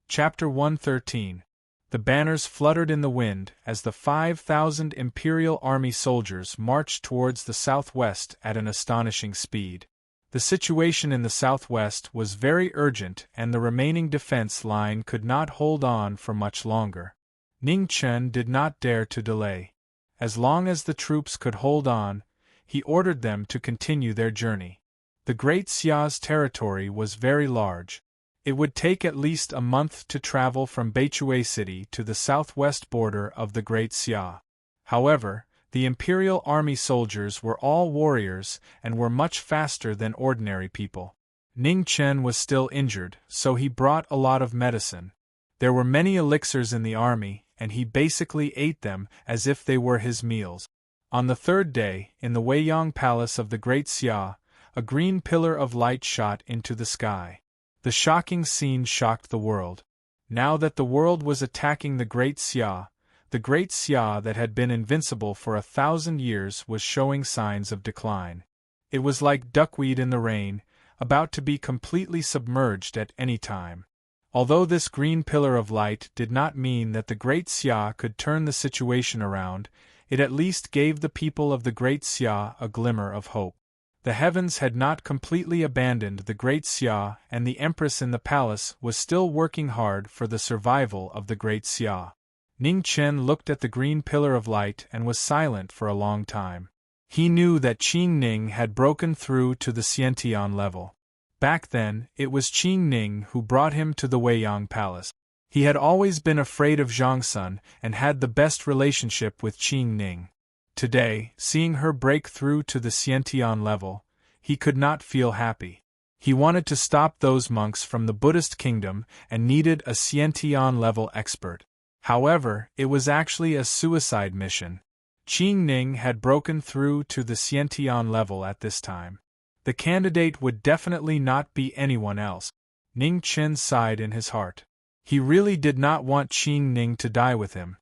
Chapter 113. The banners fluttered in the wind as the 5,000 Imperial Army soldiers marched towards the southwest at an astonishing speed. The situation in the southwest was very urgent and the remaining defense line could not hold on for much longer. Ning Chen did not dare to delay. As long as the troops could hold on, he ordered them to continue their journey. The Great Xia's territory was very large. It would take at least a month to travel from Beichui City to the southwest border of the Great Xia. However, the Imperial Army soldiers were all warriors and were much faster than ordinary people. Ning Chen was still injured, so he brought a lot of medicine. There were many elixirs in the army, and he basically ate them as if they were his meals. On the third day, in the Weiyang Palace of the Great Xia, a green pillar of light shot into the sky. The shocking scene shocked the world. Now that the world was attacking the Great Xia that had been invincible for 1,000 years was showing signs of decline. It was like duckweed in the rain, about to be completely submerged at any time. Although this green pillar of light did not mean that the Great Xia could turn the situation around, it at least gave the people of the Great Xia a glimmer of hope. The heavens had not completely abandoned the Great Xia, and the Empress in the palace was still working hard for the survival of the Great Xia. Ning Chen looked at the green pillar of light and was silent for a long time. He knew that Qing Ning had broken through to the Xiantian level. Back then, it was Qing Ning who brought him to the Weiyang Palace. He had always been afraid of Zhang Sun and had the best relationship with Qing Ning. Today, seeing her break through to the Xiantian level, he could not feel happy. He wanted to stop those monks from the Buddhist kingdom and needed a Xiantian level expert. However, it was actually a suicide mission. Qing Ning had broken through to the Xiantian level at this time. The candidate would definitely not be anyone else. Ning Chen sighed in his heart. He really did not want Qing Ning to die with him.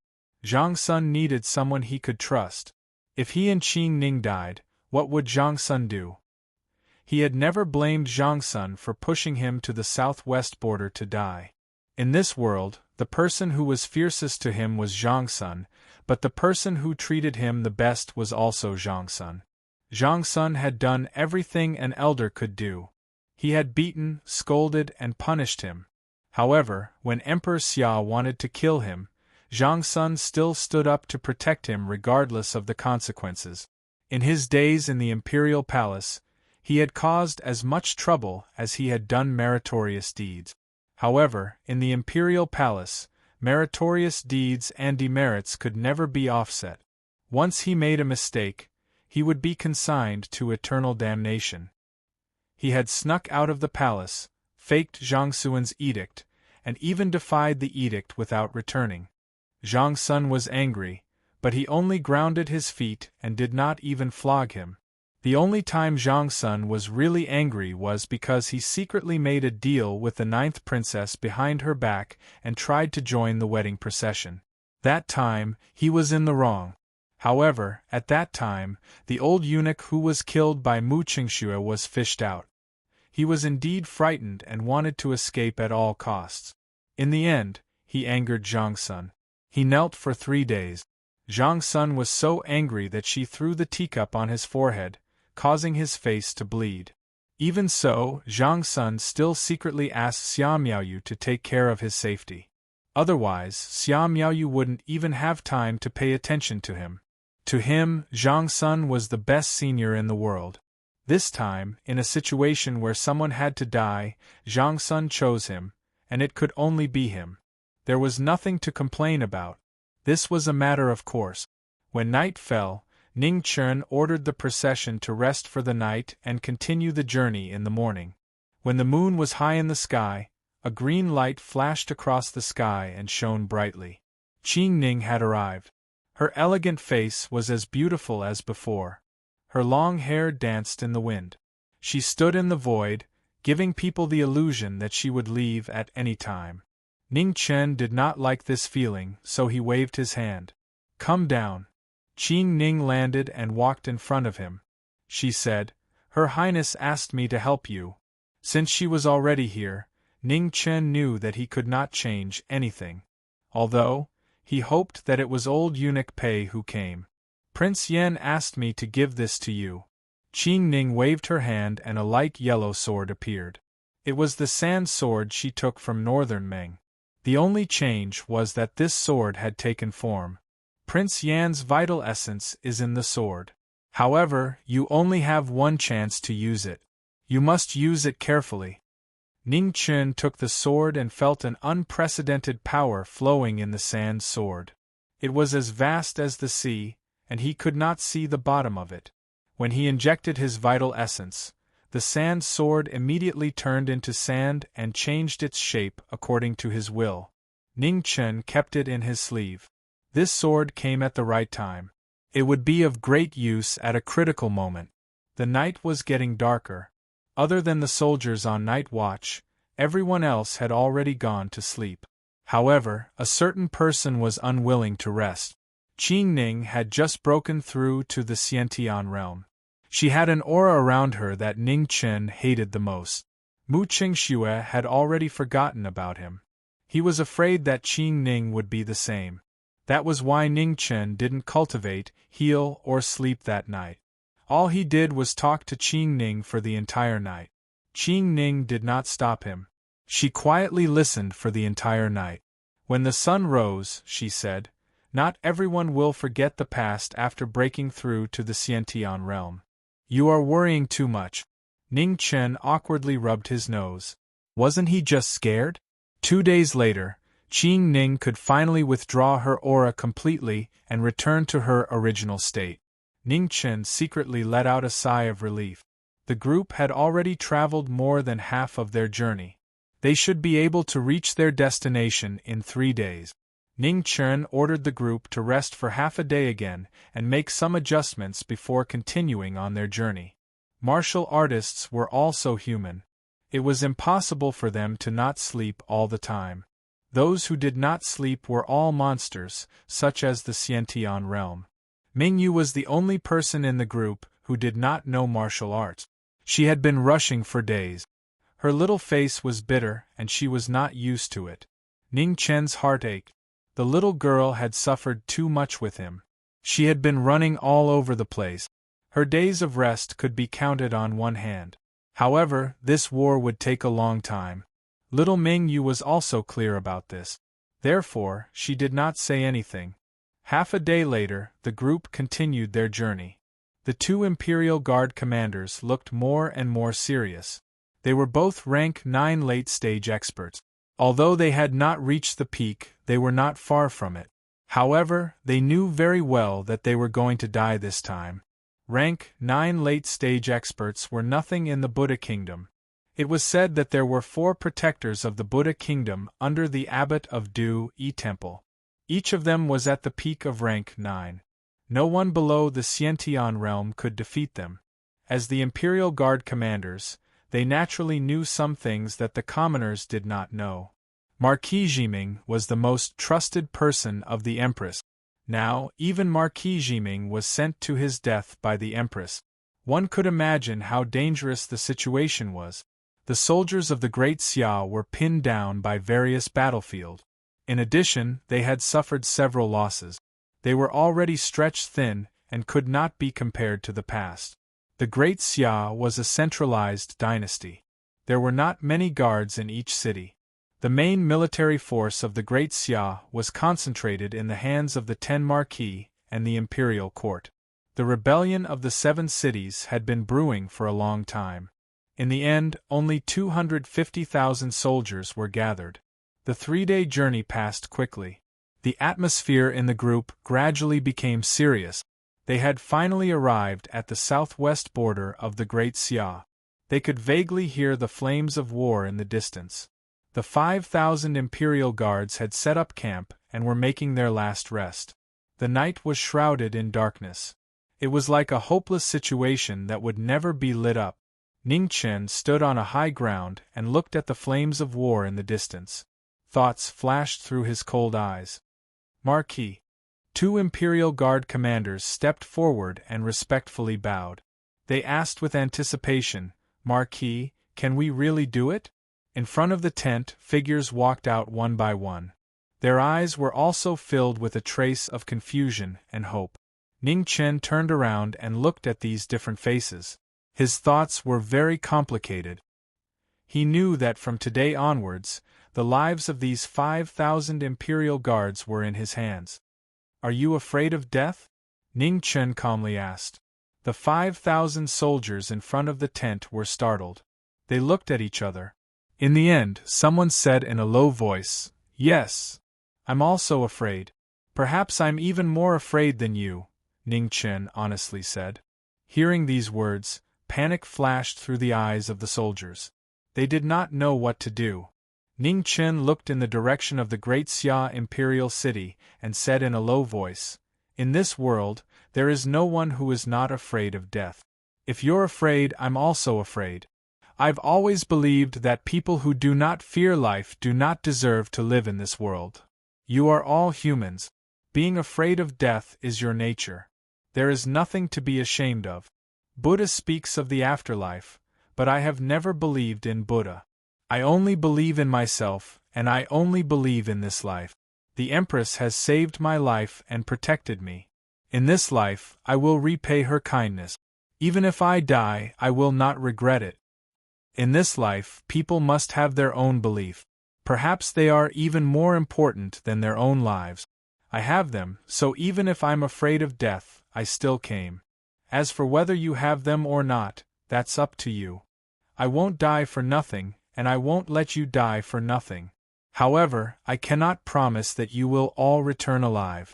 Zhang Sun needed someone he could trust. If he and Qing Ning died, what would Zhang Sun do? He had never blamed Zhang Sun for pushing him to the southwest border to die. In this world, the person who was fiercest to him was Zhang Sun, but the person who treated him the best was also Zhang Sun. Zhang Sun had done everything an elder could do. He had beaten, scolded, and punished him. However, when Emperor Xia wanted to kill him, Zhang Sun still stood up to protect him regardless of the consequences. In his days in the imperial palace, he had caused as much trouble as he had done meritorious deeds. However, in the imperial palace, meritorious deeds and demerits could never be offset. Once he made a mistake, he would be consigned to eternal damnation. He had snuck out of the palace, faked Zhang Xuan's edict, and even defied the edict without returning. Zhang Sun was angry, but he only grounded his feet and did not even flog him. The only time Zhang Sun was really angry was because he secretly made a deal with the 9th princess behind her back and tried to join the wedding procession. That time, he was in the wrong. However, at that time, the old eunuch who was killed by Mu Qingxue was fished out. He was indeed frightened and wanted to escape at all costs. In the end, he angered Zhang Sun. He knelt for 3 days. Zhang Sun was so angry that she threw the teacup on his forehead, causing his face to bleed. Even so, Zhang Sun still secretly asked Xia Miaoyu to take care of his safety. Otherwise, Xia Miaoyu wouldn't even have time to pay attention to him. To him, Zhang Sun was the best senior in the world. This time, in a situation where someone had to die, Zhang Sun chose him, and it could only be him. There was nothing to complain about. This was a matter of course. When night fell, Ning Chen ordered the procession to rest for the night and continue the journey in the morning. When the moon was high in the sky, a green light flashed across the sky and shone brightly. Qing Ning had arrived. Her elegant face was as beautiful as before. Her long hair danced in the wind. She stood in the void, giving people the illusion that she would leave at any time. Ning Chen did not like this feeling, so he waved his hand. "Come down." Qing Ning landed and walked in front of him. She said, "Her Highness asked me to help you." Since she was already here, Ning Chen knew that he could not change anything. Although, he hoped that it was old eunuch Pei who came. Prince Yen asked me to give this to you. Qing Ning waved her hand and a light yellow sword appeared. It was the sand sword she took from northern Meng. The only change was that this sword had taken form. Prince Yan's vital essence is in the sword. However, you only have one chance to use it. You must use it carefully. Ning Chen took the sword and felt an unprecedented power flowing in the sand sword. It was as vast as the sea, and he could not see the bottom of it. When he injected his vital essence, the sand sword immediately turned into sand and changed its shape according to his will. Ning Chen kept it in his sleeve. This sword came at the right time. It would be of great use at a critical moment. The night was getting darker. Other than the soldiers on night watch, everyone else had already gone to sleep. However, a certain person was unwilling to rest. Qing Ning had just broken through to the Xiantian realm. She had an aura around her that Ning Chen hated the most. Mu Qingxue had already forgotten about him. He was afraid that Qing Ning would be the same. That was why Ning Chen didn't cultivate, heal, or sleep that night. All he did was talk to Qing Ning for the entire night. Qing Ning did not stop him. She quietly listened for the entire night. When the sun rose, she said, "Not everyone will forget the past after breaking through to the Xiantian realm. You are worrying too much." Ning Chen awkwardly rubbed his nose. Wasn't he just scared? 2 days later, Qing Ning could finally withdraw her aura completely and return to her original state. Ning Chen secretly let out a sigh of relief. The group had already traveled more than half of their journey. They should be able to reach their destination in 3 days. Ning Chen ordered the group to rest for half a day again and make some adjustments before continuing on their journey. Martial artists were also human. It was impossible for them to not sleep all the time. Those who did not sleep were all monsters, such as the Xiantian realm. Mingyu was the only person in the group who did not know martial arts. She had been rushing for days. Her little face was bitter and she was not used to it. Ning Chen's heart ached. The little girl had suffered too much with him. She had been running all over the place. Her days of rest could be counted on one hand. However, this war would take a long time. Little Mingyu was also clear about this. Therefore, she did not say anything. Half a day later, the group continued their journey. The 2 Imperial Guard commanders looked more and more serious. They were both rank 9 late-stage experts. Although they had not reached the peak, they were not far from it. However, they knew very well that they were going to die this time. Rank 9 late-stage experts were nothing in the Buddha kingdom. It was said that there were 4 protectors of the Buddha kingdom under the abbot of Du-Yi Temple. Each of them was at the peak of rank 9. No one below the Xiantian realm could defeat them. As the Imperial Guard commanders, they naturally knew some things that the commoners did not know. Marquis Jiming was the most trusted person of the Empress. Now, even Marquis Jiming was sent to his death by the Empress. One could imagine how dangerous the situation was. The soldiers of the Great Xia were pinned down by various battlefields. In addition, they had suffered several losses. They were already stretched thin and could not be compared to the past. The Great Xia was a centralized dynasty. There were not many guards in each city. The main military force of the Great Xia was concentrated in the hands of the 10 Marquis and the imperial court. The rebellion of the 7 cities had been brewing for a long time. In the end, only 250,000 soldiers were gathered. The 3-day journey passed quickly. The atmosphere in the group gradually became serious. They had finally arrived at the southwest border of the Great Xia. They could vaguely hear the flames of war in the distance. The 5,000 Imperial Guards had set up camp and were making their last rest. The night was shrouded in darkness. It was like a hopeless situation that would never be lit up. Ning Chen stood on a high ground and looked at the flames of war in the distance. Thoughts flashed through his cold eyes. Marquis. 2 Imperial Guard commanders stepped forward and respectfully bowed. They asked with anticipation, "Marquis, can we really do it?" In front of the tent, figures walked out one by one. Their eyes were also filled with a trace of confusion and hope. Ning Chen turned around and looked at these different faces. His thoughts were very complicated. He knew that from today onwards, the lives of these 5,000 Imperial Guards were in his hands. "Are you afraid of death?" Ning Chen calmly asked. The 5,000 soldiers in front of the tent were startled. They looked at each other. In the end, someone said in a low voice, "Yes. I'm also afraid. Perhaps I'm even more afraid than you," Ning Chen honestly said. Hearing these words, panic flashed through the eyes of the soldiers. They did not know what to do. Ning Chen looked in the direction of the Great Xia Imperial City and said in a low voice, "In this world, there is no one who is not afraid of death. If you're afraid, I'm also afraid. I've always believed that people who do not fear life do not deserve to live in this world. You are all humans. Being afraid of death is your nature. There is nothing to be ashamed of. Buddha speaks of the afterlife, but I have never believed in Buddha. I only believe in myself, and I only believe in this life. The Empress has saved my life and protected me. In this life, I will repay her kindness. Even if I die, I will not regret it. In this life, people must have their own belief. Perhaps they are even more important than their own lives. I have them, so even if I'm afraid of death, I still came. As for whether you have them or not, that's up to you. I won't die for nothing, and I won't let you die for nothing. However, I cannot promise that you will all return alive.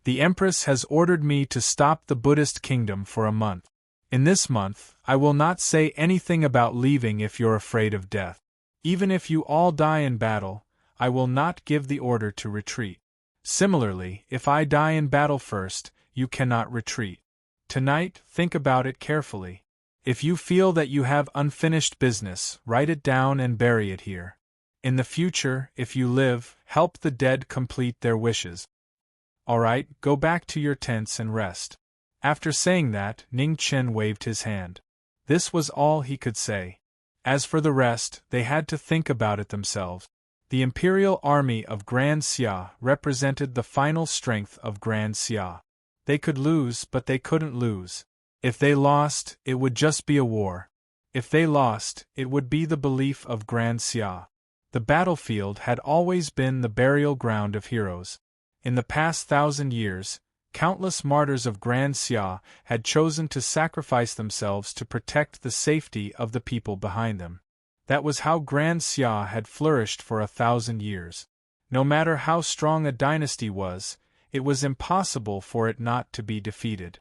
The Empress has ordered me to stop the Buddhist kingdom for a month. In this month, I will not say anything about leaving if you're afraid of death. Even if you all die in battle, I will not give the order to retreat. Similarly, if I die in battle first, you cannot retreat. Tonight, think about it carefully. If you feel that you have unfinished business, write it down and bury it here. In the future, if you live, help the dead complete their wishes. All right, go back to your tents and rest." After saying that, Ning Chen waved his hand. This was all he could say. As for the rest, they had to think about it themselves. The Imperial Army of Grand Xia represented the final strength of Grand Xia. They could lose, but they couldn't lose. If they lost, it would just be a war. If they lost, it would be the belief of Grand Xia. The battlefield had always been the burial ground of heroes. In the past 1,000 years, countless martyrs of Grand Xia had chosen to sacrifice themselves to protect the safety of the people behind them. That was how Grand Xia had flourished for 1,000 years. No matter how strong a dynasty was, it was impossible for it not to be defeated.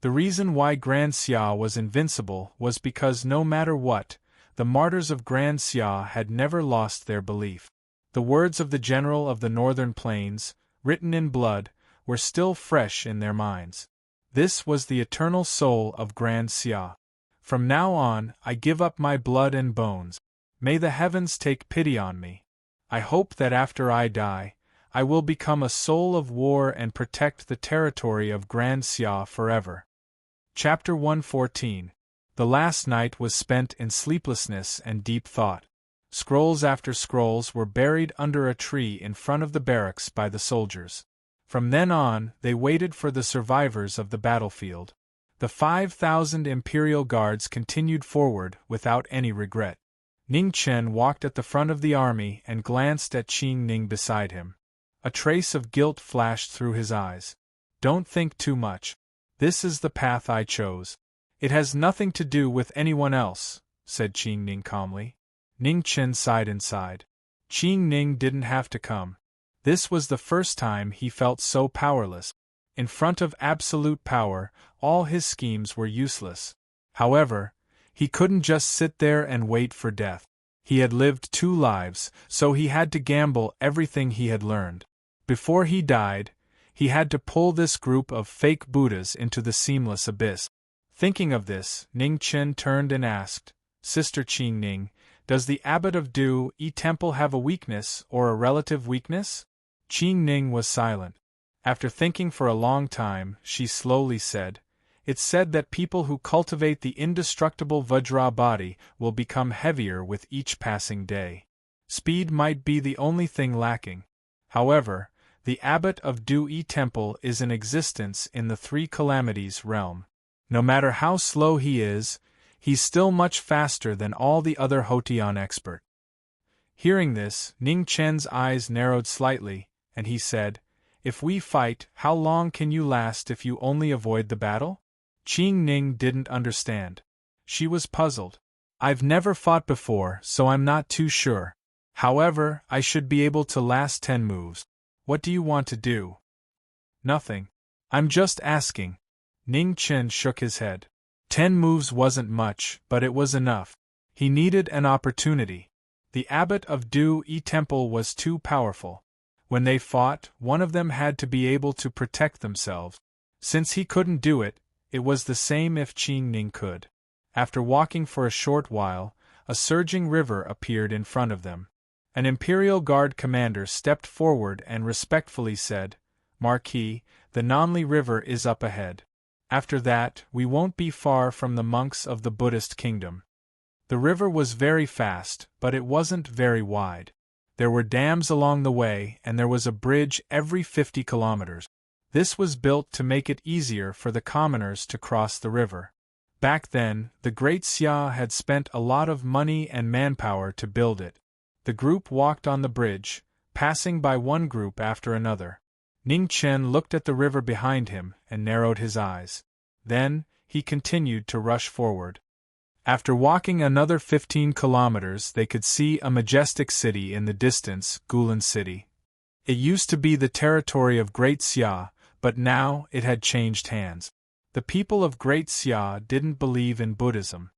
The reason why Grand Xia was invincible was because no matter what, the martyrs of Grand Xia had never lost their belief. The words of the general of the Northern Plains, written in blood, were still fresh in their minds. This was the eternal soul of Grand Xia. From now on, I give up my blood and bones. May the heavens take pity on me. I hope that after I die, I will become a soul of war and protect the territory of Grand Xia forever. Chapter 114. The last night was spent in sleeplessness and deep thought. Scrolls after scrolls were buried under a tree in front of the barracks by the soldiers. From then on, they waited for the survivors of the battlefield. The 5,000 Imperial Guards continued forward without any regret. Ning Chen walked at the front of the army and glanced at Qing Ning beside him. A trace of guilt flashed through his eyes. "Don't think too much. This is the path I chose. It has nothing to do with anyone else," said Qing Ning calmly. Ning Chen sighed inside. Qing Ning didn't have to come. This was the first time he felt so powerless. In front of absolute power, all his schemes were useless. However, he couldn't just sit there and wait for death. He had lived 2 lives, so he had to gamble everything he had learned. Before he died, he had to pull this group of fake Buddhas into the seamless abyss. Thinking of this, Ning Chen turned and asked, "Sister Qing Ning, does the abbot of Du-Yi Temple have a weakness or a relative weakness?" Qing Ning was silent. After thinking for a long time, she slowly said, It's said that people who cultivate the indestructible Vajra body will become heavier with each passing day. Speed might be the only thing lacking. However, the abbot of Dui Temple is in existence in the Three Calamities realm. No matter how slow he is, he's still much faster than all the other Hotian expert. Hearing this, Ning Chen's eyes narrowed slightly, and he said, "If we fight, how long can you last if you only avoid the battle?" Qing Ning didn't understand. She was puzzled. "I've never fought before, so I'm not too sure. However, I should be able to last 10 moves. What do you want to do?" "Nothing. I'm just asking." Ning Chen shook his head. 10 moves wasn't much, but it was enough. He needed an opportunity. The abbot of Dui Temple was too powerful. When they fought, one of them had to be able to protect themselves. Since he couldn't do it, it was the same if Qing Ning could. After walking for a short while, a surging river appeared in front of them. An Imperial Guard commander stepped forward and respectfully said, "Marquis, the Nanli River is up ahead. After that, we won't be far from the monks of the Buddhist kingdom." The river was very fast, but it wasn't very wide. There were dams along the way, and there was a bridge every 50 kilometers. This was built to make it easier for the commoners to cross the river. Back then, the Great Xia had spent a lot of money and manpower to build it. The group walked on the bridge, passing by one group after another. Ning Chen looked at the river behind him and narrowed his eyes. Then, he continued to rush forward. After walking another 15 kilometers, they could see a majestic city in the distance, Gulan City. It used to be the territory of Great Xia, but now it had changed hands. The people of Great Xia didn't believe in Buddhism.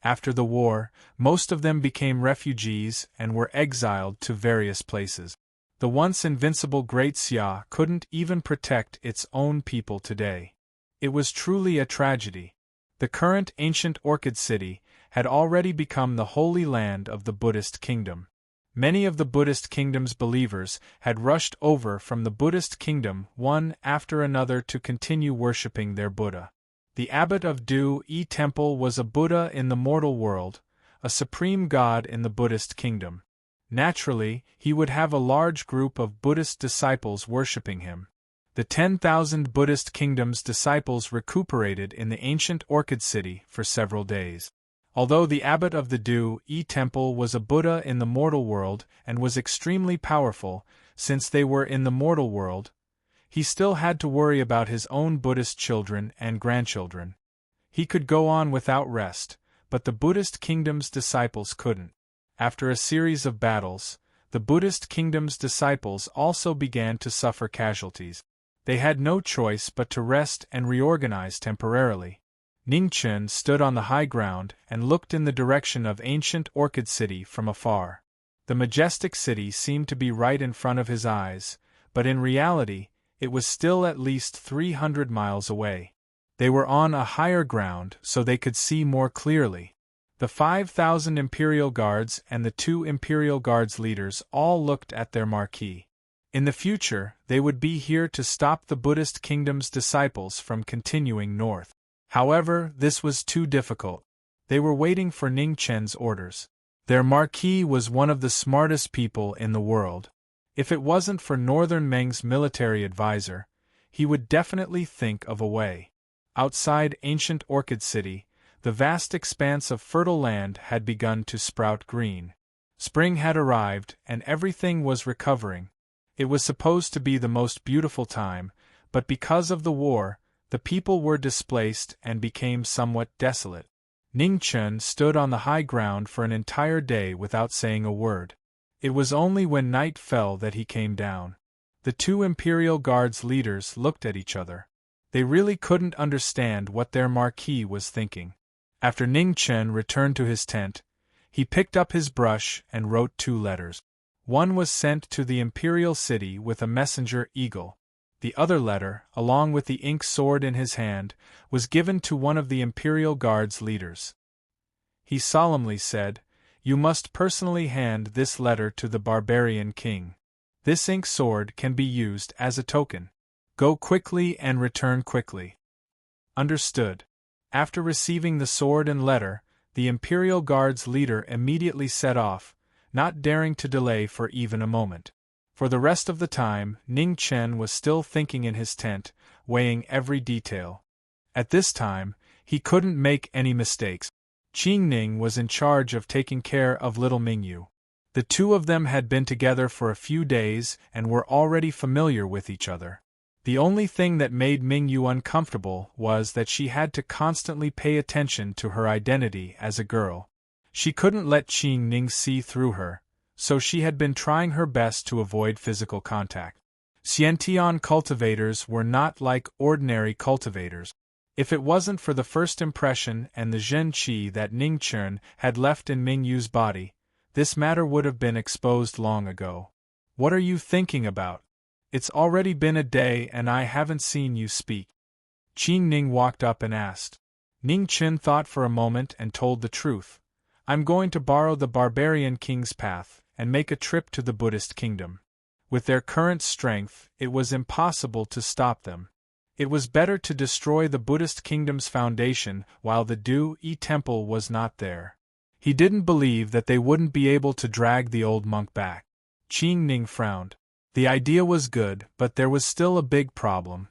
After the war, most of them became refugees and were exiled to various places. The once invincible Great Xia couldn't even protect its own people today. It was truly a tragedy. The current ancient Orchid City had already become the holy land of the Buddhist kingdom. Many of the Buddhist kingdom's believers had rushed over from the Buddhist kingdom one after another to continue worshipping their Buddha. The abbot of Dui Temple was a Buddha in the mortal world, a supreme god in the Buddhist kingdom. Naturally, he would have a large group of Buddhist disciples worshipping him. The 10,000 Buddhist kingdom's disciples recuperated in the ancient Orchid City for several days. Although the abbot of the Dui Temple was a Buddha in the mortal world and was extremely powerful, since they were in the mortal world, he still had to worry about his own Buddhist children and grandchildren. He could go on without rest, but the Buddhist kingdom's disciples couldn't. After a series of battles, the Buddhist kingdom's disciples also began to suffer casualties. They had no choice but to rest and reorganize temporarily. Ning Chen stood on the high ground and looked in the direction of ancient Orchid City from afar. The majestic city seemed to be right in front of his eyes, but in reality, it was still at least 300 miles away. They were on a higher ground so they could see more clearly. The 5,000 Imperial Guards and the 2 Imperial Guards leaders all looked at their Marquis. In the future, they would be here to stop the Buddhist kingdom's disciples from continuing north. However, this was too difficult. They were waiting for Ning Chen's orders. Their Marquis was one of the smartest people in the world. If it wasn't for Northern Meng's military advisor, he would definitely think of a way. Outside ancient Orchid City, the vast expanse of fertile land had begun to sprout green. Spring had arrived, and everything was recovering. It was supposed to be the most beautiful time, but because of the war, the people were displaced and became somewhat desolate. Ning Chen stood on the high ground for an entire day without saying a word. It was only when night fell that he came down. The 2 Imperial Guards leaders looked at each other. They really couldn't understand what their Marquis was thinking. After Ning Chen returned to his tent, he picked up his brush and wrote 2 letters. One was sent to the Imperial City with a messenger eagle. The other letter, along with the ink sword in his hand, was given to one of the Imperial Guard's leaders. He solemnly said, "You must personally hand this letter to the barbarian king. This ink sword can be used as a token. Go quickly and return quickly." Understood. After receiving the sword and letter, the Imperial Guard's leader immediately set off, not daring to delay for even a moment. For the rest of the time, Ning Chen was still thinking in his tent, weighing every detail. At this time, he couldn't make any mistakes. Qing Ning was in charge of taking care of little Mingyu. The two of them had been together for a few days and were already familiar with each other. The only thing that made Mingyu uncomfortable was that she had to constantly pay attention to her identity as a girl. She couldn't let Qing Ning see through her, so she had been trying her best to avoid physical contact. Xiantian cultivators were not like ordinary cultivators. If it wasn't for the first impression and the Zhen Qi that Ning Chen had left in Mingyu's body, this matter would have been exposed long ago. What are you thinking about? It's already been a day and I haven't seen you speak. Qing Ning walked up and asked. Ning Chen thought for a moment and told the truth. I'm going to borrow the barbarian king's path and make a trip to the Buddhist kingdom. With their current strength, it was impossible to stop them. It was better to destroy the Buddhist kingdom's foundation while the Du-Yi temple was not there. He didn't believe that they wouldn't be able to drag the old monk back. Qing Ning frowned. The idea was good, but there was still a big problem.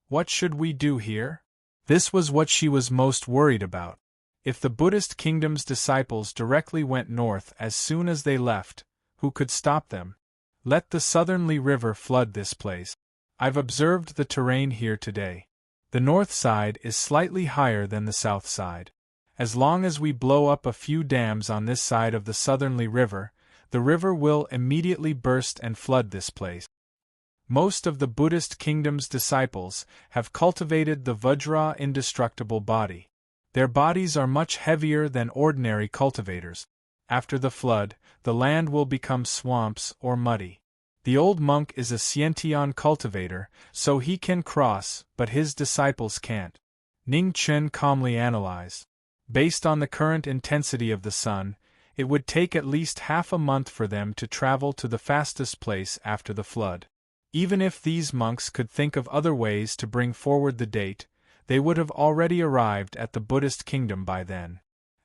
What should we do here? This was what she was most worried about. If the Buddhist kingdom's disciples directly went north as soon as they left, who could stop them? Let the Southernly River flood this place. I've observed the terrain here today. The north side is slightly higher than the south side. As long as we blow up a few dams on this side of the Southernly River, the river will immediately burst and flood this place. Most of the Buddhist kingdom's disciples have cultivated the Vajra indestructible body. Their bodies are much heavier than ordinary cultivators. After the flood, the land will become swamps or muddy. The old monk is a Xiantian cultivator, so he can cross, but his disciples can't. Ning Chen calmly analyzed. Based on the current intensity of the sun, it would take at least half a month for them to travel to the fastest place after the flood. Even if these monks could think of other ways to bring forward the date, they would have already arrived at the Buddhist kingdom by then.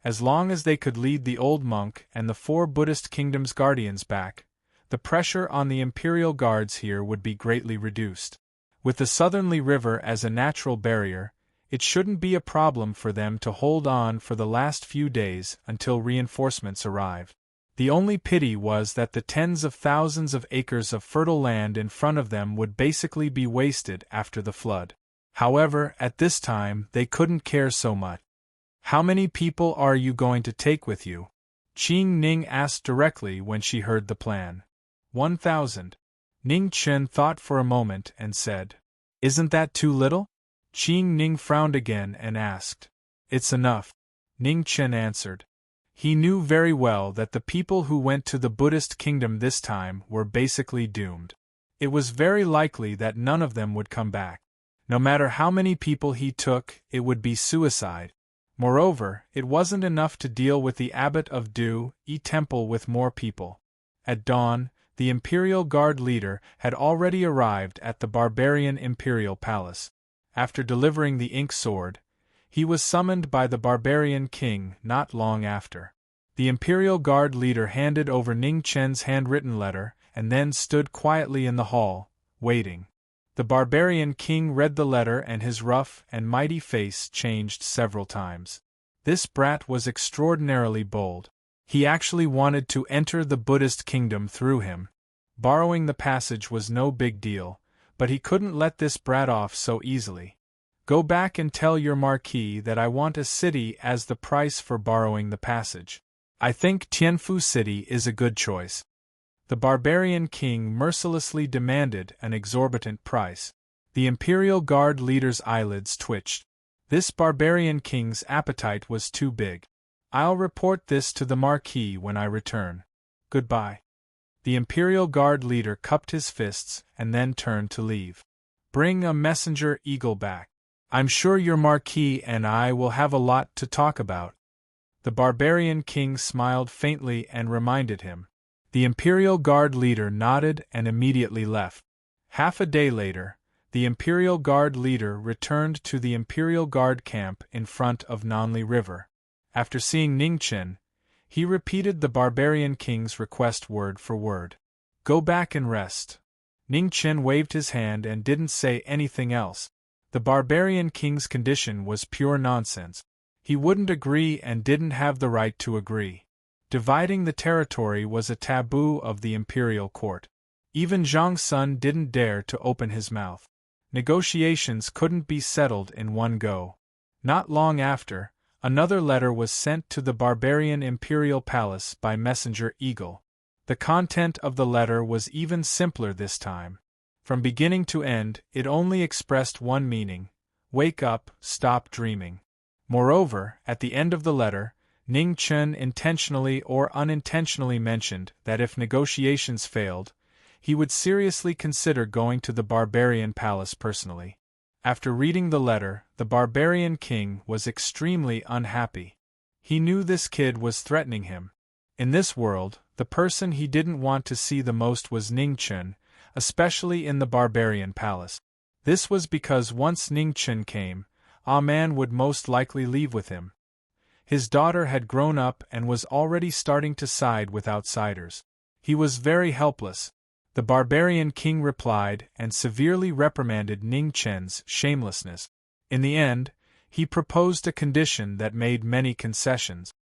As long as they could lead the old monk and the 4 Buddhist kingdom's guardians back, the pressure on the imperial guards here would be greatly reduced. With the Southernly River as a natural barrier, it shouldn't be a problem for them to hold on for the last few days until reinforcements arrived. The only pity was that the tens of thousands of acres of fertile land in front of them would basically be wasted after the flood. However, at this time, they couldn't care so much. How many people are you going to take with you? Qing Ning asked directly when she heard the plan. 1,000. Ning Chen thought for a moment and said, Isn't that too little? Qing Ning frowned again and asked. It's enough. Ning Chen answered. He knew very well that the people who went to the Buddhist kingdom this time were basically doomed. It was very likely that none of them would come back. No matter how many people he took, it would be suicide. Moreover, it wasn't enough to deal with the abbot of Du-Yi temple with more people. At dawn, the Imperial Guard leader had already arrived at the barbarian Imperial Palace. After delivering the ink sword, he was summoned by the barbarian king not long after. The Imperial Guard leader handed over Ning Chen's handwritten letter and then stood quietly in the hall, waiting. The barbarian king read the letter and his rough and mighty face changed several times. This brat was extraordinarily bold. He actually wanted to enter the Buddhist kingdom through him. Borrowing the passage was no big deal, but he couldn't let this brat off so easily. Go back and tell your Marquis that I want a city as the price for borrowing the passage. I think Tianfu City is a good choice. The barbarian king mercilessly demanded an exorbitant price. The Imperial Guard leader's eyelids twitched. This barbarian king's appetite was too big. I'll report this to the Marquis when I return. Goodbye. The Imperial Guard leader cupped his fists and then turned to leave. Bring a messenger eagle back. I'm sure your Marquis and I will have a lot to talk about. The barbarian king smiled faintly and reminded him. The Imperial Guard leader nodded and immediately left. Half a day later, The Imperial Guard leader returned to the Imperial Guard camp in front of Nanli River. After seeing Ningchen, he repeated the barbarian king's request word for word. Go back and rest. Ningchen waved his hand and didn't say anything else. The barbarian king's condition was pure nonsense. He wouldn't agree and didn't have the right to agree. Dividing the territory was a taboo of the imperial court. Even Zhang Sun didn't dare to open his mouth. Negotiations couldn't be settled in one go. Not long after, another letter was sent to the barbarian imperial palace by messenger Eagle. The content of the letter was even simpler this time. From beginning to end, it only expressed one meaning: wake up, stop dreaming. Moreover, at the end of the letter, Ning Chen intentionally or unintentionally mentioned that if negotiations failed, he would seriously consider going to the barbarian palace personally. After reading the letter, the barbarian king was extremely unhappy. He knew this kid was threatening him. In this world, the person he didn't want to see the most was Ning Chen, especially in the barbarian palace. This was because once Ning Chen came, a man would most likely leave with him. His daughter had grown up and was already starting to side with outsiders. He was very helpless. The barbarian king replied and severely reprimanded Ning Chen's shamelessness. In the end, he proposed a condition that made many concessions.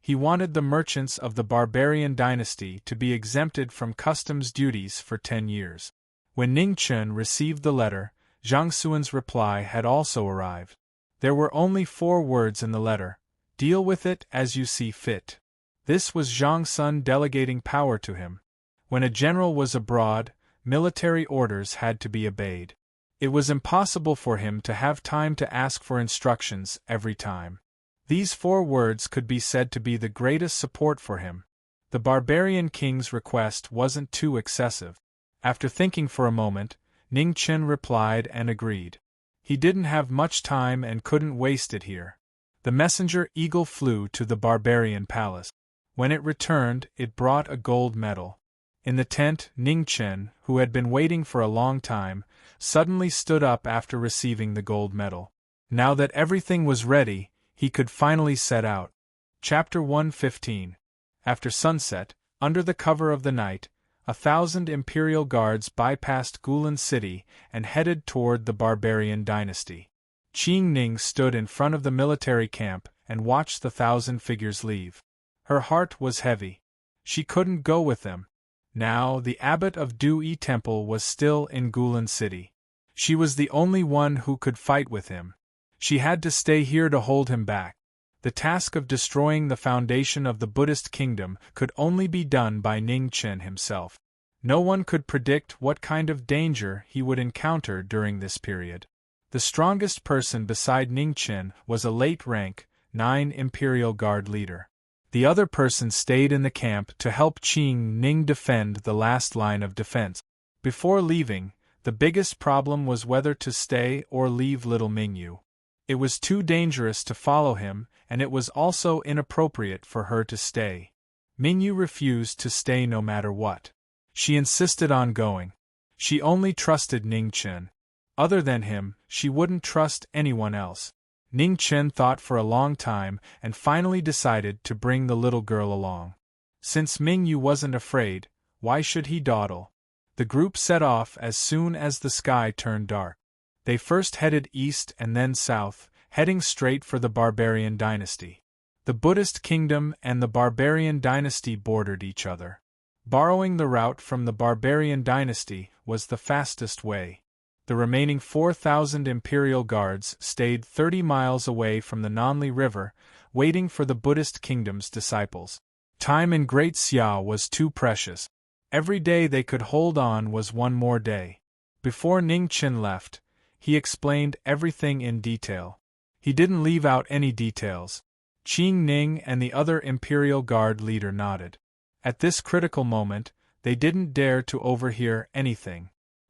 He wanted the merchants of the barbarian dynasty to be exempted from customs duties for 10 years. When Ning Chen received the letter, Zhang Xuan's reply had also arrived. There were only 4 words in the letter: deal with it as you see fit. This was Zhang Sun delegating power to him. When a general was abroad, military orders had to be obeyed. It was impossible for him to have time to ask for instructions every time. These 4 words could be said to be the greatest support for him. The barbarian king's request wasn't too excessive. After thinking for a moment, Ning Chen replied and agreed. He didn't have much time and couldn't waste it here. The messenger Eagle flew to the barbarian palace. When it returned, it brought a gold medal. In the tent, Ning Chen, who had been waiting for a long time, suddenly stood up after receiving the gold medal. Now that everything was ready, he could finally set out. Chapter 115. After sunset, under the cover of the night, 1,000 imperial guards bypassed Gulan City and headed toward the barbarian dynasty. Qing Ning stood in front of the military camp and watched the 1,000 figures leave. Her heart was heavy. She couldn't go with them. Now, the abbot of Du-Yi Temple was still in Gulan City. She was the only one who could fight with him. She had to stay here to hold him back. The task of destroying the foundation of the Buddhist kingdom could only be done by Ning Chen himself. No one could predict what kind of danger he would encounter during this period. The strongest person beside Ning Chen was a late-rank, 9 Imperial Guard leader. The other person stayed in the camp to help Qing Ning defend the last line of defense. Before leaving, the biggest problem was whether to stay or leave little Mingyu. It was too dangerous to follow him, and it was also inappropriate for her to stay. Mingyu refused to stay no matter what. She insisted on going. She only trusted Ning Chen. Other than him, she wouldn't trust anyone else. Ning Chen thought for a long time and finally decided to bring the little girl along. Since Mingyu wasn't afraid, why should he dawdle? The group set off as soon as the sky turned dark. They first headed east and then south, heading straight for the barbarian dynasty. The Buddhist kingdom and the barbarian dynasty bordered each other. Borrowing the route from the barbarian dynasty was the fastest way. The remaining 4,000 imperial guards stayed 30 miles away from the Nanli River, waiting for the Buddhist kingdom's disciples. Time in Great Xiao was too precious. Every day they could hold on was one more day. Before Ning Chen left, he explained everything in detail. He didn't leave out any details. Qing Ning and the other Imperial Guard leader nodded. At this critical moment, they didn't dare to overhear anything.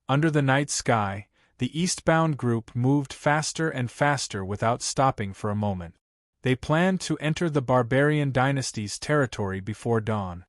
Under the night sky, the eastbound group moved faster and faster without stopping for a moment. They planned to enter the barbarian dynasty's territory before dawn.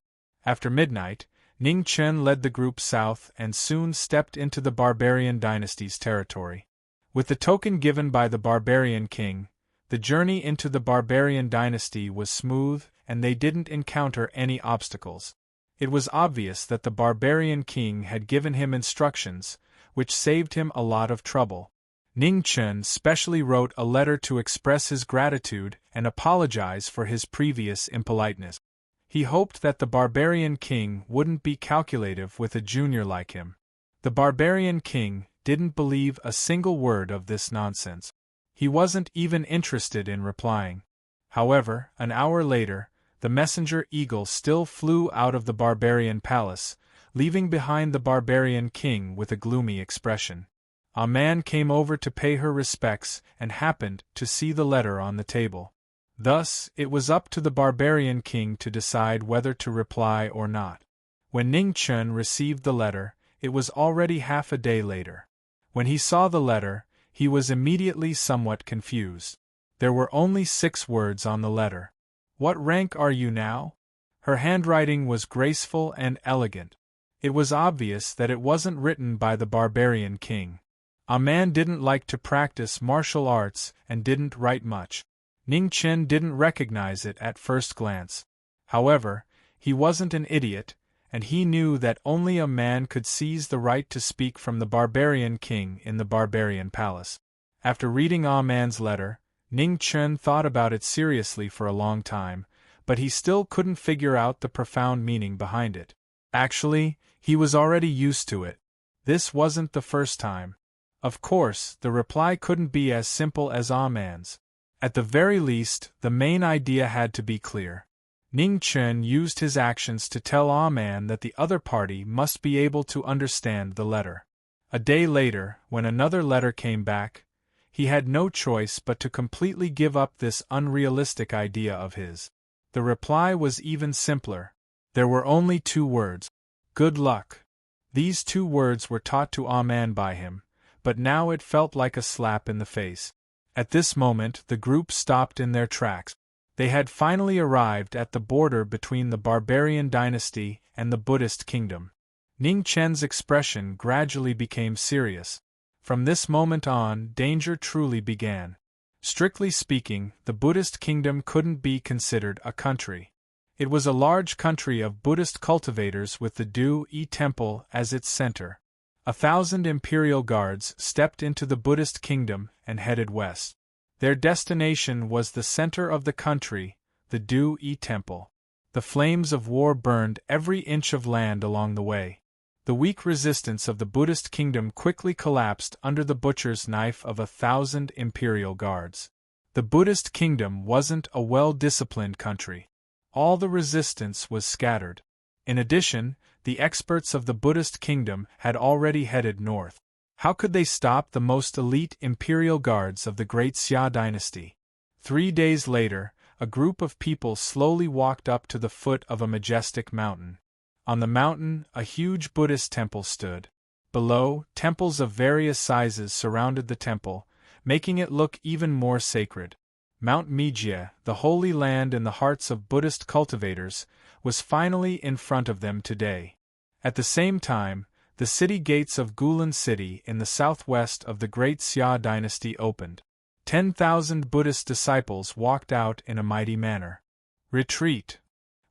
After midnight, Ning Chen led the group south and soon stepped into the barbarian dynasty's territory. With the token given by the barbarian king, the journey into the barbarian dynasty was smooth and they didn't encounter any obstacles. It was obvious that the barbarian king had given him instructions, which saved him a lot of trouble. Ning Chen specially wrote a letter to express his gratitude and apologize for his previous impoliteness. He hoped that the barbarian king wouldn't be calculative with a junior like him. The barbarian king didn't believe a single word of this nonsense. He wasn't even interested in replying. However, an hour later, the messenger eagle still flew out of the barbarian palace, leaving behind the barbarian king with a gloomy expression. A man came over to pay her respects and happened to see the letter on the table. Thus, it was up to the barbarian king to decide whether to reply or not. When Ning Chen received the letter, it was already half a day later. When he saw the letter, he was immediately somewhat confused. There were only 6 words on the letter. "What rank are you now?" Her handwriting was graceful and elegant. It was obvious that it wasn't written by the barbarian king. A man didn't like to practice martial arts and didn't write much. Ning Chen didn't recognize it at first glance. However, he wasn't an idiot, and he knew that only a man could seize the right to speak from the barbarian king in the barbarian palace. After reading A Man's letter, Ning Chen thought about it seriously for a long time, but he still couldn't figure out the profound meaning behind it. Actually, he was already used to it. This wasn't the first time. Of course, the reply couldn't be as simple as A Man's. At the very least, the main idea had to be clear. Ning Chen used his actions to tell A Man that the other party must be able to understand the letter. A day later, when another letter came back, he had no choice but to completely give up this unrealistic idea of his. The reply was even simpler. There were only 2 words. "Good luck." These 2 words were taught to A Man by him, but now it felt like a slap in the face. At this moment, the group stopped in their tracks. They had finally arrived at the border between the barbarian dynasty and the Buddhist kingdom. Ning Chen's expression gradually became serious. From this moment on, danger truly began. Strictly speaking, the Buddhist kingdom couldn't be considered a country. It was a large country of Buddhist cultivators with the Du-Yi Temple as its center. 1,000 imperial guards stepped into the Buddhist kingdom and headed west. Their destination was the center of the country, the Du-Yi Temple. The flames of war burned every inch of land along the way. The weak resistance of the Buddhist kingdom quickly collapsed under the butcher's knife of 1,000 imperial guards. The Buddhist kingdom wasn't a well-disciplined country. All the resistance was scattered. In addition, the experts of the Buddhist kingdom had already headed north. How could they stop the most elite imperial guards of the Great Xia dynasty? 3 days later, a group of people slowly walked up to the foot of a majestic mountain. On the mountain, a huge Buddhist temple stood. Below, temples of various sizes surrounded the temple, making it look even more sacred. Mount Mijie, the holy land in the hearts of Buddhist cultivators, was finally in front of them today. At the same time, the city gates of Gulan City in the southwest of the Great Xia dynasty opened. 10,000 Buddhist disciples walked out in a mighty manner. Retreat.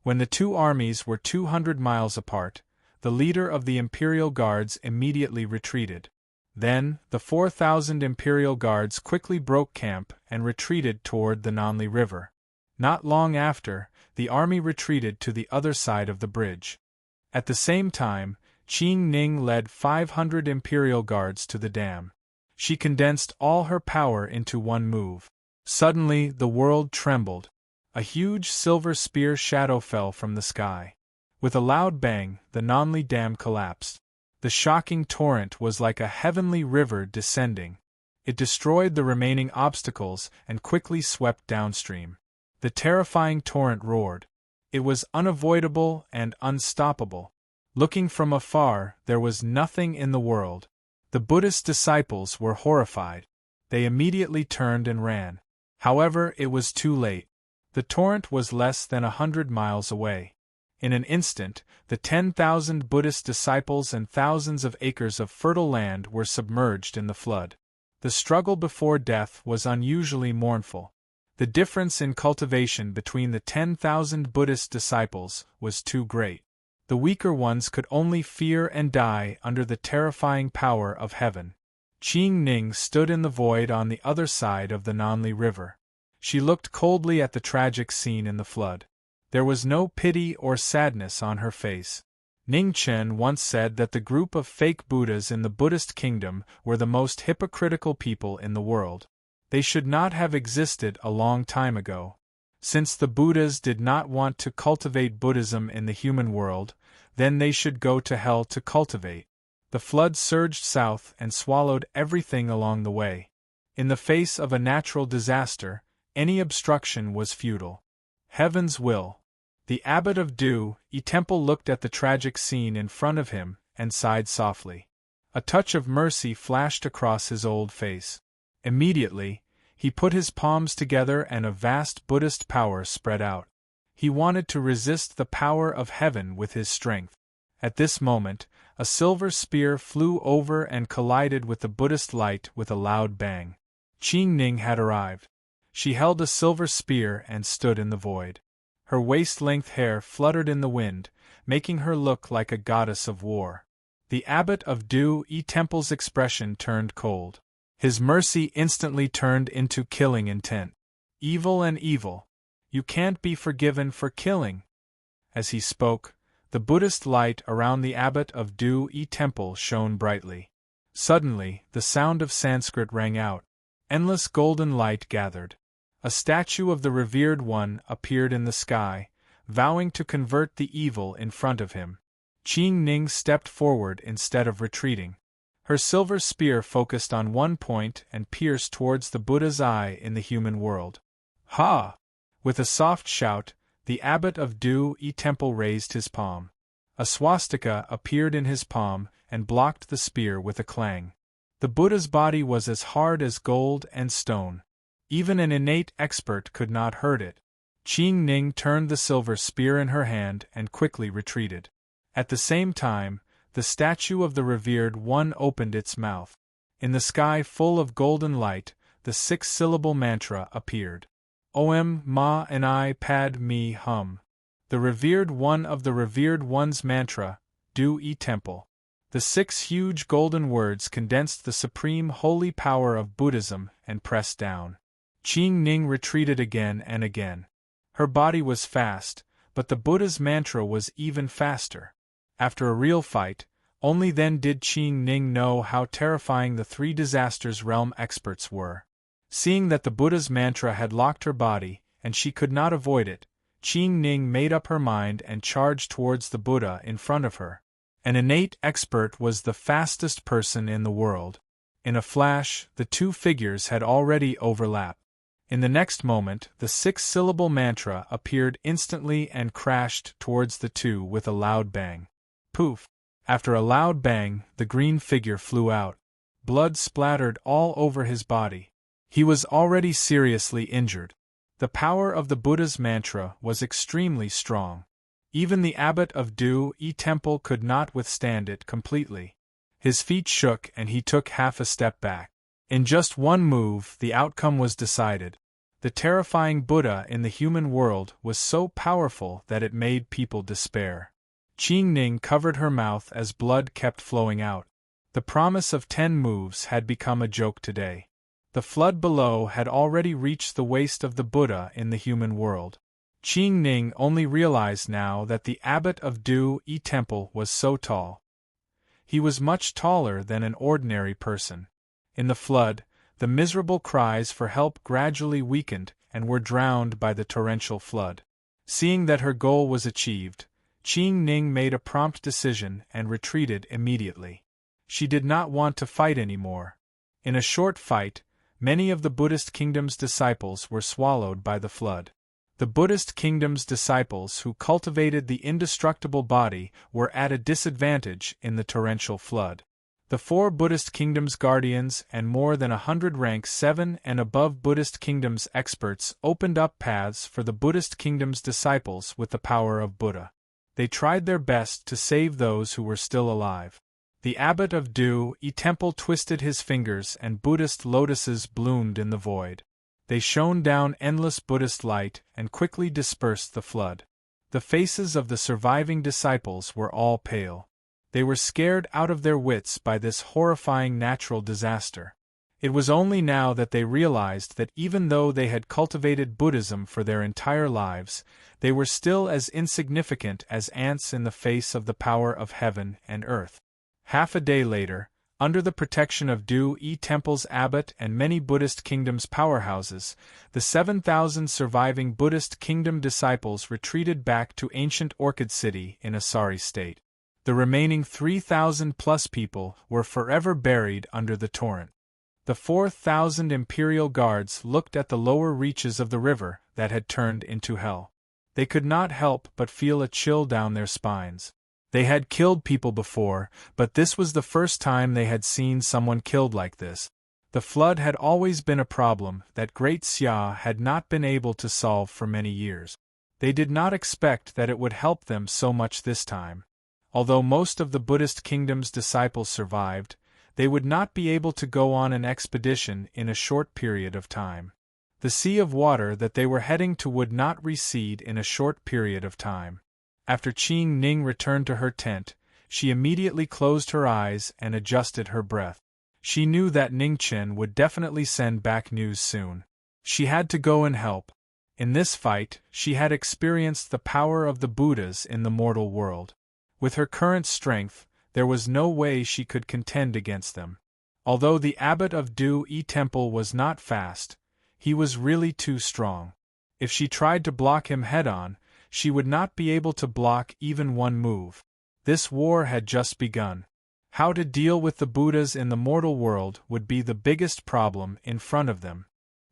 When the 2 armies were 200 miles apart, the leader of the imperial guards immediately retreated. Then, the 4,000 imperial guards quickly broke camp and retreated toward the Nanli River. Not long after, the army retreated to the other side of the bridge. At the same time, Qing Ning led 500 imperial guards to the dam. She condensed all her power into one move. Suddenly, the world trembled. A huge silver spear shadow fell from the sky. With a loud bang, the Nanli Dam collapsed. The shocking torrent was like a heavenly river descending. It destroyed the remaining obstacles and quickly swept downstream. The terrifying torrent roared. It was unavoidable and unstoppable. Looking from afar, there was nothing in the world. The Buddhist disciples were horrified. They immediately turned and ran. However, it was too late. The torrent was less than 100 miles away. In an instant, the 10,000 Buddhist disciples and thousands of acres of fertile land were submerged in the flood. The struggle before death was unusually mournful. The difference in cultivation between the 10,000 Buddhist disciples was too great. The weaker ones could only fear and die under the terrifying power of heaven. Qing Ning stood in the void on the other side of the Nanli River. She looked coldly at the tragic scene in the flood. There was no pity or sadness on her face. Ning Chen once said that the group of fake Buddhas in the Buddhist kingdom were the most hypocritical people in the world. They should not have existed a long time ago. Since the Buddhas did not want to cultivate Buddhism in the human world, then they should go to hell to cultivate. The flood surged south and swallowed everything along the way. In the face of a natural disaster, any obstruction was futile. Heaven's will. The abbot of Du Temple looked at the tragic scene in front of him and sighed softly. A touch of mercy flashed across his old face. Immediately, he put his palms together and a vast Buddhist power spread out. He wanted to resist the power of heaven with his strength. At this moment, a silver spear flew over and collided with the Buddhist light with a loud bang. Qing Ning had arrived. She held a silver spear and stood in the void. Her waist-length hair fluttered in the wind, making her look like a goddess of war. The abbot of Du Temple's expression turned cold. His mercy instantly turned into killing intent. Evil and evil. You can't be forgiven for killing. As he spoke, the Buddhist light around the abbot of Du Temple shone brightly. Suddenly, the sound of Sanskrit rang out. Endless golden light gathered. A statue of the revered one appeared in the sky, vowing to convert the evil in front of him. Qing Ning stepped forward instead of retreating. Her silver spear focused on one point and pierced towards the Buddha's eye in the human world. Ha! With a soft shout, the abbot of Du Temple raised his palm. A swastika appeared in his palm and blocked the spear with a clang. The Buddha's body was as hard as gold and stone. Even an innate expert could not hurt it. Qing Ning turned the silver spear in her hand and quickly retreated. At the same time, the statue of the revered one opened its mouth. In the sky full of golden light, the 6-syllable mantra appeared. Om Ma Ni Pad Me Hum. The revered one of the revered one's mantra, Du Temple. The 6 huge golden words condensed the supreme holy power of Buddhism and pressed down. Qing Ning retreated again and again. Her body was fast, but the Buddha's mantra was even faster. After a real fight, only then did Qing Ning know how terrifying the 3 disasters realm experts were. Seeing that the Buddha's mantra had locked her body, and she could not avoid it, Qing Ning made up her mind and charged towards the Buddha in front of her. An innate expert was the fastest person in the world. In a flash, the 2 figures had already overlapped. In the next moment, the 6-syllable mantra appeared instantly and crashed towards the 2 with a loud bang. Poof! After a loud bang, the green figure flew out. Blood splattered all over his body. He was already seriously injured. The power of the Buddha's mantra was extremely strong. Even the abbot of Du Temple could not withstand it completely. His feet shook and he took half a step back. In just one move, the outcome was decided. The terrifying Buddha in the human world was so powerful that it made people despair. Qing Ning covered her mouth as blood kept flowing out. The promise of 10 moves had become a joke today. The flood below had already reached the waist of the Buddha in the human world. Qing Ning only realized now that the abbot of Du Temple was so tall. He was much taller than an ordinary person. In the flood, the miserable cries for help gradually weakened and were drowned by the torrential flood. Seeing that her goal was achieved, Qing Ning made a prompt decision and retreated immediately. She did not want to fight anymore. In a short fight, many of the Buddhist kingdom's disciples were swallowed by the flood. The Buddhist kingdom's disciples who cultivated the indestructible body were at a disadvantage in the torrential flood. The 4 Buddhist kingdoms' guardians and more than 100 rank 7 and above Buddhist kingdoms experts opened up paths for the Buddhist kingdom's disciples with the power of Buddha. They tried their best to save those who were still alive. The abbot of Du Temple twisted his fingers and Buddhist lotuses bloomed in the void. They shone down endless Buddhist light and quickly dispersed the flood. The faces of the surviving disciples were all pale. They were scared out of their wits by this horrifying natural disaster. It was only now that they realized that even though they had cultivated Buddhism for their entire lives, they were still as insignificant as ants in the face of the power of heaven and earth. Half a day later, under the protection of Du Temple's abbot and many Buddhist kingdom's powerhouses, the 7,000 surviving Buddhist kingdom disciples retreated back to ancient Orchid City in a sorry state. The remaining 3,000+ people were forever buried under the torrent. The 4,000 imperial guards looked at the lower reaches of the river that had turned into hell. They could not help but feel a chill down their spines. They had killed people before, but this was the first time they had seen someone killed like this. The flood had always been a problem that Great Xia had not been able to solve for many years. They did not expect that it would help them so much this time. Although most of the Buddhist kingdom's disciples survived, they would not be able to go on an expedition in a short period of time. The sea of water that they were heading to would not recede in a short period of time. After Qing Ning returned to her tent, she immediately closed her eyes and adjusted her breath. She knew that Ning Chen would definitely send back news soon. She had to go and help. In this fight, she had experienced the power of the Buddhas in the mortal world. With her current strength, there was no way she could contend against them. Although the abbot of Du Temple was not fast, he was really too strong. If she tried to block him head-on, she would not be able to block even one move. This war had just begun. How to deal with the Buddhas in the mortal world would be the biggest problem in front of them.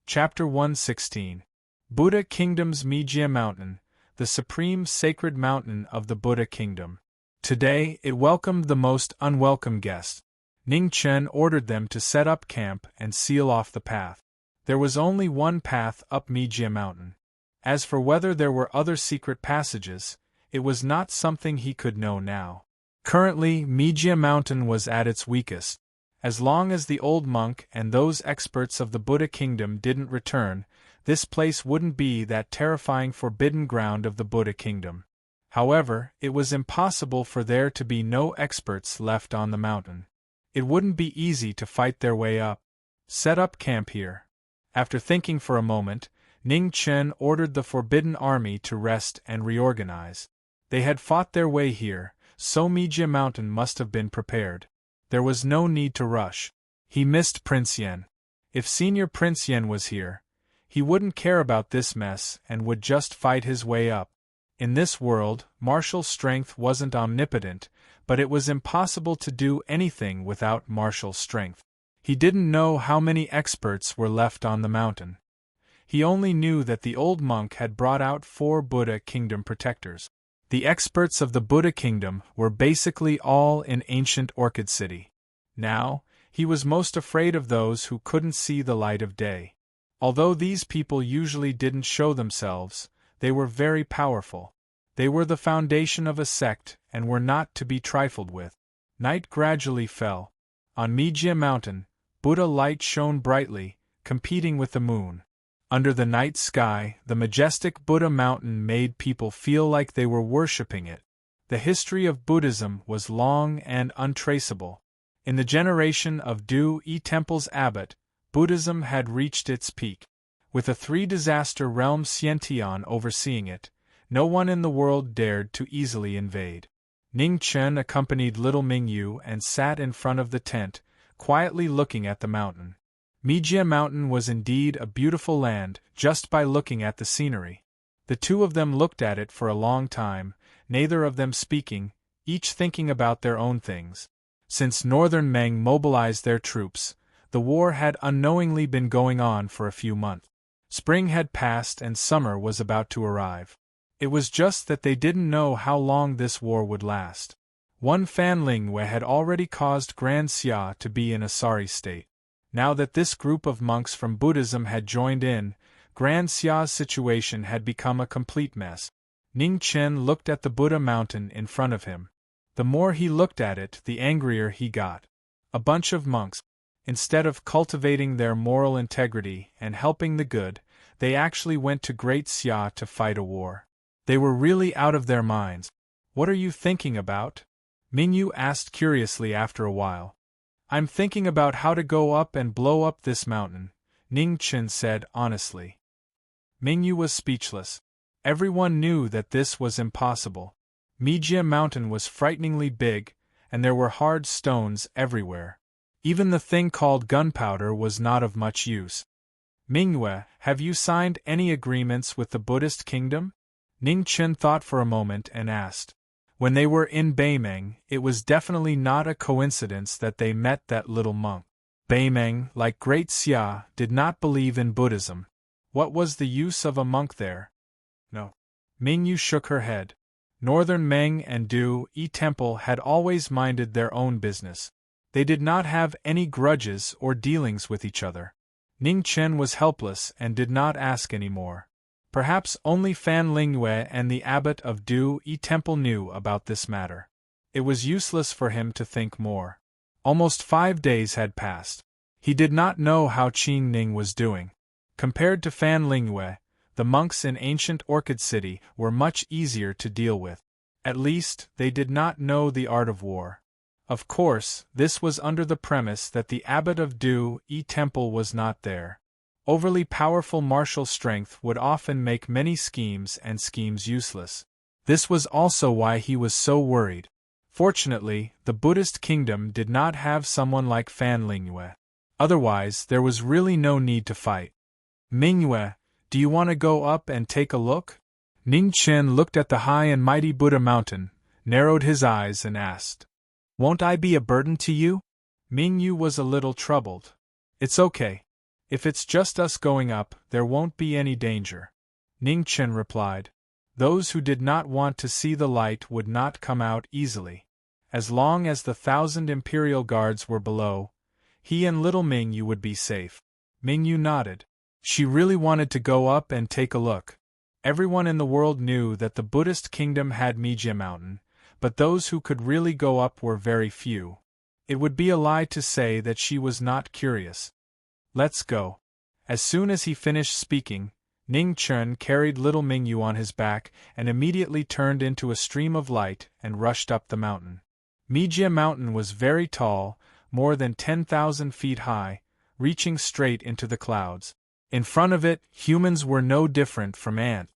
Chapter 116. Buddha Kingdom's Mijia Mountain, the supreme sacred mountain of the Buddha Kingdom. Today, it welcomed the most unwelcome guests. Ning Chen ordered them to set up camp and seal off the path. There was only one path up Mijia Mountain. As for whether there were other secret passages, it was not something he could know now. Currently, Mijia Mountain was at its weakest. As long as the old monk and those experts of the Buddha Kingdom didn't return, this place wouldn't be that terrifying forbidden ground of the Buddha Kingdom. However, it was impossible for there to be no experts left on the mountain. It wouldn't be easy to fight their way up. Set up camp here. After thinking for a moment, Ning Chen ordered the Forbidden Army to rest and reorganize. They had fought their way here, so Mijia Mountain must have been prepared. There was no need to rush. He missed Prince Yen. If Senior Prince Yen was here, he wouldn't care about this mess and would just fight his way up. In this world, martial strength wasn't omnipotent, but it was impossible to do anything without martial strength. He didn't know how many experts were left on the mountain. He only knew that the old monk had brought out 4 Buddha Kingdom protectors. The experts of the Buddha Kingdom were basically all in ancient Orchid City. Now, he was most afraid of those who couldn't see the light of day. Although these people usually didn't show themselves, they were very powerful. They were the foundation of a sect and were not to be trifled with. Night gradually fell. On Mijia Mountain, Buddha light shone brightly, competing with the moon. Under the night sky, the majestic Buddha mountain made people feel like they were worshipping it. The history of Buddhism was long and untraceable. In the generation of Du Temple's abbot, Buddhism had reached its peak. With a 3-disaster realm Xiantian overseeing it, no one in the world dared to easily invade. Ning Chen accompanied little Mingyu and sat in front of the tent, quietly looking at the mountain. Mijia Mountain was indeed a beautiful land, just by looking at the scenery. The two of them looked at it for a long time, neither of them speaking, each thinking about their own things. Since Northern Meng mobilized their troops, the war had unknowingly been going on for a few months. Spring had passed and summer was about to arrive. It was just that they didn't know how long this war would last. One Fan Lingwei had already caused Grand Xia to be in a sorry state. Now that this group of monks from Buddhism had joined in, Grand Xia's situation had become a complete mess. Ning Chen looked at the Buddha mountain in front of him. The more he looked at it, the angrier he got. A bunch of monks. Instead of cultivating their moral integrity and helping the good, they actually went to Great Xia to fight a war. They were really out of their minds. What are you thinking about? Mingyu asked curiously after a while. I'm thinking about how to go up and blow up this mountain, Ning Chen said honestly. Mingyu was speechless. Everyone knew that this was impossible. Mijia Mountain was frighteningly big, and there were hard stones everywhere. Even the thing called gunpowder was not of much use. Mingyue, have you signed any agreements with the Buddhist kingdom? Ning Chen thought for a moment and asked. When they were in Beimeng, it was definitely not a coincidence that they met that little monk. Beimeng, like Great Xia, did not believe in Buddhism. What was the use of a monk there? No. Mingyu shook her head. Northern Meng and Du Yi Temple had always minded their own business. They did not have any grudges or dealings with each other. Ning Chen was helpless and did not ask any more. Perhaps only Fan Lingyue and the abbot of Du Yi Temple knew about this matter. It was useless for him to think more. Almost 5 days had passed. He did not know how Qing Ning was doing. Compared to Fan Lingyue, the monks in ancient Orchid City were much easier to deal with. At least, they did not know the art of war. Of course, this was under the premise that the abbot of Du Yi Temple was not there. Overly powerful martial strength would often make many schemes and schemes useless. This was also why he was so worried. Fortunately, the Buddhist kingdom did not have someone like Fan Lingyue. Otherwise, there was really no need to fight. Mingyue, do you want to go up and take a look? Ning Chen looked at the high and mighty Buddha mountain, narrowed his eyes and asked. Won't I be a burden to you? Mingyu was a little troubled. It's okay. If it's just us going up, there won't be any danger. Ning Chen replied. Those who did not want to see the light would not come out easily. As long as the 1,000 imperial guards were below, he and little Mingyu would be safe. Mingyu nodded. She really wanted to go up and take a look. Everyone in the world knew that the Buddhist kingdom had Mijia Mountain, but those who could really go up were very few. It would be a lie to say that she was not curious. Let's go. As soon as he finished speaking, Ning Chen carried little Mingyu on his back and immediately turned into a stream of light and rushed up the mountain. Mijia Mountain was very tall, more than 10,000 feet high, reaching straight into the clouds. In front of it, humans were no different from ants.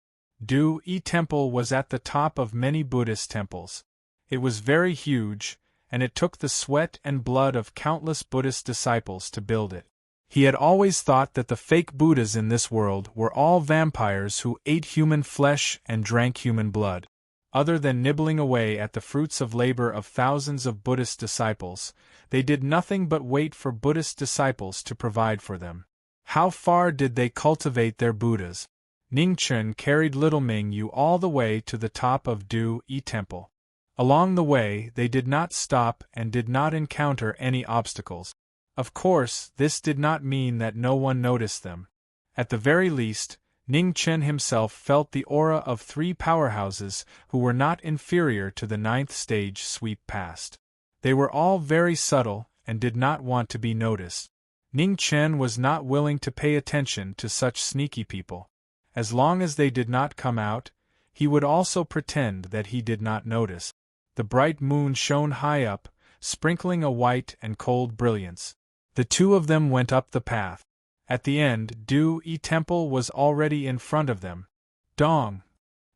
Du Yi Temple was at the top of many Buddhist temples. It was very huge, and it took the sweat and blood of countless Buddhist disciples to build it. He had always thought that the fake Buddhas in this world were all vampires who ate human flesh and drank human blood. Other than nibbling away at the fruits of labor of thousands of Buddhist disciples, they did nothing but wait for Buddhist disciples to provide for them. How far did they cultivate their Buddhas? Ning Chen carried little Mingyu all the way to the top of Du Yi Temple. Along the way, they did not stop and did not encounter any obstacles. Of course, this did not mean that no one noticed them. At the very least, Ning Chen himself felt the aura of 3 powerhouses who were not inferior to the 9th stage sweep past. They were all very subtle and did not want to be noticed. Ning Chen was not willing to pay attention to such sneaky people. As long as they did not come out, he would also pretend that he did not notice. The bright moon shone high up, sprinkling a white and cold brilliance. The two of them went up the path. At the end, Du Yi Temple was already in front of them. Dong!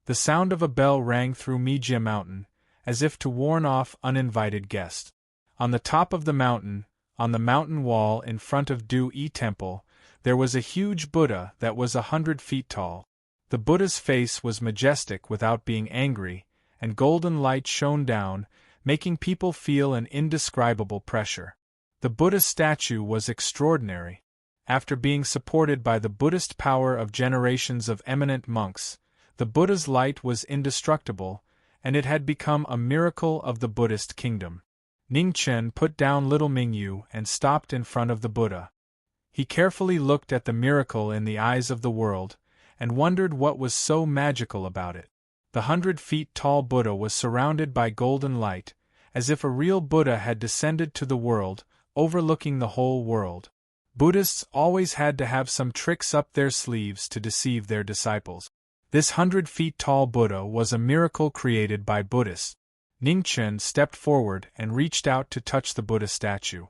The sound of a bell rang through Mijia Mountain, as if to warn off uninvited guests. On the top of the mountain, on the mountain wall in front of Du Yi Temple, there was a huge Buddha that was 100 feet tall. The Buddha's face was majestic without being angry, and golden light shone down, making people feel an indescribable pressure. The Buddha's statue was extraordinary. After being supported by the Buddhist power of generations of eminent monks, the Buddha's light was indestructible, and it had become a miracle of the Buddhist kingdom. Ning Chen put down little Mingyu and stopped in front of the Buddha. He carefully looked at the miracle in the eyes of the world, and wondered what was so magical about it. The 100 feet tall Buddha was surrounded by golden light, as if a real Buddha had descended to the world, overlooking the whole world. Buddhists always had to have some tricks up their sleeves to deceive their disciples. This 100 feet tall Buddha was a miracle created by Buddhists. Ningchen stepped forward and reached out to touch the Buddha statue.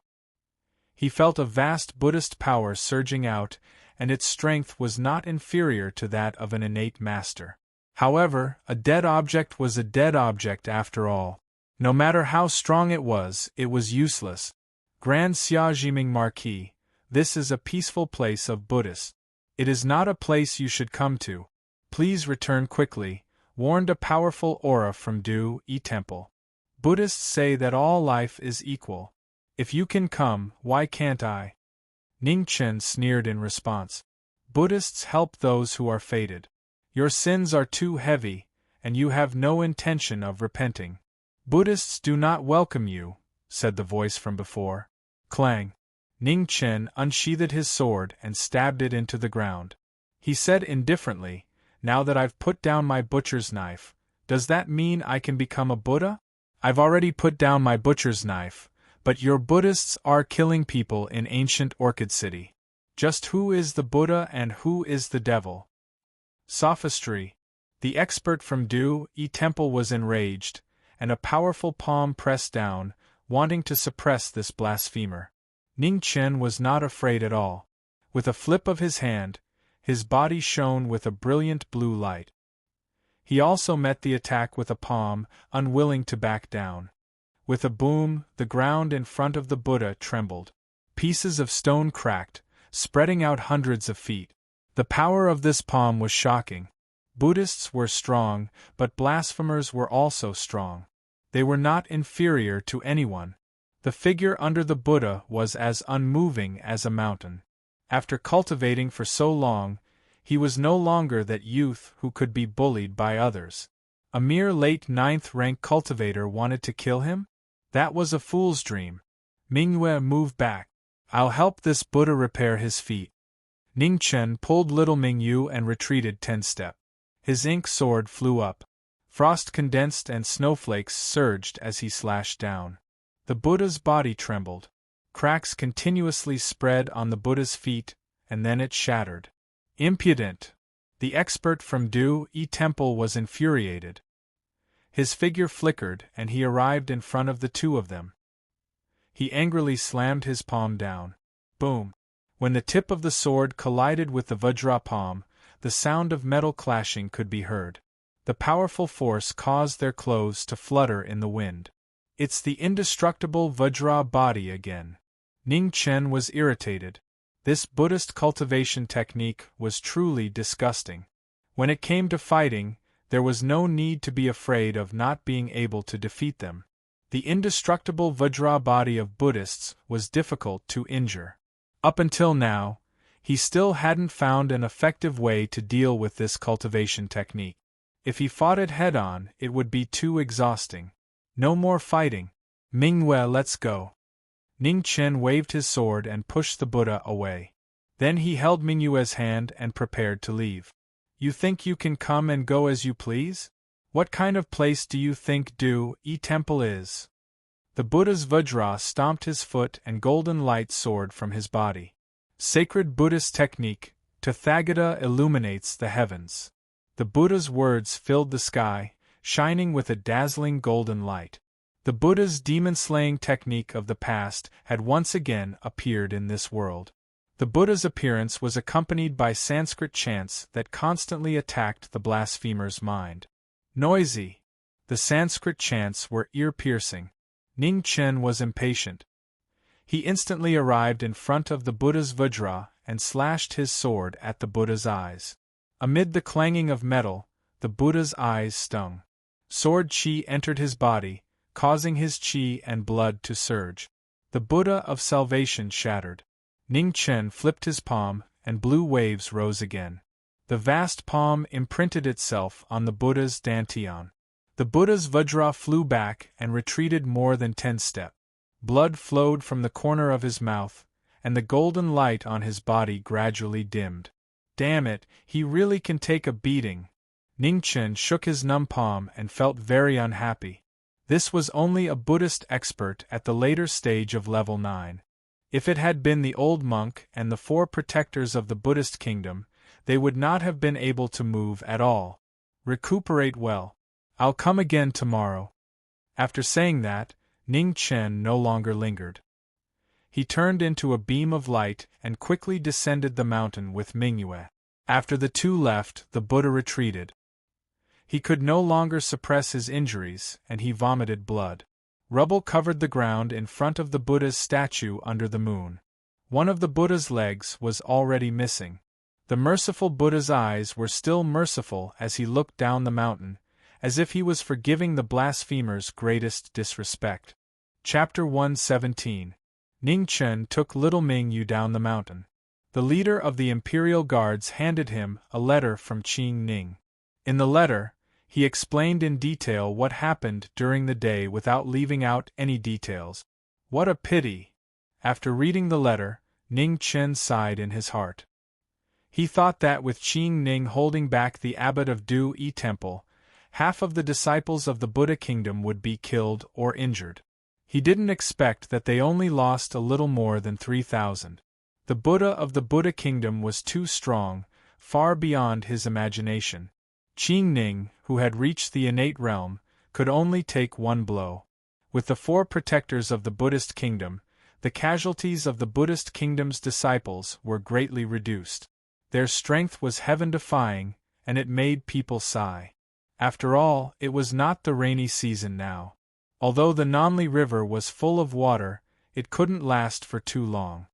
He felt a vast Buddhist power surging out, and its strength was not inferior to that of an innate master. However, a dead object was a dead object after all. No matter how strong it was useless. Grand Xiaojiming Marquis, this is a peaceful place of Buddhists. It is not a place you should come to. Please return quickly, warned a powerful aura from Du Yi Temple. Buddhists say that all life is equal. If you can come, why can't I? Ningchen sneered in response. Buddhists help those who are fated. Your sins are too heavy, and you have no intention of repenting. Buddhists do not welcome you, said the voice from before. Clang. Ningchen unsheathed his sword and stabbed it into the ground. He said indifferently, now that I've put down my butcher's knife, does that mean I can become a Buddha? I've already put down my butcher's knife, but your Buddhists are killing people in ancient Orchid City. Just who is the Buddha and who is the devil? Sophistry. The expert from Du Yi Temple was enraged, and a powerful palm pressed down, wanting to suppress this blasphemer. Ningchen was not afraid at all. With a flip of his hand, his body shone with a brilliant blue light. He also met the attack with a palm, unwilling to back down. With a boom, the ground in front of the Buddha trembled. Pieces of stone cracked, spreading out hundreds of feet. The power of this palm was shocking. Buddhists were strong, but blasphemers were also strong. They were not inferior to anyone. The figure under the Buddha was as unmoving as a mountain. After cultivating for so long, he was no longer that youth who could be bullied by others. A mere late 9th-rank cultivator wanted to kill him? That was a fool's dream. Mingyue moved back. I'll help this Buddha repair his feet. Ningchen pulled little Mingyu and retreated 10 steps. His ink sword flew up. Frost condensed and snowflakes surged as he slashed down. The Buddha's body trembled. Cracks continuously spread on the Buddha's feet, and then it shattered. Impudent! The expert from Du Yi Temple was infuriated. His figure flickered and he arrived in front of the two of them. He angrily slammed his palm down. Boom! When the tip of the sword collided with the Vajra palm, the sound of metal clashing could be heard. The powerful force caused their clothes to flutter in the wind. It's the indestructible Vajra body again. Ningchen was irritated. This Buddhist cultivation technique was truly disgusting. When it came to fighting, there was no need to be afraid of not being able to defeat them. The indestructible Vajra body of Buddhists was difficult to injure. Up until now, he still hadn't found an effective way to deal with this cultivation technique. If he fought it head-on, it would be too exhausting. No more fighting. Mingyue, let's go. Ningchen waved his sword and pushed the Buddha away. Then he held Mingyue's hand and prepared to leave. You think you can come and go as you please? What kind of place do you think Du Yi Temple is? The Buddha's Vajra stomped his foot and golden light soared from his body. Sacred Buddhist technique, Tathagata illuminates the heavens. The Buddha's words filled the sky, shining with a dazzling golden light. The Buddha's demon-slaying technique of the past had once again appeared in this world. The Buddha's appearance was accompanied by Sanskrit chants that constantly attacked the blasphemer's mind. Noisy. The Sanskrit chants were ear-piercing. Ningchen was impatient. He instantly arrived in front of the Buddha's Vajra and slashed his sword at the Buddha's eyes. Amid the clanging of metal, the Buddha's eyes stung. Sword chi entered his body, causing his chi and blood to surge. The Buddha of salvation shattered. Ningchen flipped his palm, and blue waves rose again. The vast palm imprinted itself on the Buddha's dantian. The Buddha's Vajra flew back and retreated more than 10 steps. Blood flowed from the corner of his mouth, and the golden light on his body gradually dimmed. Damn it, he really can take a beating. Ningchen shook his numb palm and felt very unhappy. This was only a Buddhist expert at the later stage of level 9. If it had been the old monk and the 4 protectors of the Buddhist kingdom, they would not have been able to move at all. Recuperate well. I'll come again tomorrow. After saying that, Ningchen no longer lingered. He turned into a beam of light and quickly descended the mountain with Mingyue. After the two left, the Buddha retreated. He could no longer suppress his injuries, and he vomited blood. Rubble covered the ground in front of the Buddha's statue under the moon. One of the Buddha's legs was already missing. The merciful Buddha's eyes were still merciful as he looked down the mountain, as if he was forgiving the blasphemer's greatest disrespect. Chapter 117. Ningchen took little Mingyu down the mountain. The leader of the Imperial Guards handed him a letter from Qing Ning. In the letter, he explained in detail what happened during the day without leaving out any details. What a pity! After reading the letter, Ningchen sighed in his heart. He thought that with Qing Ning holding back the abbot of Du Yi Temple, half of the disciples of the Buddha kingdom would be killed or injured. He didn't expect that they only lost a little more than 3,000. The Buddha of the Buddha kingdom was too strong, far beyond his imagination. Qing Ning, who had reached the innate realm, could only take one blow. With the 4 protectors of the Buddhist kingdom, the casualties of the Buddhist kingdom's disciples were greatly reduced. Their strength was heaven-defying, and it made people sigh. After all, it was not the rainy season now. Although the Nanli River was full of water, it couldn't last for too long.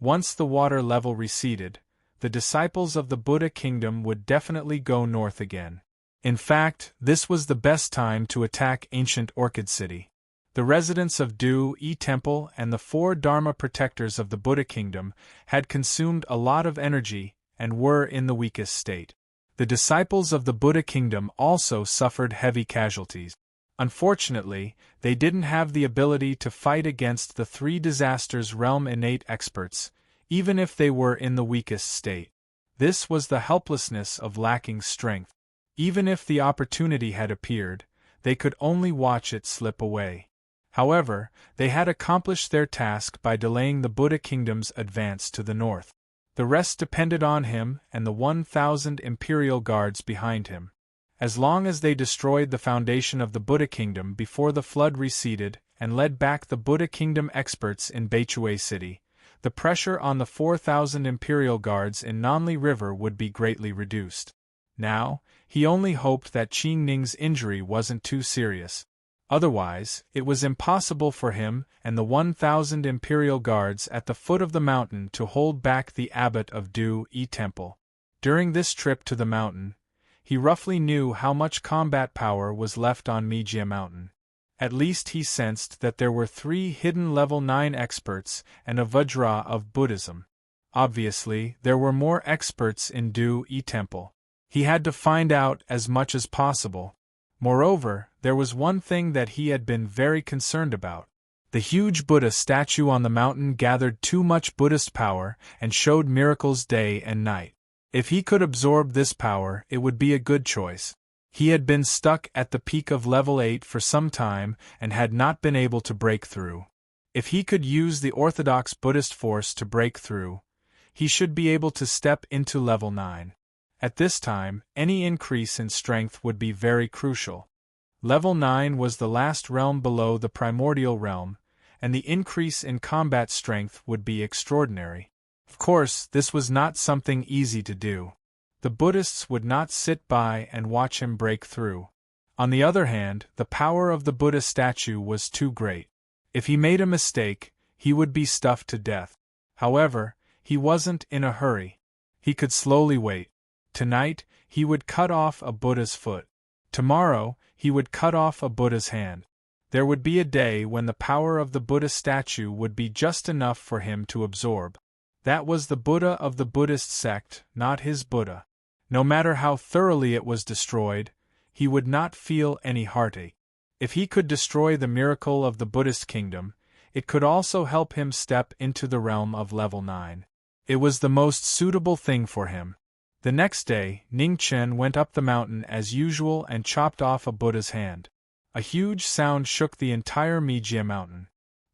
Once the water level receded, the disciples of the Buddha kingdom would definitely go north again. In fact, this was the best time to attack ancient Orchid City. The residents of Du Yi Temple and the 4 Dharma protectors of the Buddha kingdom had consumed a lot of energy and were in the weakest state. The disciples of the Buddha kingdom also suffered heavy casualties. Unfortunately, they didn't have the ability to fight against the 3 disasters realm innate experts, even if they were in the weakest state. This was the helplessness of lacking strength. Even if the opportunity had appeared, they could only watch it slip away. However, they had accomplished their task by delaying the Buddha kingdom's advance to the north. The rest depended on him and the 1,000 imperial guards behind him. As long as they destroyed the foundation of the Buddha kingdom before the flood receded and led back the Buddha kingdom experts in Beichue City, the pressure on the 4,000 imperial guards in Nanli River would be greatly reduced. Now, he only hoped that Qing Ning's injury wasn't too serious. Otherwise, it was impossible for him and the 1,000 imperial guards at the foot of the mountain to hold back the abbot of Du Yi Temple. During this trip to the mountain, he roughly knew how much combat power was left on Mijia Mountain. At least he sensed that there were 3 hidden level 9 experts and a Vajra of Buddhism. Obviously, there were more experts in Du Yi Temple. He had to find out as much as possible. Moreover, there was one thing that he had been very concerned about. The huge Buddha statue on the mountain gathered too much Buddhist power and showed miracles day and night. If he could absorb this power, it would be a good choice. He had been stuck at the peak of level 8 for some time and had not been able to break through. If he could use the orthodox Buddhist force to break through, he should be able to step into level 9. At this time, any increase in strength would be very crucial. Level 9 was the last realm below the primordial realm, and the increase in combat strength would be extraordinary. Of course, this was not something easy to do. The Buddhists would not sit by and watch him break through. On the other hand, the power of the Buddha statue was too great. If he made a mistake, he would be stuffed to death. However, he wasn't in a hurry. He could slowly wait. Tonight, he would cut off a Buddha's foot. Tomorrow, he would cut off a Buddha's hand. There would be a day when the power of the Buddha statue would be just enough for him to absorb. That was the Buddha of the Buddhist sect, not his Buddha. No matter how thoroughly it was destroyed, he would not feel any heartache. If he could destroy the miracle of the Buddhist kingdom, it could also help him step into the realm of level 9. It was the most suitable thing for him. The next day, Ning Chen went up the mountain as usual and chopped off a Buddha's hand. A huge sound shook the entire Mijia mountain.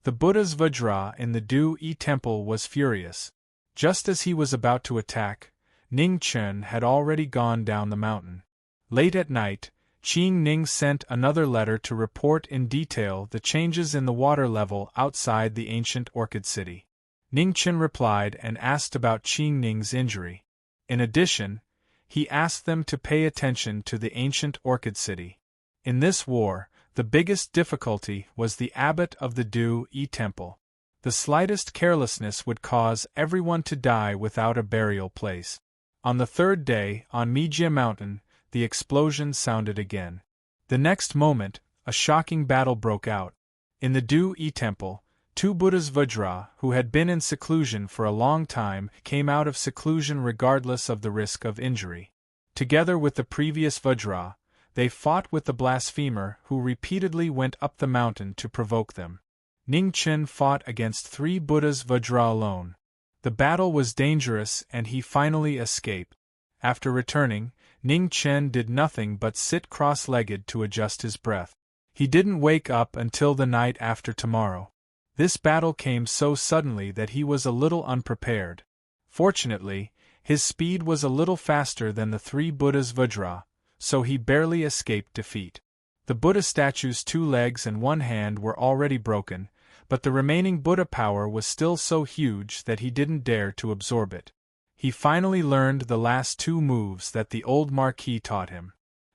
The Buddha's Vajra in the Du-Yi temple was furious. Just as he was about to attack, Ning Chen had already gone down the mountain. Late at night, Qing Ning sent another letter to report in detail the changes in the water level outside the ancient Orchid City. Ning Chen replied and asked about Qing Ning's injury. In addition, he asked them to pay attention to the ancient Orchid City. In this war, the biggest difficulty was the abbot of the Du-Yi temple. The slightest carelessness would cause everyone to die without a burial place. On the third day, on Mijia Mountain, the explosion sounded again. The next moment, a shocking battle broke out. In the Du-Yi temple, two Buddhas Vajra, who had been in seclusion for a long time, came out of seclusion regardless of the risk of injury. Together with the previous Vajra, they fought with the blasphemer who repeatedly went up the mountain to provoke them. Ning Chen fought against three Buddhas Vajra alone. The battle was dangerous and he finally escaped. After returning, Ning Chen did nothing but sit cross-legged to adjust his breath. He didn't wake up until the night after tomorrow. This battle came so suddenly that he was a little unprepared. Fortunately, his speed was a little faster than the three Buddhas Vajra, so he barely escaped defeat. The Buddha statue's 2 legs and 1 hand were already broken, but the remaining Buddha power was still so huge that he didn't dare to absorb it. He finally learned the last 2 moves that the old Marquis taught him.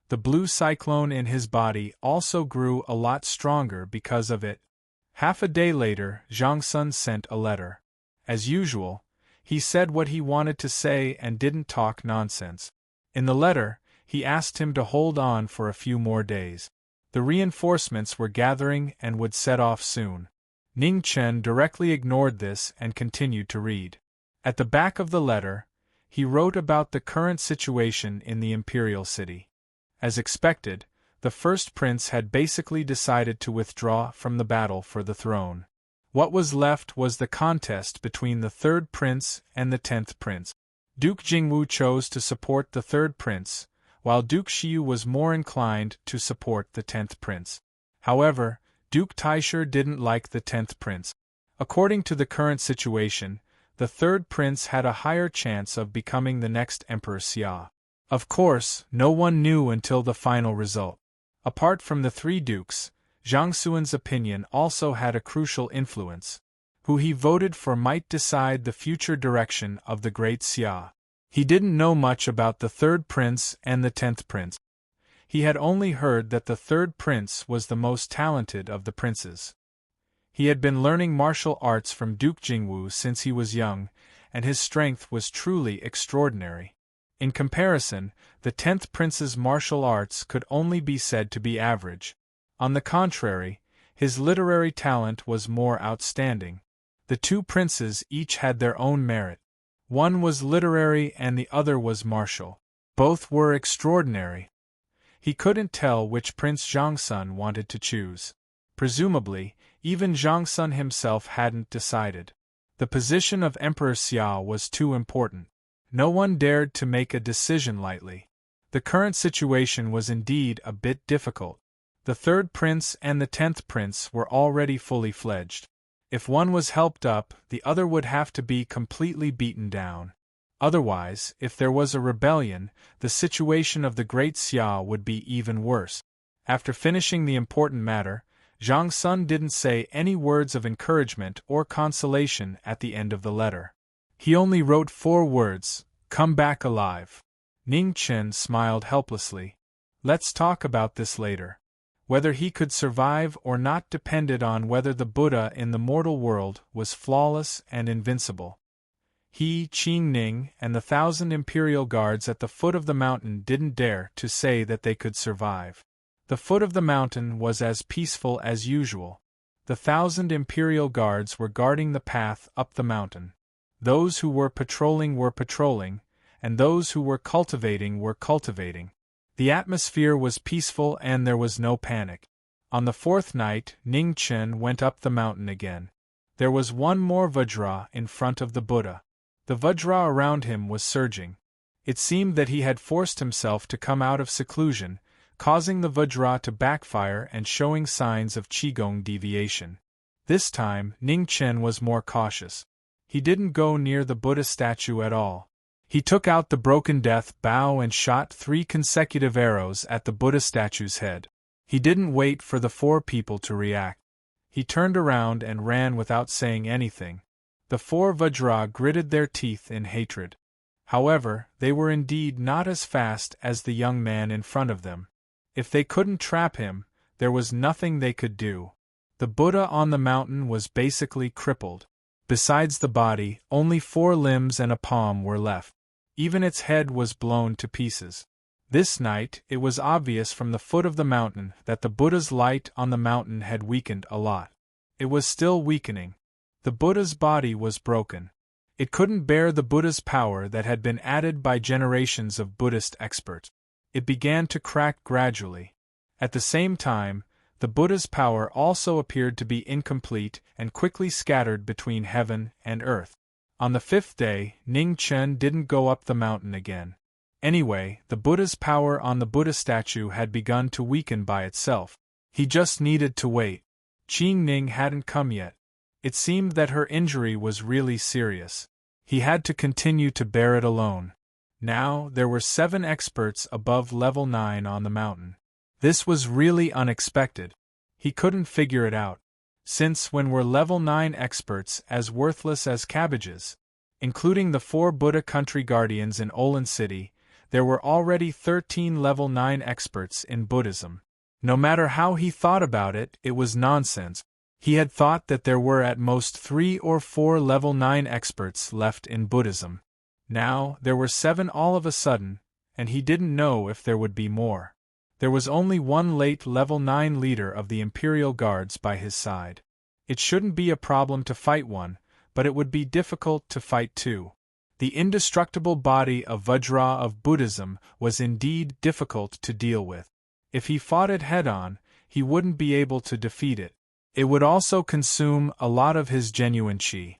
The blue cyclone in his body also grew a lot stronger because of it. Half a day later, Zhang Sun sent a letter. As usual, he said what he wanted to say and didn't talk nonsense. In the letter, he asked him to hold on for a few more days. The reinforcements were gathering and would set off soon. Ning Chen directly ignored this and continued to read. At the back of the letter, he wrote about the current situation in the imperial city. As expected, the first prince had basically decided to withdraw from the battle for the throne. What was left was the contest between the third prince and the 10th prince. Duke Jingwu chose to support the third prince, while Duke Xiu was more inclined to support the 10th prince. However, Duke Taisher didn't like the 10th prince. According to the current situation, the third prince had a higher chance of becoming the next Emperor Xia. Of course, no one knew until the final result. Apart from the 3 dukes, Zhang Xuan's opinion also had a crucial influence. Who he voted for might decide the future direction of the great Xia. He didn't know much about the third prince and the 10th prince. He had only heard that the third prince was the most talented of the princes. He had been learning martial arts from Duke Jingwu since he was young, and his strength was truly extraordinary. In comparison, the 10th prince's martial arts could only be said to be average. On the contrary, his literary talent was more outstanding. The 2 princes each had their own merit. One was literary and the other was martial. Both were extraordinary. He couldn't tell which Prince Zhangsun wanted to choose. Presumably, even Zhangsun himself hadn't decided. The position of Emperor Xia was too important. No one dared to make a decision lightly. The current situation was indeed a bit difficult. The third prince and the 10th prince were already fully fledged. If one was helped up, the other would have to be completely beaten down. Otherwise, if there was a rebellion, the situation of the great Xia would be even worse. After finishing the important matter, Zhang Sun didn't say any words of encouragement or consolation at the end of the letter. He only wrote 4 words, "Come back alive." Ning Chen smiled helplessly. Let's talk about this later. Whether he could survive or not depended on whether the Buddha in the mortal world was flawless and invincible. He, Qing Ning, and the 1,000 imperial guards at the foot of the mountain didn't dare to say that they could survive. The foot of the mountain was as peaceful as usual. The 1,000 imperial guards were guarding the path up the mountain. Those who were patrolling, and those who were cultivating were cultivating. The atmosphere was peaceful and there was no panic. On the 4th night, Ning Chen went up the mountain again. There was one more Vajra in front of the Buddha. The Vajra around him was surging. It seemed that he had forced himself to come out of seclusion, causing the Vajra to backfire and showing signs of Qigong deviation. This time, Ning Chen was more cautious. He didn't go near the Buddha statue at all. He took out the broken death bow and shot 3 consecutive arrows at the Buddha statue's head. He didn't wait for the 4 people to react. He turned around and ran without saying anything. The 4 Vajra gritted their teeth in hatred. However, they were indeed not as fast as the young man in front of them. If they couldn't trap him, there was nothing they could do. The Buddha on the mountain was basically crippled. Besides the body, only 4 limbs and a palm were left. Even its head was blown to pieces. This night, it was obvious from the foot of the mountain that the Buddha's light on the mountain had weakened a lot. It was still weakening. The Buddha's body was broken. It couldn't bear the Buddha's power that had been added by generations of Buddhist experts. It began to crack gradually. At the same time, the Buddha's power also appeared to be incomplete and quickly scattered between heaven and earth. On the 5th day, Ning Chen didn't go up the mountain again. Anyway, the Buddha's power on the Buddha statue had begun to weaken by itself. He just needed to wait. Qing Ning hadn't come yet. It seemed that her injury was really serious. He had to continue to bear it alone. Now, there were 7 experts above level 9 on the mountain. This was really unexpected. He couldn't figure it out. Since when were level 9 experts as worthless as cabbages? Including the 4 Buddha country guardians in Olan City, there were already 13 level 9 experts in Buddhism. No matter how he thought about it, it was nonsense. He had thought that there were at most 3 or 4 level 9 experts left in Buddhism. Now, there were 7 all of a sudden, and he didn't know if there would be more. There was only one late level 9 leader of the Imperial Guards by his side. It shouldn't be a problem to fight one, but it would be difficult to fight 2. The indestructible body of Vajra of Buddhism was indeed difficult to deal with. If he fought it head-on, he wouldn't be able to defeat it. It would also consume a lot of his genuine qi.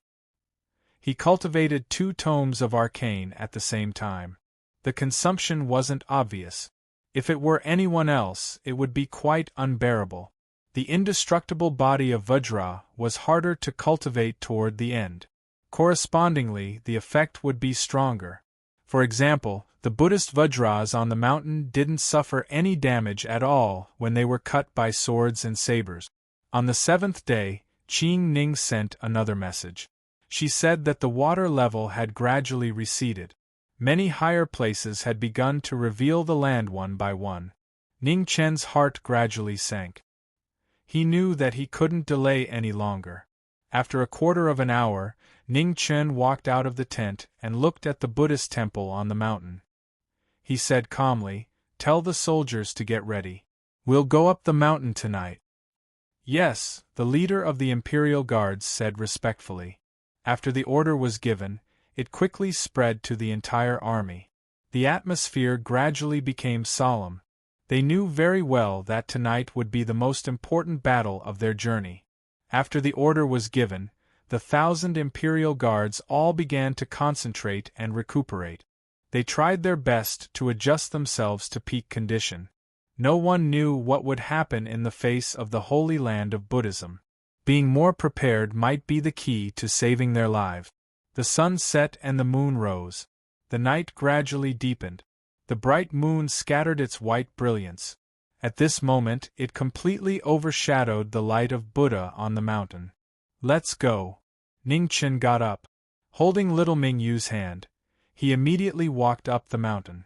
He cultivated 2 tomes of arcane at the same time. The consumption wasn't obvious. If it were anyone else, it would be quite unbearable. The indestructible body of Vajra was harder to cultivate toward the end. Correspondingly, the effect would be stronger. For example, the Buddhist Vajras on the mountain didn't suffer any damage at all when they were cut by swords and sabers. On the 7th day, Qing Ning sent another message. She said that the water level had gradually receded. Many higher places had begun to reveal the land one by one. Ning Chen's heart gradually sank. He knew that he couldn't delay any longer. After a quarter of an hour, Ning Chen walked out of the tent and looked at the Buddhist temple on the mountain. He said calmly, "Tell the soldiers to get ready. We'll go up the mountain tonight." "Yes," the leader of the Imperial Guards said respectfully. After the order was given, it quickly spread to the entire army. The atmosphere gradually became solemn. They knew very well that tonight would be the most important battle of their journey. After the order was given, the 1,000 Imperial Guards all began to concentrate and recuperate. They tried their best to adjust themselves to peak condition. No one knew what would happen in the face of the Holy Land of Buddhism. Being more prepared might be the key to saving their lives. The sun set and the moon rose. The night gradually deepened. The bright moon scattered its white brilliance. At this moment, it completely overshadowed the light of Buddha on the mountain. "Let's go." Ning Chen got up. Holding little Mingyu's hand, he immediately walked up the mountain.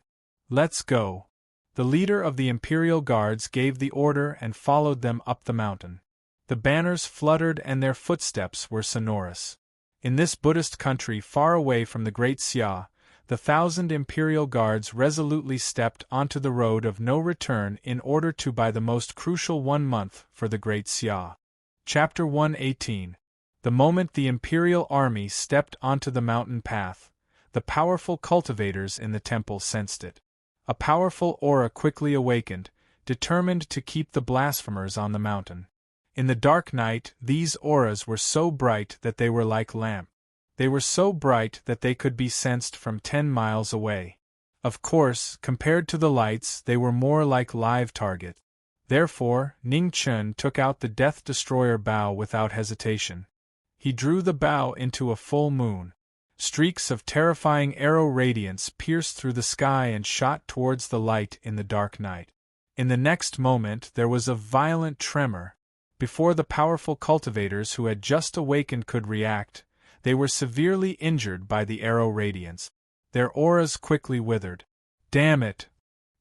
"Let's go." The leader of the Imperial Guards gave the order and followed them up the mountain. The banners fluttered and their footsteps were sonorous. In this Buddhist country far away from the Great Xia, the 1,000 Imperial Guards resolutely stepped onto the road of no return in order to buy the most crucial 1 month for the Great Xia. Chapter 118. The moment the Imperial army stepped onto the mountain path, the powerful cultivators in the temple sensed it. A powerful aura quickly awakened, determined to keep the blasphemers on the mountain. In the dark night, these auras were so bright that they were like lamps. They were so bright that they could be sensed from 10 miles away. Of course, compared to the lights, they were more like live targets. Therefore, Ning Chen took out the Death Destroyer bow without hesitation. He drew the bow into a full moon. Streaks of terrifying arrow radiance pierced through the sky and shot towards the light in the dark night. In the next moment there was a violent tremor. Before the powerful cultivators who had just awakened could react, they were severely injured by the arrow radiance. Their auras quickly withered. Damn it!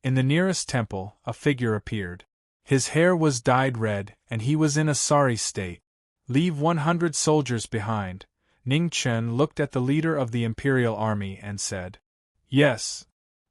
In the nearest temple, a figure appeared. His hair was dyed red, and he was in a sorry state. Leave 100 soldiers behind. Ning Chen looked at the leader of the Imperial Army and said, "Yes."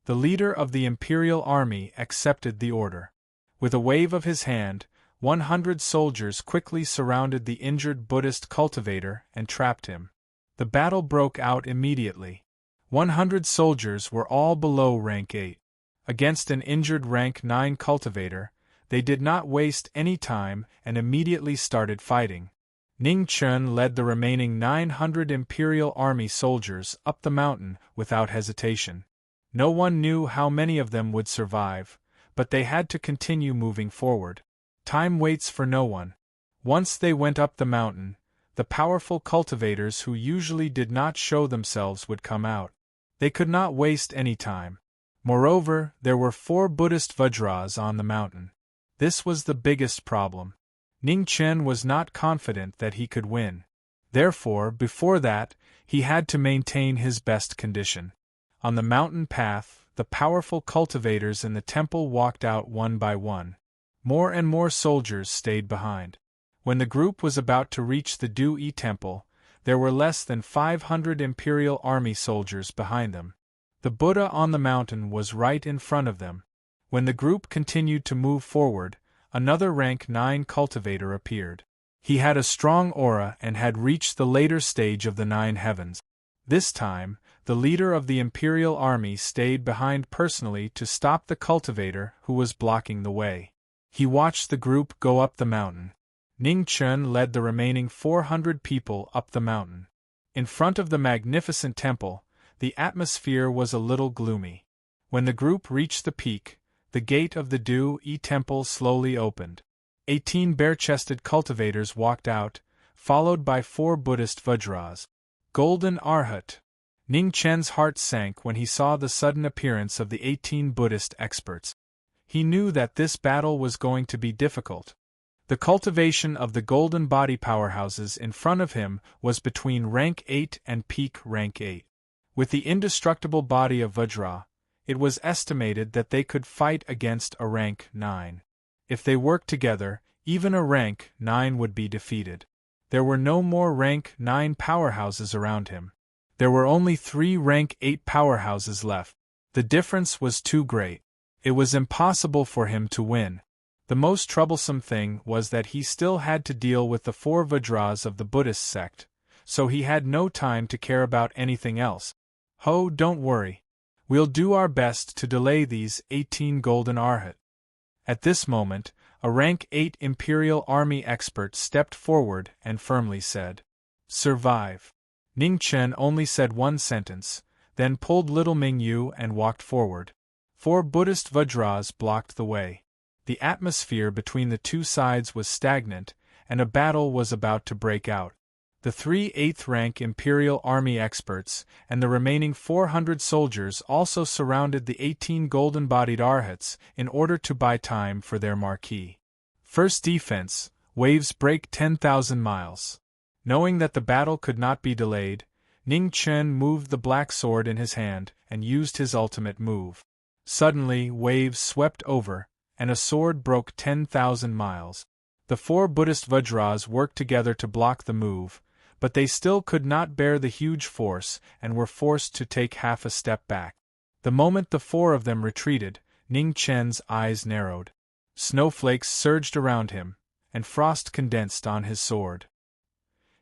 The leader of the Imperial Army accepted the order. With a wave of his hand, 100 soldiers quickly surrounded the injured Buddhist cultivator and trapped him. The battle broke out immediately. 100 soldiers were all below rank 8. Against an injured rank 9 cultivator, they did not waste any time and immediately started fighting. Ning Chen led the remaining 900 Imperial Army soldiers up the mountain without hesitation. No one knew how many of them would survive, but they had to continue moving forward. Time waits for no one. Once they went up the mountain, the powerful cultivators who usually did not show themselves would come out. They could not waste any time. Moreover, there were 4 Buddhist Vajras on the mountain. This was the biggest problem. Ning Chen was not confident that he could win. Therefore, before that, he had to maintain his best condition. On the mountain path, the powerful cultivators in the temple walked out one by one. More and more soldiers stayed behind. When the group was about to reach the Du-Yi temple, there were less than 500 Imperial Army soldiers behind them. The Buddha on the mountain was right in front of them. When the group continued to move forward, another rank 9 cultivator appeared. He had a strong aura and had reached the later stage of the 9 heavens. This time, the leader of the Imperial Army stayed behind personally to stop the cultivator who was blocking the way. He watched the group go up the mountain. Ning Chen led the remaining 400 people up the mountain. In front of the magnificent temple, the atmosphere was a little gloomy. When the group reached the peak, the gate of the Du-Yi temple slowly opened. 18 bare-chested cultivators walked out, followed by 4 Buddhist Vajras. Golden Arhat. Ning Chen's heart sank when he saw the sudden appearance of the 18 Buddhist experts. He knew that this battle was going to be difficult. The cultivation of the golden body powerhouses in front of him was between rank 8 and peak rank 8. With the indestructible body of Vajra, it was estimated that they could fight against a rank 9. If they worked together, even a rank 9 would be defeated. There were no more rank 9 powerhouses around him. There were only 3 rank 8 powerhouses left. The difference was too great. It was impossible for him to win. The most troublesome thing was that he still had to deal with the 4 Vajras of the Buddhist sect, so he had no time to care about anything else. "Ho, don't worry. We'll do our best to delay these 18 golden Arhat." At this moment, a rank 8 Imperial Army expert stepped forward and firmly said, "Survive." Ning Chen only said one sentence, then pulled little Ming Yu and walked forward. 4 Buddhist Vajras blocked the way. The atmosphere between the two sides was stagnant, and a battle was about to break out. The 3 8th-rank Imperial Army experts and the remaining 400 soldiers also surrounded the 18 golden-bodied Arhats in order to buy time for their Marquis. First defense, waves break 10,000 miles. Knowing that the battle could not be delayed, Ning Chen moved the black sword in his hand and used his ultimate move. Suddenly, waves swept over, and a sword broke 10,000 miles. The 4 Buddhist Vajras worked together to block the move, but they still could not bear the huge force and were forced to take half a step back. The moment the 4 of them retreated, Ning Chen's eyes narrowed. Snowflakes surged around him, and frost condensed on his sword.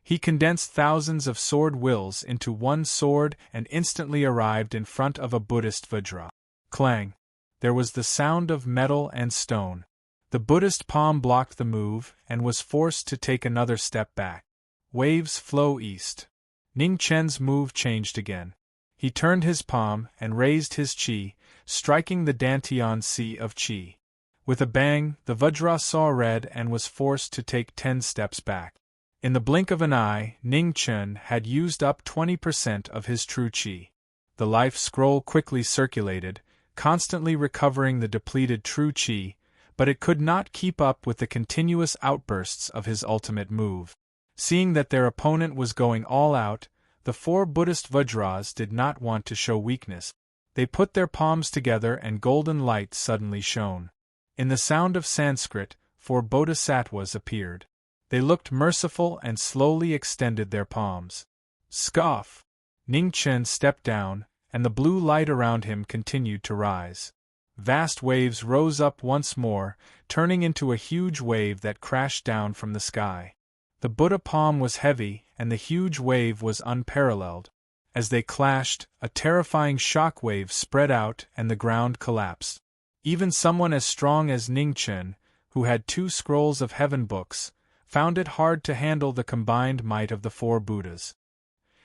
He condensed thousands of sword wills into one sword and instantly arrived in front of a Buddhist Vajra. Clang! There was the sound of metal and stone. The Buddhist palm blocked the move and was forced to take another step back. Waves flow east. Ning Chen's move changed again. He turned his palm and raised his chi, striking the Dantian sea of chi. With a bang, the Vajra saw red and was forced to take 10 steps back. In the blink of an eye, Ning Chen had used up 20% of his true chi. The life scroll quickly circulated, constantly recovering the depleted true chi, but it could not keep up with the continuous outbursts of his ultimate move. Seeing that their opponent was going all out, the 4 Buddhist Vajras did not want to show weakness. They put their palms together and golden light suddenly shone. In the sound of Sanskrit, 4 bodhisattvas appeared. They looked merciful and slowly extended their palms. Scoff! Ning Chen stepped down, and the blue light around him continued to rise. Vast waves rose up once more, turning into a huge wave that crashed down from the sky. The Buddha palm was heavy, and the huge wave was unparalleled. As they clashed, a terrifying shock wave spread out and the ground collapsed. Even someone as strong as Ning Chen, who had 2 scrolls of heaven books, found it hard to handle the combined might of the 4 Buddhas.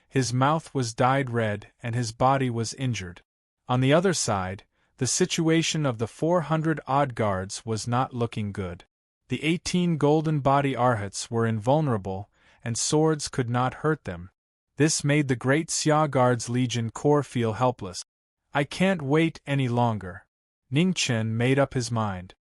His mouth was dyed red and his body was injured. On the other side, the situation of the 400-odd guards was not looking good. The 18 golden body arhats were invulnerable, and swords could not hurt them. This made the great Xia Guards Legion Corps feel helpless. I can't wait any longer. Ning Chen made up his mind.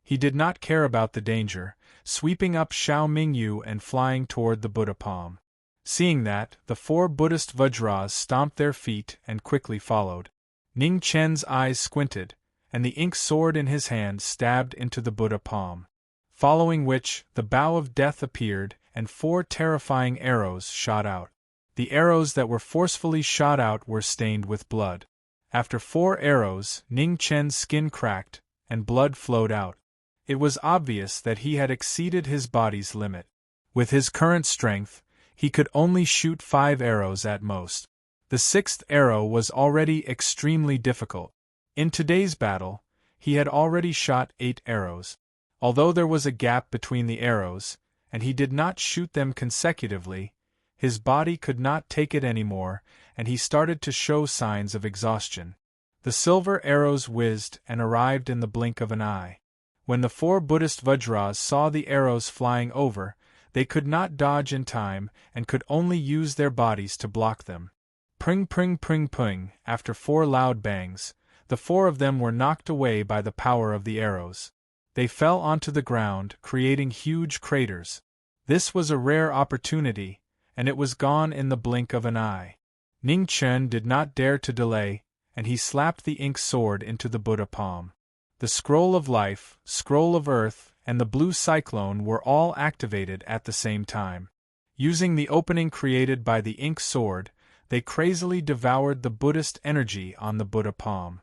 He did not care about the danger, sweeping up Xiao Mingyu and flying toward the Buddha palm. Seeing that, the 4 Buddhist Vajras stomped their feet and quickly followed. Ning Chen's eyes squinted, and the ink sword in his hand stabbed into the Buddha palm. Following which, the bow of death appeared, and 4 terrifying arrows shot out. The arrows that were forcefully shot out were stained with blood. After 4 arrows, Ning Chen's skin cracked, and blood flowed out. It was obvious that he had exceeded his body's limit. With his current strength, he could only shoot 5 arrows at most. The 6th arrow was already extremely difficult. In today's battle, he had already shot 8 arrows. Although there was a gap between the arrows, and he did not shoot them consecutively, his body could not take it anymore, and he started to show signs of exhaustion. The silver arrows whizzed and arrived in the blink of an eye. When the 4 Buddhist Vajras saw the arrows flying over, they could not dodge in time and could only use their bodies to block them. Pring pring pring pring, after 4 loud bangs, the 4 of them were knocked away by the power of the arrows. They fell onto the ground, creating huge craters. This was a rare opportunity, and it was gone in the blink of an eye. Ning Chen did not dare to delay, and he slapped the ink sword into the Buddha palm. The scroll of life, scroll of earth, and the blue cyclone were all activated at the same time. Using the opening created by the ink sword, they crazily devoured the Buddhist energy on the Buddha palm.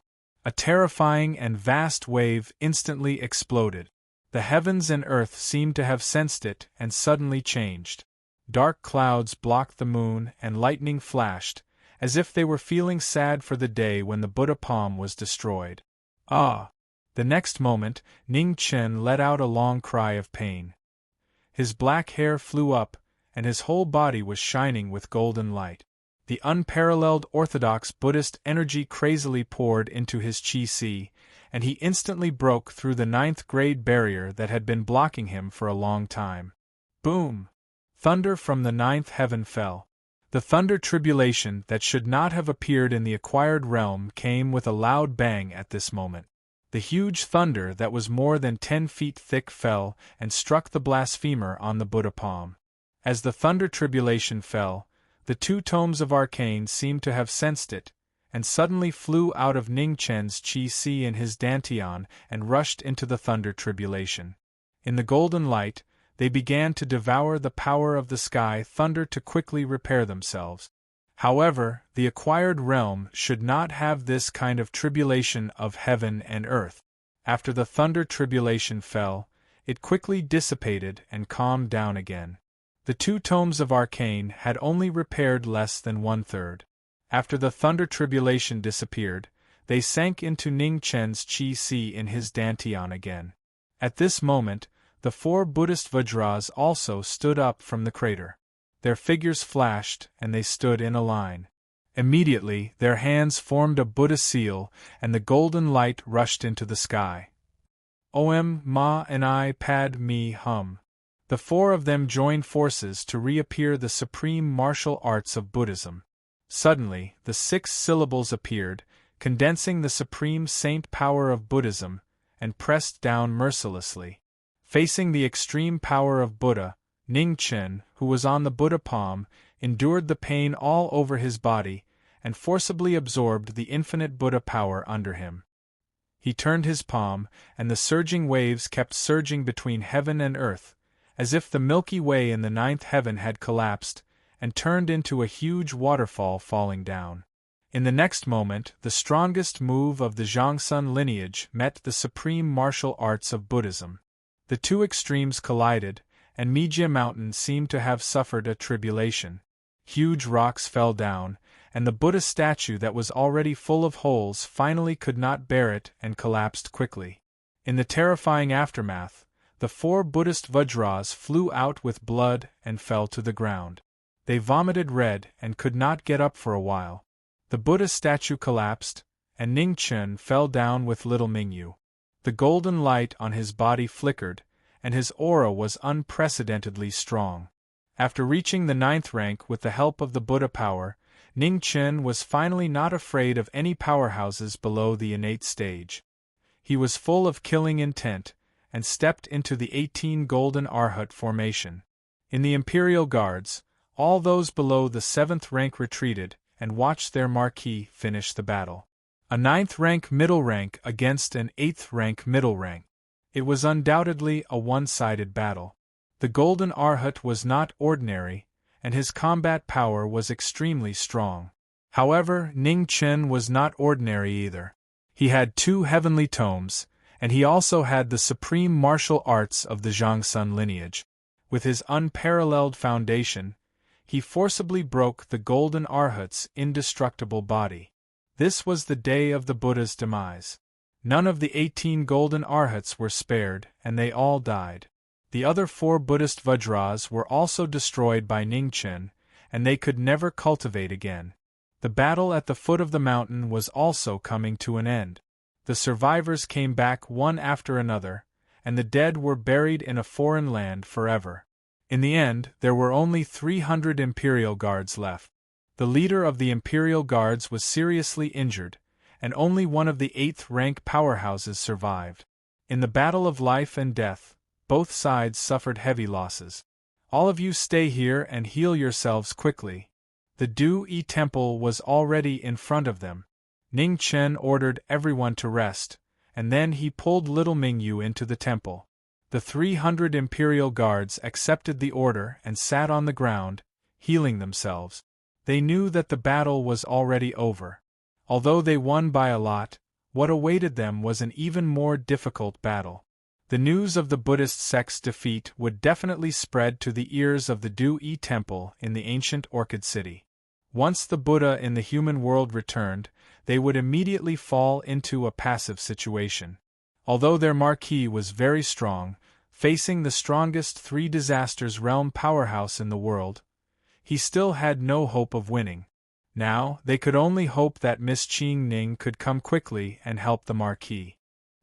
A terrifying and vast wave instantly exploded. The heavens and earth seemed to have sensed it and suddenly changed. Dark clouds blocked the moon and lightning flashed, as if they were feeling sad for the day when the Buddha palm was destroyed. Ah! The next moment, Ning Chen let out a long cry of pain. His black hair flew up, and his whole body was shining with golden light. The unparalleled orthodox Buddhist energy crazily poured into his chi sea, and he instantly broke through the 9th grade barrier that had been blocking him for a long time. Boom! Thunder from the 9th heaven fell. The thunder tribulation that should not have appeared in the acquired realm came with a loud bang at this moment. The huge thunder that was more than 10 feet thick fell and struck the blasphemer on the Buddha palm. As the thunder tribulation fell, the 2 tomes of arcane seemed to have sensed it, and suddenly flew out of Ning Chen's chi si in his dantian and rushed into the thunder tribulation. In the golden light, they began to devour the power of the sky thunder to quickly repair themselves. However, the acquired realm should not have this kind of tribulation of heaven and earth. After the thunder tribulation fell, it quickly dissipated and calmed down again. The 2 tomes of arcane had only repaired less than 1/3. After the thunder tribulation disappeared, they sank into Ning Chen's chi si in his dantian again. At this moment, the 4 Buddhist Vajras also stood up from the crater. Their figures flashed, and they stood in a line. Immediately, their hands formed a Buddha seal, and the golden light rushed into the sky. Om Ma and I Pad Me Hum. The four of them joined forces to reappear the supreme martial arts of Buddhism. Suddenly, the 6 syllables appeared, condensing the supreme saint power of Buddhism, and pressed down mercilessly. Facing the extreme power of Buddha, Ning Chen, who was on the Buddha palm, endured the pain all over his body, and forcibly absorbed the infinite Buddha power under him. He turned his palm, and the surging waves kept surging between heaven and earth, as if the Milky Way in the 9th heaven had collapsed, and turned into a huge waterfall falling down. In the next moment, the strongest move of the Zhangsun lineage met the supreme martial arts of Buddhism. The two extremes collided, and Mijia Mountain seemed to have suffered a tribulation. Huge rocks fell down, and the Buddha statue that was already full of holes finally could not bear it and collapsed quickly. In the terrifying aftermath, the 4 Buddhist Vajras flew out with blood and fell to the ground. They vomited red and could not get up for a while. The Buddha statue collapsed, and Ning Chen fell down with little Mingyu. The golden light on his body flickered, and his aura was unprecedentedly strong. After reaching the 9th rank with the help of the Buddha power, Ning Chen was finally not afraid of any powerhouses below the innate stage. He was full of killing intent, and stepped into the 18 Golden Arhat formation. In the Imperial Guards, all those below the 7th rank retreated, and watched their Marquis finish the battle. A 9th rank middle rank against an 8th rank middle rank. It was undoubtedly a one-sided battle. The Golden Arhat was not ordinary, and his combat power was extremely strong. However, Ning Chen was not ordinary either. He had 2 heavenly tomes, and he also had the supreme martial arts of the Zhangsun lineage. With his unparalleled foundation, he forcibly broke the Golden Arhat's indestructible body. This was the day of the Buddha's demise. None of the 18 Golden Arhats were spared, and they all died. The other 4 Buddhist Vajras were also destroyed by Ning Chen, and they could never cultivate again. The battle at the foot of the mountain was also coming to an end. The survivors came back one after another, and the dead were buried in a foreign land forever. In the end, there were only 300 Imperial Guards left. The leader of the Imperial Guards was seriously injured, and only one of the 8th rank powerhouses survived. In the battle of life and death, both sides suffered heavy losses. All of you stay here and heal yourselves quickly. The Du-Yi Temple was already in front of them. Ning Chen ordered everyone to rest, and then he pulled little Mingyu into the temple. The 300 Imperial Guards accepted the order and sat on the ground, healing themselves. They knew that the battle was already over. Although they won by a lot, what awaited them was an even more difficult battle. The news of the Buddhist sect's defeat would definitely spread to the ears of the Du-Yi Temple in the ancient Orchid City. Once the Buddha in the human world returned, they would immediately fall into a passive situation. Although their Marquis was very strong, facing the strongest 3 disasters realm powerhouse in the world, he still had no hope of winning. Now, they could only hope that Miss Qing Ning could come quickly and help the Marquis.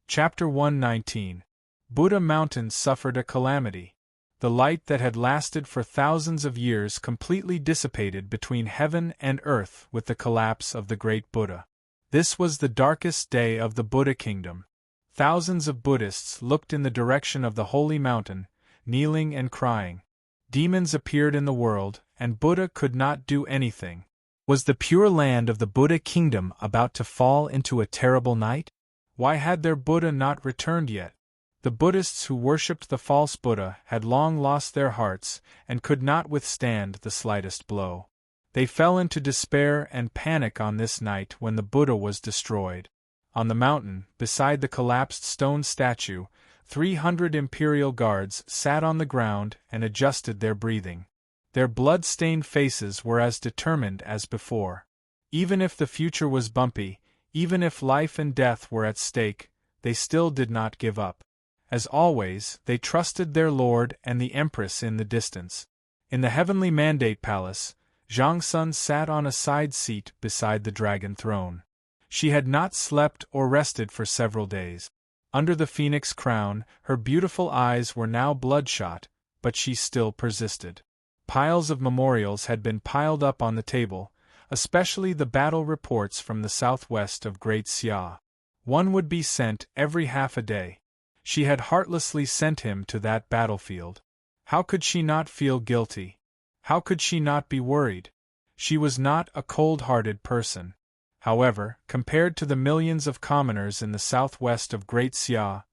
Chapter 119. Buddha Mountain suffered a calamity. The light that had lasted for thousands of years completely dissipated between heaven and earth with the collapse of the great Buddha. This was the darkest day of the Buddha kingdom. Thousands of Buddhists looked in the direction of the holy mountain, kneeling and crying. Demons appeared in the world, and Buddha could not do anything. Was the pure land of the Buddha kingdom about to fall into a terrible night? Why had their Buddha not returned yet? The Buddhists who worshipped the false Buddha had long lost their hearts and could not withstand the slightest blow. They fell into despair and panic on this night when the Buddha was destroyed. On the mountain, beside the collapsed stone statue, 300 Imperial Guards sat on the ground and adjusted their breathing. Their blood-stained faces were as determined as before. Even if the future was bumpy, even if life and death were at stake, they still did not give up. As always, they trusted their Lord and the Empress in the distance. In the heavenly Mandate Palace, Zhang Sun sat on a side seat beside the dragon throne. She had not slept or rested for several days. Under the phoenix crown, her beautiful eyes were now bloodshot, but she still persisted. Piles of memorials had been piled up on the table, especially the battle reports from the southwest of Great Xia. One would be sent every half a day. She had heartlessly sent him to that battlefield. How could she not feel guilty? How could she not be worried? She was not a cold-hearted person. However, compared to the millions of commoners in the southwest of Great Xia,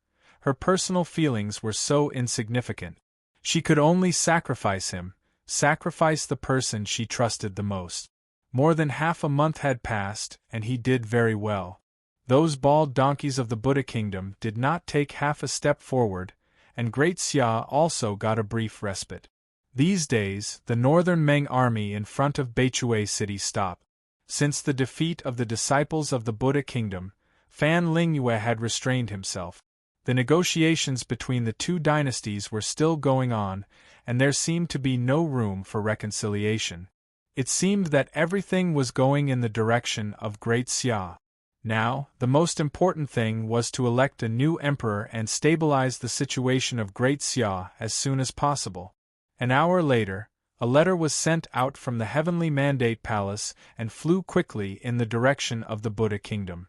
her personal feelings were so insignificant. She could only sacrifice him, sacrifice the person she trusted the most. More than half a month had passed, and he did very well. Those bald donkeys of the Buddha kingdom did not take half a step forward, and Great Xia also got a brief respite. These days, the northern Meng army in front of Beichui city stopped. Since the defeat of the disciples of the Buddha kingdom, Fan Lingyue had restrained himself. The negotiations between the two dynasties were still going on, and there seemed to be no room for reconciliation. It seemed that everything was going in the direction of Great Xia. Now, the most important thing was to elect a new emperor and stabilize the situation of Great Xia as soon as possible. An hour later, a letter was sent out from the Heavenly Mandate Palace and flew quickly in the direction of the Buddha kingdom.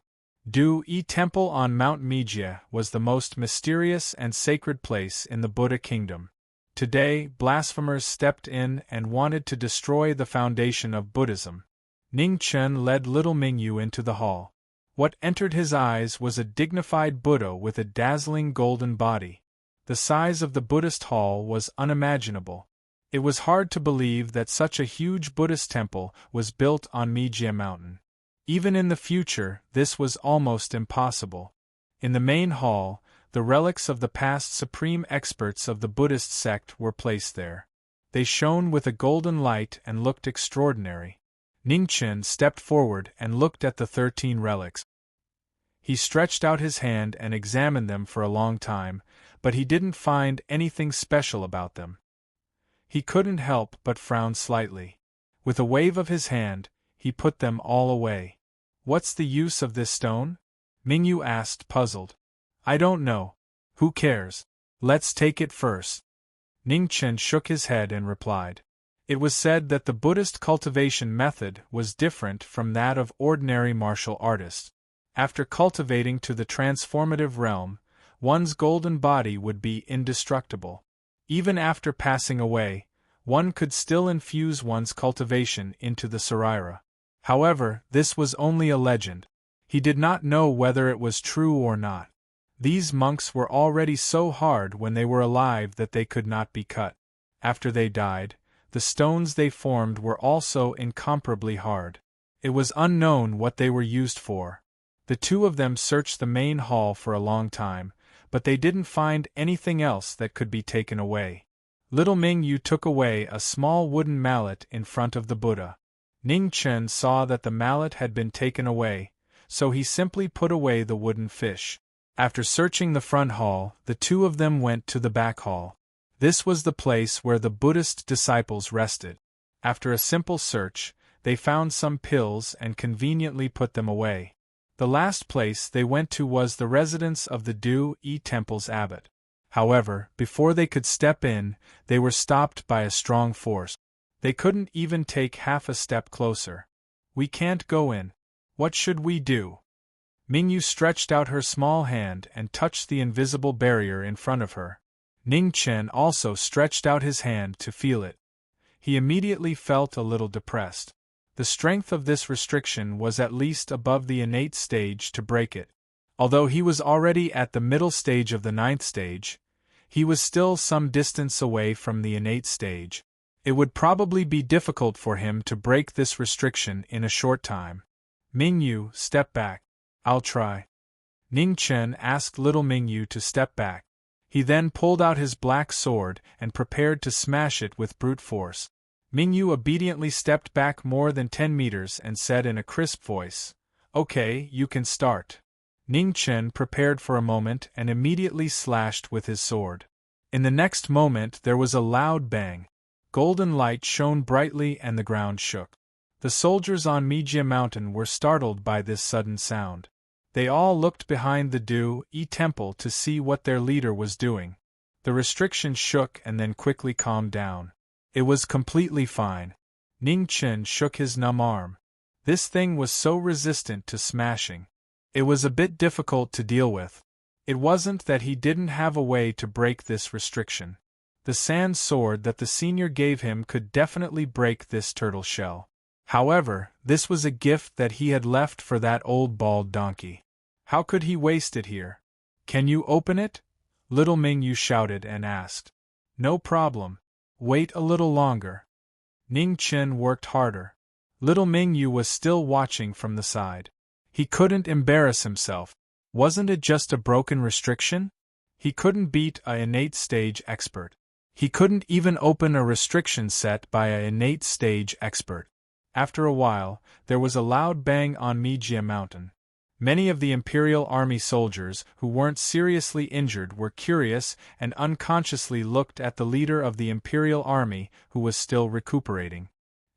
Du-Yi Temple on Mount Mijie was the most mysterious and sacred place in the Buddha kingdom. Today, blasphemers stepped in and wanted to destroy the foundation of Buddhism. Ning Chen led little Mingyu into the hall. What entered his eyes was a dignified Buddha with a dazzling golden body. The size of the Buddhist hall was unimaginable. It was hard to believe that such a huge Buddhist temple was built on Mijie Mountain. Even in the future, this was almost impossible. In the main hall, the relics of the past supreme experts of the Buddhist sect were placed there. They shone with a golden light and looked extraordinary. Ningchen stepped forward and looked at the 13 relics. He stretched out his hand and examined them for a long time, but he didn't find anything special about them. He couldn't help but frown slightly. With a wave of his hand, he put them all away. "What's the use of this stone?" Mingyu asked, puzzled. "I don't know. Who cares? Let's take it first." Ningchen shook his head and replied. It was said that the Buddhist cultivation method was different from that of ordinary martial artists. After cultivating to the transformative realm, one's golden body would be indestructible. Even after passing away, one could still infuse one's cultivation into the Sarira. However, this was only a legend. He did not know whether it was true or not. These monks were already so hard when they were alive that they could not be cut. After they died, the stones they formed were also incomparably hard. It was unknown what they were used for. The two of them searched the main hall for a long time, but they didn't find anything else that could be taken away. Little Mingyu took away a small wooden mallet in front of the Buddha. Ning Chen saw that the mallet had been taken away, so he simply put away the wooden fish. After searching the front hall, the two of them went to the back hall. This was the place where the Buddhist disciples rested. After a simple search, they found some pills and conveniently put them away. The last place they went to was the residence of the Du-Yi Temple's abbot. However, before they could step in, they were stopped by a strong force. They couldn't even take half a step closer. "We can't go in. What should we do?" Mingyu stretched out her small hand and touched the invisible barrier in front of her. Ning Chen also stretched out his hand to feel it. He immediately felt a little depressed. The strength of this restriction was at least above the innate stage to break it. Although he was already at the middle stage of the 9th stage, he was still some distance away from the innate stage. It would probably be difficult for him to break this restriction in a short time. "Mingyu, step back." "I'll try." Ning Chen asked little Mingyu to step back. He then pulled out his black sword and prepared to smash it with brute force. Mingyu obediently stepped back more than 10 meters and said in a crisp voice, "Okay, you can start." Ning Chen prepared for a moment and immediately slashed with his sword. In the next moment there was a loud bang. Golden light shone brightly and the ground shook. The soldiers on Mijia Mountain were startled by this sudden sound. They all looked behind the Du-E temple to see what their leader was doing. The restriction shook and then quickly calmed down. It was completely fine. Ning Chen shook his numb arm. This thing was so resistant to smashing. It was a bit difficult to deal with. It wasn't that he didn't have a way to break this restriction. The sand sword that the senior gave him could definitely break this turtle shell. However, this was a gift that he had left for that old bald donkey. How could he waste it here? "Can you open it?" Little Mingyu shouted and asked. "No problem. Wait a little longer." Ning Chen worked harder. Little Mingyu was still watching from the side. He couldn't embarrass himself. Wasn't it just a broken restriction? He couldn't beat a innate stage expert. He couldn't even open a restriction set by a innate stage expert. After a while, there was a loud bang on Mijia Mountain. Many of the Imperial Army soldiers who weren't seriously injured were curious and unconsciously looked at the leader of the Imperial Army who was still recuperating.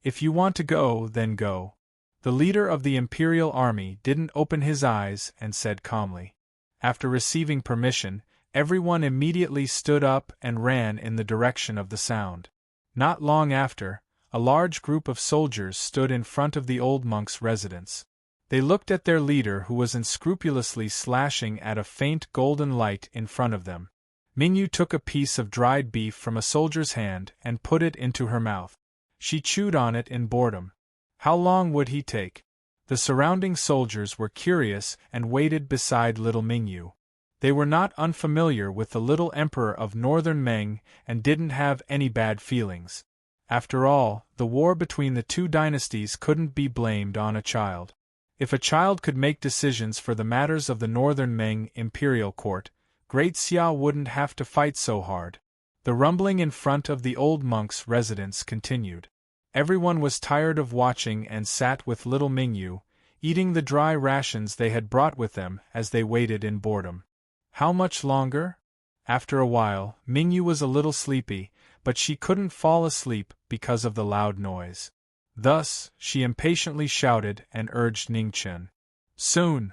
"If you want to go, then go." The leader of the Imperial Army didn't open his eyes and said calmly. After receiving permission, everyone immediately stood up and ran in the direction of the sound. Not long after, a large group of soldiers stood in front of the old monk's residence. They looked at their leader who was unscrupulously slashing at a faint golden light in front of them. Mingyu took a piece of dried beef from a soldier's hand and put it into her mouth. She chewed on it in boredom. How long would he take? The surrounding soldiers were curious and waited beside little Mingyu. They were not unfamiliar with the little emperor of Northern Meng and didn't have any bad feelings. After all, the war between the two dynasties couldn't be blamed on a child. If a child could make decisions for the matters of the Northern Meng imperial court, Great Xia wouldn't have to fight so hard. The rumbling in front of the old monk's residence continued. Everyone was tired of watching and sat with little Mingyu, eating the dry rations they had brought with them as they waited in boredom. How much longer? After a while, Mingyu was a little sleepy, but she couldn't fall asleep because of the loud noise. Thus, she impatiently shouted and urged Ning Chen. "Soon!"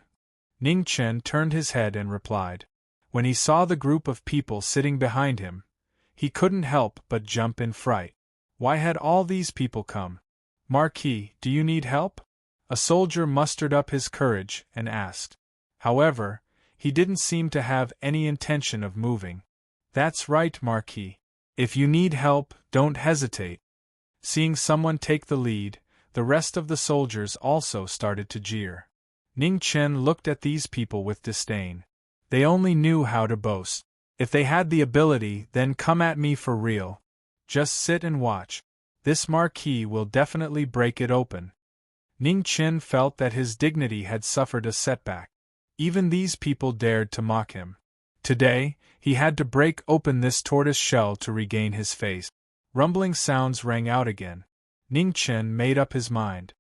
Ning Chen turned his head and replied. When he saw the group of people sitting behind him, he couldn't help but jump in fright. Why had all these people come? "Marquis, do you need help?" A soldier mustered up his courage and asked. However, he didn't seem to have any intention of moving. "That's right, Marquis. If you need help, don't hesitate." Seeing someone take the lead, the rest of the soldiers also started to jeer. Ning Chen looked at these people with disdain. They only knew how to boast. If they had the ability, then come at me for real. Just sit and watch. This Marquis will definitely break it open. Ning Chen felt that his dignity had suffered a setback. Even these people dared to mock him. Today, he had to break open this tortoise shell to regain his face. Rumbling sounds rang out again. Ning Chen made up his mind.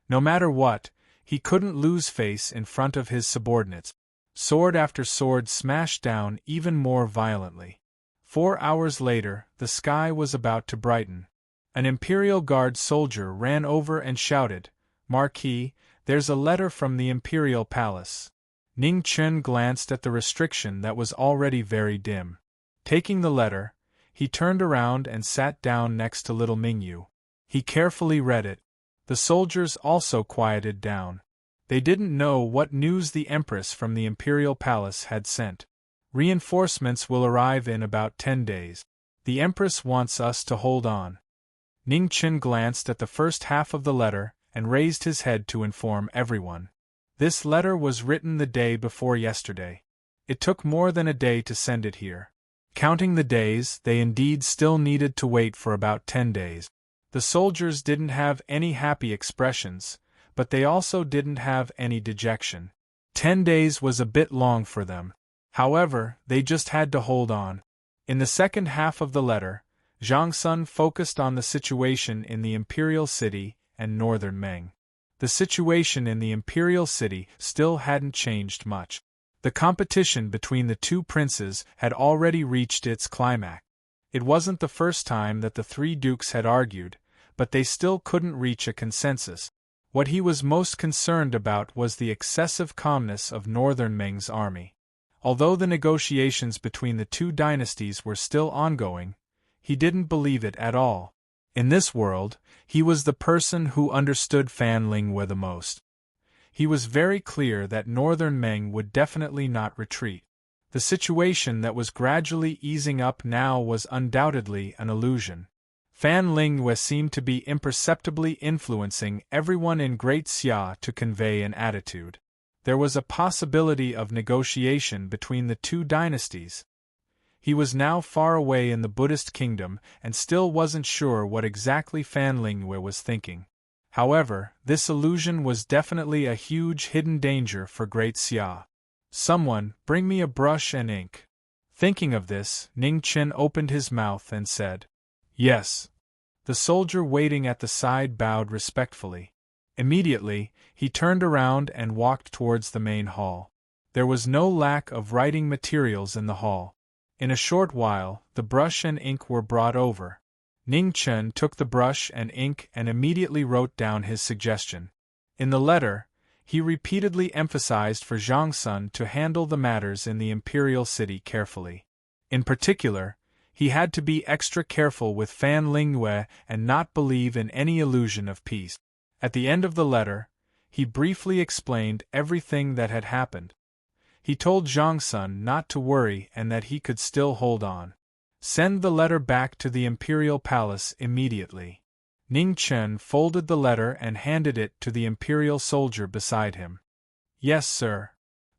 No matter what, he couldn't lose face in front of his subordinates. Sword after sword smashed down even more violently. 4 hours later, the sky was about to brighten. An Imperial Guard soldier ran over and shouted, "Marquis, there's a letter from the Imperial Palace." Ning Chen glanced at the restriction that was already very dim. Taking the letter, he turned around and sat down next to little Mingyu. He carefully read it. The soldiers also quieted down. They didn't know what news the Empress from the Imperial Palace had sent. "Reinforcements will arrive in about 10 days. The Empress wants us to hold on." Ning Chen glanced at the first half of the letter and raised his head to inform everyone. This letter was written the day before yesterday. It took more than a day to send it here. Counting the days, they indeed still needed to wait for about 10 days. The soldiers didn't have any happy expressions, but they also didn't have any dejection. 10 days was a bit long for them. However, they just had to hold on. In the second half of the letter, Zhang Sun focused on the situation in the Imperial City and Northern Meng. The situation in the Imperial City still hadn't changed much. The competition between the two princes had already reached its climax. It wasn't the first time that the three dukes had argued, but they still couldn't reach a consensus. What he was most concerned about was the excessive calmness of Northern Ming's army. Although the negotiations between the two dynasties were still ongoing, he didn't believe it at all. In this world, he was the person who understood Fan Lingwei the most. He was very clear that Northern Ming would definitely not retreat. The situation that was gradually easing up now was undoubtedly an illusion. Fan Lingwei seemed to be imperceptibly influencing everyone in Great Xia to convey an attitude. There was a possibility of negotiation between the two dynasties. He was now far away in the Buddhist kingdom and still wasn't sure what exactly Fan Lingwei was thinking. However, this illusion was definitely a huge hidden danger for Great Xia. "Someone, bring me a brush and ink." Thinking of this, Ning Chen opened his mouth and said, "Yes." The soldier waiting at the side bowed respectfully. Immediately, he turned around and walked towards the main hall. There was no lack of writing materials in the hall. In a short while, the brush and ink were brought over. Ning Chen took the brush and ink and immediately wrote down his suggestion. In the letter, he repeatedly emphasized for Zhang Sun to handle the matters in the imperial city carefully. In particular, he had to be extra careful with Fan Lingwei and not believe in any illusion of peace. At the end of the letter, he briefly explained everything that had happened. He told Zhang Sun not to worry and that he could still hold on. Send the letter back to the imperial palace immediately. Ning Chen folded the letter and handed it to the imperial soldier beside him. "Yes, sir."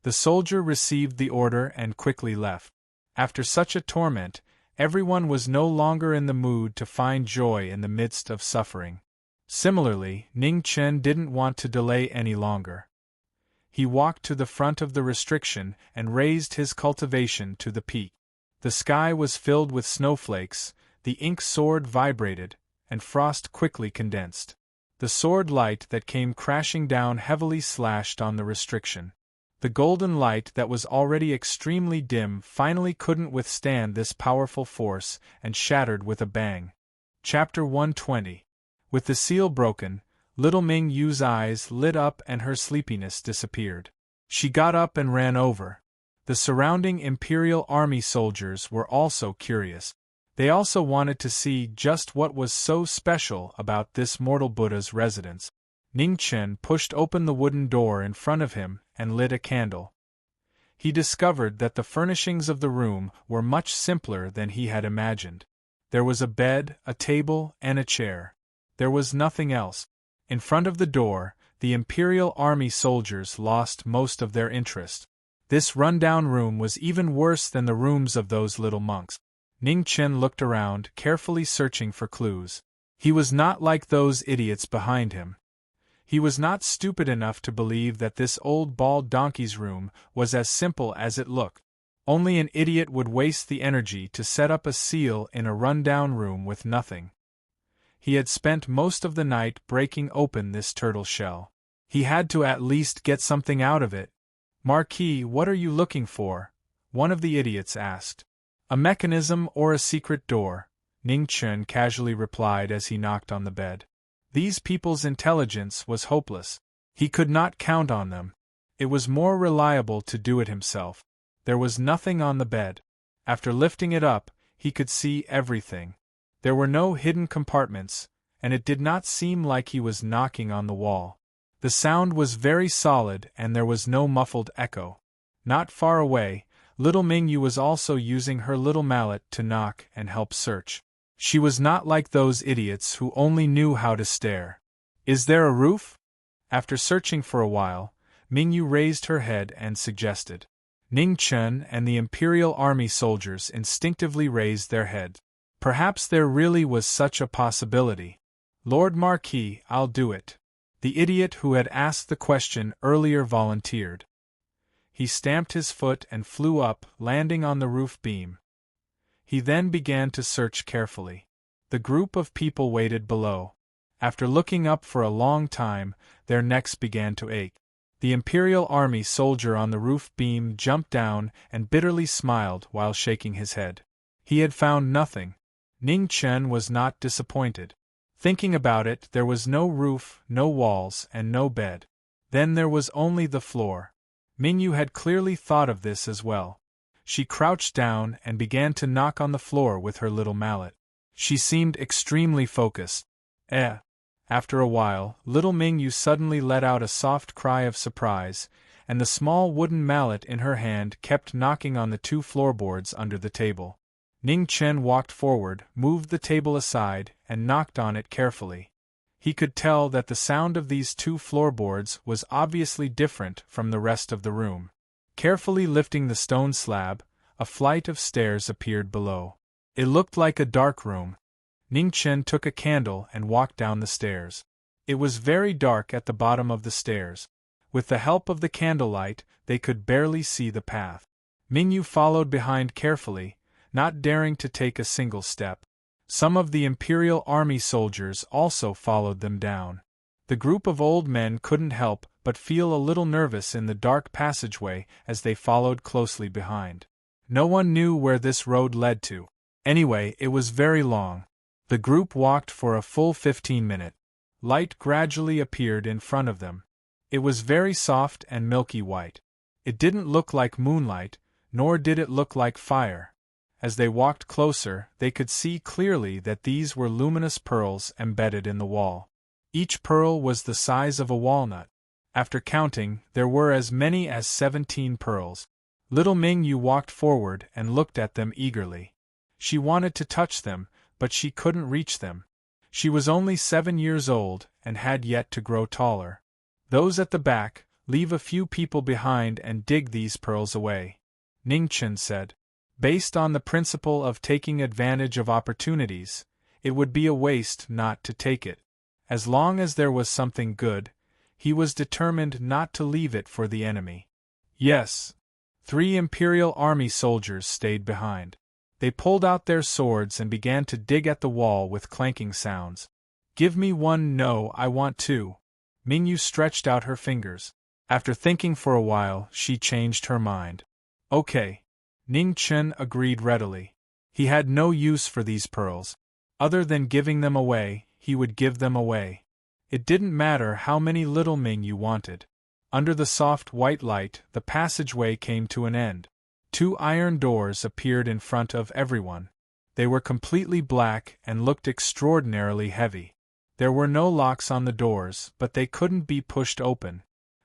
The soldier received the order and quickly left. After such a torment, everyone was no longer in the mood to find joy in the midst of suffering. Similarly, Ning Chen didn't want to delay any longer. He walked to the front of the restriction and raised his cultivation to the peak. The sky was filled with snowflakes, the ink sword vibrated, and frost quickly condensed. The sword light that came crashing down heavily slashed on the restriction. The golden light that was already extremely dim finally couldn't withstand this powerful force and shattered with a bang. Chapter 120. With the seal broken, little Ming Yu's eyes lit up and her sleepiness disappeared. She got up and ran over. The surrounding Imperial Army soldiers were also curious. They also wanted to see just what was so special about this mortal Buddha's residence. Ning Chen pushed open the wooden door in front of him and lit a candle. He discovered that the furnishings of the room were much simpler than he had imagined. There was a bed, a table, and a chair. There was nothing else. In front of the door, the Imperial Army soldiers lost most of their interest. This rundown room was even worse than the rooms of those little monks. Ning Chen looked around, carefully searching for clues. He was not like those idiots behind him. He was not stupid enough to believe that this old bald donkey's room was as simple as it looked. Only an idiot would waste the energy to set up a seal in a rundown room with nothing. He had spent most of the night breaking open this turtle shell. He had to at least get something out of it. "Marquis, what are you looking for?" one of the idiots asked. "A mechanism or a secret door," Ning Chen casually replied as he knocked on the bed. These people's intelligence was hopeless. He could not count on them. It was more reliable to do it himself. There was nothing on the bed. After lifting it up, he could see everything. There were no hidden compartments, and it did not seem like he was knocking on the wall. The sound was very solid and there was no muffled echo. Not far away, little Mingyu was also using her little mallet to knock and help search. She was not like those idiots who only knew how to stare. "Is there a roof?" After searching for a while, Mingyu raised her head and suggested. Ning Chen and the Imperial Army soldiers instinctively raised their heads. Perhaps there really was such a possibility. "Lord Marquis, I'll do it." The idiot who had asked the question earlier volunteered. He stamped his foot and flew up, landing on the roof beam. He then began to search carefully. The group of people waited below. After looking up for a long time, their necks began to ache. The Imperial Army soldier on the roof beam jumped down and bitterly smiled while shaking his head. He had found nothing. Ning Chen was not disappointed. Thinking about it, there was no roof, no walls, and no bed. Then there was only the floor. Mingyu had clearly thought of this as well. She crouched down and began to knock on the floor with her little mallet. She seemed extremely focused. After a while, little Mingyu suddenly let out a soft cry of surprise, and the small wooden mallet in her hand kept knocking on the 2 floorboards under the table. Ning Chen walked forward, moved the table aside, and knocked on it carefully. He could tell that the sound of these 2 floorboards was obviously different from the rest of the room. Carefully lifting the stone slab, a flight of stairs appeared below. It looked like a dark room. Ning Chen took a candle and walked down the stairs. It was very dark at the bottom of the stairs. With the help of the candlelight, they could barely see the path. Mingyu followed behind carefully, not daring to take a single step. Some of the Imperial Army soldiers also followed them down. The group of old men couldn't help but feel a little nervous in the dark passageway as they followed closely behind. No one knew where this road led to. Anyway, it was very long. The group walked for a full 15 minutes. Light gradually appeared in front of them. It was very soft and milky white. It didn't look like moonlight, nor did it look like fire. As they walked closer, they could see clearly that these were luminous pearls embedded in the wall. Each pearl was the size of a walnut. After counting, there were as many as 17 pearls. Little Mingyu walked forward and looked at them eagerly. She wanted to touch them, but she couldn't reach them. She was only 7 years old and had yet to grow taller. Those at the back, leave a few people behind and dig these pearls away, Ning Chen said. Based on the principle of taking advantage of opportunities, it would be a waste not to take it. As long as there was something good, he was determined not to leave it for the enemy. Yes. 3 Imperial Army soldiers stayed behind. They pulled out their swords and began to dig at the wall with clanking sounds. Give me one. No, I want 2. Mingyu stretched out her fingers. After thinking for a while, she changed her mind. Okay. Ning Chen agreed readily. He had no use for these pearls. Other than giving them away, he would give them away. It didn't matter how many little Mingyu wanted. Under the soft white light, the passageway came to an end. 2 iron doors appeared in front of everyone. They were completely black and looked extraordinarily heavy. There were no locks on the doors, but they couldn't be pushed open.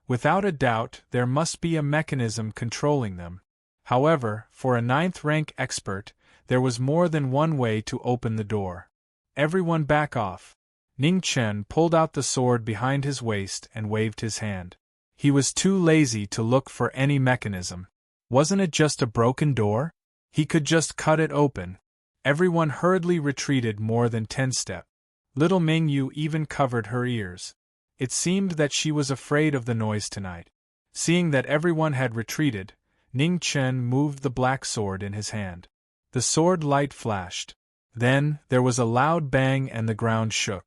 Without a doubt, there must be a mechanism controlling them. However, for a 9th-rank expert, there was more than one way to open the door. Everyone back off. Ning Chen pulled out the sword behind his waist and waved his hand. He was too lazy to look for any mechanism. Wasn't it just a broken door? He could just cut it open. Everyone hurriedly retreated more than 10 steps. Little Mingyu even covered her ears. It seemed that she was afraid of the noise tonight. Seeing that everyone had retreated, Ning Chen moved the black sword in his hand. The sword light flashed. Then, there was a loud bang and the ground shook.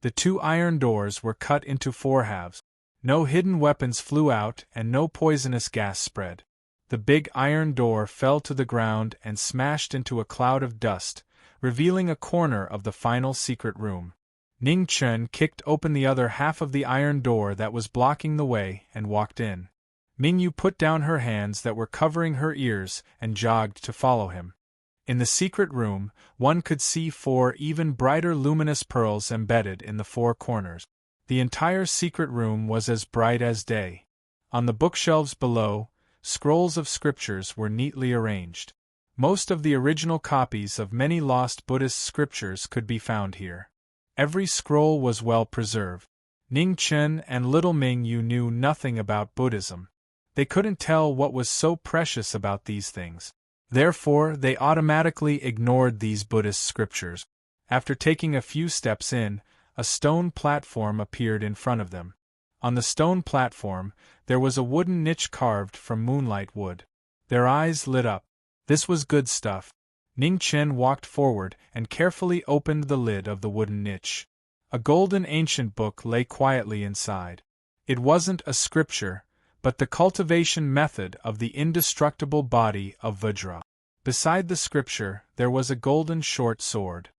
The 2 iron doors were cut into 4 halves. No hidden weapons flew out and no poisonous gas spread. The big iron door fell to the ground and smashed into a cloud of dust, revealing a corner of the final secret room. Ning Chen kicked open the other half of the iron door that was blocking the way and walked in. Mingyu put down her hands that were covering her ears and jogged to follow him. In the secret room, one could see 4 even brighter luminous pearls embedded in the 4 corners. The entire secret room was as bright as day. On the bookshelves below, scrolls of scriptures were neatly arranged. Most of the original copies of many lost Buddhist scriptures could be found here. Every scroll was well preserved. Ning Chen and little Mingyu knew nothing about Buddhism. They couldn't tell what was so precious about these things. Therefore, they automatically ignored these Buddhist scriptures. After taking a few steps in, a stone platform appeared in front of them. On the stone platform, there was a wooden niche carved from moonlight wood. Their eyes lit up. This was good stuff. Ning Chen walked forward and carefully opened the lid of the wooden niche. A golden ancient book lay quietly inside. It wasn't a scripture, but the cultivation method of the indestructible body of Vajra. Beside the scripture, there was a golden short sword.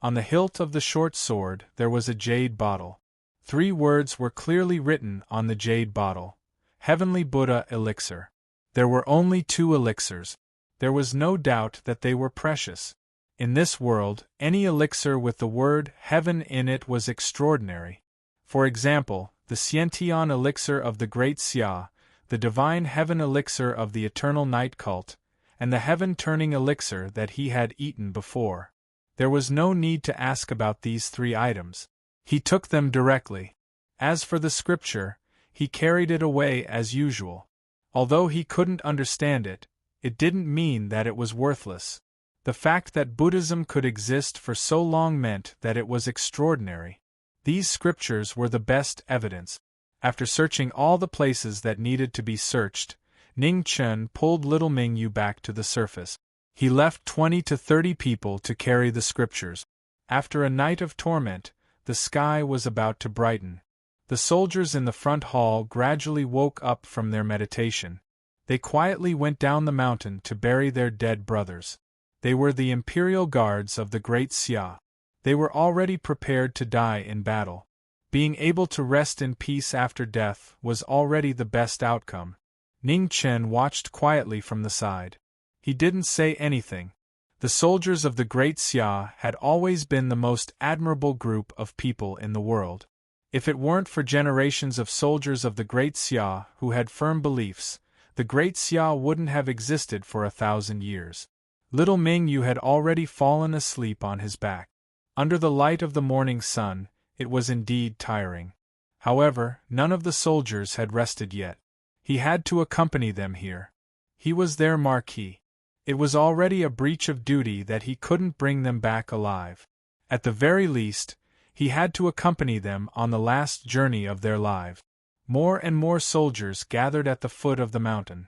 On the hilt of the short sword, there was a jade bottle. 3 words were clearly written on the jade bottle: Heavenly Buddha Elixir. There were only 2 elixirs. There was no doubt that they were precious. In this world, any elixir with the word heaven in it was extraordinary. For example, the Xiantian elixir of the Great Xia, the divine heaven elixir of the eternal night cult, and the heaven-turning elixir that he had eaten before. There was no need to ask about these 3 items. He took them directly. As for the scripture, he carried it away as usual. Although he couldn't understand it, it didn't mean that it was worthless. The fact that Buddhism could exist for so long meant that it was extraordinary. These scriptures were the best evidence. After searching all the places that needed to be searched, Ning Chen pulled little Mingyu back to the surface. He left 20 to 30 people to carry the scriptures. After a night of torment, the sky was about to brighten. The soldiers in the front hall gradually woke up from their meditation. They quietly went down the mountain to bury their dead brothers. They were the imperial guards of the Great Xia. They were already prepared to die in battle. Being able to rest in peace after death was already the best outcome. Ning Chen watched quietly from the side. He didn't say anything. The soldiers of the Great Xia had always been the most admirable group of people in the world. If it weren't for generations of soldiers of the Great Xia who had firm beliefs, the Great Xia wouldn't have existed for 1,000 years. Little Mingyu had already fallen asleep on his back. Under the light of the morning sun, it was indeed tiring. However, none of the soldiers had rested yet. He had to accompany them here. He was their Marquis. It was already a breach of duty that he couldn't bring them back alive. At the very least, he had to accompany them on the last journey of their lives. More and more soldiers gathered at the foot of the mountain.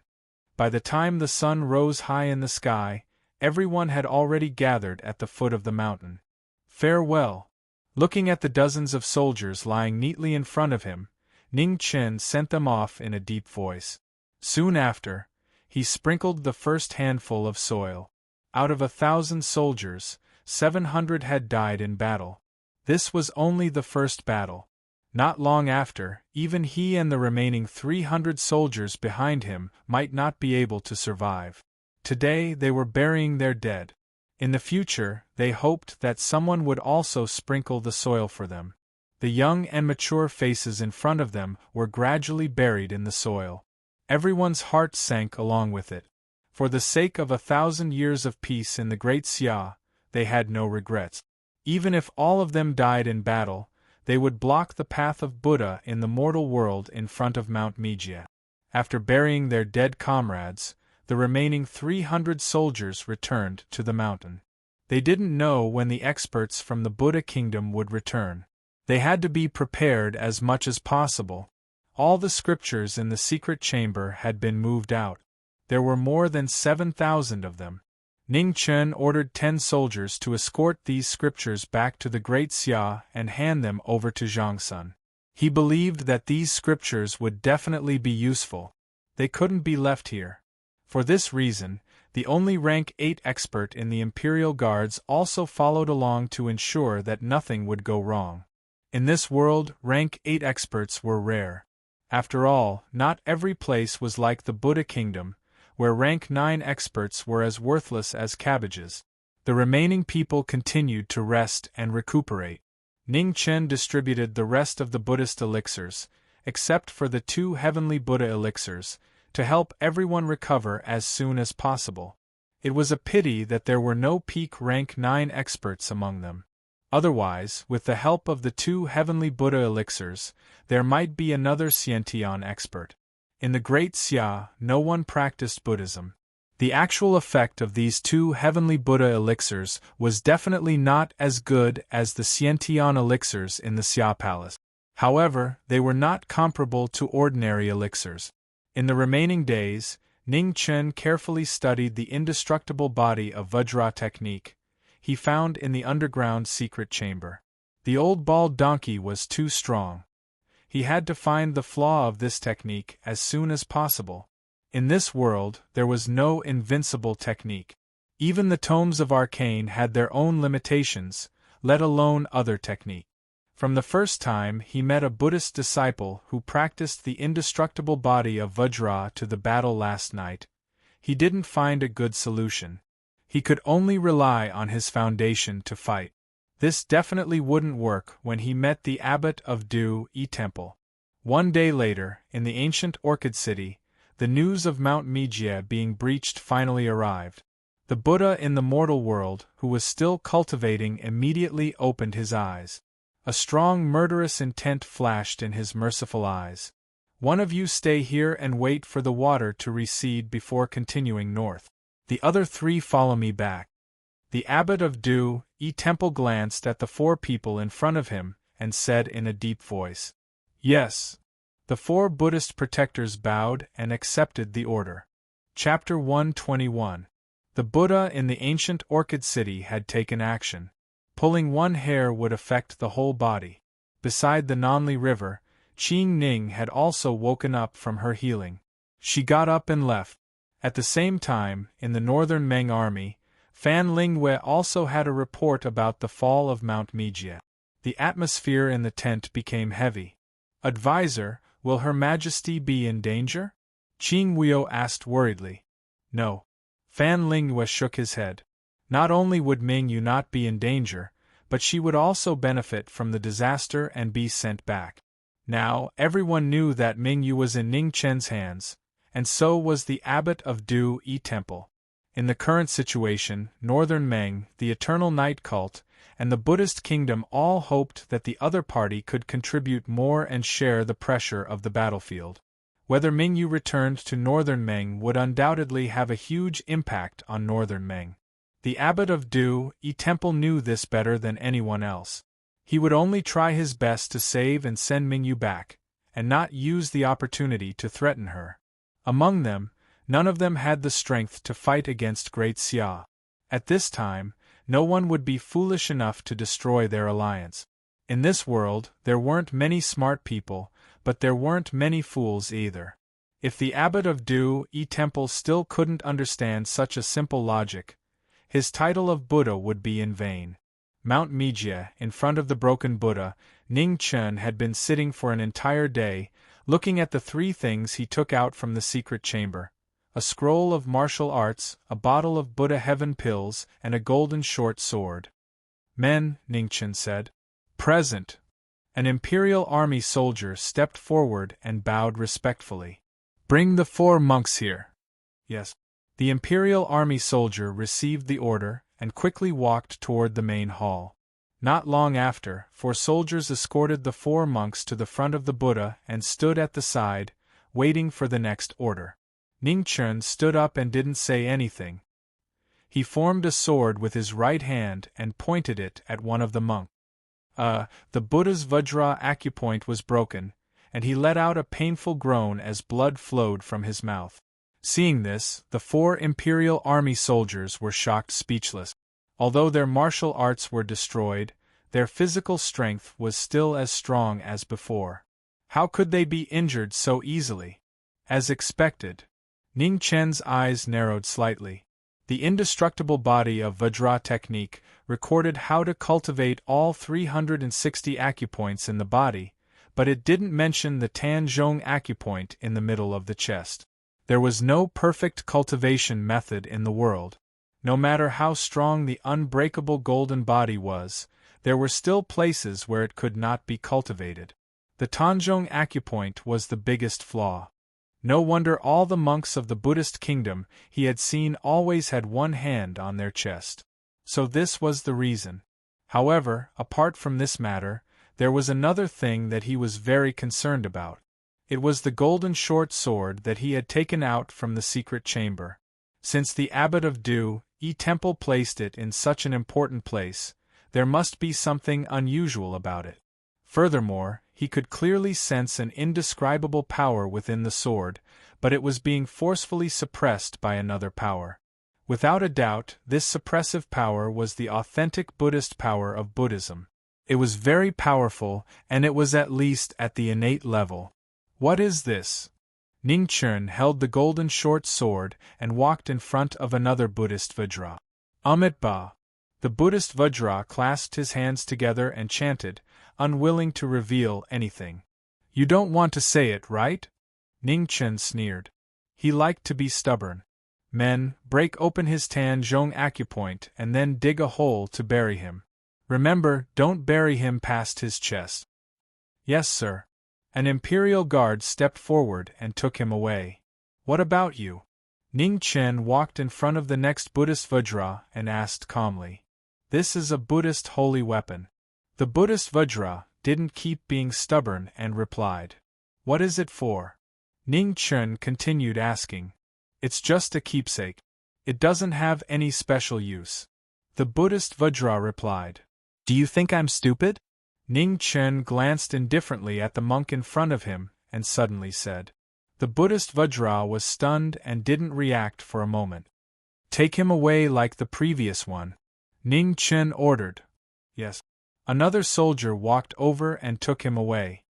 By the time the sun rose high in the sky, everyone had already gathered at the foot of the mountain. Farewell. Looking at the dozens of soldiers lying neatly in front of him, Ning Chen sent them off in a deep voice. Soon after, he sprinkled the first handful of soil. Out of 1,000 soldiers, 700 had died in battle. This was only the first battle. Not long after, even he and the remaining 300 soldiers behind him might not be able to survive. Today they were burying their dead. In the future, they hoped that someone would also sprinkle the soil for them. The young and mature faces in front of them were gradually buried in the soil. Everyone's heart sank along with it. For the sake of 1,000 years of peace in the Great Xia, they had no regrets. Even if all of them died in battle, they would block the path of Buddha in the mortal world in front of Mount Mijia. After burying their dead comrades, the remaining 300 soldiers returned to the mountain. They didn't know when the experts from the Buddha kingdom would return. They had to be prepared as much as possible. All the scriptures in the secret chamber had been moved out. There were more than 7,000 of them. Ning Chen ordered 10 soldiers to escort these scriptures back to the Great Xia and hand them over to Zhangsun. He believed that these scriptures would definitely be useful. They couldn't be left here. For this reason, the only rank 8 expert in the Imperial Guards also followed along to ensure that nothing would go wrong. In this world, rank 8 experts were rare. After all, not every place was like the Buddha kingdom, where rank 9 experts were as worthless as cabbages. The remaining people continued to rest and recuperate. Ning Chen distributed the rest of the Buddhist elixirs, except for the 2 heavenly Buddha elixirs, to help everyone recover as soon as possible. It was a pity that there were no peak rank 9 experts among them. Otherwise, with the help of the 2 heavenly Buddha elixirs, there might be another Xiantian expert. In the Great Xia, no one practiced Buddhism. The actual effect of these 2 heavenly Buddha elixirs was definitely not as good as the Xiantian elixirs in the Xia Palace. However, they were not comparable to ordinary elixirs. In the remaining days, Ning Chen carefully studied the indestructible body of Vajra technique he found in the underground secret chamber. The old bald donkey was too strong. He had to find the flaw of this technique as soon as possible. In this world, there was no invincible technique. Even the tomes of arcane had their own limitations, let alone other technique. From the first time he met a Buddhist disciple who practiced the indestructible body of Vajra to the battle last night, he didn't find a good solution. He could only rely on his foundation to fight. This definitely wouldn't work when he met the abbot of Du Yi Temple. One day later, in the ancient Orchid City, the news of Mount Mijie being breached finally arrived. The Buddha in the mortal world, who was still cultivating, immediately opened his eyes. A strong murderous intent flashed in his merciful eyes. One of you stay here and wait for the water to recede before continuing north. The other 3 follow me back. The abbot of Du Yi Temple glanced at the 4 people in front of him and said in a deep voice, "Yes." The 4 Buddhist protectors bowed and accepted the order. Chapter 121. The Buddha in the ancient Orchid City had taken action. Pulling one hair would affect the whole body. Beside the Nanli River, Qing Ning had also woken up from her healing. She got up and left. At the same time, in the northern Meng army, Fan Lingwei also had a report about the fall of Mount Mijie. The atmosphere in the tent became heavy. "Advisor, will Her Majesty be in danger?" Qing Huo asked worriedly. "No." Fan Lingwei shook his head. Not only would Ming Yu not be in danger, but she would also benefit from the disaster and be sent back. Now, everyone knew that Ming Yu was in Ning Chen's hands, and so was the abbot of Du Yi Temple. In the current situation, Northern Meng, the Eternal Night Cult, and the Buddhist kingdom all hoped that the other party could contribute more and share the pressure of the battlefield. Whether Ming Yu returned to Northern Meng would undoubtedly have a huge impact on Northern Meng. The abbot of Du Yi Temple knew this better than anyone else. He would only try his best to save and send Ming Yu back, and not use the opportunity to threaten her. Among them, none of them had the strength to fight against Great Xia. At this time, no one would be foolish enough to destroy their alliance. In this world, there weren't many smart people, but there weren't many fools either. If the abbot of Du Yi Temple still couldn't understand such a simple logic, his title of Buddha would be in vain. Mount Mijie, in front of the broken Buddha, Ning Chen had been sitting for an entire day, looking at the 3 things he took out from the secret chamber: a scroll of martial arts, a bottle of Buddha Heaven pills, and a golden short sword. "Men," Ning Chen said. "Present." An Imperial Army soldier stepped forward and bowed respectfully. "Bring the 4 monks here." "Yes." The Imperial Army soldier received the order and quickly walked toward the main hall. Not long after, 4 soldiers escorted the 4 monks to the front of the Buddha and stood at the side, waiting for the next order. Ning Chen stood up and didn't say anything. He formed a sword with his right hand and pointed it at one of the monks. The Buddha's Vajra acupoint was broken, and he let out a painful groan as blood flowed from his mouth. Seeing this, the 4 Imperial Army soldiers were shocked speechless. Although their martial arts were destroyed, their physical strength was still as strong as before. How could they be injured so easily? As expected. Ning Chen's eyes narrowed slightly. The indestructible body of Vajra technique recorded how to cultivate all 360 acupoints in the body, but it didn't mention the Tanzhong acupoint in the middle of the chest. There was no perfect cultivation method in the world. No matter how strong the unbreakable golden body was, there were still places where it could not be cultivated. The Tanzhong acupoint was the biggest flaw. No wonder all the monks of the Buddhist kingdom he had seen always had one hand on their chest. So this was the reason. However, apart from this matter, there was another thing that he was very concerned about. It was the golden short sword that he had taken out from the secret chamber. Since the abbot of Du Yi Temple placed it in such an important place, there must be something unusual about it. Furthermore, he could clearly sense an indescribable power within the sword, but it was being forcefully suppressed by another power. Without a doubt, this suppressive power was the authentic Buddhist power of Buddhism. It was very powerful, and it was at least at the innate level. What is this? Ning Chen held the golden short sword and walked in front of another Buddhist Vajra. Amitabha. The Buddhist Vajra clasped his hands together and chanted, unwilling to reveal anything. You don't want to say it, right? Ningchen sneered. He liked to be stubborn. Men, break open his Tanzhong acupoint and then dig a hole to bury him. Remember, don't bury him past his chest. Yes, sir. An imperial guard stepped forward and took him away. What about you? Ningchen walked in front of the next Buddhist Vajra and asked calmly. This is a Buddhist holy weapon. The Buddhist Vajra didn't keep being stubborn and replied. What is it for? Ningchen continued asking. It's just a keepsake. It doesn't have any special use. The Buddhist Vajra replied. Do you think I'm stupid? Ningchen glanced indifferently at the monk in front of him and suddenly said. The Buddhist Vajra was stunned and didn't react for a moment. Take him away like the previous one. Ningchen ordered. Yes. Another soldier walked over and took him away.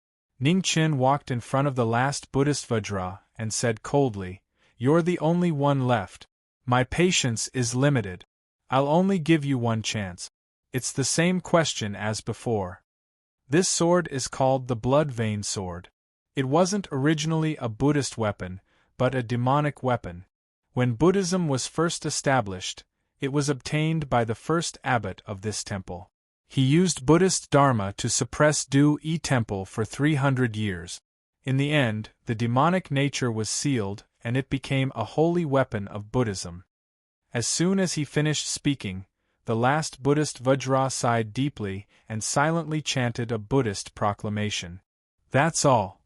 Ningchen walked in front of the last Buddhist Vajra and said coldly, You're the only one left. My patience is limited. I'll only give you one chance. It's the same question as before. This sword is called the Blood Vein Sword. It wasn't originally a Buddhist weapon, but a demonic weapon. When Buddhism was first established, it was obtained by the first abbot of this temple. He used Buddhist Dharma to suppress Du-E Temple for 300 years. In the end, the demonic nature was sealed, and it became a holy weapon of Buddhism. As soon as he finished speaking, the last Buddhist Vajra sighed deeply and silently chanted a Buddhist proclamation. That's all?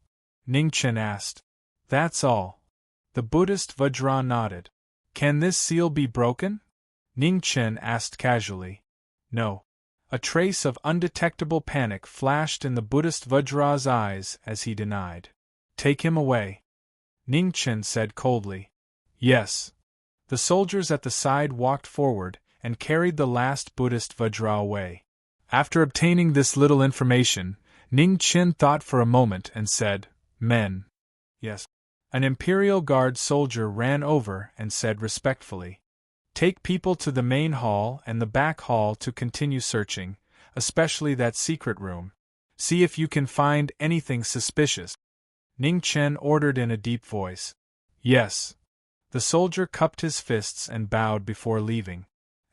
Ningchen asked. That's all. The Buddhist Vajra nodded. Can this seal be broken? Ningchen asked casually. No. A trace of undetectable panic flashed in the Buddhist Vajra's eyes as he denied. Take him away. Ningchen said coldly. Yes. The soldiers at the side walked forward and carried the last Buddhist Vajra away. After obtaining this little information, Ningchen thought for a moment and said, Men. Yes. An Imperial Guard soldier ran over and said respectfully, Take people to the main hall and the back hall to continue searching, especially that secret room. See if you can find anything suspicious. Ningchen ordered in a deep voice. Yes. The soldier cupped his fists and bowed before leaving.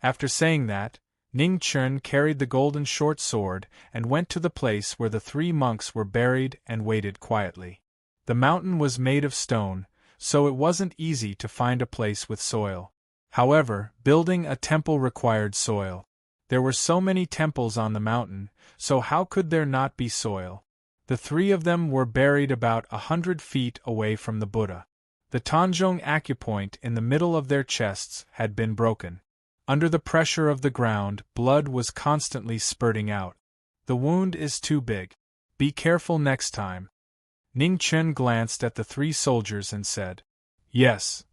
After saying that, Ningchen carried the golden short sword and went to the place where the 3 monks were buried and waited quietly. The mountain was made of stone, so it wasn't easy to find a place with soil. However, building a temple required soil. There were so many temples on the mountain, so how could there not be soil? The 3 of them were buried about 100 feet away from the Buddha. The Tanzhong acupoint in the middle of their chests had been broken. Under the pressure of the ground, blood was constantly spurting out. The wound is too big. Be careful next time. Ningchen glanced at the 3 soldiers and said, Yes.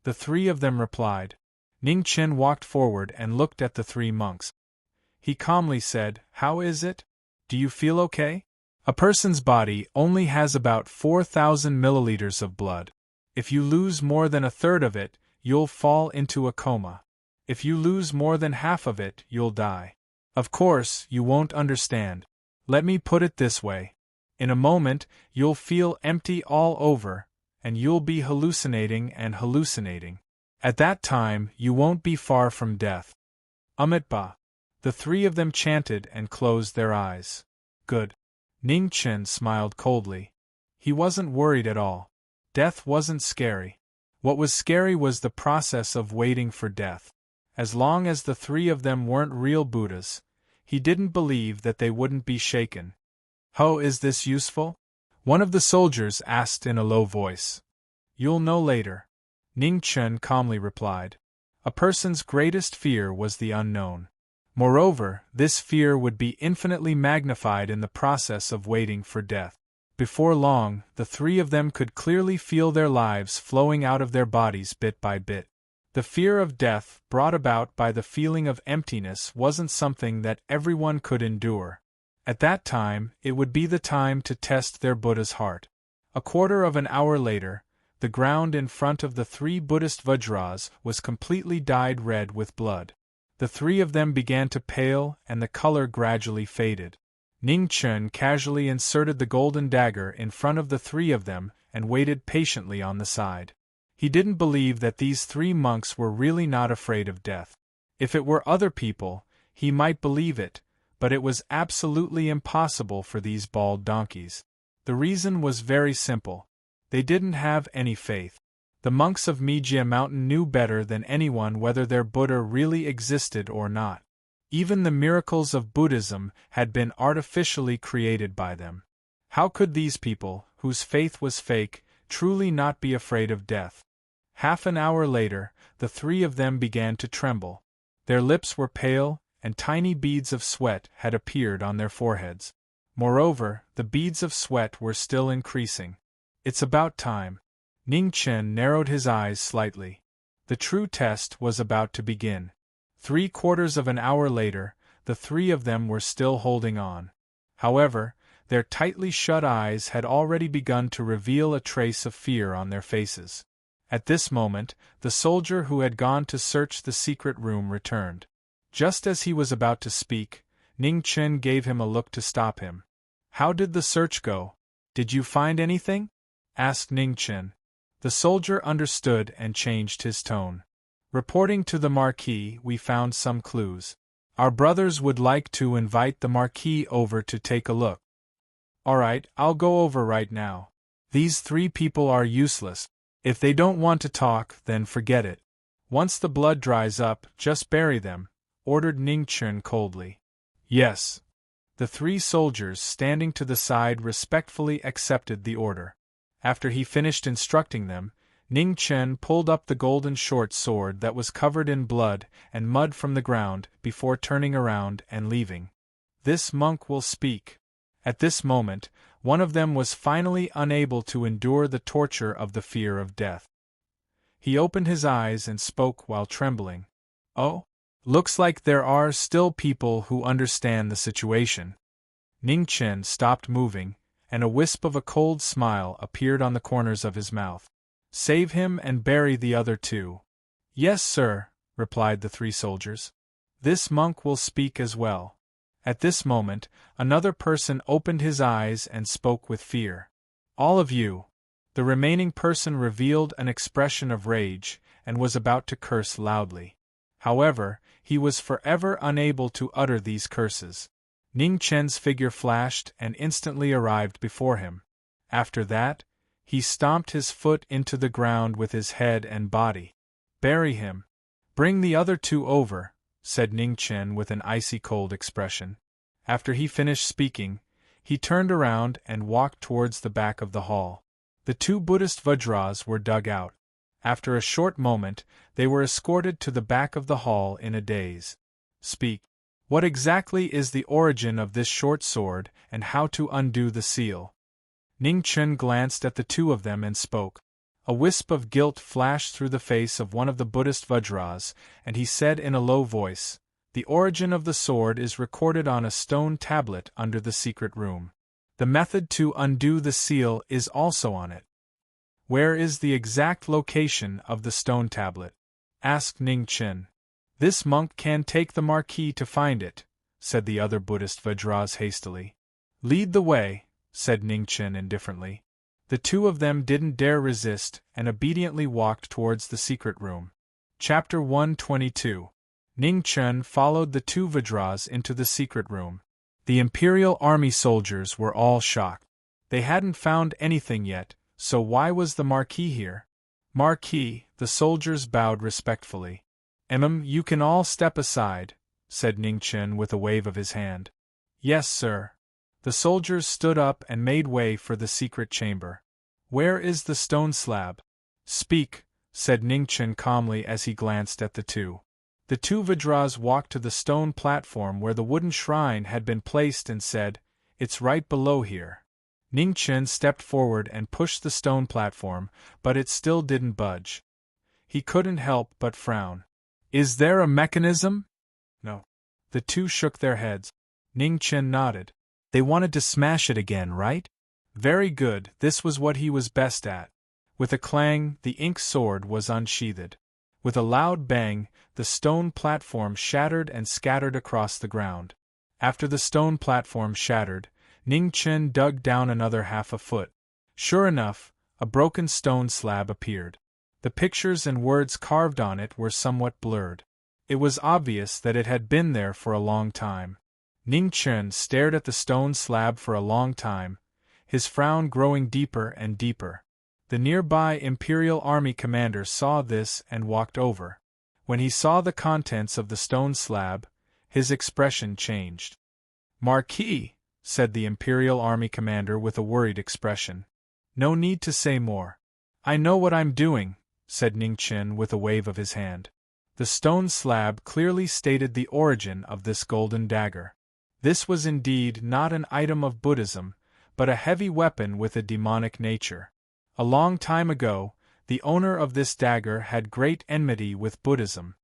The 3 of them replied. Ningchen walked forward and looked at the 3 monks. He calmly said, How is it? Do you feel okay? A person's body only has about 4,000 milliliters of blood. If you lose more than a third of it, you'll fall into a coma. If you lose more than half of it, you'll die. Of course, you won't understand. Let me put it this way. In a moment, you'll feel empty all over, and you'll be hallucinating and hallucinating. At that time, you won't be far from death. Amitabha. The 3 of them chanted and closed their eyes. Good. Ningchen smiled coldly. He wasn't worried at all. Death wasn't scary. What was scary was the process of waiting for death. As long as the 3 of them weren't real Buddhas, he didn't believe that they wouldn't be shaken. Ho, is this useful? One of the soldiers asked in a low voice. You'll know later. Ningchen calmly replied. A person's greatest fear was the unknown. Moreover, this fear would be infinitely magnified in the process of waiting for death. Before long, the 3 of them could clearly feel their lives flowing out of their bodies bit by bit. The fear of death, brought about by the feeling of emptiness, wasn't something that everyone could endure. At that time, it would be the time to test their Buddha's heart. A quarter of an hour later, the ground in front of the 3 Buddhist Vajras was completely dyed red with blood. The three of them began to pale and the color gradually faded. Ning Chen casually inserted the golden dagger in front of the three of them and waited patiently on the side. He didn't believe that these three monks were really not afraid of death. If it were other people, he might believe it, but it was absolutely impossible for these bald donkeys. The reason was very simple. They didn't have any faith. The monks of Mijia Mountain knew better than anyone whether their Buddha really existed or not. Even the miracles of Buddhism had been artificially created by them. How could these people, whose faith was fake, truly not be afraid of death? Half an hour later, the three of them began to tremble. Their lips were pale, and tiny beads of sweat had appeared on their foreheads. Moreover, the beads of sweat were still increasing. It's about time. Ning Chen narrowed his eyes slightly. The true test was about to begin. 3/4 of an hour later, the three of them were still holding on. However, their tightly shut eyes had already begun to reveal a trace of fear on their faces. At this moment, the soldier who had gone to search the secret room returned. Just as he was about to speak, Ning Chen gave him a look to stop him. "How did the search go? Did you find anything?" asked Ning Chen. The soldier understood and changed his tone. "Reporting to the Marquis, we found some clues. Our brothers would like to invite the Marquis over to take a look." "All right, I'll go over right now. These three people are useless. If they don't want to talk, then forget it. Once the blood dries up, just bury them," ordered Ning Chen coldly. "Yes." The three soldiers standing to the side respectfully accepted the order. After he finished instructing them, Ning Chen pulled up the golden short sword that was covered in blood and mud from the ground before turning around and leaving. "This monk will speak." At this moment, one of them was finally unable to endure the torture of the fear of death. He opened his eyes and spoke while trembling. "Oh? Looks like there are still people who understand the situation." Ning Chen stopped moving, and a wisp of a cold smile appeared on the corners of his mouth. "Save him and bury the other two." "Yes, sir," replied the three soldiers. "This monk will speak as well." At this moment, another person opened his eyes and spoke with fear. "All of you." The remaining person revealed an expression of rage, and was about to curse loudly. However, he was forever unable to utter these curses. Ning Chen's figure flashed and instantly arrived before him. After that, he stomped his foot into the ground with his head and body. "Bury him. Bring the other two over," said Ning Chen with an icy cold expression. After he finished speaking, he turned around and walked towards the back of the hall. The two Buddhist Vajras were dug out. After a short moment, they were escorted to the back of the hall in a daze. "Speak. What exactly is the origin of this short sword, and how to undo the seal?" Ning Chen glanced at the two of them and spoke. A wisp of guilt flashed through the face of one of the Buddhist Vajras, and he said in a low voice, "The origin of the sword is recorded on a stone tablet under the secret room. The method to undo the seal is also on it." "Where is the exact location of the stone tablet?" asked Ning Chen. "This monk can take the Marquis to find it," said the other Buddhist Vajras hastily. "Lead the way," said Ning Chen indifferently. The two of them didn't dare resist and obediently walked towards the secret room. Chapter 122. Ning Chen followed the two Vajras into the secret room. The Imperial Army soldiers were all shocked. They hadn't found anything yet, so why was the Marquis here? "Marquis," the soldiers bowed respectfully. You can all step aside," said Ning Chen with a wave of his hand. "Yes, sir." The soldiers stood up and made way for the secret chamber. "Where is the stone slab?" "Speak," said Ning Chen calmly as he glanced at the two. The two Vajras walked to the stone platform where the wooden shrine had been placed and said, "It's right below here." Ning Chen stepped forward and pushed the stone platform, but it still didn't budge. He couldn't help but frown. "Is there a mechanism?" "No." The two shook their heads. Ning Chen nodded. "They wanted to smash it again, right?" Very good, this was what he was best at. With a clang, the ink sword was unsheathed. With a loud bang, the stone platform shattered and scattered across the ground. After the stone platform shattered, Ning Chen dug down another half a foot. Sure enough, a broken stone slab appeared. The pictures and words carved on it were somewhat blurred. It was obvious that it had been there for a long time. Ning Chen stared at the stone slab for a long time, his frown growing deeper and deeper. The nearby Imperial Army commander saw this and walked over. When he saw the contents of the stone slab, his expression changed. "Marquis," said the Imperial Army commander with a worried expression. "No need to say more. I know what I'm doing," said Ning Chen with a wave of his hand. The stone slab clearly stated the origin of this golden dagger. This was indeed not an item of Buddhism, but a heavy weapon with a demonic nature. A long time ago, the owner of this dagger had great enmity with Buddhism.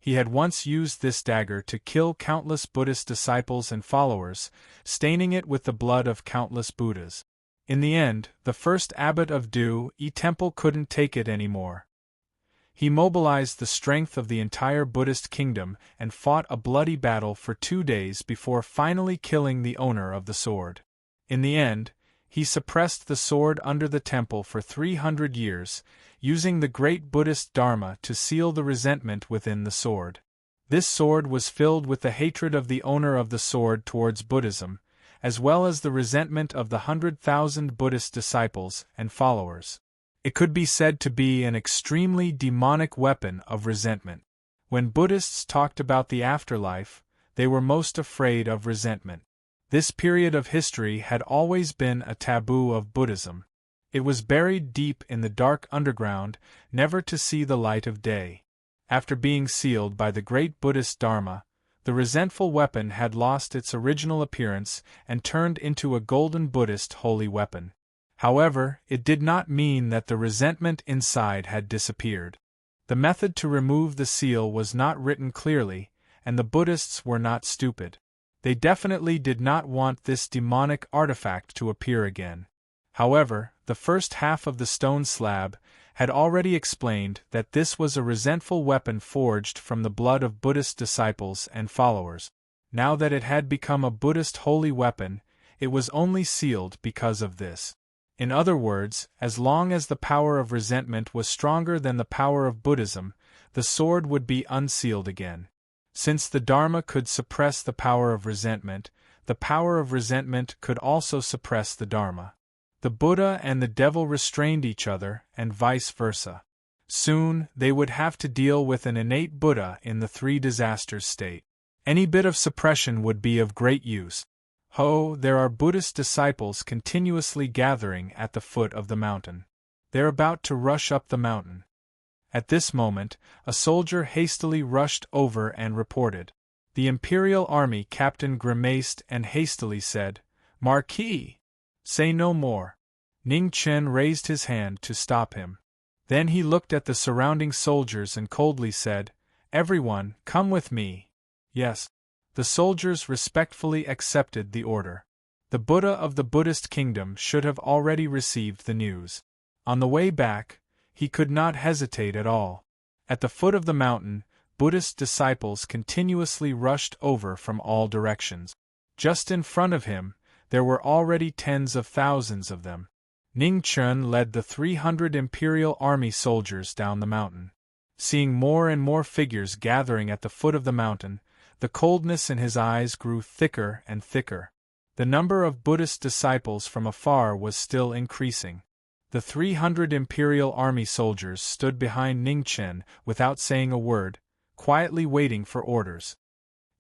He had once used this dagger to kill countless Buddhist disciples and followers, staining it with the blood of countless Buddhas. In the end, the first abbot of Du-yi Temple couldn't take it anymore. He mobilized the strength of the entire Buddhist kingdom and fought a bloody battle for 2 days before finally killing the owner of the sword. In the end, he suppressed the sword under the temple for 300 years, using the great Buddhist Dharma to seal the resentment within the sword. This sword was filled with the hatred of the owner of the sword towards Buddhism, as well as the resentment of the 100,000 Buddhist disciples and followers. It could be said to be an extremely demonic weapon of resentment. When Buddhists talked about the afterlife, they were most afraid of resentment. This period of history had always been a taboo of Buddhism. It was buried deep in the dark underground, never to see the light of day. After being sealed by the great Buddhist Dharma, the resentful weapon had lost its original appearance and turned into a golden Buddhist holy weapon. However, it did not mean that the resentment inside had disappeared. The method to remove the seal was not written clearly, and the Buddhists were not stupid. They definitely did not want this demonic artifact to appear again. However, the first half of the stone slab had already explained that this was a resentful weapon forged from the blood of Buddhist disciples and followers. Now that it had become a Buddhist holy weapon, it was only sealed because of this. In other words, as long as the power of resentment was stronger than the power of Buddhism, the sword would be unsealed again. Since the Dharma could suppress the power of resentment could also suppress the Dharma. The Buddha and the devil restrained each other, and vice versa. Soon, they would have to deal with an innate Buddha in the three disasters state. Any bit of suppression would be of great use. There are Buddhist disciples continuously gathering at the foot of the mountain. They're about to rush up the mountain. At this moment, a soldier hastily rushed over and reported. The Imperial Army captain grimaced and hastily said, "Marquis! Say no more." Ning Chen raised his hand to stop him. Then he looked at the surrounding soldiers and coldly said, "Everyone, come with me." Yes. The soldiers respectfully accepted the order. The Buddha of the Buddhist kingdom should have already received the news. On the way back, he could not hesitate at all. At the foot of the mountain, Buddhist disciples continuously rushed over from all directions. Just in front of him, there were already tens of thousands of them. Ning Chen led the 300 Imperial Army soldiers down the mountain. Seeing more and more figures gathering at the foot of the mountain, the coldness in his eyes grew thicker and thicker. The number of Buddhist disciples from afar was still increasing. The 300 Imperial Army soldiers stood behind Ning Chen without saying a word, quietly waiting for orders.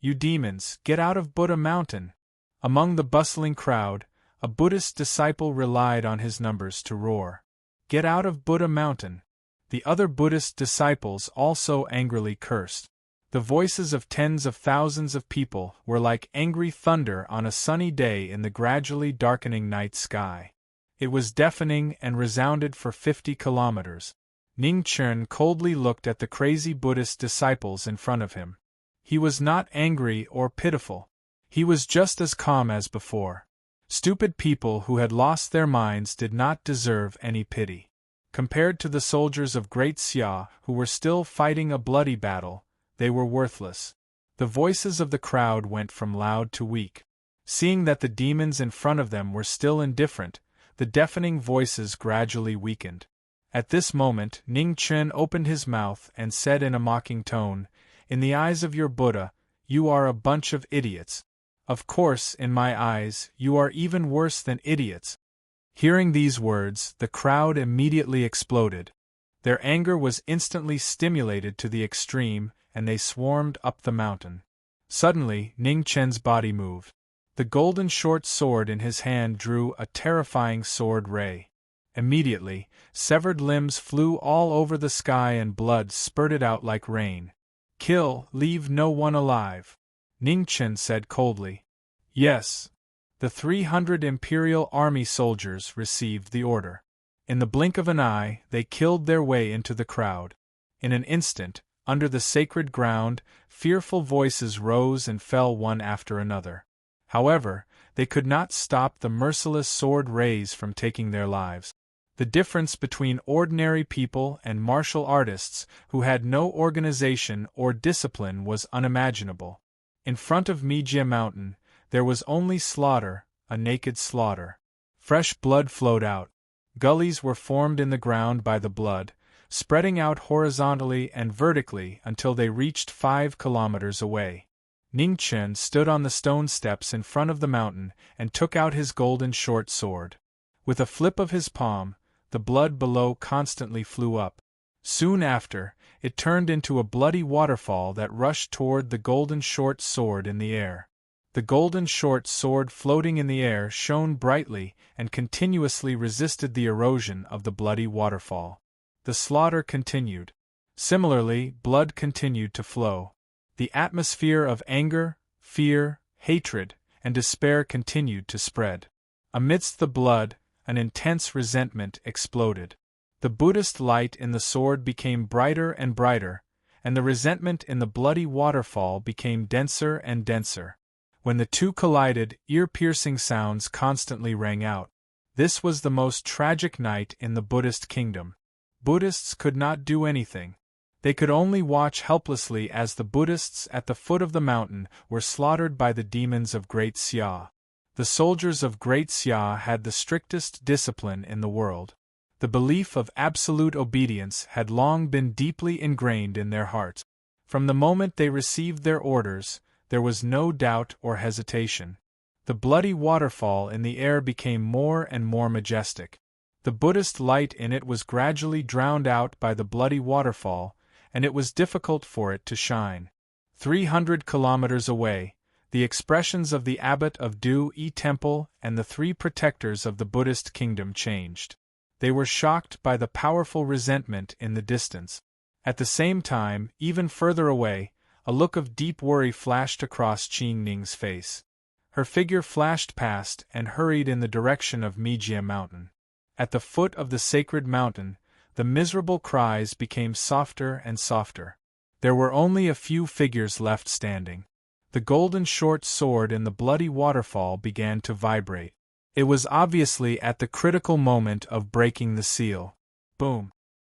"You demons, get out of Buddha Mountain!" Among the bustling crowd, a Buddhist disciple relied on his numbers to roar, "Get out of Buddha Mountain!" The other Buddhist disciples also angrily cursed. The voices of tens of thousands of people were like angry thunder on a sunny day in the gradually darkening night sky. It was deafening and resounded for 50 kilometers. Ning Chen coldly looked at the crazy Buddhist disciples in front of him. He was not angry or pitiful. He was just as calm as before. Stupid people who had lost their minds did not deserve any pity. Compared to the soldiers of Great Xia, who were still fighting a bloody battle, they were worthless. The voices of the crowd went from loud to weak. Seeing that the demons in front of them were still indifferent, the deafening voices gradually weakened. At this moment, Ning Chen opened his mouth and said in a mocking tone, "In the eyes of your Buddha, you are a bunch of idiots. Of course, in my eyes, you are even worse than idiots." Hearing these words, the crowd immediately exploded. Their anger was instantly stimulated to the extreme, and they swarmed up the mountain. Suddenly, Ning Chen's body moved. The golden short sword in his hand drew a terrifying sword ray. Immediately, severed limbs flew all over the sky and blood spurted out like rain. "Kill, leave no one alive," Ning Chen said coldly. "Yes." The 300 Imperial Army soldiers received the order. In the blink of an eye, they killed their way into the crowd. In an instant, under the sacred ground, fearful voices rose and fell one after another. However, they could not stop the merciless sword rays from taking their lives. The difference between ordinary people and martial artists who had no organization or discipline was unimaginable. In front of Mijia Mountain, there was only slaughter, a naked slaughter. Fresh blood flowed out. Gullies were formed in the ground by the blood, spreading out horizontally and vertically until they reached 5 kilometers away. Ning Chen stood on the stone steps in front of the mountain and took out his golden short sword. With a flip of his palm, the blood below constantly flew up. Soon after, it turned into a bloody waterfall that rushed toward the golden short sword in the air. The golden short sword floating in the air shone brightly and continuously resisted the erosion of the bloody waterfall. The slaughter continued. Similarly, blood continued to flow. The atmosphere of anger, fear, hatred, and despair continued to spread. Amidst the blood, an intense resentment exploded. The Buddhist light in the sword became brighter and brighter, and the resentment in the bloody waterfall became denser and denser. When the two collided, ear-piercing sounds constantly rang out. This was the most tragic night in the Buddhist kingdom. Buddhists could not do anything. They could only watch helplessly as the Buddhists at the foot of the mountain were slaughtered by the demons of Great Xia. The soldiers of Great Xia had the strictest discipline in the world. The belief of absolute obedience had long been deeply ingrained in their hearts. From the moment they received their orders, there was no doubt or hesitation. The bloody waterfall in the air became more and more majestic. The Buddhist light in it was gradually drowned out by the bloody waterfall, and it was difficult for it to shine. 300 kilometers away, the expressions of the abbot of Du-Yi Temple and the 3 protectors of the Buddhist kingdom changed. They were shocked by the powerful resentment in the distance. At the same time, even further away, a look of deep worry flashed across Qin Ning's face. Her figure flashed past and hurried in the direction of Mijia Mountain. At the foot of the sacred mountain, the miserable cries became softer and softer. There were only a few figures left standing. The golden short sword in the bloody waterfall began to vibrate. It was obviously at the critical moment of breaking the seal. Boom!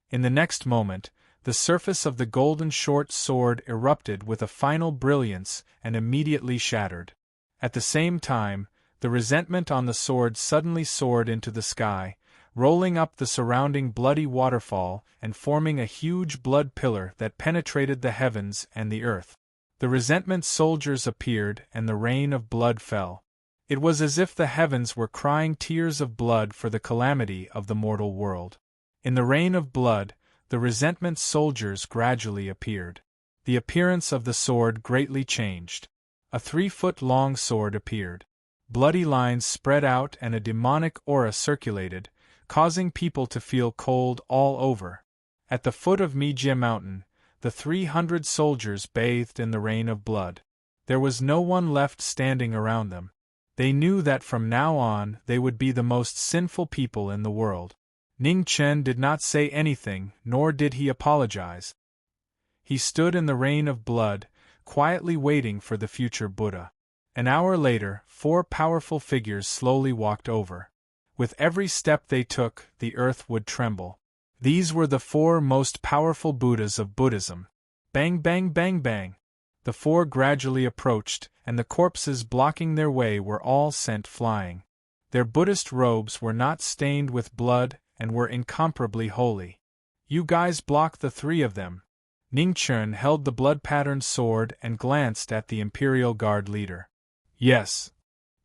In the next moment, the surface of the golden short sword erupted with a final brilliance and immediately shattered. At the same time, the resentment on the sword suddenly soared into the sky, rolling up the surrounding bloody waterfall and forming a huge blood pillar that penetrated the heavens and the earth. The resentment soldiers appeared and the rain of blood fell. It was as if the heavens were crying tears of blood for the calamity of the mortal world. In the rain of blood, the resentment soldiers gradually appeared. The appearance of the sword greatly changed. A 3-foot-long sword appeared. Bloody lines spread out and a demonic aura circulated, causing people to feel cold all over. At the foot of Mijia Mountain, the 300 soldiers bathed in the rain of blood. There was no one left standing around them. They knew that from now on they would be the most sinful people in the world. Ning Chen did not say anything, nor did he apologize. He stood in the rain of blood, quietly waiting for the future Buddha. An hour later, 4 powerful figures slowly walked over. With every step they took, the earth would tremble. These were the 4 most powerful Buddhas of Buddhism. Bang bang bang bang. The 4 gradually approached, and the corpses blocking their way were all sent flying. Their Buddhist robes were not stained with blood and were incomparably holy. You guys block the 3 of them. Ningchen held the blood-patterned sword and glanced at the Imperial Guard leader. Yes.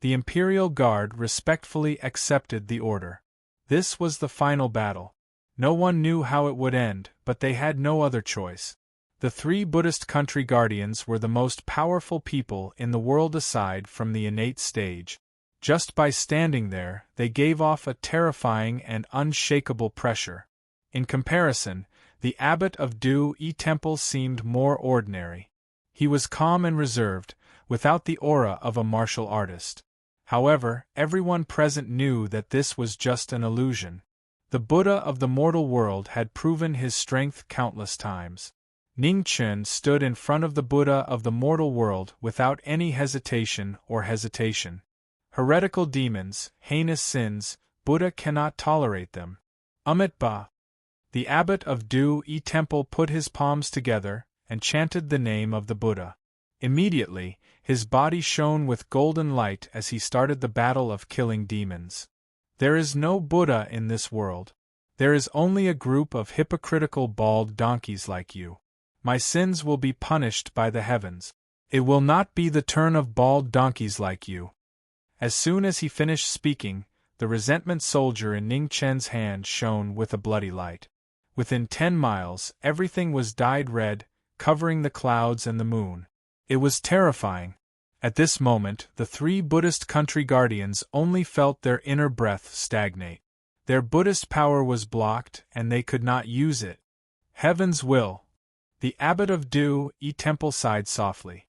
The Imperial Guard respectfully accepted the order. This was the final battle. No one knew how it would end, but they had no other choice. The 3 Buddhist country guardians were the most powerful people in the world aside from the innate stage. Just by standing there, they gave off a terrifying and unshakable pressure. In comparison, the abbot of Du-yi Temple seemed more ordinary. He was calm and reserved, without the aura of a martial artist. However, everyone present knew that this was just an illusion. The Buddha of the mortal world had proven his strength countless times. Ningchen stood in front of the Buddha of the mortal world without any hesitation. Heretical demons, heinous sins, Buddha cannot tolerate them. Amitabha. The abbot of Du-yi Temple put his palms together and chanted the name of the Buddha. Immediately, his body shone with golden light as he started the battle of killing demons. There is no Buddha in this world. There is only a group of hypocritical bald donkeys like you. My sins will be punished by the heavens. It will not be the turn of bald donkeys like you. As soon as he finished speaking, the resentment soldier in Ningchen's hand shone with a bloody light. Within 10 miles, everything was dyed red, covering the clouds and the moon. It was terrifying. At this moment, the 3 Buddhist country guardians only felt their inner breath stagnate. Their Buddhist power was blocked, and they could not use it. Heaven's will. The abbot of Du-yi Temple sighed softly.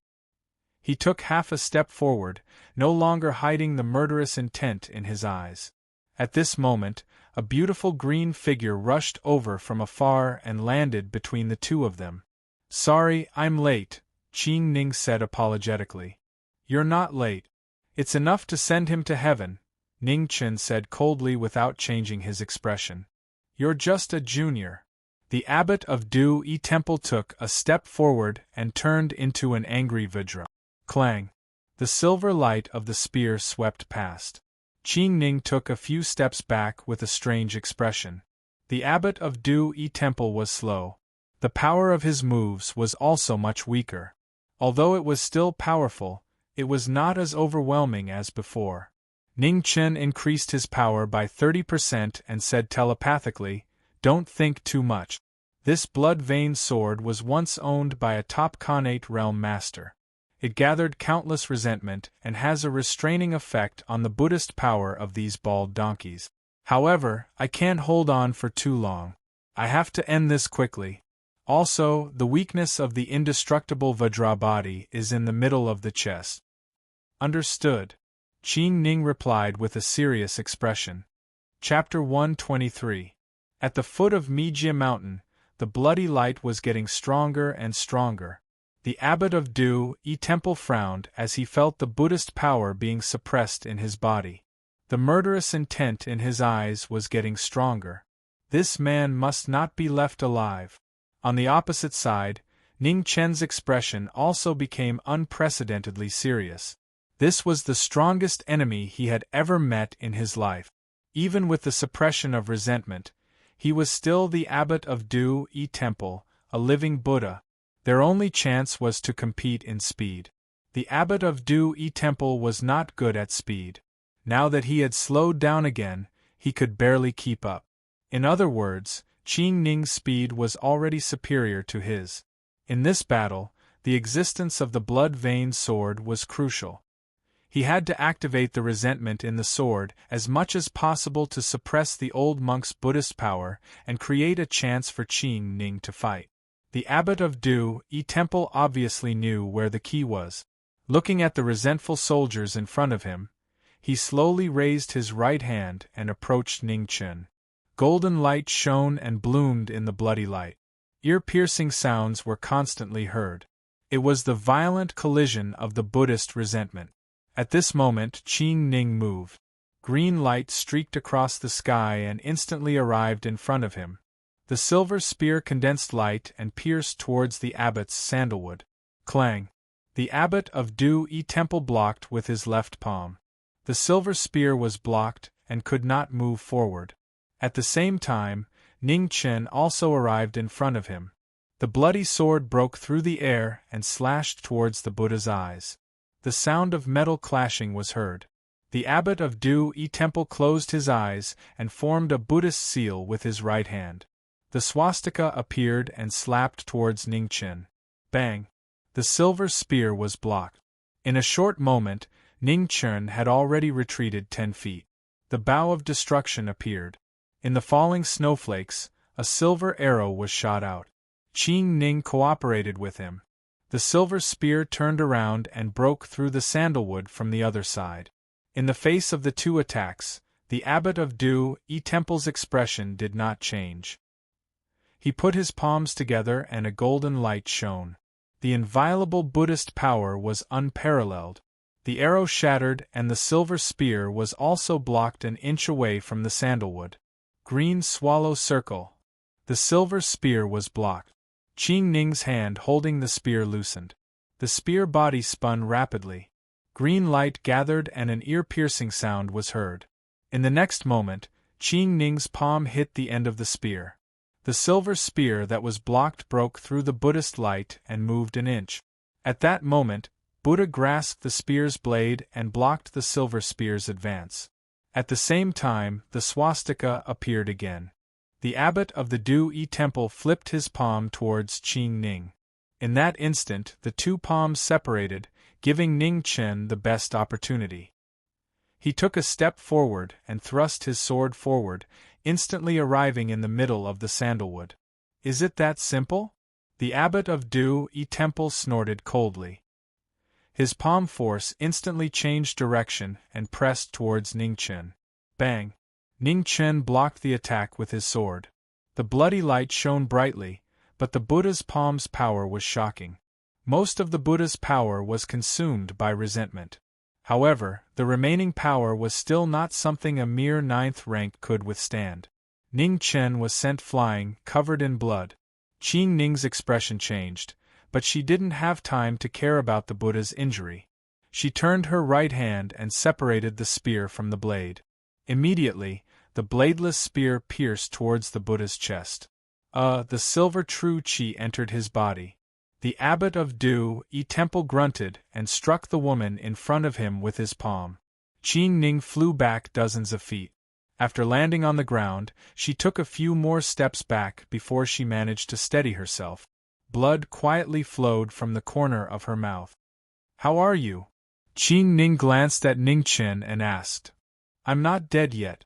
He took half a step forward, no longer hiding the murderous intent in his eyes. At this moment, a beautiful green figure rushed over from afar and landed between the 2 of them. Sorry, I'm late, Qing Ning said apologetically. You're not late. It's enough to send him to heaven, Ningchen said coldly without changing his expression. You're just a junior. The abbot of Du-yi Temple took a step forward and turned into an angry Vajra. Clang! The silver light of the spear swept past. Qing Ning took a few steps back with a strange expression. The abbot of Du-yi Temple was slow. The power of his moves was also much weaker. Although it was still powerful, it was not as overwhelming as before. Ningchen increased his power by 30% and said telepathically, "Don't think too much. This blood-veined sword was once owned by a top Khanate realm master. It gathered countless resentment and has a restraining effect on the Buddhist power of these bald donkeys. However, I can't hold on for too long. I have to end this quickly. Also, the weakness of the indestructible Vajra body is in the middle of the chest." Understood, Qing Ning replied with a serious expression. Chapter 123. At the foot of Mijia Mountain, the bloody light was getting stronger and stronger. The abbot of Du-yi Temple frowned as he felt the Buddhist power being suppressed in his body. The murderous intent in his eyes was getting stronger. This man must not be left alive. On the opposite side, Ningchen's expression also became unprecedentedly serious. This was the strongest enemy he had ever met in his life. Even with the suppression of resentment, he was still the abbot of Du-yi Temple, a living Buddha. Their only chance was to compete in speed. The abbot of Du-yi Temple was not good at speed. Now that he had slowed down again, he could barely keep up. In other words, Qing Ning's speed was already superior to his. In this battle, the existence of the blood-veined sword was crucial. He had to activate the resentment in the sword as much as possible to suppress the old monk's Buddhist power and create a chance for Qing Ning to fight. The abbot of Du-yi Temple obviously knew where the key was. Looking at the resentful soldiers in front of him, he slowly raised his right hand and approached Ningchen. Golden light shone and bloomed in the bloody light. Ear-piercing sounds were constantly heard. It was the violent collision of the Buddhist resentment. At this moment, Qing Ning moved. Green light streaked across the sky and instantly arrived in front of him. The silver spear condensed light and pierced towards the abbot's sandalwood. Clang! The abbot of Du Temple blocked with his left palm. The silver spear was blocked and could not move forward. At the same time, Ning Chen also arrived in front of him. The bloody sword broke through the air and slashed towards the Buddha's eyes. The sound of metal clashing was heard. The abbot of Du Temple closed his eyes and formed a Buddhist seal with his right hand. The swastika appeared and slapped towards Ning Chen. Bang! The silver spear was blocked. In a short moment, Ning Chen had already retreated 10 feet. The bow of destruction appeared. In the falling snowflakes, a silver arrow was shot out. Qing Ning cooperated with him. The silver spear turned around and broke through the sandalwood from the other side. In the face of the two attacks, the abbot of Du Temple's expression did not change. He put his palms together and a golden light shone. The inviolable Buddhist power was unparalleled. The arrow shattered and the silver spear was also blocked an inch away from the sandalwood. Green swallow circle. The silver spear was blocked. Qing Ning's hand holding the spear loosened. The spear body spun rapidly. Green light gathered and an ear-piercing sound was heard. In the next moment, Qing Ning's palm hit the end of the spear. The silver spear that was blocked broke through the Buddhist light and moved an inch. At that moment, Buddha grasped the spear's blade and blocked the silver spear's advance. At the same time, the swastika appeared again. The abbot of the Du Temple flipped his palm towards Qing Ning. In that instant, the two palms separated, giving Ning Chen the best opportunity. He took a step forward and thrust his sword forward, instantly arriving in the middle of the sandalwood. Is it that simple? The abbot of Du Temple snorted coldly. His palm force instantly changed direction and pressed towards Ning Chen. Bang! Ning Chen blocked the attack with his sword. The bloody light shone brightly, but the Buddha's palm's power was shocking. Most of the Buddha's power was consumed by resentment. However, the remaining power was still not something a mere 9th rank could withstand. Ning Chen was sent flying, covered in blood. Qing Ning's expression changed, but she didn't have time to care about the Buddha's injury. She turned her right hand and separated the spear from the blade. Immediately, the bladeless spear pierced towards the Buddha's chest. The silver true qi entered his body. The abbot of Du Temple grunted and struck the woman in front of him with his palm. Qing Ning flew back dozens of feet. After landing on the ground, she took a few more steps back before she managed to steady herself. Blood quietly flowed from the corner of her mouth. "How are you?" Qing Ning glanced at Ning Chen and asked. "I'm not dead yet."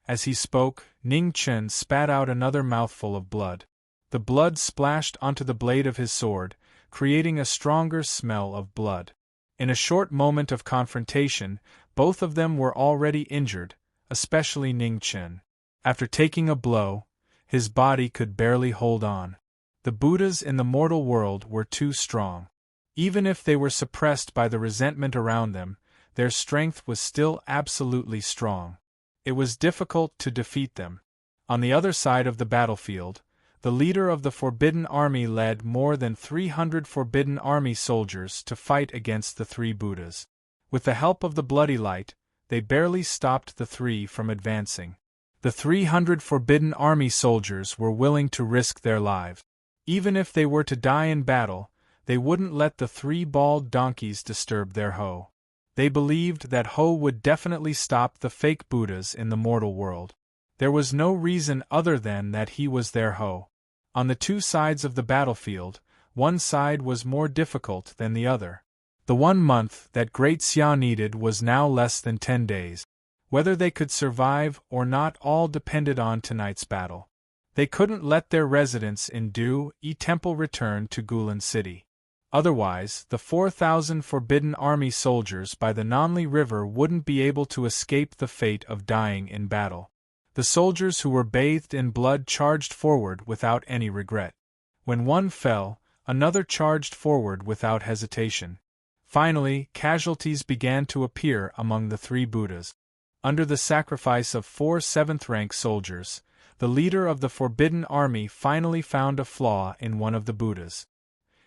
As he spoke, Ning Chen spat out another mouthful of blood. The blood splashed onto the blade of his sword, creating a stronger smell of blood. In a short moment of confrontation, both of them were already injured, especially Ning Chen. After taking a blow, his body could barely hold on. The Buddhas in the mortal world were too strong. Even if they were suppressed by the resentment around them, their strength was still absolutely strong. It was difficult to defeat them. On the other side of the battlefield, the leader of the Forbidden Army led more than 300 Forbidden Army soldiers to fight against the 3 Buddhas. With the help of the bloody light, they barely stopped the 3 from advancing. The 300 Forbidden Army soldiers were willing to risk their lives. Even if they were to die in battle, they wouldn't let the 3 bald donkeys disturb their Ho. They believed that Ho would definitely stop the fake Buddhas in the mortal world. There was no reason other than that he was their Ho. On the 2 sides of the battlefield, one side was more difficult than the other. The 1 month that Great Xia needed was now less than 10 days. Whether they could survive or not all depended on tonight's battle. They couldn't let their residents in Du Temple return to Gulan City. Otherwise, the 4,000 Forbidden Army soldiers by the Nanli River wouldn't be able to escape the fate of dying in battle. The soldiers who were bathed in blood charged forward without any regret. When one fell, another charged forward without hesitation. Finally, casualties began to appear among the 3 Buddhas. Under the sacrifice of 4 7th-rank soldiers, the leader of the Forbidden Army finally found a flaw in one of the Buddhas.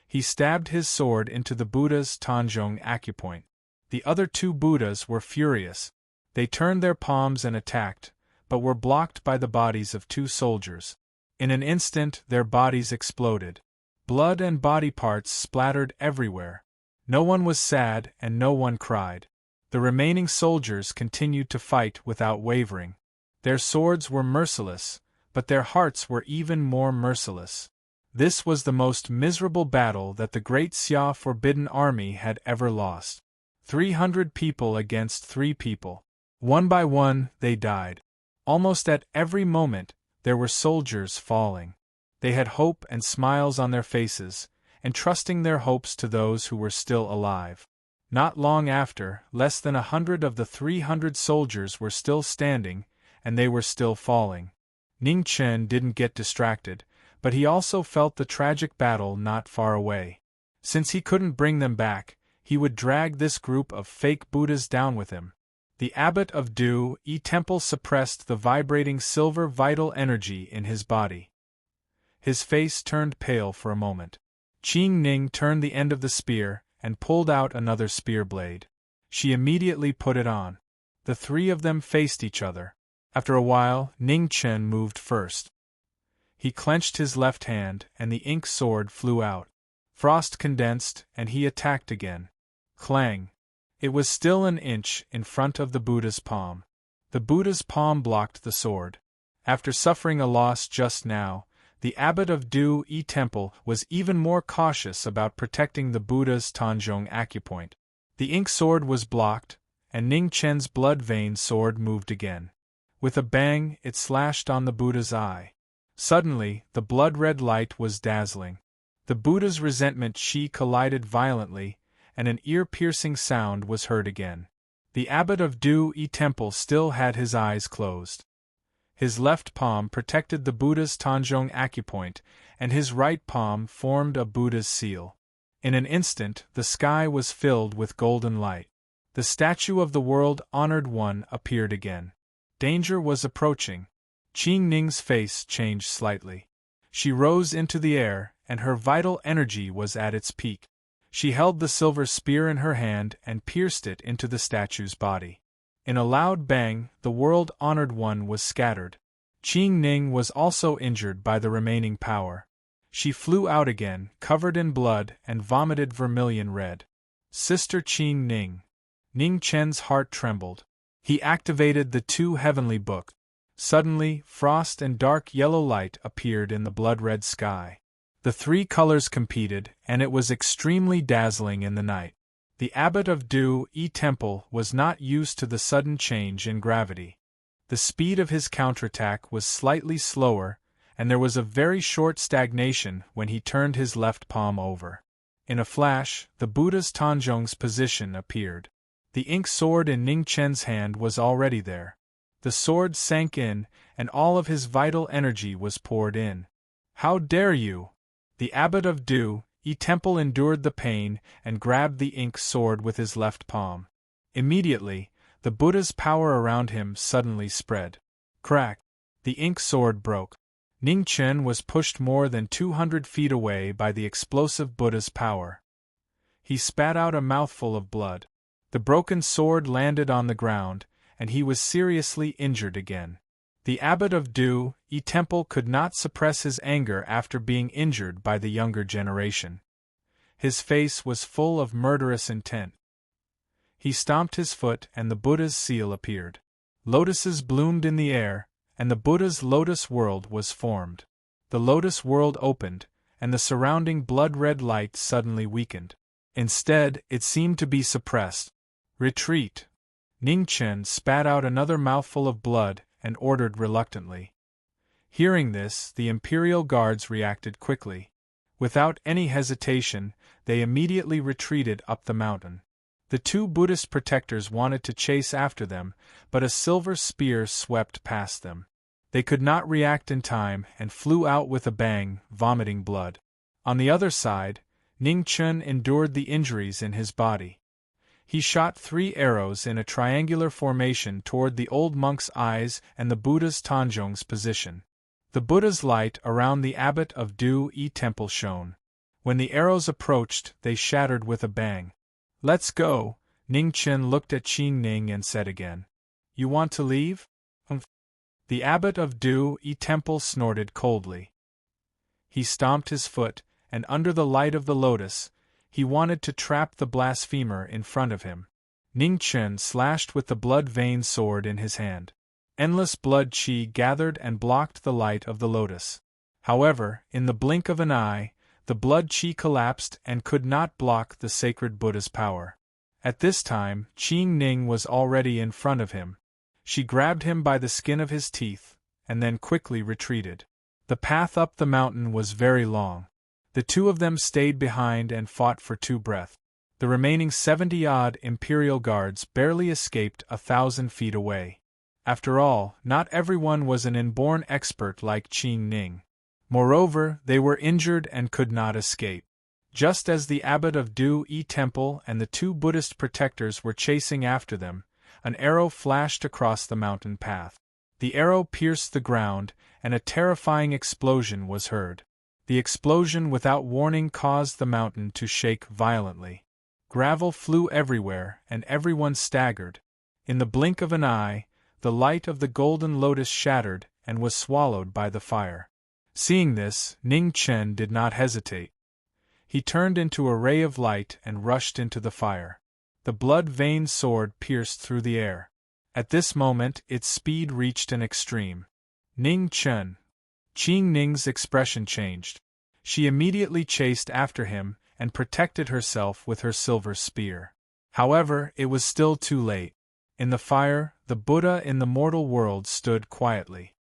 He stabbed his sword into the Buddha's Tanjong acupoint. The other two Buddhas were furious. They turned their palms and attacked, but were blocked by the bodies of two soldiers. In an instant their bodies exploded. Blood and body parts splattered everywhere. No one was sad and no one cried. The remaining soldiers continued to fight without wavering. Their swords were merciless, but their hearts were even more merciless. This was the most miserable battle that the Great Xia Forbidden Army had ever lost. 300 people against 3 people. One by one, they died. Almost at every moment, there were soldiers falling. They had hope and smiles on their faces, entrusting their hopes to those who were still alive. Not long after, less than 100 of the 300 soldiers were still standing, and they were still falling. Ning Chen didn't get distracted, but he also felt the tragic battle not far away. Since he couldn't bring them back, he would drag this group of fake Buddhas down with him. The abbot of Du Yi Temple suppressed the vibrating silver vital energy in his body. His face turned pale for a moment. Qing Ning turned the end of the spear and pulled out another spear blade. She immediately put it on. The 3 of them faced each other. After a while, Ning Chen moved first. He clenched his left hand, and the ink sword flew out. Frost condensed, and he attacked again. Clang! It was still an inch in front of the Buddha's palm. The Buddha's palm blocked the sword. After suffering a loss just now, the abbot of Du Yi Temple was even more cautious about protecting the Buddha's Tanjong acupoint. The ink sword was blocked, and Ning Chen's blood-veined sword moved again. With a bang, it slashed on the Buddha's eye. Suddenly, the blood-red light was dazzling. The Buddha's resentment chi collided violently, and an ear-piercing sound was heard again. The abbot of Du Yi Temple still had his eyes closed. His left palm protected the Buddha's Tanjong acupoint, and his right palm formed a Buddha's seal. In an instant, the sky was filled with golden light. The statue of the world-honored one appeared again. Danger was approaching. Qing Ning's face changed slightly. She rose into the air, and her vital energy was at its peak. She held the silver spear in her hand and pierced it into the statue's body. In a loud bang, the world-honored one was scattered. Qing Ning was also injured by the remaining power. She flew out again, covered in blood, and vomited vermilion red. Sister Qing Ning. Ning Chen's heart trembled. He activated the 2 heavenly books. Suddenly, frost and dark yellow light appeared in the blood-red sky. The 3 colors competed, and it was extremely dazzling in the night. The abbot of Du Yi Temple was not used to the sudden change in gravity. The speed of his counterattack was slightly slower, and there was a very short stagnation when he turned his left palm over. In a flash, the Buddha's Tanjong's position appeared. The ink sword in Ning Chen's hand was already there. The sword sank in, and all of his vital energy was poured in. How dare you! The abbot of Du Yi Temple endured the pain and grabbed the ink sword with his left palm. Immediately, the Buddha's power around him suddenly spread. Crack! The ink sword broke. Ning Chen was pushed more than 200 feet away by the explosive Buddha's power. He spat out a mouthful of blood. The broken sword landed on the ground, and he was seriously injured again. The abbot of Du Yi Temple could not suppress his anger after being injured by the younger generation. His face was full of murderous intent. He stomped his foot and the Buddha's seal appeared. Lotuses bloomed in the air, and the Buddha's lotus world was formed. The lotus world opened, and the surrounding blood-red light suddenly weakened. Instead, it seemed to be suppressed. Retreat! Ning Chen spat out another mouthful of blood and ordered reluctantly. Hearing this, the imperial guards reacted quickly. Without any hesitation, they immediately retreated up the mountain. The 2 Buddhist protectors wanted to chase after them, but a silver spear swept past them. They could not react in time and flew out with a bang, vomiting blood. On the other side, Ning Chen endured the injuries in his body. He shot 3 arrows in a triangular formation toward the old monk's eyes and the Buddha's Tanjong's position. The Buddha's light around the abbot of Du-yi temple shone. When the arrows approached, they shattered with a bang. "Let's go." Ning Chen looked at Qing Ning and said again. "You want to leave?" The abbot of Du-yi temple snorted coldly. He stomped his foot, and under the light of the lotus, he wanted to trap the blasphemer in front of him. Ning Chen slashed with the blood-veined sword in his hand. Endless blood qi gathered and blocked the light of the lotus. However, in the blink of an eye, the blood qi collapsed and could not block the sacred Buddha's power. At this time, Qing Ning was already in front of him. She grabbed him by the skin of his teeth, and then quickly retreated. The path up the mountain was very long. The two of them stayed behind and fought for 2 breaths. The remaining 70-odd Imperial Guards barely escaped 1,000 feet away. After all, not everyone was an inborn expert like Qing Ning. Moreover, they were injured and could not escape. Just as the abbot of Du-yi temple and the 2 Buddhist protectors were chasing after them, an arrow flashed across the mountain path. The arrow pierced the ground, and a terrifying explosion was heard. The explosion without warning caused the mountain to shake violently. Gravel flew everywhere, and everyone staggered. In the blink of an eye, the light of the golden lotus shattered and was swallowed by the fire. Seeing this, Ning Chen did not hesitate. He turned into a ray of light and rushed into the fire. The blood-veined sword pierced through the air. At this moment, its speed reached an extreme. Ning Chen. Qing Ning's expression changed. She immediately chased after him and protected herself with her silver spear. However, it was still too late. In the fire, the Buddha in the mortal world stood quietly.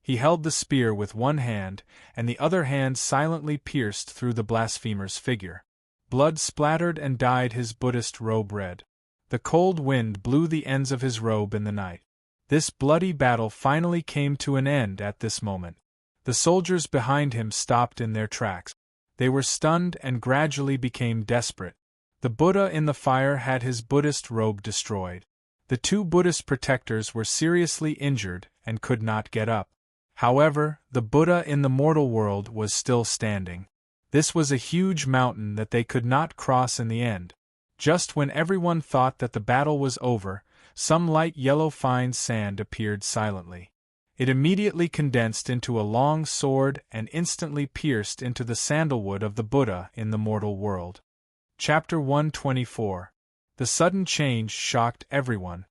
He held the spear with one hand, and the other hand silently pierced through the blasphemer's figure. Blood splattered and dyed his Buddhist robe red. The cold wind blew the ends of his robe in the night. This bloody battle finally came to an end at this moment. The soldiers behind him stopped in their tracks. They were stunned and gradually became desperate. The Buddha in the fire had his Buddhist robe destroyed. The 2 Buddhist protectors were seriously injured and could not get up. However, the Buddha in the mortal world was still standing. This was a huge mountain that they could not cross in the end. Just when everyone thought that the battle was over, some light yellow fine sand appeared silently. It immediately condensed into a long sword and instantly pierced into the sandalwood of the Buddha in the mortal world. Chapter 124. The sudden change shocked everyone.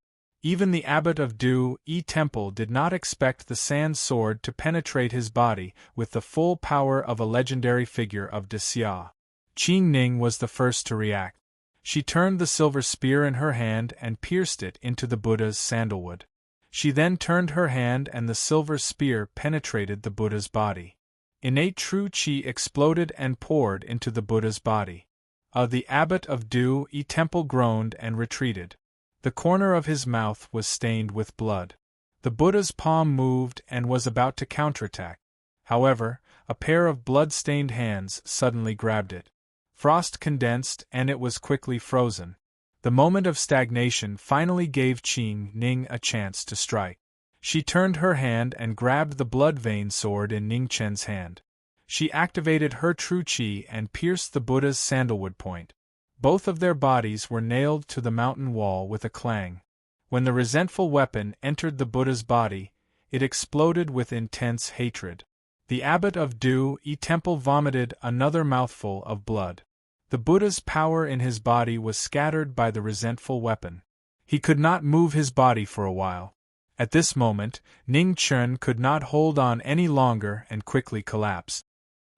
Even the abbot of Du-yi temple did not expect the sand sword to penetrate his body with the full power of a legendary figure of Xia. Qing Ning was the first to react. She turned the silver spear in her hand and pierced it into the Buddha's sandalwood. She then turned her hand and the silver spear penetrated the Buddha's body. Innate true qi exploded and poured into the Buddha's body. The abbot of Du-yi temple groaned and retreated. The corner of his mouth was stained with blood. The Buddha's palm moved and was about to counterattack. However, a pair of blood-stained hands suddenly grabbed it. Frost condensed and it was quickly frozen. The moment of stagnation finally gave Qing Ning a chance to strike. She turned her hand and grabbed the blood-veined sword in Ning Chen's hand. She activated her true qi and pierced the Buddha's sandalwood point. Both of their bodies were nailed to the mountain wall with a clang. When the resentful weapon entered the Buddha's body, it exploded with intense hatred. The abbot of Du-yi temple vomited another mouthful of blood. The Buddha's power in his body was scattered by the resentful weapon. He could not move his body for a while. At this moment, Ning Chen could not hold on any longer and quickly collapsed.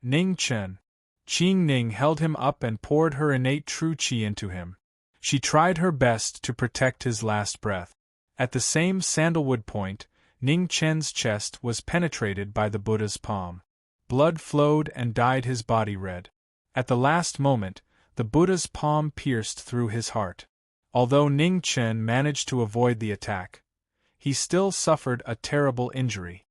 Ning Chen. Qing Ning held him up and poured her innate true qi into him. She tried her best to protect his last breath. At the same sandalwood point, Ning Chen's chest was penetrated by the Buddha's palm. Blood flowed and dyed his body red. At the last moment, the Buddha's palm pierced through his heart. Although Ning Chen managed to avoid the attack, he still suffered a terrible injury.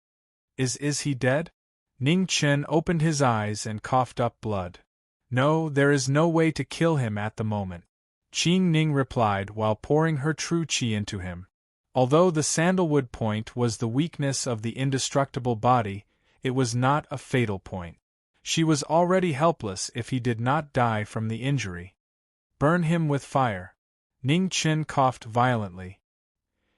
Is he dead? Ning Chen opened his eyes and coughed up blood. No, there is no way to kill him at the moment. Qing Ning replied while pouring her true qi into him. Although the sandalwood point was the weakness of the indestructible body, It was not a fatal point. She was already helpless if he did not die from the injury. Burn him with fire. Ning Chen coughed violently.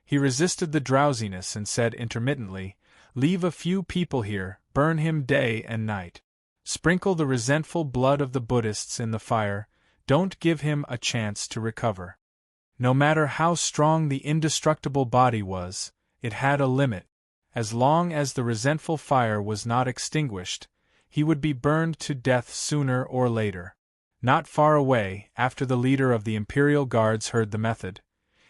He resisted the drowsiness and said intermittently, "Leave a few people here, burn him day and night. Sprinkle the resentful blood of the Buddhists in the fire, don't give him a chance to recover." No matter how strong the indestructible body was, it had a limit. As long as the resentful fire was not extinguished, he would be burned to death sooner or later. Not far away, after the leader of the Imperial Guards heard the method,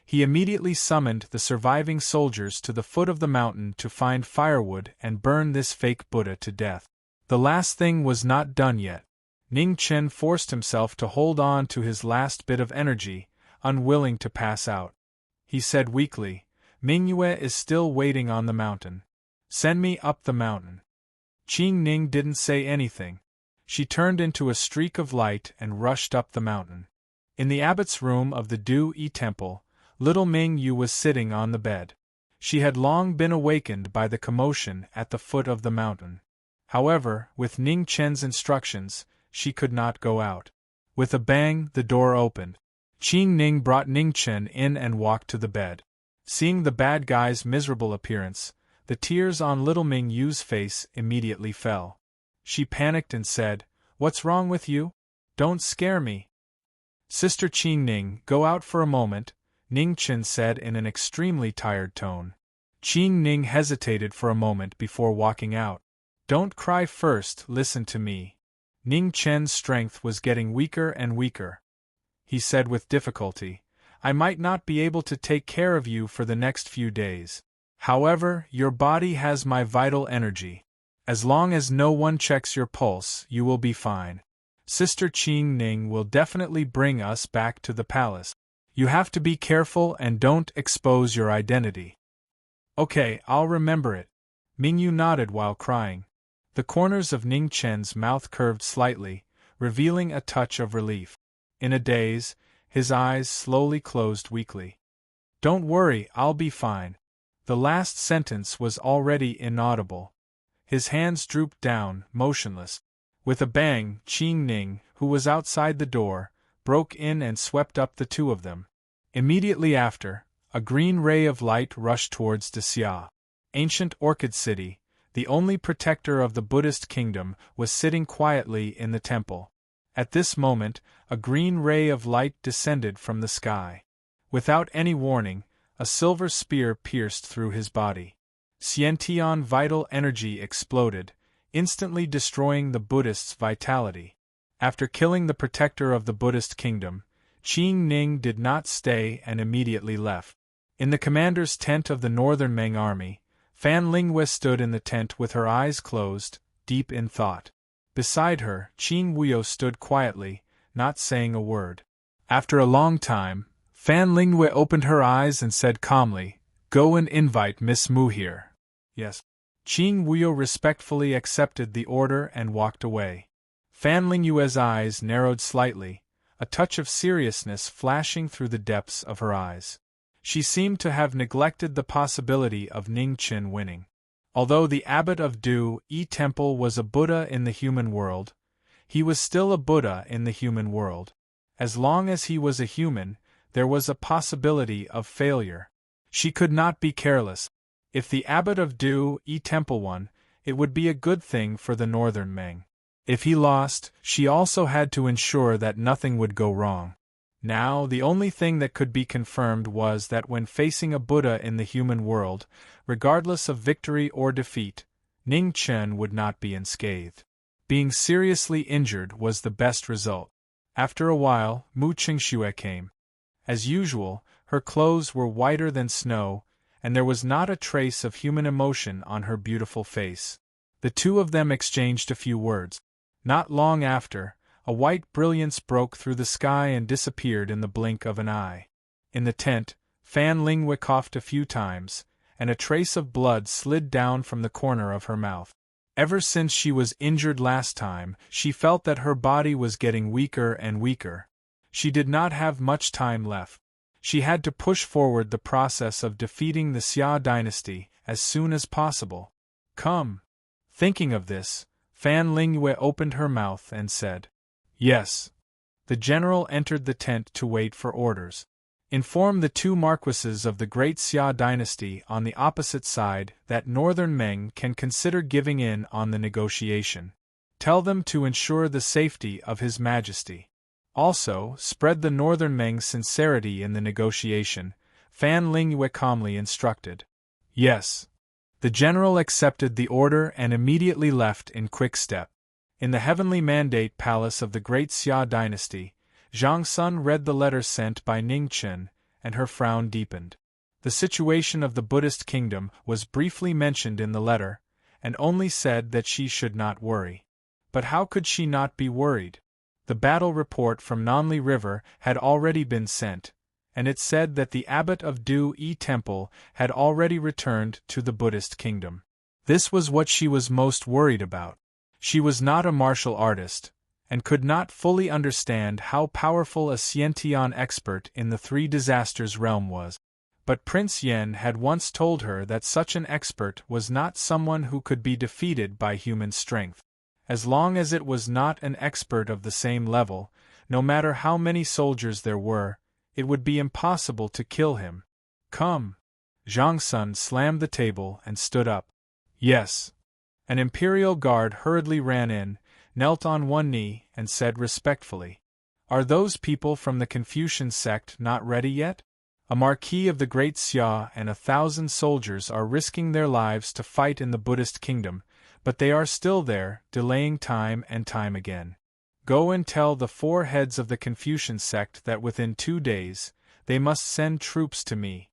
he immediately summoned the surviving soldiers to the foot of the mountain to find firewood and burn this fake Buddha to death. The last thing was not done yet. Ning Chen forced himself to hold on to his last bit of energy, unwilling to pass out. He said weakly, "Mingyue is still waiting on the mountain. Send me up the mountain." Qing Ning didn't say anything. She turned into a streak of light and rushed up the mountain. In the abbot's room of the Du Yi Temple, little Ming Yu was sitting on the bed. She had long been awakened by the commotion at the foot of the mountain. However, with Ning Chen's instructions, she could not go out. With a bang, the door opened. Qing Ning brought Ning Chen in and walked to the bed. Seeing the bad guy's miserable appearance, the tears on little Ming Yu's face immediately fell. She panicked and said, "What's wrong with you? Don't scare me." "Sister Qing Ning, go out for a moment," Ning Chen said in an extremely tired tone. Qing Ning hesitated for a moment before walking out. "Don't cry first, listen to me." Ning Chen's strength was getting weaker and weaker. He said with difficulty, "I might not be able to take care of you for the next few days. However, your body has my vital energy. As long as no one checks your pulse, you will be fine. Sister Qing Ning will definitely bring us back to the palace. You have to be careful and don't expose your identity." "Okay, I'll remember it." Mingyu nodded while crying. The corners of Ning Chen's mouth curved slightly, revealing a touch of relief. In a daze, his eyes slowly closed weakly. "Don't worry, I'll be fine." The last sentence was already inaudible. His hands drooped down, motionless. With a bang, Qing Ning, who was outside the door, broke in and swept up the two of them. Immediately after, a green ray of light rushed towards Xia. Ancient Orchid City, the only protector of the Buddhist kingdom, was sitting quietly in the temple. At this moment, a green ray of light descended from the sky. Without any warning, a silver spear pierced through his body. Xiantian vital energy exploded, instantly destroying the Buddhist's vitality. After killing the protector of the Buddhist kingdom, Qing Ning did not stay and immediately left. In the commander's tent of the northern Meng army, Fan Lingwe stood in the tent with her eyes closed, deep in thought. Beside her, Qin Wuyo stood quietly, not saying a word. After a long time, Fan Lingwe opened her eyes and said calmly, "Go and invite Miss Mu here." "Yes." Qin Wuyo respectfully accepted the order and walked away. Fan Lingwe's eyes narrowed slightly, a touch of seriousness flashing through the depths of her eyes. She seemed to have neglected the possibility of Ning Chen winning. Although the abbot of Du Yi Temple was a Buddha in the human world, he was still a Buddha in the human world. As long as he was a human, there was a possibility of failure. She could not be careless. If the abbot of Du Yi Temple won, it would be a good thing for the northern Meng. If he lost, she also had to ensure that nothing would go wrong. Now, the only thing that could be confirmed was that when facing a Buddha in the human world, regardless of victory or defeat, Ning Chen would not be unscathed. Being seriously injured was the best result. After a while, Mu Qingxue came. As usual, her clothes were whiter than snow, and there was not a trace of human emotion on her beautiful face. The two of them exchanged a few words. Not long after, a white brilliance broke through the sky and disappeared in the blink of an eye. In the tent, Fan Lingwe coughed a few times, and a trace of blood slid down from the corner of her mouth. Ever since she was injured last time, she felt that her body was getting weaker and weaker. She did not have much time left. She had to push forward the process of defeating the Xia dynasty as soon as possible. "Come." Thinking of this, Fan Lingyue opened her mouth and said, "Yes." The general entered the tent to wait for orders. Inform the two marquises of the Great Xia dynasty on the opposite side that Northern Meng can consider giving in on the negotiation. Tell them to ensure the safety of His Majesty. Also, spread the Northern Meng's sincerity in the negotiation, Fan Lingyue calmly instructed. Yes. The general accepted the order and immediately left in quick step. In the heavenly mandate palace of the Great Xia dynasty, Zhang Sun read the letter sent by Ning Chen, and her frown deepened. The situation of the Buddhist kingdom was briefly mentioned in the letter, and only said that she should not worry. But how could she not be worried? The battle report from Nanli River had already been sent, and it said that the abbot of Du Yi Temple had already returned to the Buddhist kingdom. This was what she was most worried about. She was not a martial artist, and could not fully understand how powerful a Xiantian expert in the Three Disasters realm was. But Prince Yen had once told her that such an expert was not someone who could be defeated by human strength. As long as it was not an expert of the same level, no matter how many soldiers there were, it would be impossible to kill him. Come! Zhang Sun slammed the table and stood up. Yes. An imperial guard hurriedly ran in, knelt on one knee, and said respectfully, "Are those people from the Confucian sect not ready yet? A Marquis of the Great Xia and 1,000 soldiers are risking their lives to fight in the Buddhist kingdom, but they are still there, delaying time and time again. Go and tell the 4 heads of the Confucian sect that within 2 days, they must send troops to me."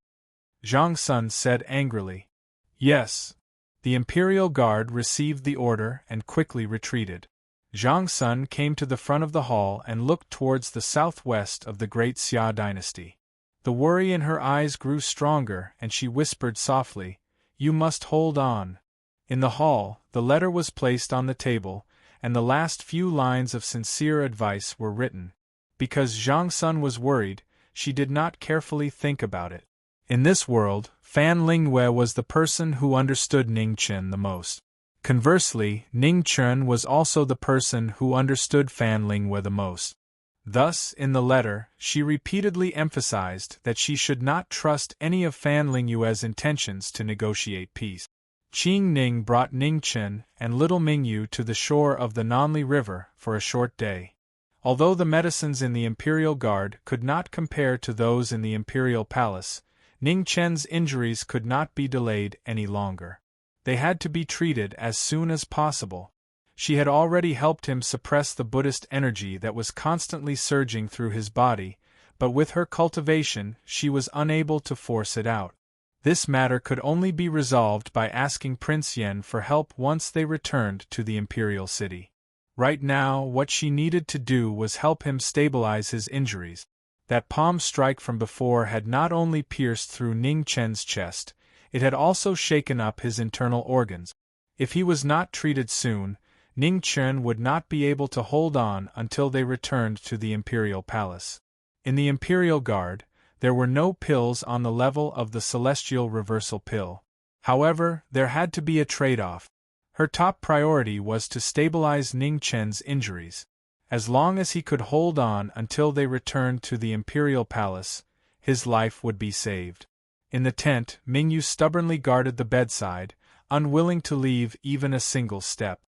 Zhang Sun said angrily. Yes. The imperial guard received the order and quickly retreated. Zhang Sun came to the front of the hall and looked towards the southwest of the Great Xia dynasty. The worry in her eyes grew stronger and she whispered softly, "You must hold on." In the hall, the letter was placed on the table, and the last few lines of sincere advice were written. Because Zhang Sun was worried, she did not carefully think about it. In this world, Fan Lingyue was the person who understood Ning Chen the most. Conversely, Ning Chen was also the person who understood Fan Lingyue the most. Thus, in the letter, she repeatedly emphasized that she should not trust any of Fan Lingyue's intentions to negotiate peace. Qing Ning brought Ning Chen and little Mingyu to the shore of the Nanli River for a short day. Although the medicines in the Imperial Guard could not compare to those in the Imperial Palace, Ning Chen's injuries could not be delayed any longer. They had to be treated as soon as possible. She had already helped him suppress the Buddhist energy that was constantly surging through his body, but with her cultivation she was unable to force it out. This matter could only be resolved by asking Prince Yen for help once they returned to the imperial city. Right now, what she needed to do was help him stabilize his injuries. That palm strike from before had not only pierced through Ning Chen's chest, it had also shaken up his internal organs. If he was not treated soon, Ning Chen would not be able to hold on until they returned to the imperial palace. In the Imperial Guard, there were no pills on the level of the celestial reversal pill. However, there had to be a trade-off. Her top priority was to stabilize Ning Chen's injuries. As long as he could hold on until they returned to the imperial palace, his life would be saved. In the tent, Mingyu stubbornly guarded the bedside, unwilling to leave even a single step.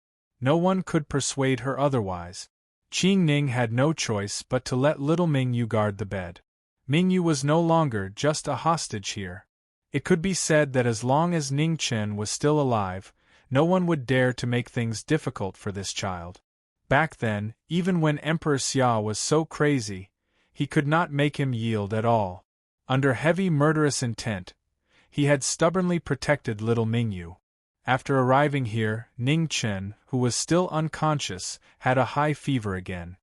No one could persuade her otherwise. Qing Ning had no choice but to let little Mingyu guard the bed. Mingyu was no longer just a hostage here. It could be said that as long as Ning Chen was still alive, no one would dare to make things difficult for this child. Back then, even when Emperor Xia was so crazy, he could not make him yield at all. Under heavy murderous intent, he had stubbornly protected little Mingyu. After arriving here, Ning Chen, who was still unconscious, had a high fever again.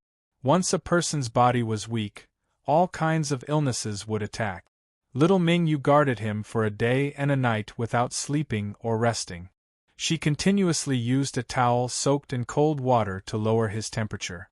Once a person's body was weak, all kinds of illnesses would attack. Little Mingyu guarded him for a day and a night without sleeping or resting. She continuously used a towel soaked in cold water to lower his temperature.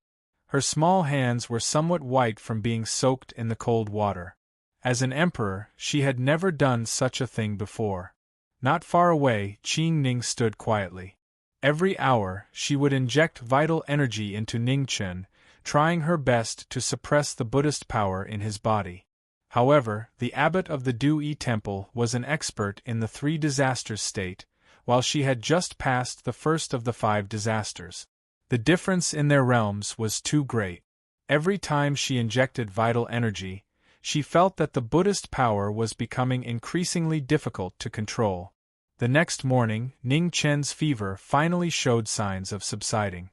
Her small hands were somewhat white from being soaked in the cold water. As an emperor, she had never done such a thing before. Not far away, Qing Ning stood quietly. Every hour, she would inject vital energy into Ningchen, trying her best to suppress the Buddhist power in his body. However, the abbot of the Du-Yi temple was an expert in the 3 disasters state, while she had just passed the first of the 5 disasters. The difference in their realms was too great. Every time she injected vital energy, she felt that the Buddhist power was becoming increasingly difficult to control. The next morning, Ning Chen's fever finally showed signs of subsiding.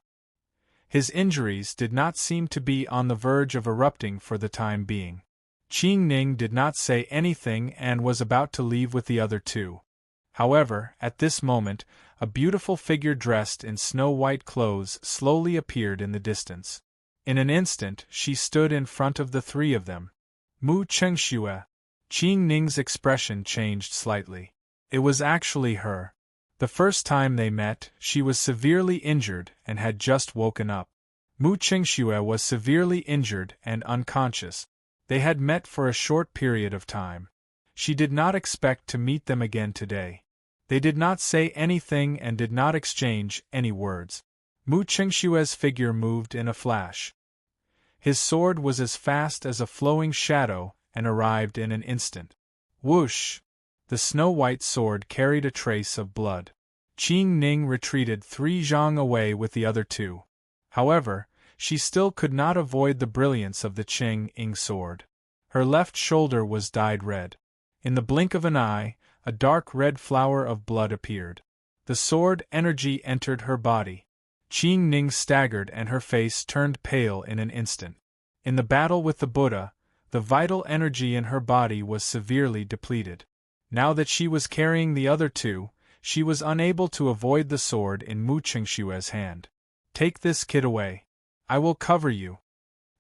His injuries did not seem to be on the verge of erupting for the time being. Qing Ning did not say anything and was about to leave with the other 2. However, at this moment, a beautiful figure dressed in snow-white clothes slowly appeared in the distance. In an instant, she stood in front of the 3 of them. Mu Chengxue. Qing Ning's expression changed slightly. It was actually her. The first time they met, she was severely injured and had just woken up. Mu Chengxue was severely injured and unconscious. They had met for a short period of time. She did not expect to meet them again today. They did not say anything and did not exchange any words. Mu Chengxue's figure moved in a flash. His sword was as fast as a flowing shadow and arrived in an instant. Whoosh! The snow-white sword carried a trace of blood. Qing Ning retreated 3 zhang away with the other 2. However, she still could not avoid the brilliance of the Qing Ing sword. Her left shoulder was dyed red. In the blink of an eye, a dark red flower of blood appeared. The sword energy entered her body. Qing Ning staggered and her face turned pale in an instant. In the battle with the Buddha, the vital energy in her body was severely depleted. Now that she was carrying the other 2, she was unable to avoid the sword in Mu Chengxue's hand. Take this kid away. I will cover you.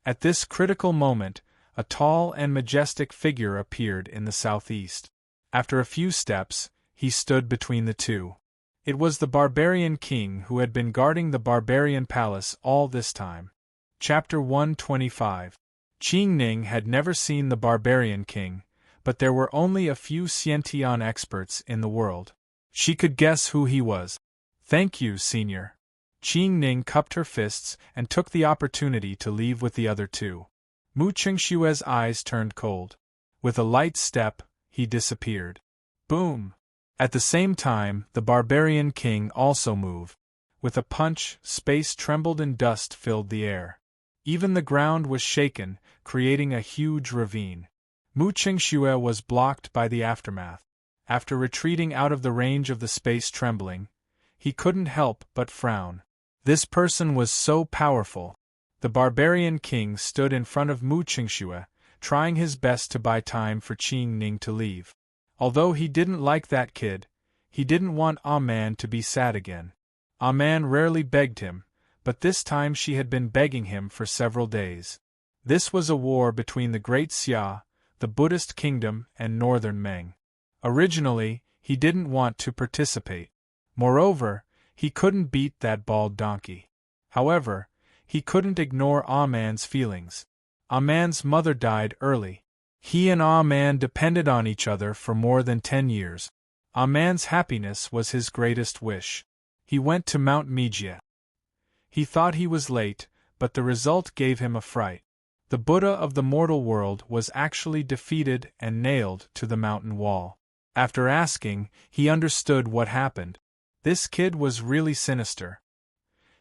At this critical moment, a tall and majestic figure appeared in the southeast. After a few steps, he stood between the 2. It was the barbarian king who had been guarding the barbarian palace all this time. Chapter 125. Qing Ning had never seen the barbarian king, but there were only a few Xiantian experts in the world. She could guess who he was. Thank you, senior. Qing Ning cupped her fists and took the opportunity to leave with the other 2. Mu Chengxue's eyes turned cold. With a light step, he disappeared. Boom! At the same time, the barbarian king also moved. With a punch, space trembled and dust filled the air. Even the ground was shaken, creating a huge ravine. Mu Chengxue was blocked by the aftermath. After retreating out of the range of the space trembling, he couldn't help but frown. This person was so powerful. The barbarian king stood in front of Mu Chengxue, trying his best to buy time for Qing Ning to leave. Although he didn't like that kid, he didn't want Man to be sad again. Man rarely begged him, but this time she had been begging him for several days. This was a war between the Great Xia, the Buddhist kingdom, and Northern Meng. Originally, he didn't want to participate. Moreover, he couldn't beat that bald donkey. However, he couldn't ignore Man's feelings. Man's mother died early. He and Man depended on each other for more than 10 years. Man's happiness was his greatest wish. He went to Mount Mijia. He thought he was late, but the result gave him a fright. The Buddha of the mortal world was actually defeated and nailed to the mountain wall. After asking, he understood what happened. This kid was really sinister.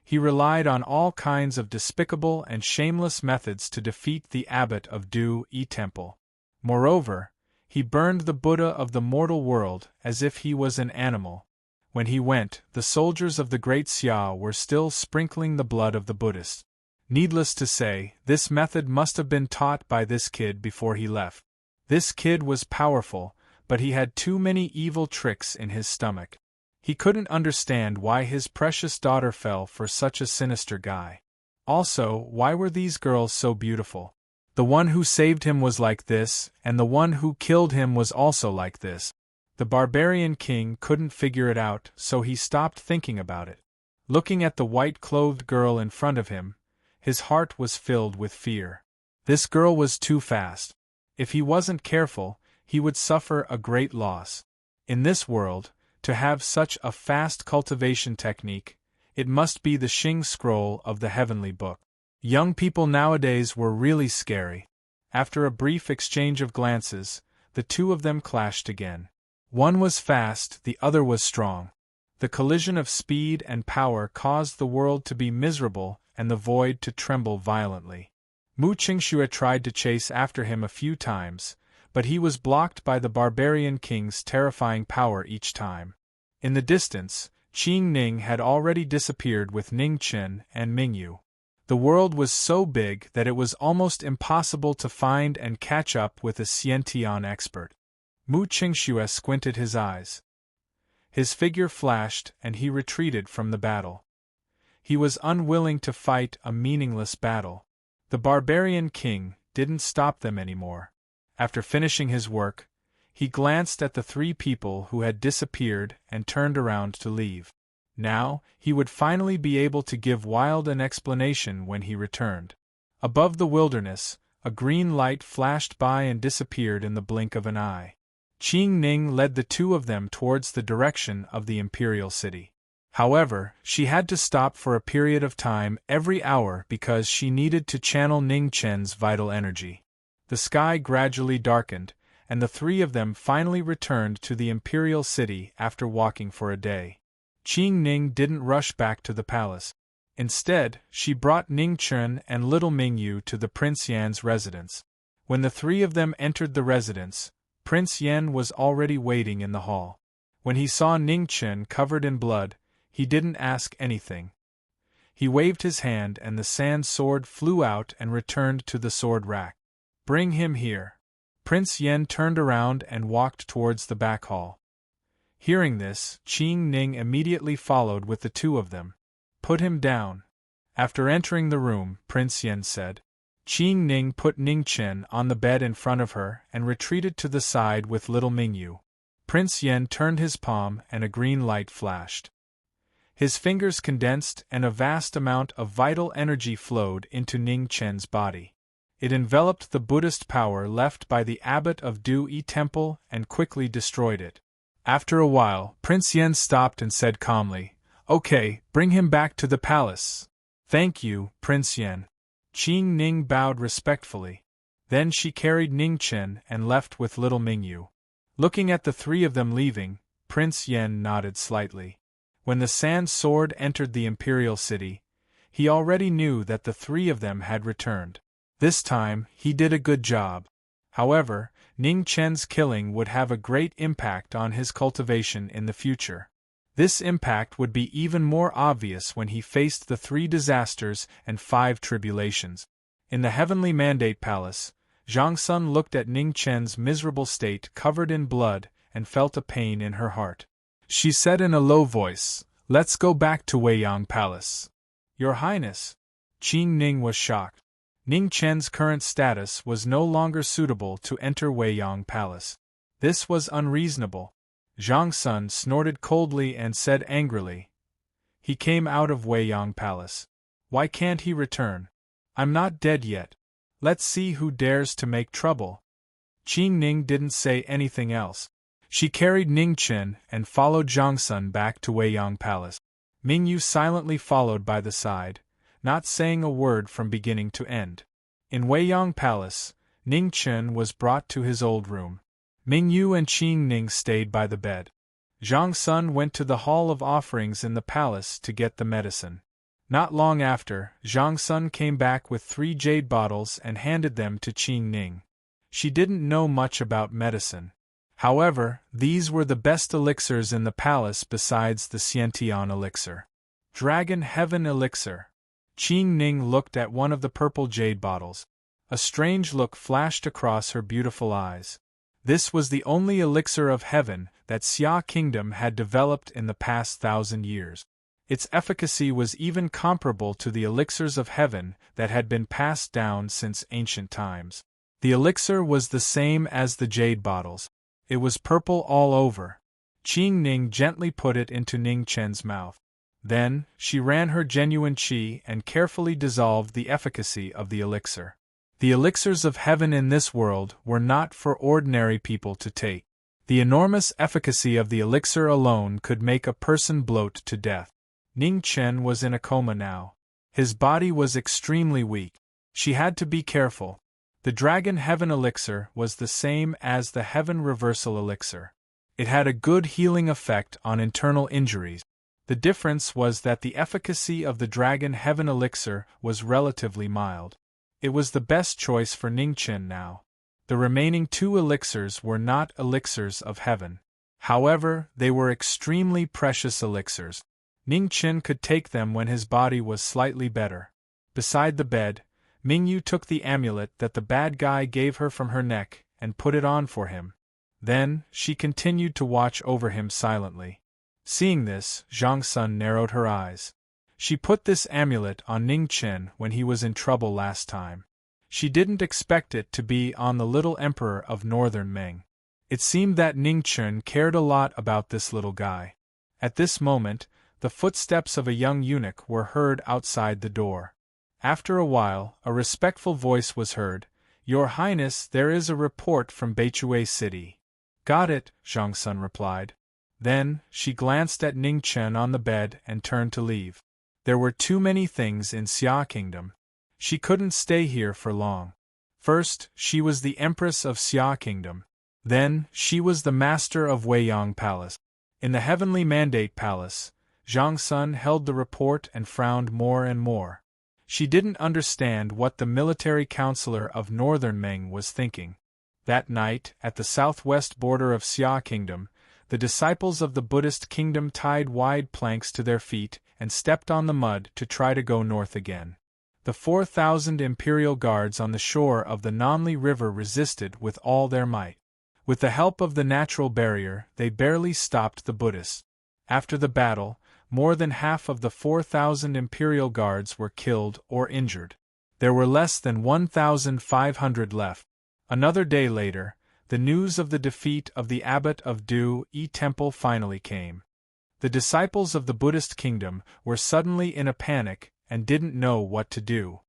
He relied on all kinds of despicable and shameless methods to defeat the abbot of Du-Yi temple. Moreover, he burned the Buddha of the mortal world as if he was an animal. When he went, the soldiers of the Great Xia were still sprinkling the blood of the Buddhists. Needless to say, this method must have been taught by this kid before he left. This kid was powerful, but he had too many evil tricks in his stomach. He couldn't understand why his precious daughter fell for such a sinister guy. Also, why were these girls so beautiful? The one who saved him was like this, and the one who killed him was also like this. The barbarian king couldn't figure it out, so he stopped thinking about it. Looking at the white-clothed girl in front of him, his heart was filled with fear. This girl was too fast. If he wasn't careful, he would suffer a great loss. In this world, To have such a fast cultivation technique, it must be the Xing scroll of the heavenly book. Young people nowadays were really scary. After a brief exchange of glances, the two of them clashed again. One was fast, the other was strong. The collision of speed and power caused the world to be miserable and the void to tremble violently. Mu Qingxue tried to chase after him a few times, but he was blocked by the barbarian king's terrifying power each time. In the distance, Qing Ning had already disappeared with Ning Chen and Mingyu. The world was so big that it was almost impossible to find and catch up with a Xiantian expert. Mu Qingxue squinted his eyes. His figure flashed and he retreated from the battle. He was unwilling to fight a meaningless battle. The barbarian king didn't stop them anymore. After finishing his work, he glanced at the three people who had disappeared and turned around to leave. Now, he would finally be able to give Wild an explanation when he returned. Above the wilderness, a green light flashed by and disappeared in the blink of an eye. Qing Ning led the two of them towards the direction of the imperial city. However, she had to stop for a period of time every hour because she needed to channel Ning Chen's vital energy. The sky gradually darkened, and the three of them finally returned to the imperial city after walking for a day. Qing Ning didn't rush back to the palace. Instead, she brought Ning Chen and little Mingyu to the Prince Yan's residence. When the three of them entered the residence, Prince Yan was already waiting in the hall. When he saw Ning Chen covered in blood, he didn't ask anything. He waved his hand and the sand sword flew out and returned to the sword rack. "Bring him here." Prince Yan turned around and walked towards the back hall. Hearing this, Qing Ning immediately followed with the two of them. "Put him down." After entering the room, Prince Yan said. Qing Ning put Ning Chen on the bed in front of her and retreated to the side with little Mingyu. Prince Yan turned his palm and a green light flashed. His fingers condensed and a vast amount of vital energy flowed into Ning Chen's body. It enveloped the Buddhist power left by the abbot of Du-Yi Temple and quickly destroyed it. After a while, Prince Yan stopped and said calmly, "Okay, bring him back to the palace." "Thank you, Prince Yan." Qing Ning bowed respectfully. Then she carried Ning Chen and left with little Mingyu. Looking at the three of them leaving, Prince Yan nodded slightly. When the sand sword entered the imperial city, he already knew that the three of them had returned. This time, he did a good job. However, Ning Chen's killing would have a great impact on his cultivation in the future. This impact would be even more obvious when he faced the 3 disasters and 5 tribulations. In the Heavenly Mandate Palace, Zhang Sun looked at Ning Chen's miserable state covered in blood and felt a pain in her heart. She said in a low voice, "Let's go back to Weiyang Palace." "Your Highness." Qing Ning was shocked. Ning Chen's current status was no longer suitable to enter Weiyang Palace. This was unreasonable. Zhang Sun snorted coldly and said angrily, "He came out of Weiyang Palace. Why can't he return? I'm not dead yet. Let's see who dares to make trouble." Qing Ning didn't say anything else. She carried Ning Chen and followed Zhang Sun back to Weiyang Palace. Mingyu silently followed by the side, not saying a word from beginning to end. In Weiyang Palace, Ning Chen was brought to his old room. Mingyu and Qing Ning stayed by the bed. Zhang Sun went to the Hall of Offerings in the palace to get the medicine. Not long after, Zhang Sun came back with 3 jade bottles and handed them to Qing Ning. She didn't know much about medicine. However, these were the best elixirs in the palace besides the Xiantian elixir. Dragon Heaven Elixir. Qing Ning looked at one of the purple jade bottles. A strange look flashed across her beautiful eyes. This was the only elixir of heaven that Xia Kingdom had developed in the past 1,000 years. Its efficacy was even comparable to the elixirs of heaven that had been passed down since ancient times. The elixir was the same as the jade bottles. It was purple all over. Qing Ning gently put it into Ning Chen's mouth. Then, she ran her genuine qi and carefully dissolved the efficacy of the elixir. The elixirs of heaven in this world were not for ordinary people to take. The enormous efficacy of the elixir alone could make a person bloat to death. Ning Chen was in a coma now. His body was extremely weak. She had to be careful. The Dragon Heaven elixir was the same as the Heaven Reversal elixir. It had a good healing effect on internal injuries. The difference was that the efficacy of the Dragon Heaven elixir was relatively mild. It was the best choice for Ning Chen now. The remaining 2 elixirs were not elixirs of heaven. However, they were extremely precious elixirs. Ning Chen could take them when his body was slightly better. Beside the bed, Mingyu took the amulet that the bad guy gave her from her neck and put it on for him. Then, she continued to watch over him silently. Seeing this, Zhang Sun narrowed her eyes. She put this amulet on Ning Chen when he was in trouble last time. She didn't expect it to be on the little emperor of Northern Meng. It seemed that Ning Chen cared a lot about this little guy. At this moment, the footsteps of a young eunuch were heard outside the door. After a while, a respectful voice was heard. "Your Highness, there is a report from Beichue City." "Got it," Zhang Sun replied. Then, she glanced at Ning Chen on the bed and turned to leave. There were too many things in Xia Kingdom. She couldn't stay here for long. First, she was the Empress of Xia Kingdom. Then, she was the Master of Weiyang Palace. In the Heavenly Mandate Palace, Zhang Sun held the report and frowned more and more. She didn't understand what the military counselor of Northern Meng was thinking. That night, at the southwest border of Xia Kingdom, the disciples of the Buddhist kingdom tied wide planks to their feet and stepped on the mud to try to go north again. The 4,000 imperial guards on the shore of the Nanli River resisted with all their might. With the help of the natural barrier, they barely stopped the Buddhists. After the battle, more than half of the 4,000 imperial guards were killed or injured. There were less than 1,500 left. Another day later, the news of the defeat of the abbot of Du Yi Temple finally came. The disciples of the Buddhist kingdom were suddenly in a panic and didn't know what to do.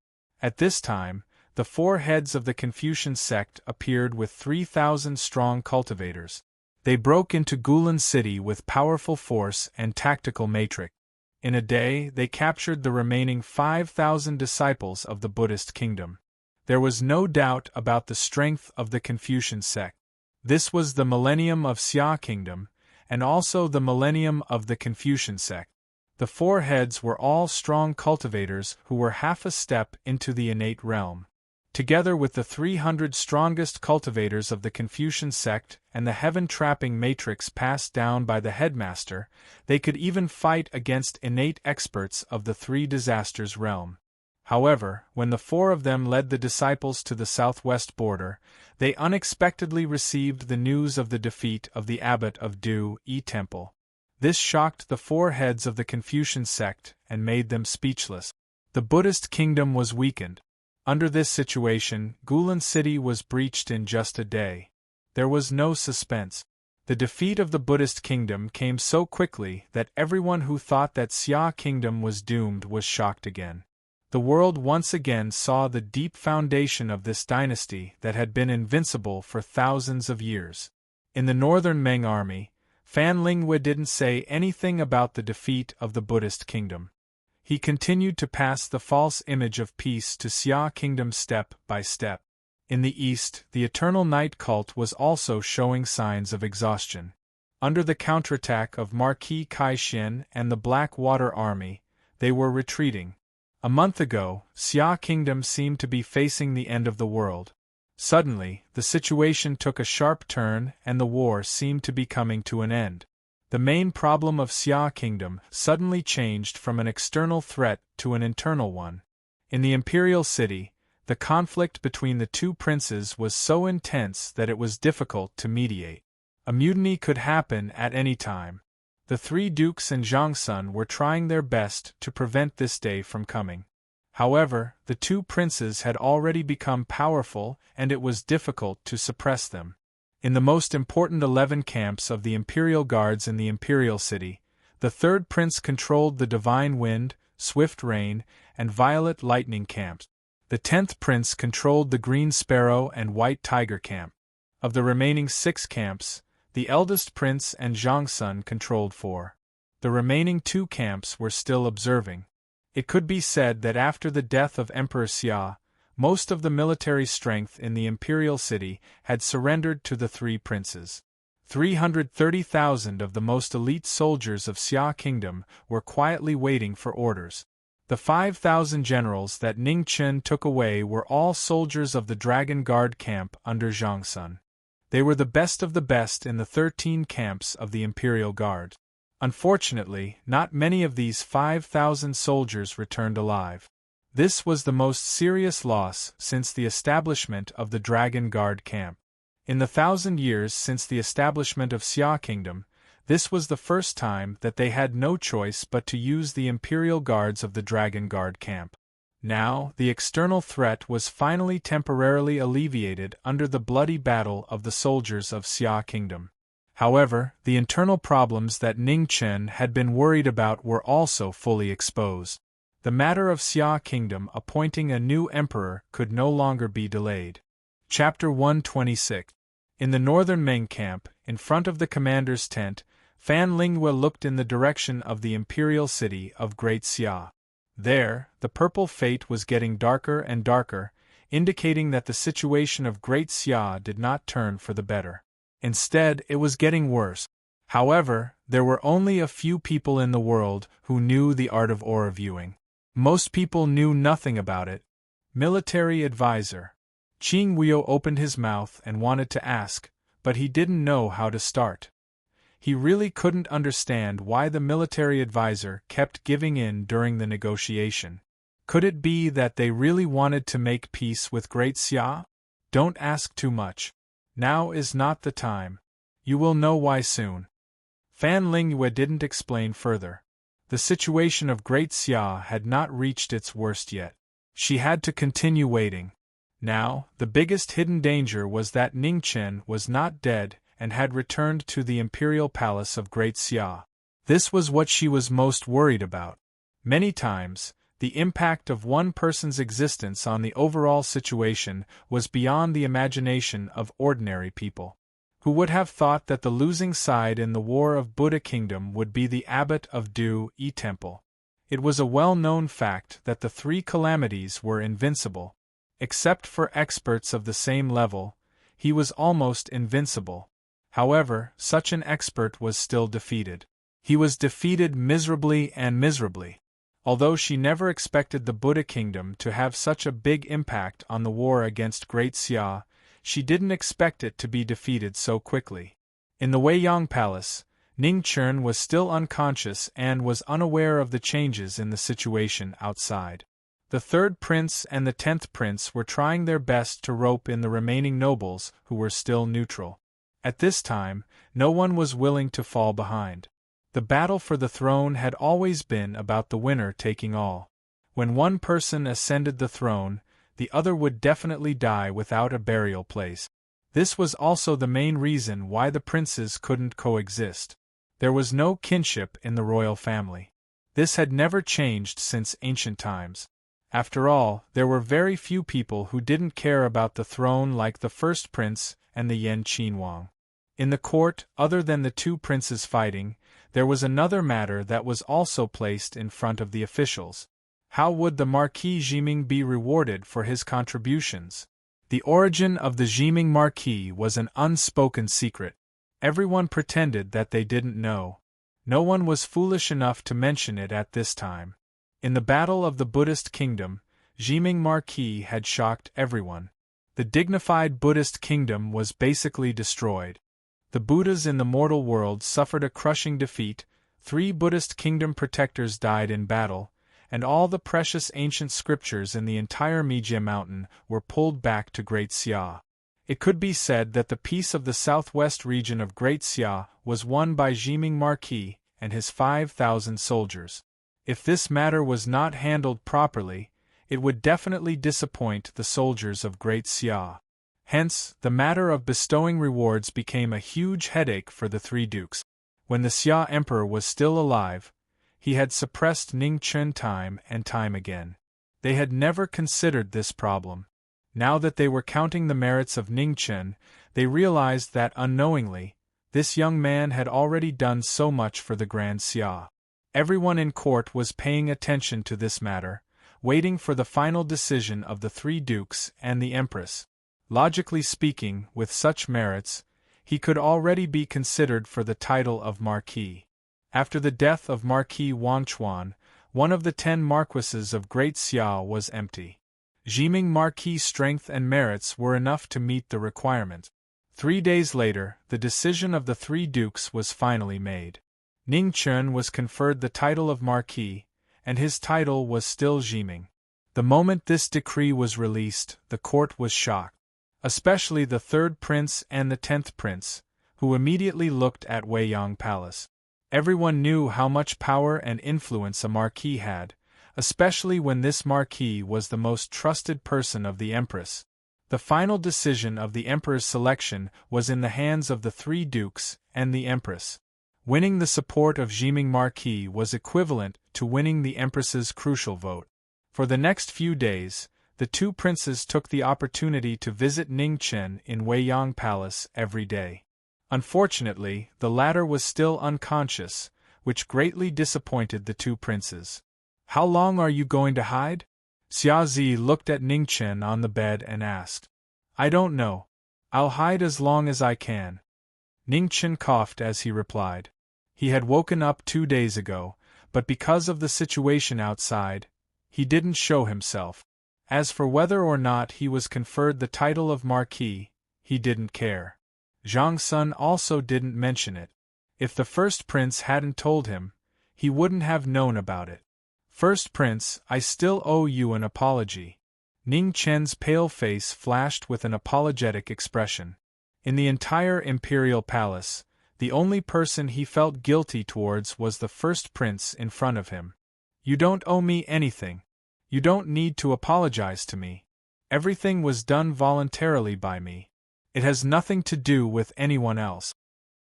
At this time, the 4 heads of the Confucian sect appeared with 3,000 strong cultivators. They broke into Gulan City with powerful force and tactical matrix. In a day, they captured the remaining 5,000 disciples of the Buddhist kingdom. There was no doubt about the strength of the Confucian sect. This was the millennium of Xia Kingdom, and also the millennium of the Confucian sect. The 4 heads were all strong cultivators who were half a step into the innate realm. Together with the 300 strongest cultivators of the Confucian sect and the heaven-trapping matrix passed down by the headmaster, they could even fight against innate experts of the 3 disasters realm. However, when the 4 of them led the disciples to the southwest border, they unexpectedly received the news of the defeat of the abbot of Du Yi Temple. This shocked the 4 heads of the Confucian sect and made them speechless. The Buddhist kingdom was weakened. Under this situation, Gulan City was breached in just a day. There was no suspense. The defeat of the Buddhist kingdom came so quickly that everyone who thought that Xia Kingdom was doomed was shocked again. The world once again saw the deep foundation of this dynasty that had been invincible for thousands of years. In the Northern Meng army, Fan Linghui didn't say anything about the defeat of the Buddhist kingdom. He continued to pass the false image of peace to Xia Kingdom step by step. In the east, the Eternal Night cult was also showing signs of exhaustion. Under the counterattack of Marquis Kaixin and the Black Water Army, they were retreating. A month ago, Xia Kingdom seemed to be facing the end of the world. Suddenly, the situation took a sharp turn and the war seemed to be coming to an end. The main problem of Xia Kingdom suddenly changed from an external threat to an internal one. In the imperial city, the conflict between the 2 princes was so intense that it was difficult to mediate. A mutiny could happen at any time. The 3 dukes and Zhang Sun were trying their best to prevent this day from coming. However, the 2 princes had already become powerful and it was difficult to suppress them. In the most important 11 camps of the Imperial Guards in the Imperial City, the 3rd prince controlled the Divine Wind, Swift Rain, and Violet Lightning camps. The 10th prince controlled the Green Sparrow and White Tiger camp. Of the remaining 6 camps, The eldest prince and Zhongsun controlled 4. The remaining 2 camps were still observing. It could be said that after the death of Emperor Xia, most of the military strength in the imperial city had surrendered to the 3 princes. 330,000 of the most elite soldiers of Xia Kingdom were quietly waiting for orders. The 5,000 generals that Ning Chen took away were all soldiers of the Dragon Guard camp under Zhongsun. They were the best of the best in the 13 camps of the Imperial Guard. Unfortunately, not many of these 5,000 soldiers returned alive. This was the most serious loss since the establishment of the Dragon Guard camp. In the 1,000 years since the establishment of Xia Kingdom, this was the first time that they had no choice but to use the Imperial Guards of the Dragon Guard camp. Now, the external threat was finally temporarily alleviated under the bloody battle of the soldiers of Xia Kingdom. However, the internal problems that Ning Chen had been worried about were also fully exposed. The matter of Xia Kingdom appointing a new emperor could no longer be delayed. Chapter 126. In the northern Meng camp, in front of the commander's tent, Fan Lingyue looked in the direction of the imperial city of Great Xia. There, the purple fate was getting darker and darker, indicating that the situation of Great Xia did not turn for the better. Instead, it was getting worse. However, there were only a few people in the world who knew the art of aura viewing. Most people knew nothing about it. Military advisor. Qing Huo opened his mouth and wanted to ask, but he didn't know how to start. He really couldn't understand why the military advisor kept giving in during the negotiation. Could it be that they really wanted to make peace with Great Xia? Don't ask too much. Now is not the time. You will know why soon. Fan Lingyue didn't explain further. The situation of Great Xia had not reached its worst yet. She had to continue waiting. Now, the biggest hidden danger was that Ning Chen was not dead and had returned to the imperial palace of Great Xia. This was what she was most worried about. Many times, the impact of one person's existence on the overall situation was beyond the imagination of ordinary people. Who would have thought that the losing side in the War of Buddha Kingdom would be the abbot of Du Yi Temple? It was a well-known fact that the 3 calamities were invincible. Except for experts of the same level, he was almost invincible. However, such an expert was still defeated. He was defeated miserably and miserably. Although she never expected the Buddha Kingdom to have such a big impact on the war against Great Xia, she didn't expect it to be defeated so quickly. In the Weiyang Palace, Ning Chen was still unconscious and was unaware of the changes in the situation outside. The 3rd prince and the 10th prince were trying their best to rope in the remaining nobles who were still neutral. At this time, no one was willing to fall behind. The battle for the throne had always been about the winner taking all. When one person ascended the throne, the other would definitely die without a burial place. This was also the main reason why the princes couldn't coexist. There was no kinship in the royal family. This had never changed since ancient times. After all, there were very few people who didn't care about the throne like the 1st prince and the Yan Qinhuang. In the court, other than the 2 princes fighting, there was another matter that was also placed in front of the officials. How would the Marquis Zhiming be rewarded for his contributions? The origin of the Zhiming Marquis was an unspoken secret. Everyone pretended that they didn't know. No one was foolish enough to mention it at this time. In the Battle of the Buddhist Kingdom, Zhiming Marquis had shocked everyone. The dignified Buddhist kingdom was basically destroyed. The Buddhas in the mortal world suffered a crushing defeat, 3 Buddhist kingdom protectors died in battle, and all the precious ancient scriptures in the entire Mijie Mountain were pulled back to Great Xia. It could be said that the peace of the southwest region of Great Xia was won by Zhiming Marquis and his 5,000 soldiers. If this matter was not handled properly, it would definitely disappoint the soldiers of Great Xia. Hence, the matter of bestowing rewards became a huge headache for the 3 dukes. When the Xia emperor was still alive, he had suppressed Ning Chen time and time again. They had never considered this problem. Now that they were counting the merits of Ning Chen, they realized that unknowingly, This young man had already done so much for the Grand Xia. Everyone in court was paying attention to this matter, waiting for the final decision of the three dukes and the empress. Logically speaking, with such merits, he could already be considered for the title of Marquis. After the death of Marquis Wanchuan, one of the 10 marquises of Great Xia was empty. Jiming Marquis' strength and merits were enough to meet the requirement. 3 days later, the decision of the three dukes was finally made. Ning Chen was conferred the title of Marquis, and his title was still Jiming. The moment this decree was released, the court was shocked. Especially the 3rd prince and the 10th prince, who immediately looked at Weiyang Palace. Everyone knew how much power and influence a marquis had, especially when this marquis was the most trusted person of the empress. The final decision of the emperor's selection was in the hands of the three dukes and the empress. Winning the support of Jiming Marquis was equivalent to winning the empress's crucial vote. For the next few days, the two princes took the opportunity to visit Ning Chen in Weiyang Palace every day. Unfortunately, the latter was still unconscious, which greatly disappointed the two princes. "How long are you going to hide?" Xia Zi looked at Ning Chen on the bed and asked. "I don't know. I'll hide as long as I can." Ning Chen coughed as he replied. He had woken up 2 days ago, but because of the situation outside, he didn't show himself. As for whether or not he was conferred the title of Marquis, he didn't care. Zhang Sun also didn't mention it. If the first prince hadn't told him, he wouldn't have known about it. "First prince, I still owe you an apology." Ning Chen's pale face flashed with an apologetic expression. In the entire imperial palace, the only person he felt guilty towards was the first prince in front of him. "You don't owe me anything. You don't need to apologize to me. Everything was done voluntarily by me. It has nothing to do with anyone else,"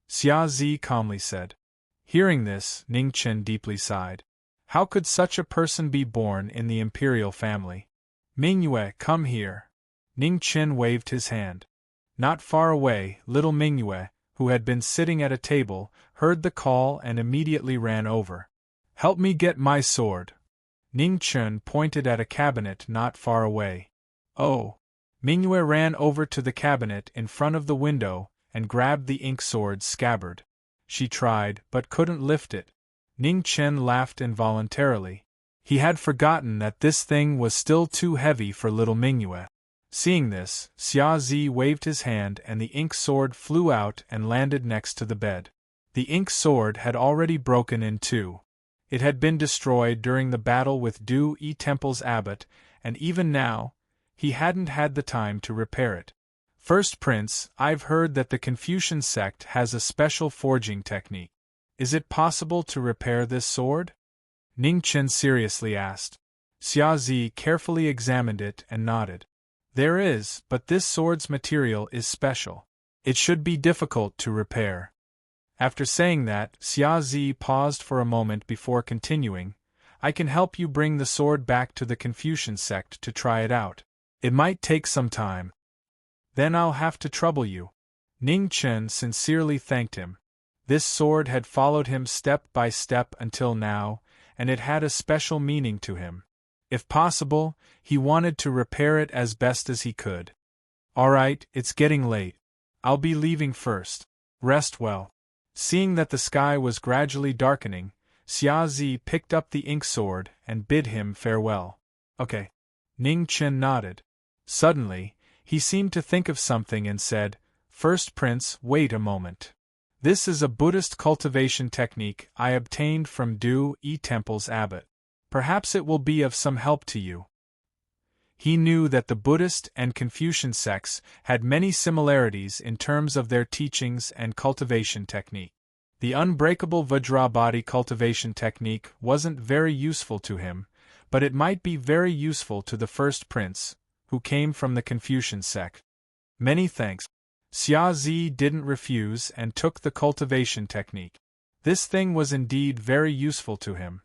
Xia Zi calmly said. Hearing this, Ning Chen deeply sighed. How could such a person be born in the imperial family? "Mingyue, come here." Ning Chen waved his hand. Not far away, little Mingyue, who had been sitting at a table, heard the call and immediately ran over. "Help me get my sword." Ning Chen pointed at a cabinet not far away. "Oh." Mingyue ran over to the cabinet in front of the window and grabbed the ink sword scabbard. She tried, but couldn't lift it. Ning Chen laughed involuntarily. He had forgotten that this thing was still too heavy for little Mingyue. Seeing this, Xia Zi waved his hand and the ink sword flew out and landed next to the bed. The ink sword had already broken in two. It had been destroyed during the battle with Du Yi Temple's abbot, and even now, he hadn't had the time to repair it. "First Prince, I've heard that the Confucian sect has a special forging technique. Is it possible to repair this sword?" Ning Chen seriously asked. Xia Zi carefully examined it and nodded. "There is, but this sword's material is special. It should be difficult to repair." After saying that, Xia Zi paused for a moment before continuing. "I can help you bring the sword back to the Confucian sect to try it out. It might take some time. Then I'll have to trouble you." Ning Chen sincerely thanked him. This sword had followed him step by step until now, and it had a special meaning to him. If possible, he wanted to repair it as best as he could. "All right, it's getting late. I'll be leaving first. Rest well." Seeing that the sky was gradually darkening, Xia Zi picked up the ink sword and bid him farewell. "Okay." Ning Chen nodded. Suddenly, he seemed to think of something and said, "First Prince, wait a moment. This is a Buddhist cultivation technique I obtained from Du Yi Temple's abbot. Perhaps it will be of some help to you." He knew that the Buddhist and Confucian sects had many similarities in terms of their teachings and cultivation technique. The unbreakable Vajrabhati cultivation technique wasn't very useful to him, but it might be very useful to the first prince, who came from the Confucian sect. "Many thanks." Xia Zi didn't refuse and took the cultivation technique. This thing was indeed very useful to him.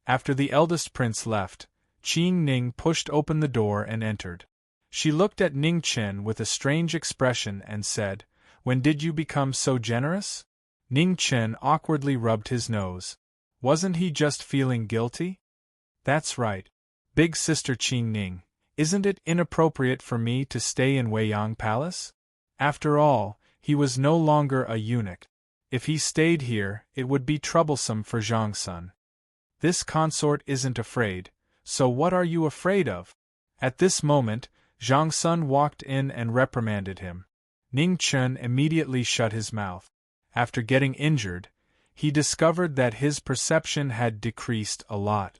After the eldest prince left, Qing Ning pushed open the door and entered. She looked at Ning Chen with a strange expression and said, "When did you become so generous?" Ning Chen awkwardly rubbed his nose. Wasn't he just feeling guilty? That's right. Big Sister Qing Ning, isn't it inappropriate for me to stay in Weiyang Palace? After all, he was no longer a eunuch. If he stayed here, it would be troublesome for Zhang Sun. This consort isn't afraid, so what are you afraid of? At this moment, Zhang Sun walked in and reprimanded him. Ning Chen immediately shut his mouth. After getting injured, he discovered that his perception had decreased a lot.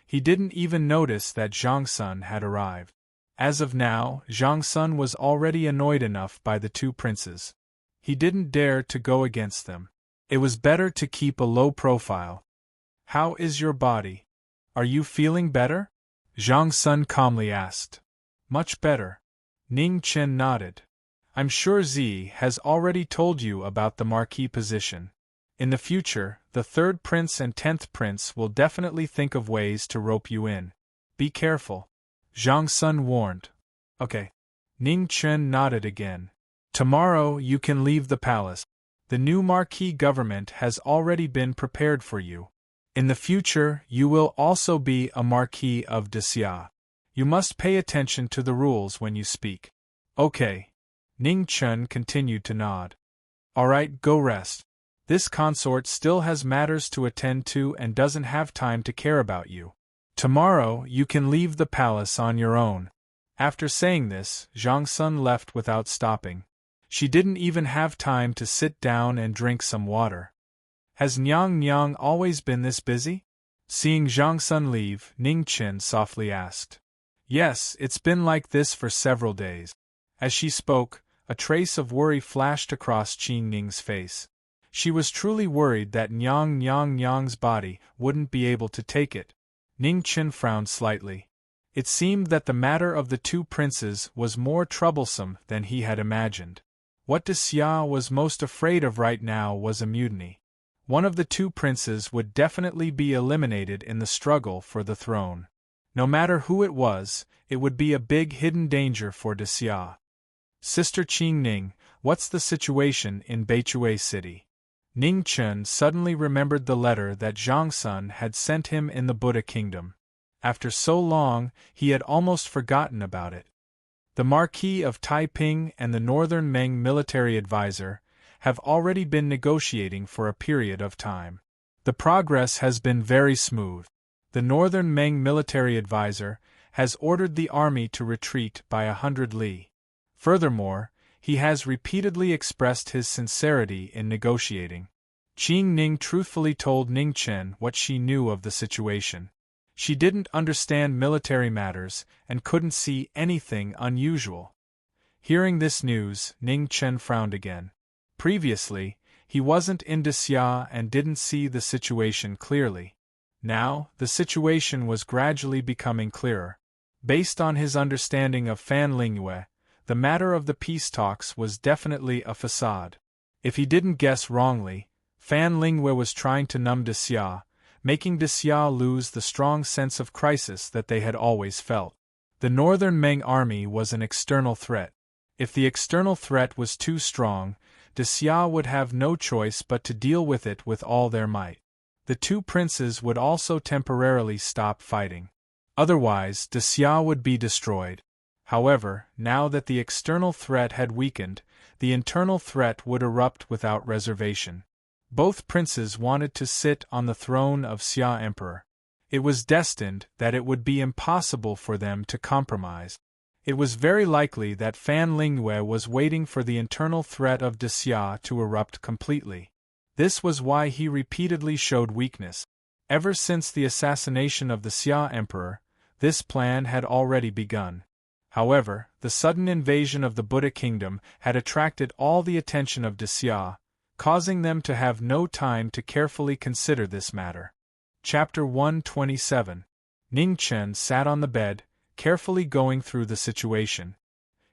He didn't even notice that Zhang Sun had arrived. As of now, Zhang Sun was already annoyed enough by the two princes. He didn't dare to go against them. It was better to keep a low profile. How is your body? Are you feeling better? Zhang Sun calmly asked. Much better. Ning Chen nodded. I'm sure Zi has already told you about the Marquis position. In the future, the 3rd prince and 10th prince will definitely think of ways to rope you in. Be careful. Zhang Sun warned. Okay. Ning Chen nodded again. Tomorrow you can leave the palace. The new Marquis government has already been prepared for you. In the future, you will also be a Marquis of Xia. You must pay attention to the rules when you speak. Okay. Ning Chen continued to nod. Alright, go rest. This consort still has matters to attend to and doesn't have time to care about you. Tomorrow, you can leave the palace on your own. After saying this, Zhang Sun left without stopping. She didn't even have time to sit down and drink some water. Has Nyang Nyang always been this busy? Seeing Zhang Sun leave, Ning Chen softly asked. Yes, it's been like this for several days. As she spoke, a trace of worry flashed across Qing Ning's face. She was truly worried that Nyang Nyang's body wouldn't be able to take it. Ning Chen frowned slightly. It seemed that the matter of the two princes was more troublesome than he had imagined. What Xia was most afraid of right now was a mutiny. One of the two princes would definitely be eliminated in the struggle for the throne. No matter who it would be a big hidden danger for Xia. Sister Qing Ning, what's the situation in Beichui City? Ning Chen suddenly remembered the letter that Zhang Sun had sent him in the Buddha Kingdom. After so long, he had almost forgotten about it. The Marquis of Taiping and the Northern Meng military advisor have already been negotiating for a period of time. The progress has been very smooth. The Northern Meng military advisor has ordered the army to retreat by 100 li. Furthermore, he has repeatedly expressed his sincerity in negotiating. Qing Ning truthfully told Ning Chen what she knew of the situation. She didn't understand military matters and couldn't see anything unusual. Hearing this news, Ning Chen frowned again. Previously, he wasn't in Xia and didn't see the situation clearly. Now, the situation was gradually becoming clearer. Based on his understanding of Fan Lingyue, the matter of the peace talks was definitely a facade. If he didn't guess wrongly, Fan Lingyue was trying to numb Xia, making Xia lose the strong sense of crisis that they had always felt. The Northern Meng army was an external threat. If the external threat was too strong, Xia would have no choice but to deal with it with all their might. The two princes would also temporarily stop fighting. Otherwise, Xia would be destroyed. However, now that the external threat had weakened, the internal threat would erupt without reservation. Both princes wanted to sit on the throne of Xia Emperor. It was destined that it would be impossible for them to compromise. It was very likely that Fan Lingyue was waiting for the internal threat of Xia to erupt completely. This was why he repeatedly showed weakness. Ever since the assassination of the Xia Emperor, this plan had already begun. However, the sudden invasion of the Buddha Kingdom had attracted all the attention of Xia, causing them to have no time to carefully consider this matter. Chapter 127. Ning Chen sat on the bed, carefully going through the situation.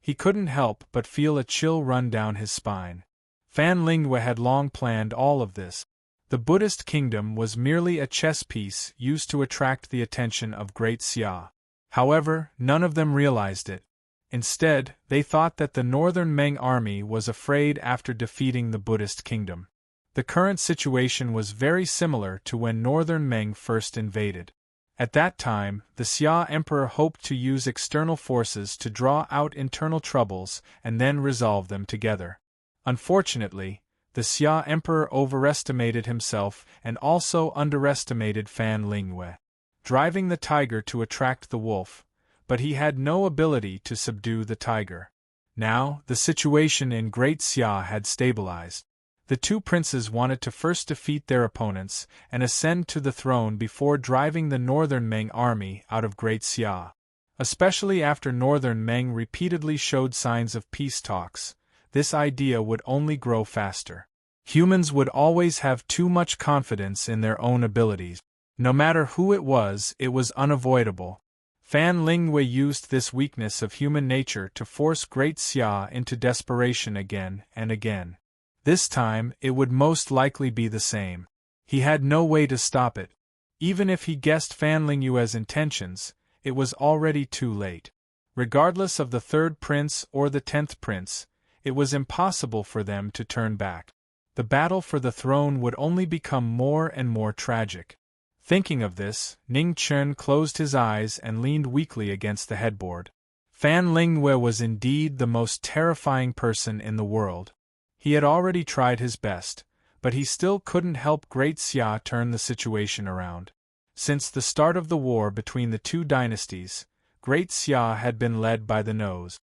He couldn't help but feel a chill run down his spine. Fan Lingyue had long planned all of this. The Buddhist kingdom was merely a chess piece used to attract the attention of Great Xia. However, none of them realized it. Instead, they thought that the Northern Meng army was afraid after defeating the Buddhist kingdom. The current situation was very similar to when northern Meng first invaded. At that time, the Xia Emperor hoped to use external forces to draw out internal troubles and then resolve them together. Unfortunately, the Xia Emperor overestimated himself and also underestimated Fan Lingyue, driving the tiger to attract the wolf, but he had no ability to subdue the tiger. Now, the situation in Great Xia had stabilized. The two princes wanted to first defeat their opponents and ascend to the throne before driving the northern Meng army out of Great Xia. Especially after northern Meng repeatedly showed signs of peace talks, this idea would only grow faster. Humans would always have too much confidence in their own abilities. No matter who it was unavoidable. Fan Lingyue used this weakness of human nature to force Great Xia into desperation again and again. This time, it would most likely be the same. He had no way to stop it. Even if he guessed Fan Lingyue's intentions, it was already too late. Regardless of the third prince or the 10th prince, it was impossible for them to turn back. The battle for the throne would only become more and more tragic. Thinking of this, Ning Chen closed his eyes and leaned weakly against the headboard. Fan Lingyue was indeed the most terrifying person in the world. He had already tried his best, but he still couldn't help Great Xia turn the situation around. Since the start of the war between the two dynasties, Great Xia had been led by the nose.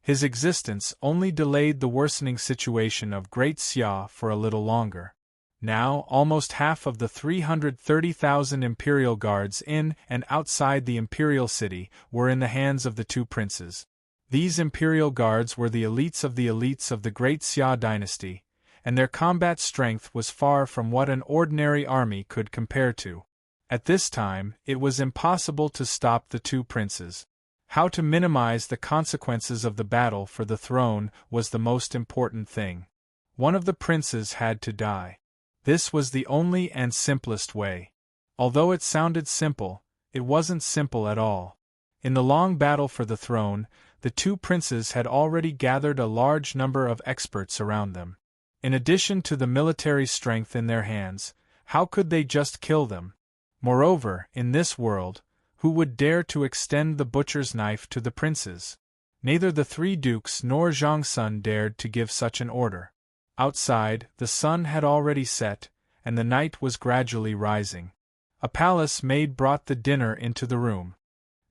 His existence only delayed the worsening situation of Great Xia for a little longer. Now, almost half of the 330,000 imperial guards in and outside the imperial city were in the hands of the two princes. These imperial guards were the elites of the Great Xia dynasty, and their combat strength was far from what an ordinary army could compare to. At this time, it was impossible to stop the two princes. How to minimize the consequences of the battle for the throne was the most important thing. One of the princes had to die. This was the only and simplest way. Although it sounded simple, it wasn't simple at all. In the long battle for the throne, the two princes had already gathered a large number of experts around them. In addition to the military strength in their hands, how could they just kill them? Moreover, in this world, who would dare to extend the butcher's knife to the princes? Neither the three dukes nor Zhang Sun dared to give such an order. Outside, the sun had already set, and the night was gradually rising. A palace maid brought the dinner into the room.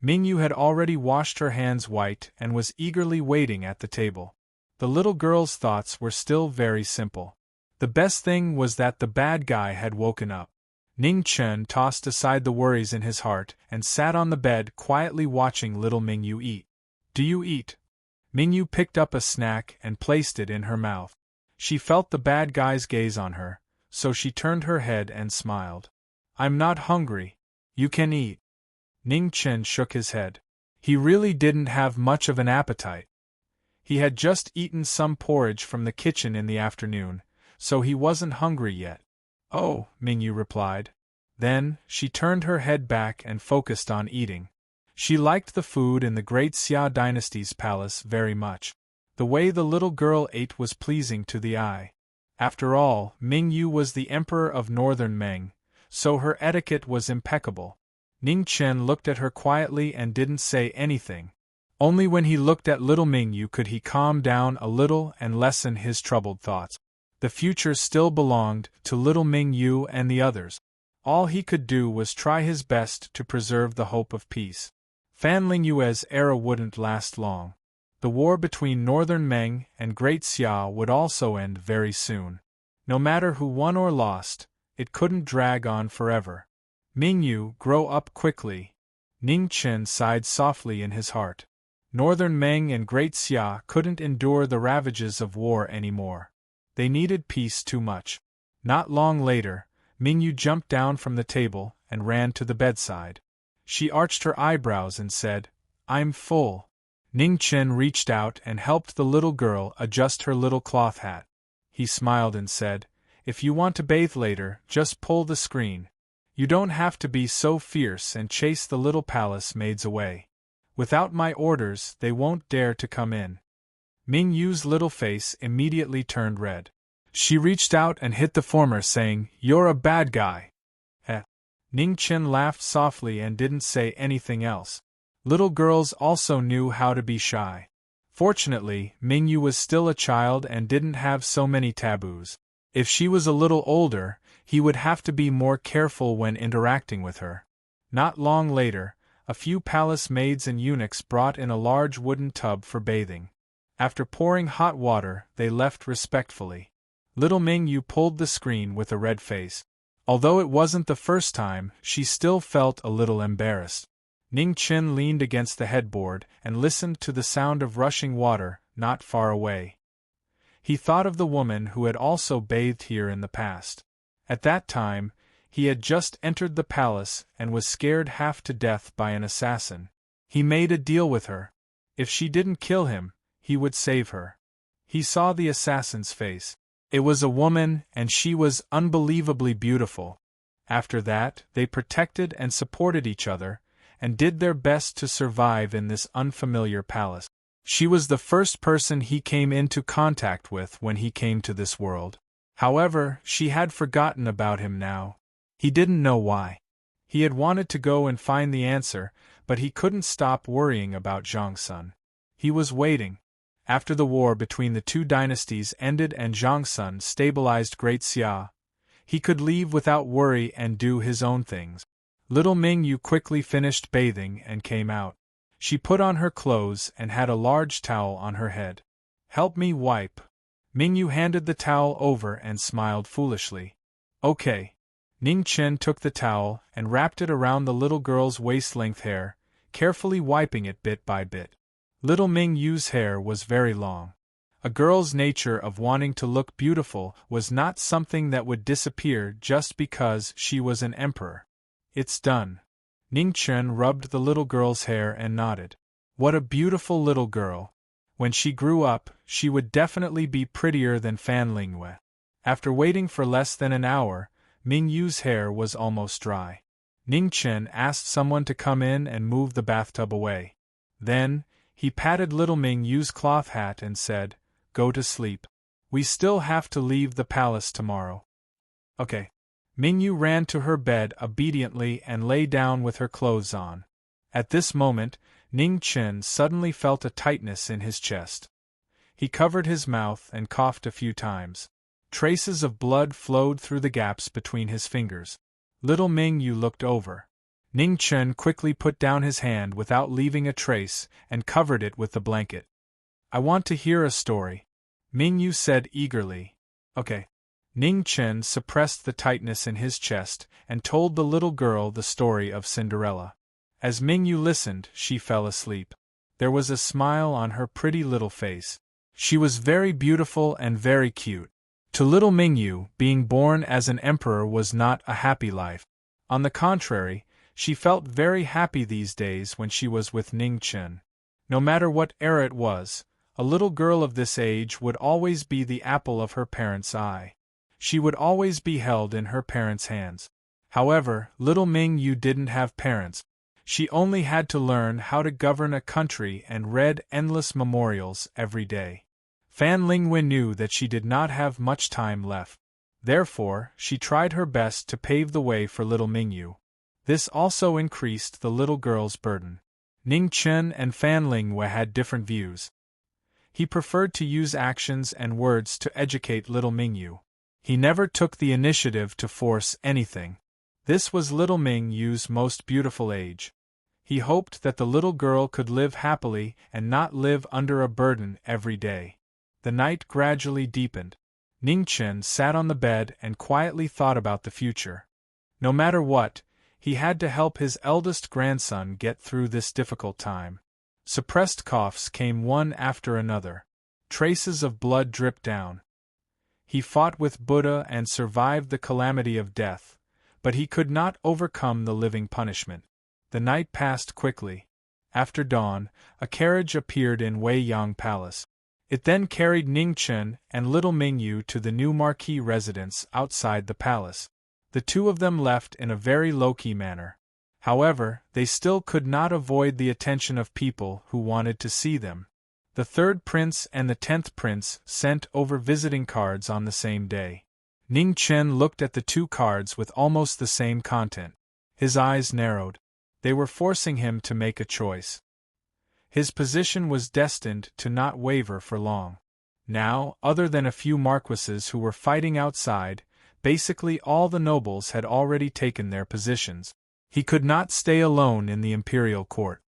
Mingyu had already washed her hands white and was eagerly waiting at the table. The little girl's thoughts were still very simple. The best thing was that the bad guy had woken up. Ning Chen tossed aside the worries in his heart and sat on the bed quietly watching little Mingyu eat. "Do you eat?" Mingyu picked up a snack and placed it in her mouth. She felt the bad guy's gaze on her, so she turned her head and smiled. "I'm not hungry. You can eat." Ning Chen shook his head. He really didn't have much of an appetite. He had just eaten some porridge from the kitchen in the afternoon, so he wasn't hungry yet. "Oh," Mingyu replied. Then, she turned her head back and focused on eating. She liked the food in the Great Xia dynasty's palace very much. The way the little girl ate was pleasing to the eye. After all, Mingyu was the emperor of northern Meng, so her etiquette was impeccable. Ning Chen looked at her quietly and didn't say anything. Only when he looked at little Mingyu could he calm down a little and lessen his troubled thoughts. The future still belonged to little Mingyu and the others. All he could do was try his best to preserve the hope of peace. Fan Lingyue's era wouldn't last long. The war between northern Meng and Great Xia would also end very soon. No matter who won or lost, it couldn't drag on forever. "Mingyu, grow up quickly." Ning Chen sighed softly in his heart. Northern Meng and Great Xia couldn't endure the ravages of war anymore. They needed peace too much. Not long later, Mingyu jumped down from the table and ran to the bedside. She arched her eyebrows and said, "I'm full." Ning Chen reached out and helped the little girl adjust her little cloth hat. He smiled and said, "If you want to bathe later, just pull the screen. You don't have to be so fierce and chase the little palace maids away. Without my orders, they won't dare to come in." Mingyu's little face immediately turned red. She reached out and hit the former, saying, "You're a bad guy." Eh. Ning Chen laughed softly and didn't say anything else. Little girls also knew how to be shy. Fortunately, Mingyu was still a child and didn't have so many taboos. If she was a little older, he would have to be more careful when interacting with her. Not long later, a few palace maids and eunuchs brought in a large wooden tub for bathing. After pouring hot water, they left respectfully. Little Mingyu pulled the screen with a red face. Although it wasn't the first time, she still felt a little embarrassed. Ning Chen leaned against the headboard and listened to the sound of rushing water, not far away. He thought of the woman who had also bathed here in the past. At that time, he had just entered the palace and was scared half to death by an assassin. He made a deal with her. If she didn't kill him, he would save her. He saw the assassin's face. It was a woman, and she was unbelievably beautiful. After that, they protected and supported each other, and did their best to survive in this unfamiliar palace. She was the first person he came into contact with when he came to this world. However, she had forgotten about him now. He didn't know why. He had wanted to go and find the answer, but he couldn't stop worrying about Zhongsun. He was waiting. After the war between the two dynasties ended and Zhongsun stabilized Great Xia, he could leave without worry and do his own things. Little Mingyu quickly finished bathing and came out. She put on her clothes and had a large towel on her head. "Help me wipe." Mingyu handed the towel over and smiled foolishly. "Okay." Ning Chen took the towel and wrapped it around the little girl's waist-length hair, carefully wiping it bit by bit. Little Mingyu's hair was very long. A girl's nature of wanting to look beautiful was not something that would disappear just because she was an emperor. "It's done." Ning Chen rubbed the little girl's hair and nodded. What a beautiful little girl. When she grew up, she would definitely be prettier than Fan Lingwei. After waiting for less than an hour, Mingyu's hair was almost dry. Ning Chen asked someone to come in and move the bathtub away. Then, he patted little Mingyu's cloth hat and said, "Go to sleep. We still have to leave the palace tomorrow." "Okay." Mingyu ran to her bed obediently and lay down with her clothes on. At this moment, Ning Chen suddenly felt a tightness in his chest. He covered his mouth and coughed a few times. Traces of blood flowed through the gaps between his fingers. Little Mingyu looked over. Ning Chen quickly put down his hand without leaving a trace and covered it with the blanket. "I want to hear a story," Mingyu said eagerly. "Okay." Ning Chen suppressed the tightness in his chest and told the little girl the story of Cinderella. As Mingyu listened, she fell asleep. There was a smile on her pretty little face. She was very beautiful and very cute. To little Mingyu, being born as an emperor was not a happy life. On the contrary, she felt very happy these days when she was with Ning Chen. No matter what era it was, a little girl of this age would always be the apple of her parents' eye. She would always be held in her parents' hands. However, little Mingyu didn't have parents. She only had to learn how to govern a country and read endless memorials every day. Fan Lingwei knew that she did not have much time left. Therefore, she tried her best to pave the way for little Mingyu. This also increased the little girl's burden. Ning Chen and Fan Lingwei had different views. He preferred to use actions and words to educate little Mingyu. He never took the initiative to force anything. This was little Mingyu's most beautiful age. He hoped that the little girl could live happily and not live under a burden every day. The night gradually deepened. Ning Chen sat on the bed and quietly thought about the future. No matter what, he had to help his eldest grandson get through this difficult time. Suppressed coughs came one after another. Traces of blood dripped down. He fought with Buddha and survived the calamity of death, but he could not overcome the living punishment. The night passed quickly. After dawn, a carriage appeared in Wei Yang Palace. It then carried Ning Chen and little Mingyu to the new Marquis residence outside the palace. The two of them left in a very low-key manner. However, they still could not avoid the attention of people who wanted to see them. The 3rd prince and the 10th prince sent over visiting cards on the same day. Ning Chen looked at the 2 cards with almost the same content. His eyes narrowed. They were forcing him to make a choice. His position was destined to not waver for long. Now, other than a few marquises who were fighting outside, basically all the nobles had already taken their positions. He could not stay alone in the imperial court.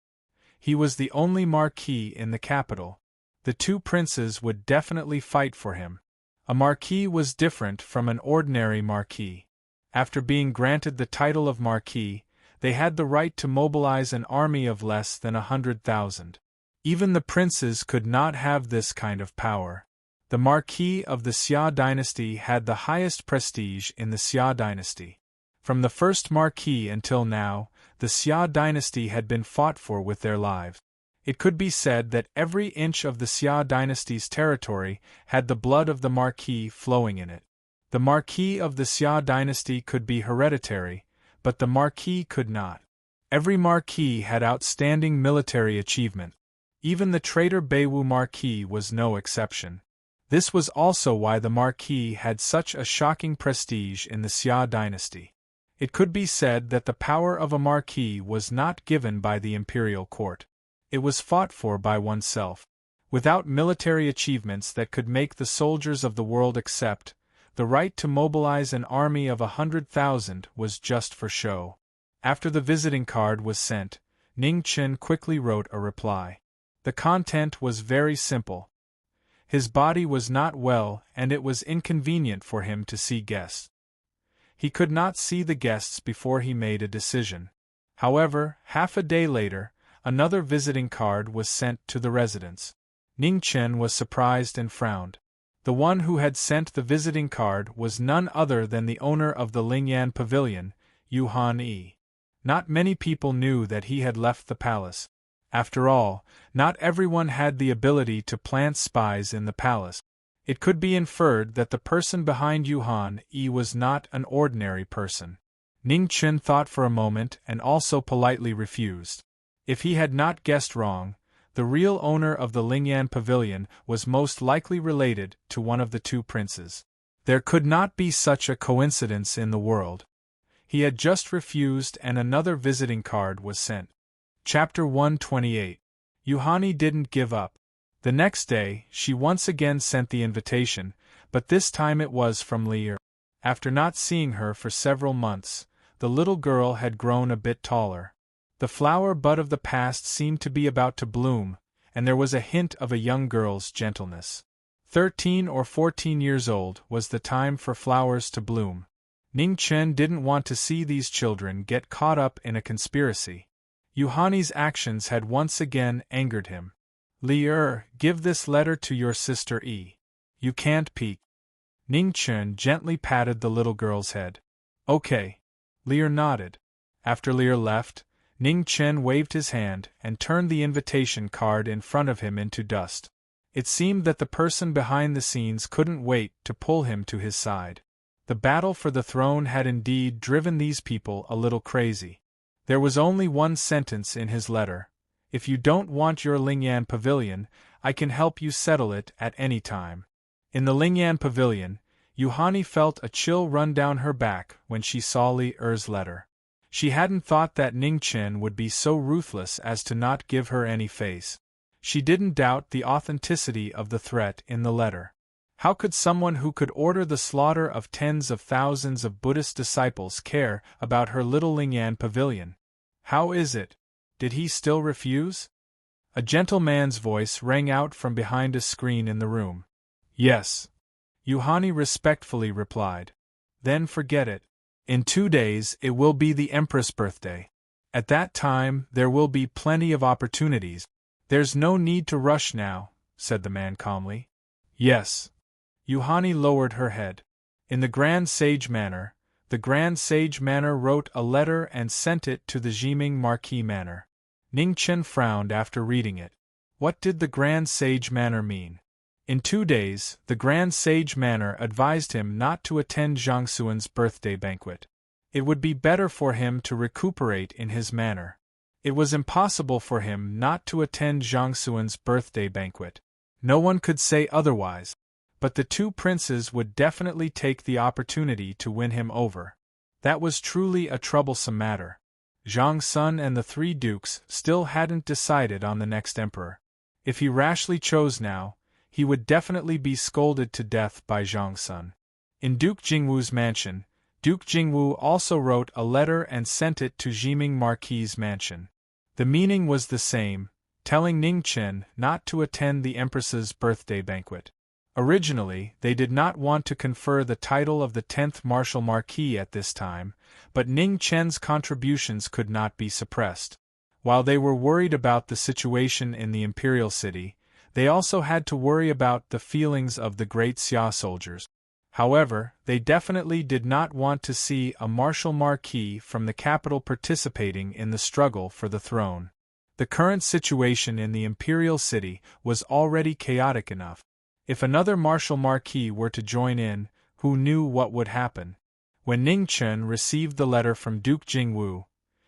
He was the only Marquis in the capital. The 2 princes would definitely fight for him. A Marquis was different from an ordinary Marquis. After being granted the title of Marquis, they had the right to mobilize an army of less than 100,000. Even the princes could not have this kind of power. The Marquis of the Xia dynasty had the highest prestige in the Xia dynasty. From the first Marquis until now, the Xia dynasty had been fought for with their lives. It could be said that every inch of the Xia dynasty's territory had the blood of the Marquis flowing in it. The Marquis of the Xia dynasty could be hereditary, but the Marquis could not. Every Marquis had outstanding military achievement. Even the traitor Beiwu Marquis was no exception. This was also why the Marquis had such a shocking prestige in the Xia dynasty. It could be said that the power of a Marquis was not given by the imperial court. It was fought for by oneself. Without military achievements that could make the soldiers of the world accept, the right to mobilize an army of 100,000 was just for show. After the visiting card was sent, Ning Chen quickly wrote a reply. The content was very simple. His body was not well and it was inconvenient for him to see guests. He could not see the guests before he made a decision. However, half a day later, another visiting card was sent to the residence. Ning Chen was surprised and frowned. The one who had sent the visiting card was none other than the owner of the Lingyan Pavilion, Yuhan Yi. Not many people knew that he had left the palace. After all, not everyone had the ability to plant spies in the palace. It could be inferred that the person behind Yuhan Yi was not an ordinary person. Ning Chen thought for a moment and also politely refused. If he had not guessed wrong, the real owner of the Lingyan Pavilion was most likely related to one of the 2 princes. There could not be such a coincidence in the world. He had just refused and another visiting card was sent. Chapter 128. Yuhani didn't give up. The next day, she once again sent the invitation, but this time it was from Li Er. After not seeing her for several months, the little girl had grown a bit taller. The flower bud of the past seemed to be about to bloom, and there was a hint of a young girl's gentleness. 13 or 14 years old was the time for flowers to bloom. Ning Chen didn't want to see these children get caught up in a conspiracy. Yuhani's actions had once again angered him. Li Er, give this letter to your sister Yi. You can't peek. Ning Chen gently patted the little girl's head. Okay. Li Er nodded. After Li Er left, Ning Chen waved his hand and turned the invitation card in front of him into dust. It seemed that the person behind the scenes couldn't wait to pull him to his side. The battle for the throne had indeed driven these people a little crazy. There was only one sentence in his letter. If you don't want your Lingyan Pavilion, I can help you settle it at any time. In the Lingyan Pavilion, Yuhani felt a chill run down her back when she saw Li Er's letter. She hadn't thought that Ning Chen would be so ruthless as to not give her any face. She didn't doubt the authenticity of the threat in the letter. How could someone who could order the slaughter of tens of thousands of Buddhist disciples care about her little Lingyan Pavilion? How is it? Did he still refuse? A gentle man's voice rang out from behind a screen in the room. Yes. Yuhani respectfully replied. Then forget it. In 2 days it will be the Empress' birthday. At that time there will be plenty of opportunities. There's no need to rush now, said the man calmly. Yes. Yuhani lowered her head. In the Grand Sage Manor, the Grand Sage Manor wrote a letter and sent it to the Jiming Marquis Manor. Ning Chen frowned after reading it. What did the Grand Sage Manor mean? In 2 days, the Grand Sage Manor advised him not to attend Zhang Xuan's birthday banquet. It would be better for him to recuperate in his manor. It was impossible for him not to attend Zhang Xuan's birthday banquet. No one could say otherwise. But the two princes would definitely take the opportunity to win him over. That was truly a troublesome matter. Zhang Sun and the three dukes still hadn't decided on the next emperor. If he rashly chose now, he would definitely be scolded to death by Zhang Sun. In Duke Jingwu's mansion, Duke Jingwu also wrote a letter and sent it to Jiming Marquis' mansion. The meaning was the same, telling Ning Chen not to attend the empress's birthday banquet. Originally, they did not want to confer the title of the 10th Marshal Marquis at this time, but Ning Chen's contributions could not be suppressed. While they were worried about the situation in the imperial city, they also had to worry about the feelings of the great Xia soldiers. However, they definitely did not want to see a Marshal Marquis from the capital participating in the struggle for the throne. The current situation in the imperial city was already chaotic enough. If another Marshal Marquis were to join in, who knew what would happen? When Ning Chen received the letter from Duke Jingwu,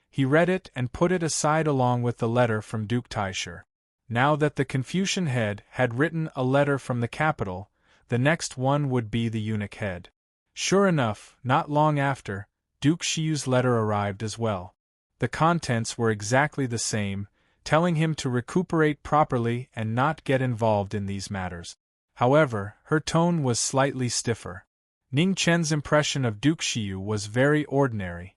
he read it and put it aside along with the letter from Duke Taisher. Now that the Confucian head had written a letter from the capital, the next one would be the eunuch head. Sure enough, not long after, Duke Shiyu's letter arrived as well. The contents were exactly the same, telling him to recuperate properly and not get involved in these matters. However, her tone was slightly stiffer. Ning Chen's impression of Duke Shiyu was very ordinary.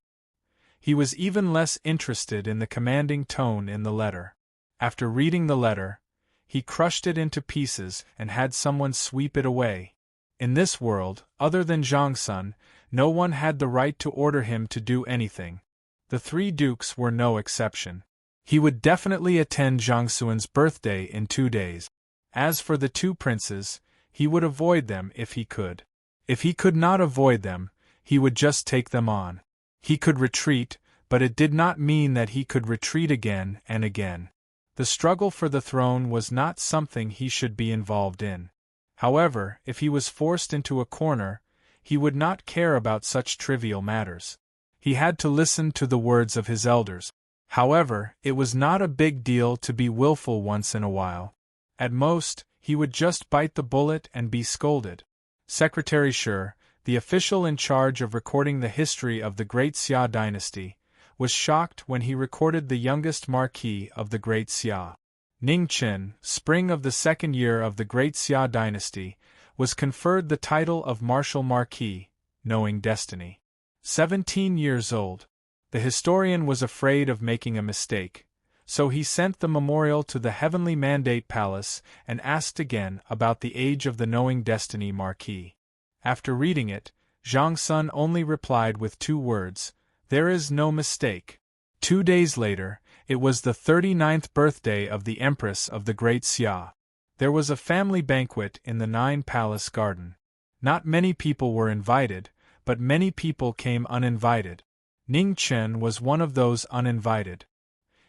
He was even less interested in the commanding tone in the letter. After reading the letter, he crushed it into pieces and had someone sweep it away. In this world, other than Zhang Sun, no one had the right to order him to do anything. The three dukes were no exception. He would definitely attend Zhang Xuan's birthday in 2 days. As for the two princes, he would avoid them if he could. If he could not avoid them, he would just take them on. He could retreat, but it did not mean that he could retreat again and again. The struggle for the throne was not something he should be involved in. However, if he was forced into a corner, he would not care about such trivial matters. He had to listen to the words of his elders. However, it was not a big deal to be willful once in a while. At most, he would just bite the bullet and be scolded. Secretary Shi, the official in charge of recording the history of the Great Xia dynasty, was shocked when he recorded the youngest Marquis of the Great Xia. Ning Chen, spring of the 2nd year of the Great Xia dynasty, was conferred the title of Marshal Marquis, knowing destiny. 17 years old. The historian was afraid of making a mistake, so he sent the memorial to the Heavenly Mandate Palace and asked again about the age of the knowing destiny Marquis. After reading it, Zhang Sun only replied with 2 words, "There is no mistake." 2 days later, it was the 39th birthday of the Empress of the Great Xia. There was a family banquet in the 9-palace garden. Not many people were invited, but many people came uninvited. Ning Chen was one of those uninvited.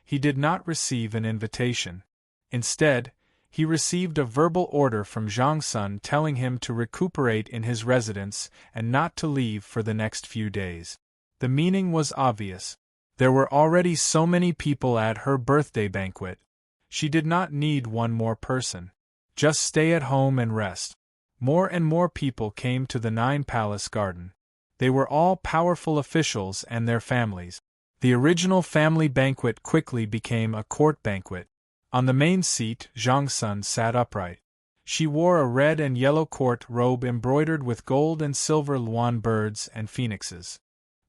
He did not receive an invitation. Instead, he received a verbal order from Zhang Sun telling him to recuperate in his residence and not to leave for the next few days. The meaning was obvious. There were already so many people at her birthday banquet. She did not need one more person. Just stay at home and rest. More and more people came to the 9-palace garden. They were all powerful officials and their families. The original family banquet quickly became a court banquet. On the main seat, Zhang Sun sat upright. She wore a red and yellow court robe embroidered with gold and silver luan birds and phoenixes.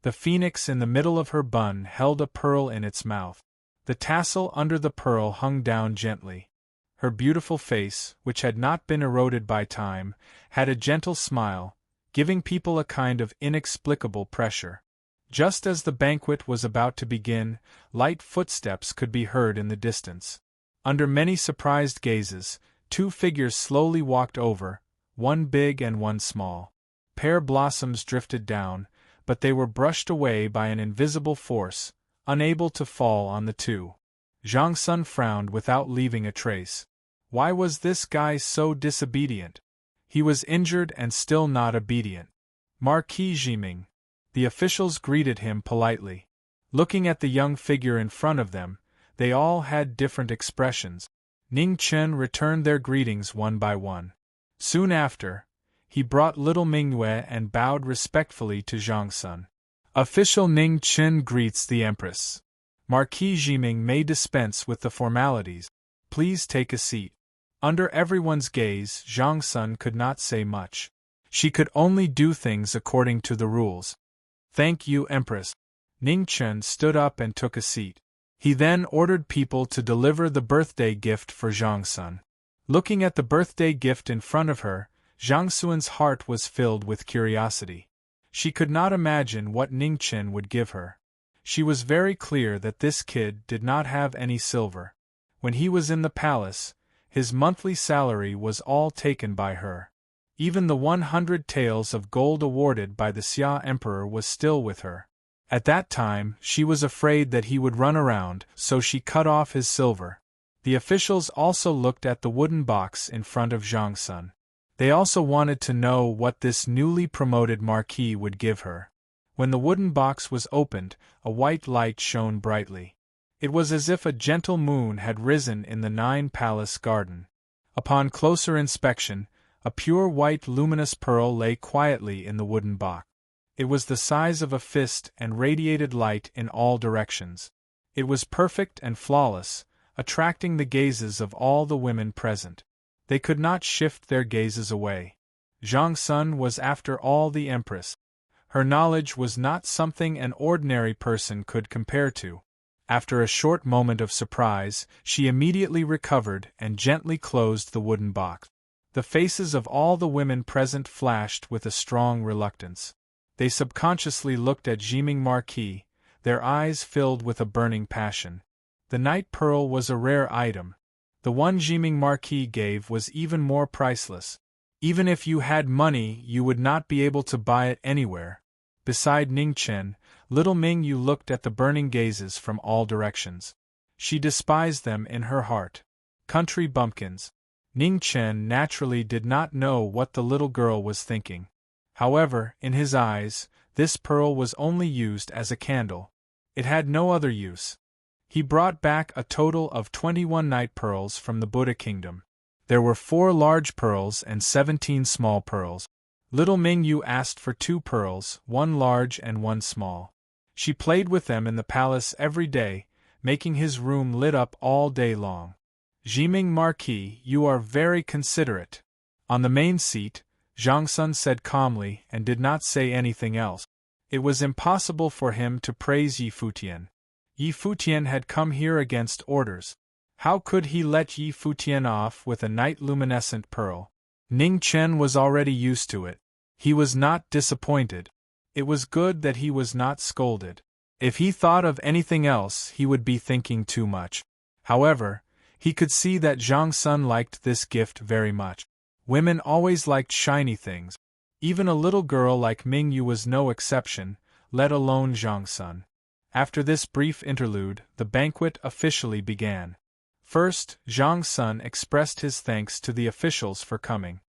The phoenix in the middle of her bun held a pearl in its mouth. The tassel under the pearl hung down gently. Her beautiful face, which had not been eroded by time, had a gentle smile, giving people a kind of inexplicable pressure. Just as the banquet was about to begin, light footsteps could be heard in the distance. Under many surprised gazes, 2 figures slowly walked over, one big and one small. Pear blossoms drifted down, but they were brushed away by an invisible force, unable to fall on the 2. Zhang Sun frowned without leaving a trace. Why was this guy so disobedient? He was injured and still not obedient. Marquis Jiming. The officials greeted him politely. Looking at the young figure in front of them, They all had different expressions. Ning Chen returned their greetings one by one. Soon after, he brought little Mingyue and bowed respectfully to Zhang Sun. Official Ning Chen greets the Empress. Marquis Jiming may dispense with the formalities. Please take a seat. Under everyone's gaze, Zhang Sun could not say much. She could only do things according to the rules. Thank you, Empress. Ning Chen stood up and took a seat. He then ordered people to deliver the birthday gift for Zhang Sun. Looking at the birthday gift in front of her, Zhang Sun's heart was filled with curiosity. She could not imagine what Ning Chen would give her. She was very clear that this kid did not have any silver. When he was in the palace, his monthly salary was all taken by her. Even the 100 taels of gold awarded by the Xia Emperor was still with her. At that time, she was afraid that he would run around, so she cut off his silver. The officials also looked at the wooden box in front of Zhang Sun. They also wanted to know what this newly promoted Marquis would give her. When the wooden box was opened, a white light shone brightly. It was as if a gentle moon had risen in the 9-palace garden. Upon closer inspection, a pure white luminous pearl lay quietly in the wooden box. It was the size of a fist and radiated light in all directions. It was perfect and flawless, attracting the gazes of all the women present. They could not shift their gazes away. Zhang Sun was after all the Empress. Her knowledge was not something an ordinary person could compare to. After a short moment of surprise, she immediately recovered and gently closed the wooden box. The faces of all the women present flashed with a strong reluctance. They subconsciously looked at Jiming Marquis, their eyes filled with a burning passion. The night pearl was a rare item. The one Jiming Marquis gave was even more priceless. Even if you had money, you would not be able to buy it anywhere. Beside Ning Chen, little Mingyu looked at the burning gazes from all directions. She despised them in her heart. Country bumpkins. Ning Chen naturally did not know what the little girl was thinking. However, in his eyes, this pearl was only used as a candle. It had no other use. He brought back a total of 21 night pearls from the Buddha kingdom. There were 4 large pearls and 17 small pearls. Little Mingyu asked for 2 pearls, 1 large and 1 small. She played with them in the palace every day, making his room lit up all day long. Jiming Marquis, you are very considerate. On the main seat, Zhang Sun said calmly and did not say anything else. It was impossible for him to praise Yi Futian. Yi Futian had come here against orders. How could he let Yi Futian off with a night luminescent pearl? Ning Chen was already used to it. He was not disappointed. It was good that he was not scolded. If he thought of anything else, he would be thinking too much. However, he could see that Zhang Sun liked this gift very much. Women always liked shiny things. Even a little girl like Mingyu was no exception, let alone Zhang Sun. After this brief interlude, the banquet officially began. First, Zhang Sun expressed his thanks to the officials for coming.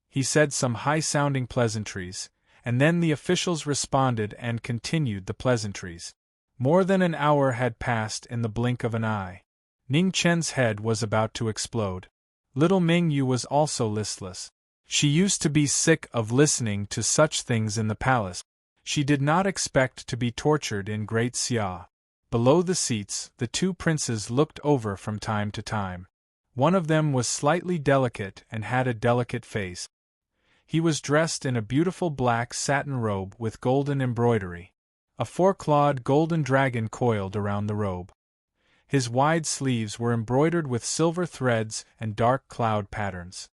He said some high-sounding pleasantries, and then the officials responded and continued the pleasantries. More than an hour had passed in the blink of an eye. Ning Chen's head was about to explode. Little Mingyu was also listless. She used to be sick of listening to such things in the palace. She did not expect to be tortured in Great Xia. Below the seats, the 2 princes looked over from time to time. One of them was slightly delicate and had a delicate face. He was dressed in a beautiful black satin robe with golden embroidery. A 4-clawed golden dragon coiled around the robe. His wide sleeves were embroidered with silver threads and dark cloud patterns.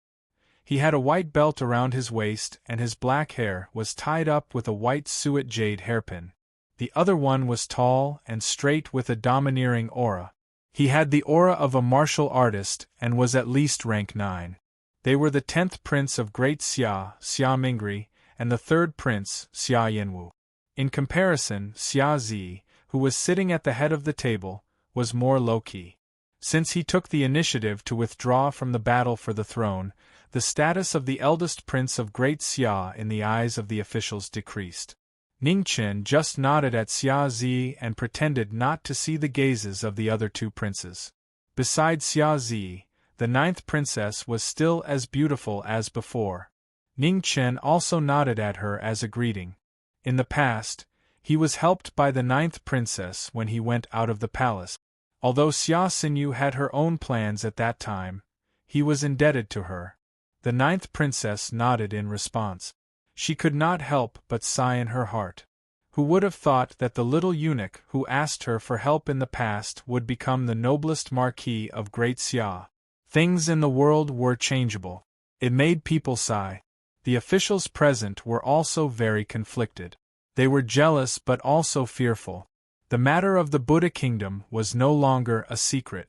He had a white belt around his waist and his black hair was tied up with a white suet jade hairpin. The other one was tall and straight with a domineering aura. He had the aura of a martial artist and was at least rank 9. They were the 10th prince of Great Xia, Xia Mingri, and the 3rd prince, Xia Yanwu. In comparison, Xia Zi, who was sitting at the head of the table, was more low-key. Since he took the initiative to withdraw from the battle for the throne, the status of the eldest prince of Great Xia in the eyes of the officials decreased. Ning Chen just nodded at Xia Zi and pretended not to see the gazes of the other two princes. Besides Xia Zi, the ninth princess was still as beautiful as before. Ning Chen also nodded at her as a greeting. In the past, he was helped by the ninth princess when he went out of the palace. Although Xia Xinyu had her own plans at that time, he was indebted to her. The ninth princess nodded in response. She could not help but sigh in her heart. Who would have thought that the little eunuch who asked her for help in the past would become the noblest Marquis of Great Xia? Things in the world were changeable. It made people sigh. The officials present were also very conflicted. They were jealous but also fearful. The matter of the Buddha kingdom was no longer a secret.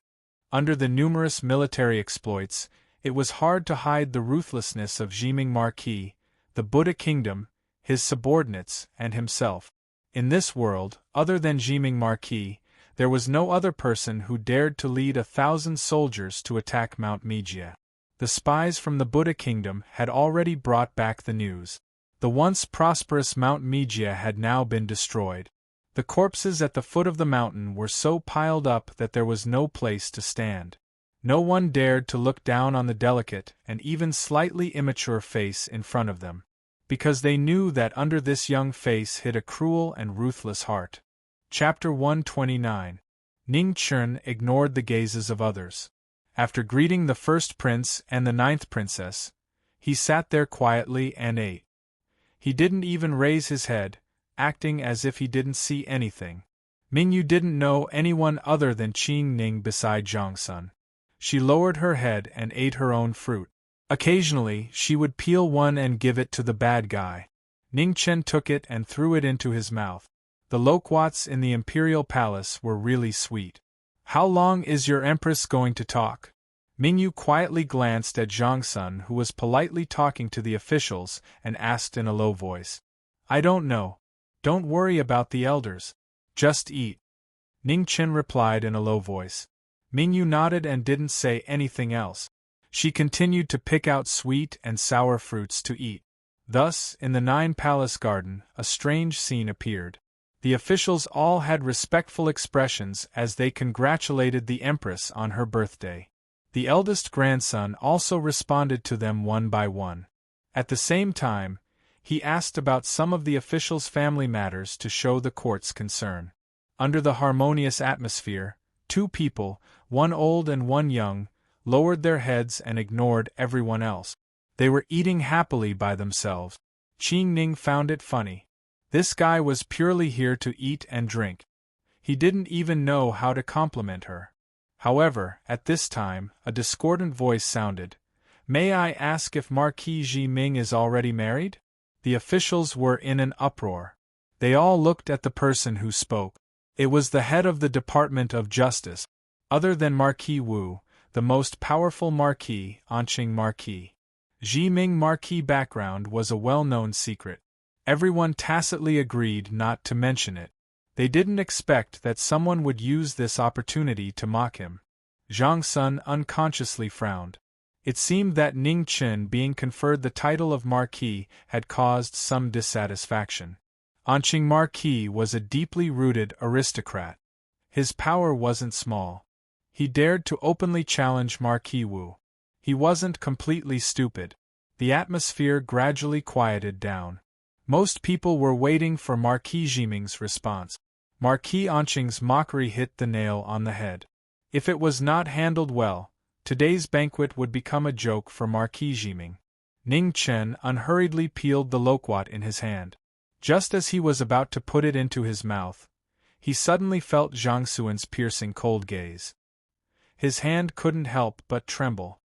Under the numerous military exploits, it was hard to hide the ruthlessness of Jiming Marquis, the Buddha kingdom, his subordinates, and himself. In this world, other than Jiming Marquis, there was no other person who dared to lead 1,000 soldiers to attack Mount Mijia. The spies from the Buddha kingdom had already brought back the news. The once prosperous Mount Mijia had now been destroyed. The corpses at the foot of the mountain were so piled up that there was no place to stand. No one dared to look down on the delicate and even slightly immature face in front of them, because they knew that under this young face hid a cruel and ruthless heart. Chapter 129. Ning Chen ignored the gazes of others. After greeting the first prince and the ninth princess, he sat there quietly and ate. He didn't even raise his head, acting as if he didn't see anything. Mingyu didn't know anyone other than Qing Ning beside Zhongsun. She lowered her head and ate her own fruit. Occasionally, she would peel one and give it to the bad guy. Ning Chen took it and threw it into his mouth. The loquats in the imperial palace were really sweet. How long is your empress going to talk? Mingyu quietly glanced at Zhongsun, who was politely talking to the officials, and asked in a low voice. I don't know. Don't worry about the elders. Just eat. Ning Chen replied in a low voice. Mingyu nodded and didn't say anything else. She continued to pick out sweet and sour fruits to eat. Thus, in the Nine Palace Garden, a strange scene appeared. The officials all had respectful expressions as they congratulated the Empress on her birthday. The eldest grandson also responded to them one by one. At the same time, he asked about some of the officials' family matters to show the court's concern. Under the harmonious atmosphere, two people, one old and one young, lowered their heads and ignored everyone else. They were eating happily by themselves. Qing Ning found it funny. This guy was purely here to eat and drink. He didn't even know how to compliment her. However, at this time, a discordant voice sounded. May I ask if Marquis Ji Ming is already married? The officials were in an uproar. They all looked at the person who spoke. It was the head of the Department of Justice. Other than Marquis Wu, the most powerful Marquis, Anqing Marquis. Ji Ming Marquis background was a well-known secret. Everyone tacitly agreed not to mention it. They didn't expect that someone would use this opportunity to mock him. Zhang Sun unconsciously frowned. It seemed that Ning Chen being conferred the title of Marquis had caused some dissatisfaction. Anqing Marquis was a deeply rooted aristocrat. His power wasn't small. He dared to openly challenge Marquis Wu. He wasn't completely stupid. The atmosphere gradually quieted down. Most people were waiting for Marquis Jiming's response. Marquis Anqing's mockery hit the nail on the head. If it was not handled well, today's banquet would become a joke for Marquis Jiming. Ning Chen unhurriedly peeled the loquat in his hand. Just as he was about to put it into his mouth, he suddenly felt Zhang Suan's piercing cold gaze. His hand couldn't help but tremble.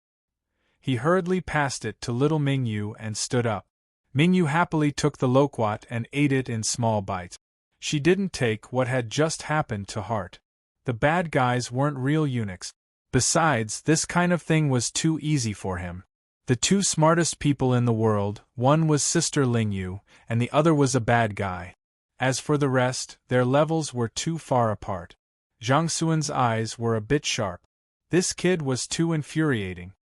He hurriedly passed it to little Mingyu and stood up. Mingyu happily took the loquat and ate it in small bites. She didn't take what had just happened to heart. The bad guys weren't real eunuchs. Besides, this kind of thing was too easy for him. The two smartest people in the world, one was Sister Lingyu, and the other was a bad guy. As for the rest, their levels were too far apart. Zhang Suan's eyes were a bit sharp. This kid was too infuriating.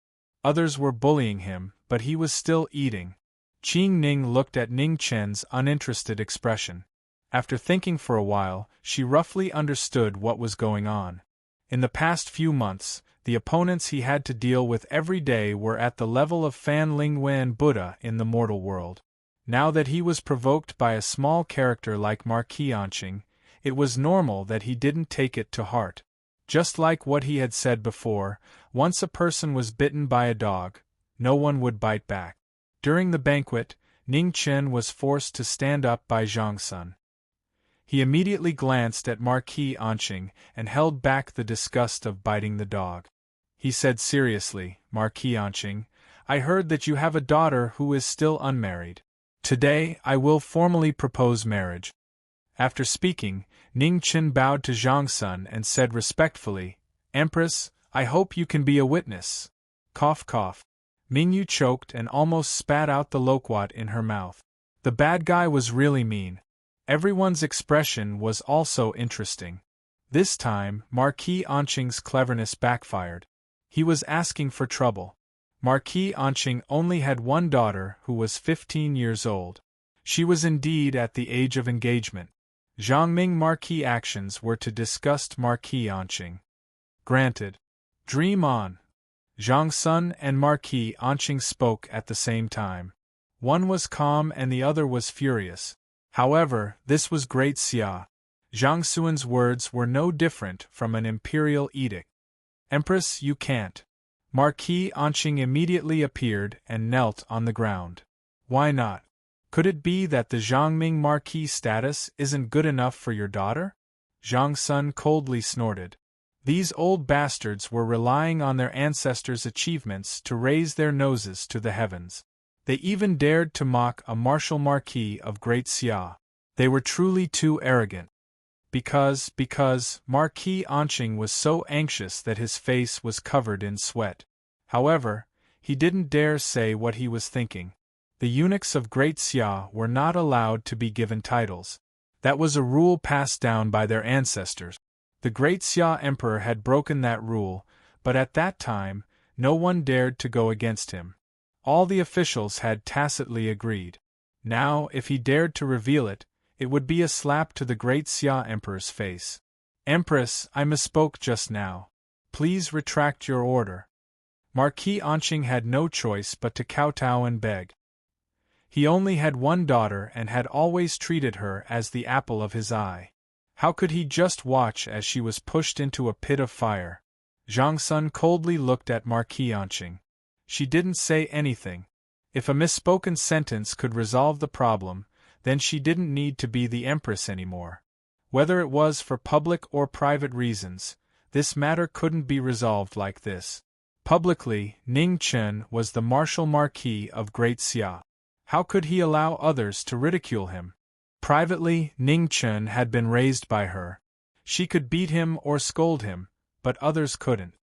Others were bullying him, but he was still eating. Qing Ning looked at Ning Chen's uninterested expression. After thinking for a while, she roughly understood what was going on. In the past few months, the opponents he had to deal with every day were at the level of Fan Linghui and Buddha in the mortal world. Now that he was provoked by a small character like Marquis Anqing, it was normal that he didn't take it to heart. Just like what he had said before, once a person was bitten by a dog, no one would bite back. During the banquet, Ning Chen was forced to stand up by Zhang Sun. He immediately glanced at Marquis Anqing and held back the disgust of biting the dog. He said seriously, "Marquis Anqing, I heard that you have a daughter who is still unmarried. Today I will formally propose marriage." After speaking, Ning Chen bowed to Zhang Sun and said respectfully, "Empress, I hope you can be a witness." Cough cough. Mingyu choked and almost spat out the loquat in her mouth. The bad guy was really mean. Everyone's expression was also interesting. This time, Marquis Anqing's cleverness backfired. He was asking for trouble. Marquis Anqing only had one daughter who was 15 years old. She was indeed at the age of engagement. Zhangming Marquis' actions were to disgust Marquis Anqing. Granted. Dream on. Zhang Sun and Marquis Anqing spoke at the same time. One was calm and the other was furious. However, this was Great Xia. Zhang Suan's words were no different from an imperial edict. "Empress, you can't." Marquis Anqing immediately appeared and knelt on the ground. "Why not? Could it be that the Zhangming Marquis status isn't good enough for your daughter?" Zhang Sun coldly snorted. These old bastards were relying on their ancestors' achievements to raise their noses to the heavens. They even dared to mock a martial marquis of Great Xia. They were truly too arrogant. Because Marquis Anqing was so anxious that his face was covered in sweat. However, he didn't dare say what he was thinking. The eunuchs of Great Xia were not allowed to be given titles. That was a rule passed down by their ancestors. The Great Xia Emperor had broken that rule, but at that time, no one dared to go against him. All the officials had tacitly agreed. Now, if he dared to reveal it, it would be a slap to the Great Xia Emperor's face. "Empress, I misspoke just now. Please retract your order." Marquis Anqing had no choice but to kowtow and beg. He only had one daughter and had always treated her as the apple of his eye. How could he just watch as she was pushed into a pit of fire? Zhang Sun coldly looked at Marquis Anqing. She didn't say anything. If a misspoken sentence could resolve the problem, then she didn't need to be the empress anymore. Whether it was for public or private reasons, this matter couldn't be resolved like this. Publicly, Ning Chen was the martial marquis of Great Xia. How could he allow others to ridicule him? Privately, Ning Chen had been raised by her. She could beat him or scold him, but others couldn't.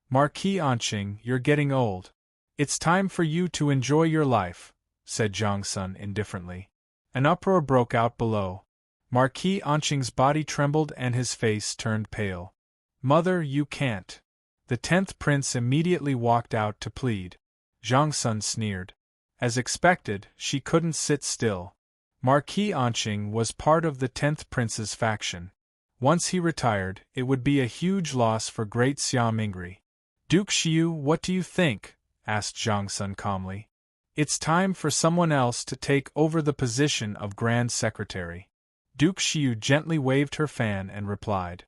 "Marquis Anqing, you're getting old. It's time for you to enjoy your life," said Zhang Sun indifferently. An uproar broke out below. Marquis Anqing's body trembled and his face turned pale. "Mother, you can't." The 10th prince immediately walked out to plead. Zhang Sun sneered. As expected, she couldn't sit still. Marquis Anqing was part of the 10th prince's faction. Once he retired, it would be a huge loss for Great Xia Mingri. "Duke Xiu, what do you think?" asked Zhang Sun calmly. "It's time for someone else to take over the position of Grand Secretary." Duke Xiu gently waved her fan and replied.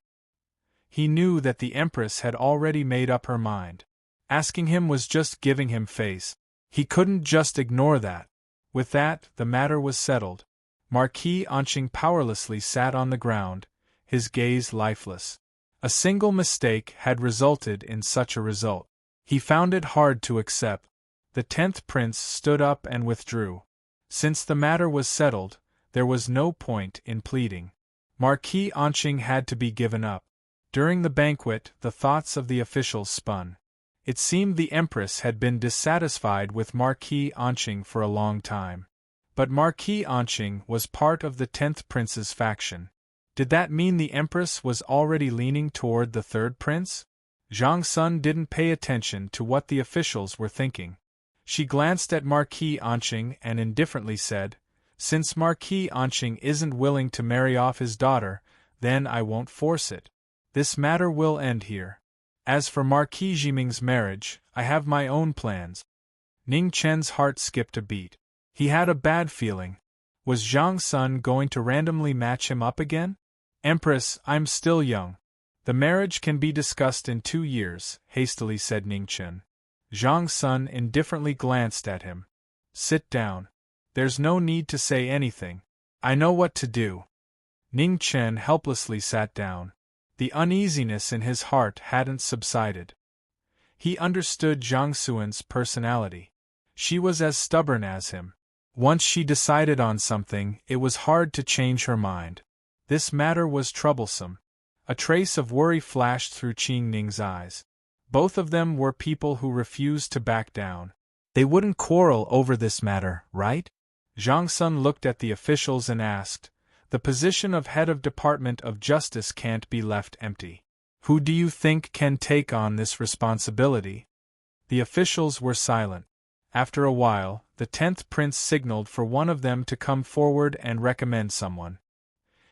He knew that the Empress had already made up her mind. Asking him was just giving him face. He couldn't just ignore that. With that, the matter was settled. Marquis Anqing powerlessly sat on the ground, his gaze lifeless. A single mistake had resulted in such a result. He found it hard to accept. The 10th prince stood up and withdrew. Since the matter was settled, there was no point in pleading. Marquis Anqing had to be given up. During the banquet, the thoughts of the officials spun. It seemed the Empress had been dissatisfied with Marquis Anqing for a long time. But Marquis Anqing was part of the 10th prince's faction. Did that mean the Empress was already leaning toward the 3rd prince? Zhang Sun didn't pay attention to what the officials were thinking. She glanced at Marquis Anqing and indifferently said, Since Marquis Anqing isn't willing to marry off his daughter, then I won't force it. This matter will end here. As for Marquis Jiming's marriage, I have my own plans. Ning Chen's heart skipped a beat. He had a bad feeling. Was Zhang Sun going to randomly match him up again? Empress, I'm still young. The marriage can be discussed in 2 years, hastily said Ning Chen. Zhang Sun indifferently glanced at him. Sit down. There's no need to say anything. I know what to do. Ning Chen helplessly sat down. The uneasiness in his heart hadn't subsided. He understood Zhang Suan's personality. She was as stubborn as him. Once she decided on something, it was hard to change her mind. This matter was troublesome. A trace of worry flashed through Qing Ning's eyes. Both of them were people who refused to back down. They wouldn't quarrel over this matter, right? Zhang Sun looked at the officials and asked, "The position of head of Department of Justice can't be left empty. Who do you think can take on this responsibility?" The officials were silent. After a while, the 10th prince signaled for one of them to come forward and recommend someone.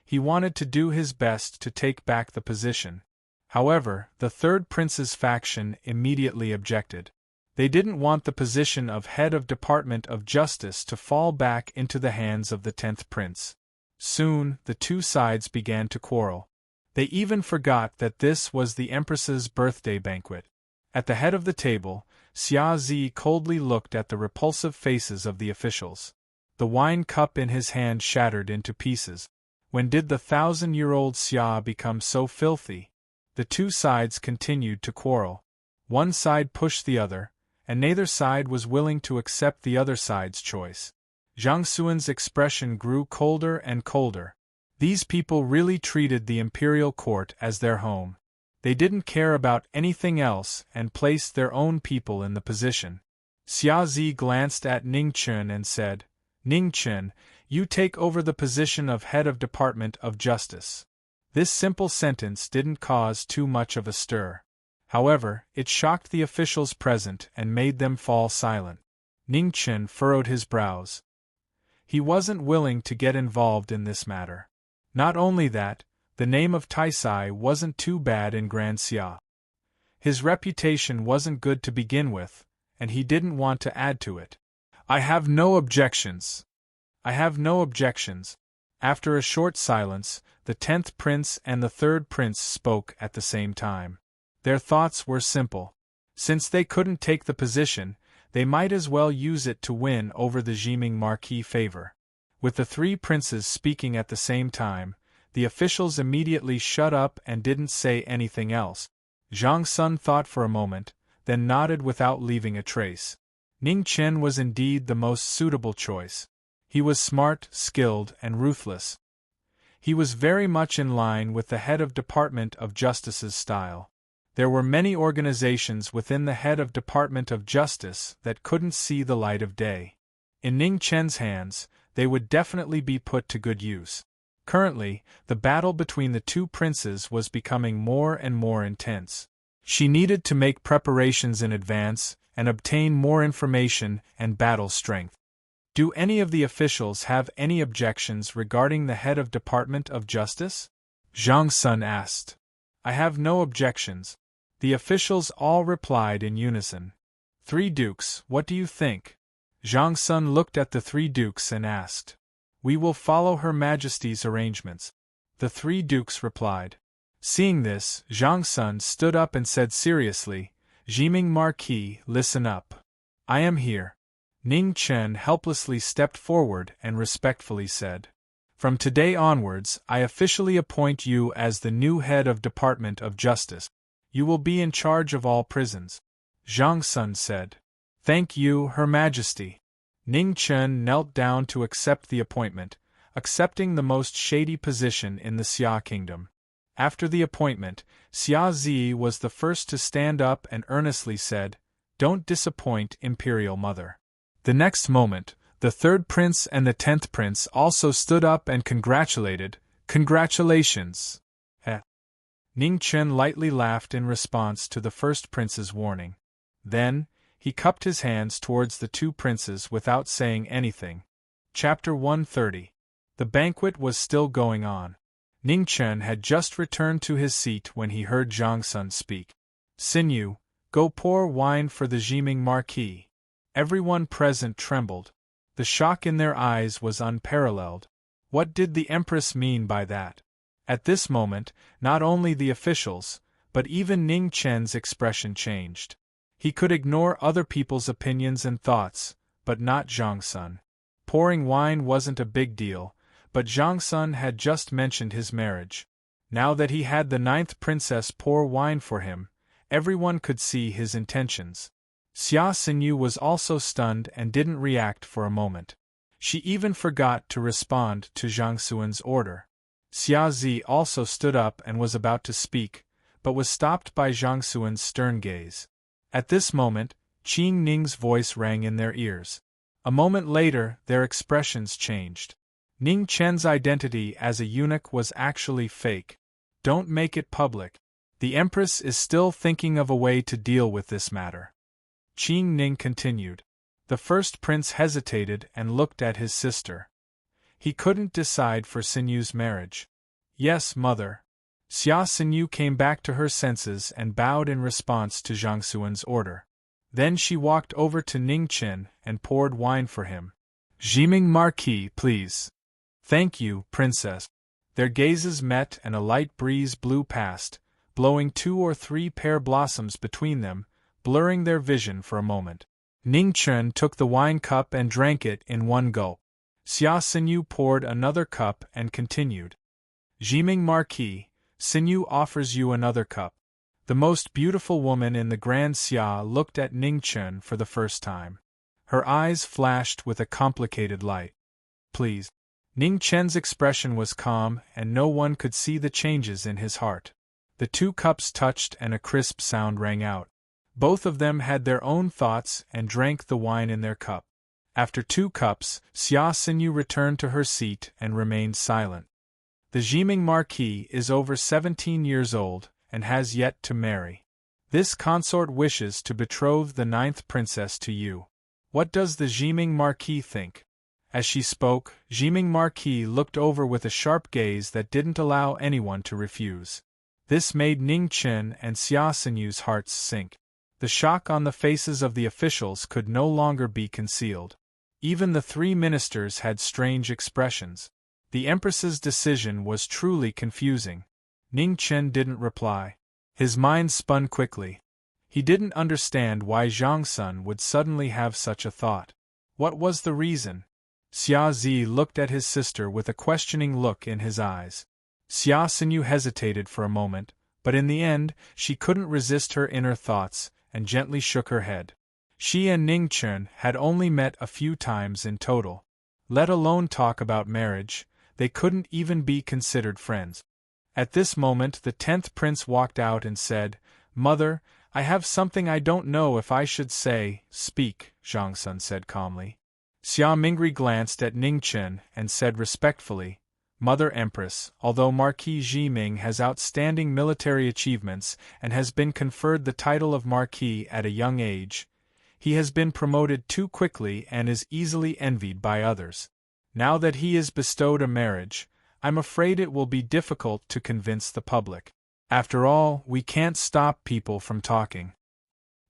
He wanted to do his best to take back the position. However, the 3rd prince's faction immediately objected. They didn't want the position of head of Department of Justice to fall back into the hands of the 10th prince. Soon, the two sides began to quarrel. They even forgot that this was the Empress's birthday banquet. At the head of the table, Xia Zi coldly looked at the repulsive faces of the officials. The wine cup in his hand shattered into pieces. When did the 1,000-year-old Xia become so filthy? The two sides continued to quarrel. One side pushed the other, and neither side was willing to accept the other side's choice. Zhang Suan's expression grew colder and colder. These people really treated the imperial court as their home. They didn't care about anything else and placed their own people in the position. Xia Zi glanced at Ning Chen and said, "Ning Chen, you take over the position of head of Department of Justice." This simple sentence didn't cause too much of a stir. However, it shocked the officials present and made them fall silent. Ning Chen furrowed his brows. He wasn't willing to get involved in this matter. Not only that, the name of Taisai wasn't too bad in Grand Xia. His reputation wasn't good to begin with, and he didn't want to add to it. "I have no objections. I have no objections." After a short silence, the 10th prince and the 3rd prince spoke at the same time. Their thoughts were simple. Since they couldn't take the position, they might as well use it to win over the Jiming Marquis favor. With the 3 princes speaking at the same time, the officials immediately shut up and didn't say anything else. Zhang Sun thought for a moment, then nodded without leaving a trace. Ning Chen was indeed the most suitable choice. He was smart, skilled, and ruthless. He was very much in line with the head of Department of Justice's style. There were many organizations within the head of Department of Justice that couldn't see the light of day. In Ning Chen's hands, they would definitely be put to good use. Currently, the battle between the two princes was becoming more and more intense. She needed to make preparations in advance and obtain more information and battle strength. Do any of the officials have any objections regarding the head of Department of Justice? Zhang Sun asked. "I have no objections." The officials all replied in unison. "Three dukes, what do you think?" Zhang Sun looked at the 3 dukes and asked. "We will follow Her Majesty's arrangements," the 3 dukes replied. Seeing this, Zhang Sun stood up and said seriously, "Jiming Marquis, listen up. I am here." Ning Chen helplessly stepped forward and respectfully said, "From today onwards, I officially appoint you as the new head of Department of Justice. You will be in charge of all prisons." Zhang Sun said, "Thank you, Her Majesty." Ning Chen knelt down to accept the appointment, accepting the most shady position in the Xia kingdom. After the appointment, Xia Zi was the first to stand up and earnestly said, "Don't disappoint Imperial Mother." The next moment, the 3rd prince and the 10th prince also stood up and congratulated. "Congratulations!" Ning Chen lightly laughed in response to the 1st prince's warning. Then, he cupped his hands towards the 2 princes without saying anything. Chapter 130. The banquet was still going on. Ningchen had just returned to his seat when he heard Zhang Sun speak. "Xinyu, go pour wine for the Jiming Marquis." Everyone present trembled. The shock in their eyes was unparalleled. What did the Empress mean by that? At this moment, not only the officials, but even Ning Chen's expression changed. He could ignore other people's opinions and thoughts, but not Zhang Sun. Pouring wine wasn't a big deal, but Zhang Sun had just mentioned his marriage. Now that he had the 9th princess pour wine for him, everyone could see his intentions. Xia Xinyu was also stunned and didn't react for a moment. She even forgot to respond to Zhang Xuan's order. Xia Zi also stood up and was about to speak, but was stopped by Zhang Xuan's stern gaze. At this moment, Qing Ning's voice rang in their ears. A moment later, their expressions changed. Ning Chen's identity as a eunuch was actually fake. Don't make it public. The Empress is still thinking of a way to deal with this matter. Qing Ning continued. The first prince hesitated and looked at his sister. He couldn't decide for Xinyu's marriage. Yes, mother. Xia Xinyu came back to her senses and bowed in response to Zhang Xuan's order. Then she walked over to Ning Chen and poured wine for him. Jiming Marquis, please. Thank you, princess. Their gazes met and a light breeze blew past, blowing 2 or 3 pear blossoms between them, blurring their vision for a moment. Ning Chen took the wine cup and drank it in one gulp. Xia Xinyu poured another cup and continued. Jiming Marquis, Xinyu offers you another cup. The most beautiful woman in the Grand Xia looked at Ning Chen for the first time. Her eyes flashed with a complicated light. Please. Ning Chen's expression was calm and no one could see the changes in his heart. The 2 cups touched and a crisp sound rang out. Both of them had their own thoughts and drank the wine in their cup. After 2 cups, Xia Xinyu returned to her seat and remained silent. The Jiming Marquis is over 17 years old and has yet to marry. This consort wishes to betroth the 9th princess to you. What does the Jiming Marquis think? As she spoke, Jiming Marquis looked over with a sharp gaze that didn't allow anyone to refuse. This made Ning Chen and Xia Xinyu's hearts sink. The shock on the faces of the officials could no longer be concealed. Even the 3 ministers had strange expressions. The Empress's decision was truly confusing. Ning Chen didn't reply. His mind spun quickly. He didn't understand why Zhang Sun would suddenly have such a thought. What was the reason? Xia Zi looked at his sister with a questioning look in his eyes. Xia Xinyu hesitated for a moment, but in the end, she couldn't resist her inner thoughts, and gently shook her head. She and Ning Chen had only met a few times in total. Let alone talk about marriage, they couldn't even be considered friends. At this moment the 10th prince walked out and said, "Mother, I have something I don't know if I should say." "Speak," Zhang Sun said calmly. Xia Mingri glanced at Ning Chen and said respectfully, "Mother Empress, although Marquis Jiming has outstanding military achievements and has been conferred the title of Marquis at a young age, he has been promoted too quickly and is easily envied by others. Now that he is bestowed a marriage, I'm afraid it will be difficult to convince the public. After all, we can't stop people from talking.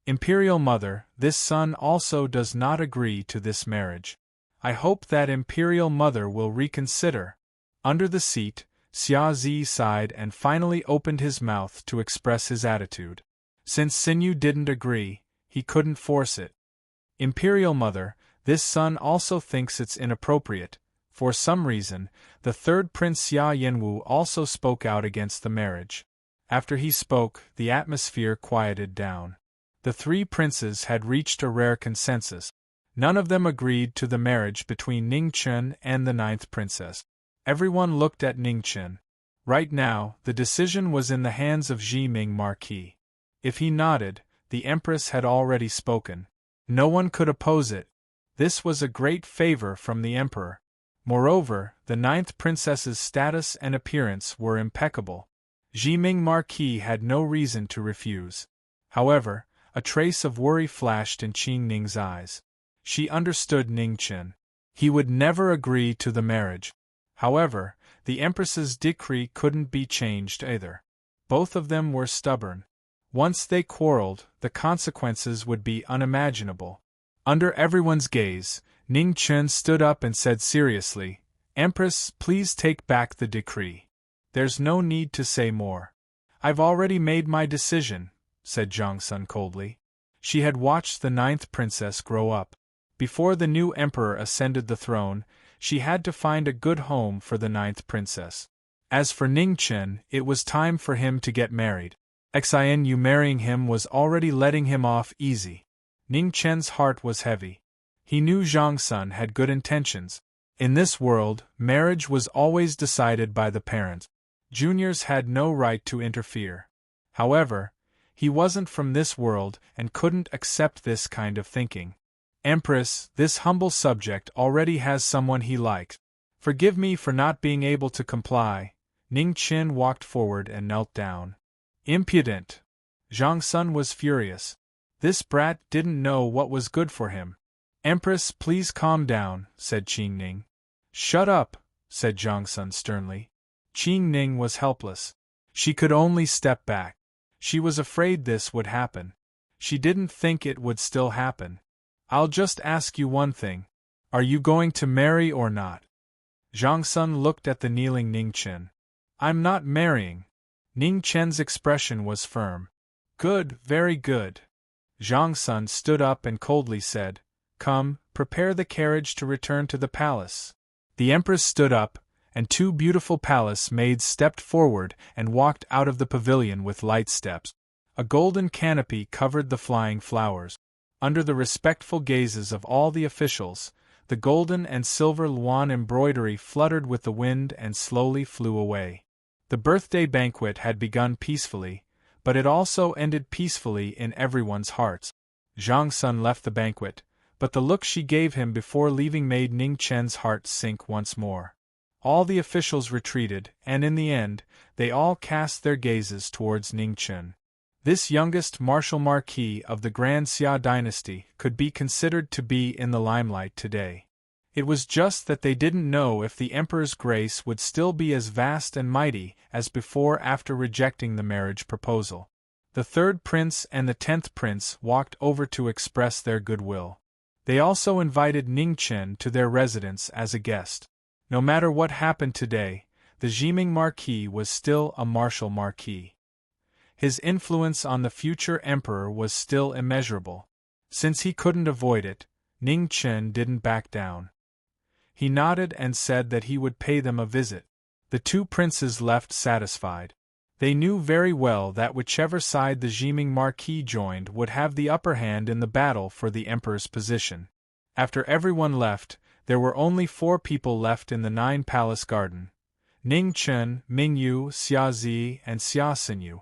Imperial Mother, this son also does not agree to this marriage. I hope that Imperial Mother will reconsider." Under the seat, Xia Zi sighed and finally opened his mouth to express his attitude. Since Xinyu didn't agree, he couldn't force it. "Imperial Mother, this son also thinks it's inappropriate." For some reason, the 3rd Prince Xia Yanwu also spoke out against the marriage. After he spoke, the atmosphere quieted down. The 3 princes had reached a rare consensus. None of them agreed to the marriage between Ning Chen and the 9th princess. Everyone looked at Ning Chen. Right now, the decision was in the hands of Jiming Marquis. If he nodded, the Empress had already spoken. No one could oppose it. This was a great favor from the Emperor. Moreover, the 9th princess's status and appearance were impeccable. Jiming Marquis had no reason to refuse. However, a trace of worry flashed in Qing Ning's eyes. She understood Ning Chen. He would never agree to the marriage. However, the Empress's decree couldn't be changed either. Both of them were stubborn. Once they quarreled, the consequences would be unimaginable. Under everyone's gaze, Ning Chen stood up and said seriously, "Empress, please take back the decree. There's no need to say more." "I've already made my decision," said Zhang Sun coldly. She had watched the 9th princess grow up. Before the new emperor ascended the throne, she had to find a good home for the 9th princess. As for Ning Chen, it was time for him to get married. Xianu marrying him was already letting him off easy. Ning Chen's heart was heavy. He knew Zhang Sun had good intentions. In this world, marriage was always decided by the parents. Juniors had no right to interfere. However, he wasn't from this world and couldn't accept this kind of thinking. "Empress, this humble subject already has someone he likes. Forgive me for not being able to comply." Ning Chen walked forward and knelt down. "Impudent!" Zhang Sun was furious. This brat didn't know what was good for him. "Empress, please calm down," said Qing Ning. "Shut up," said Zhang Sun sternly. Qing Ning was helpless. She could only step back. She was afraid this would happen. She didn't think it would still happen. "I'll just ask you one thing. Are you going to marry or not?" Zhang Sun looked at the kneeling Ning Chen. "I'm not marrying." Ning Chen's expression was firm. "Good, very good." Zhang Sun stood up and coldly said, "Come, prepare the carriage to return to the palace." The Empress stood up, and 2 beautiful palace maids stepped forward and walked out of the pavilion with light steps. A golden canopy covered the flying flowers. Under the respectful gazes of all the officials, the golden and silver luan embroidery fluttered with the wind and slowly flew away. The birthday banquet had begun peacefully, but it also ended peacefully in everyone's hearts. Zhang Sun left the banquet, but the look she gave him before leaving made Ning Chen's heart sink once more. All the officials retreated, and in the end, they all cast their gazes towards Ning Chen. This youngest martial Marquis of the Grand Xia dynasty could be considered to be in the limelight today. It was just that they didn't know if the Emperor's grace would still be as vast and mighty as before after rejecting the marriage proposal. The 3rd prince and the 10th prince walked over to express their goodwill. They also invited Ning Chen to their residence as a guest. No matter what happened today, the Jiming Marquis was still a martial Marquis. His influence on the future emperor was still immeasurable. Since he couldn't avoid it, Ning Chen didn't back down. He nodded and said that he would pay them a visit. The 2 princes left satisfied. They knew very well that whichever side the Jiming Marquis joined would have the upper hand in the battle for the emperor's position. After everyone left, there were only 4 people left in the 9-palace garden: Ning Chen, Mingyu, Xiazi, and Xiaxinyu.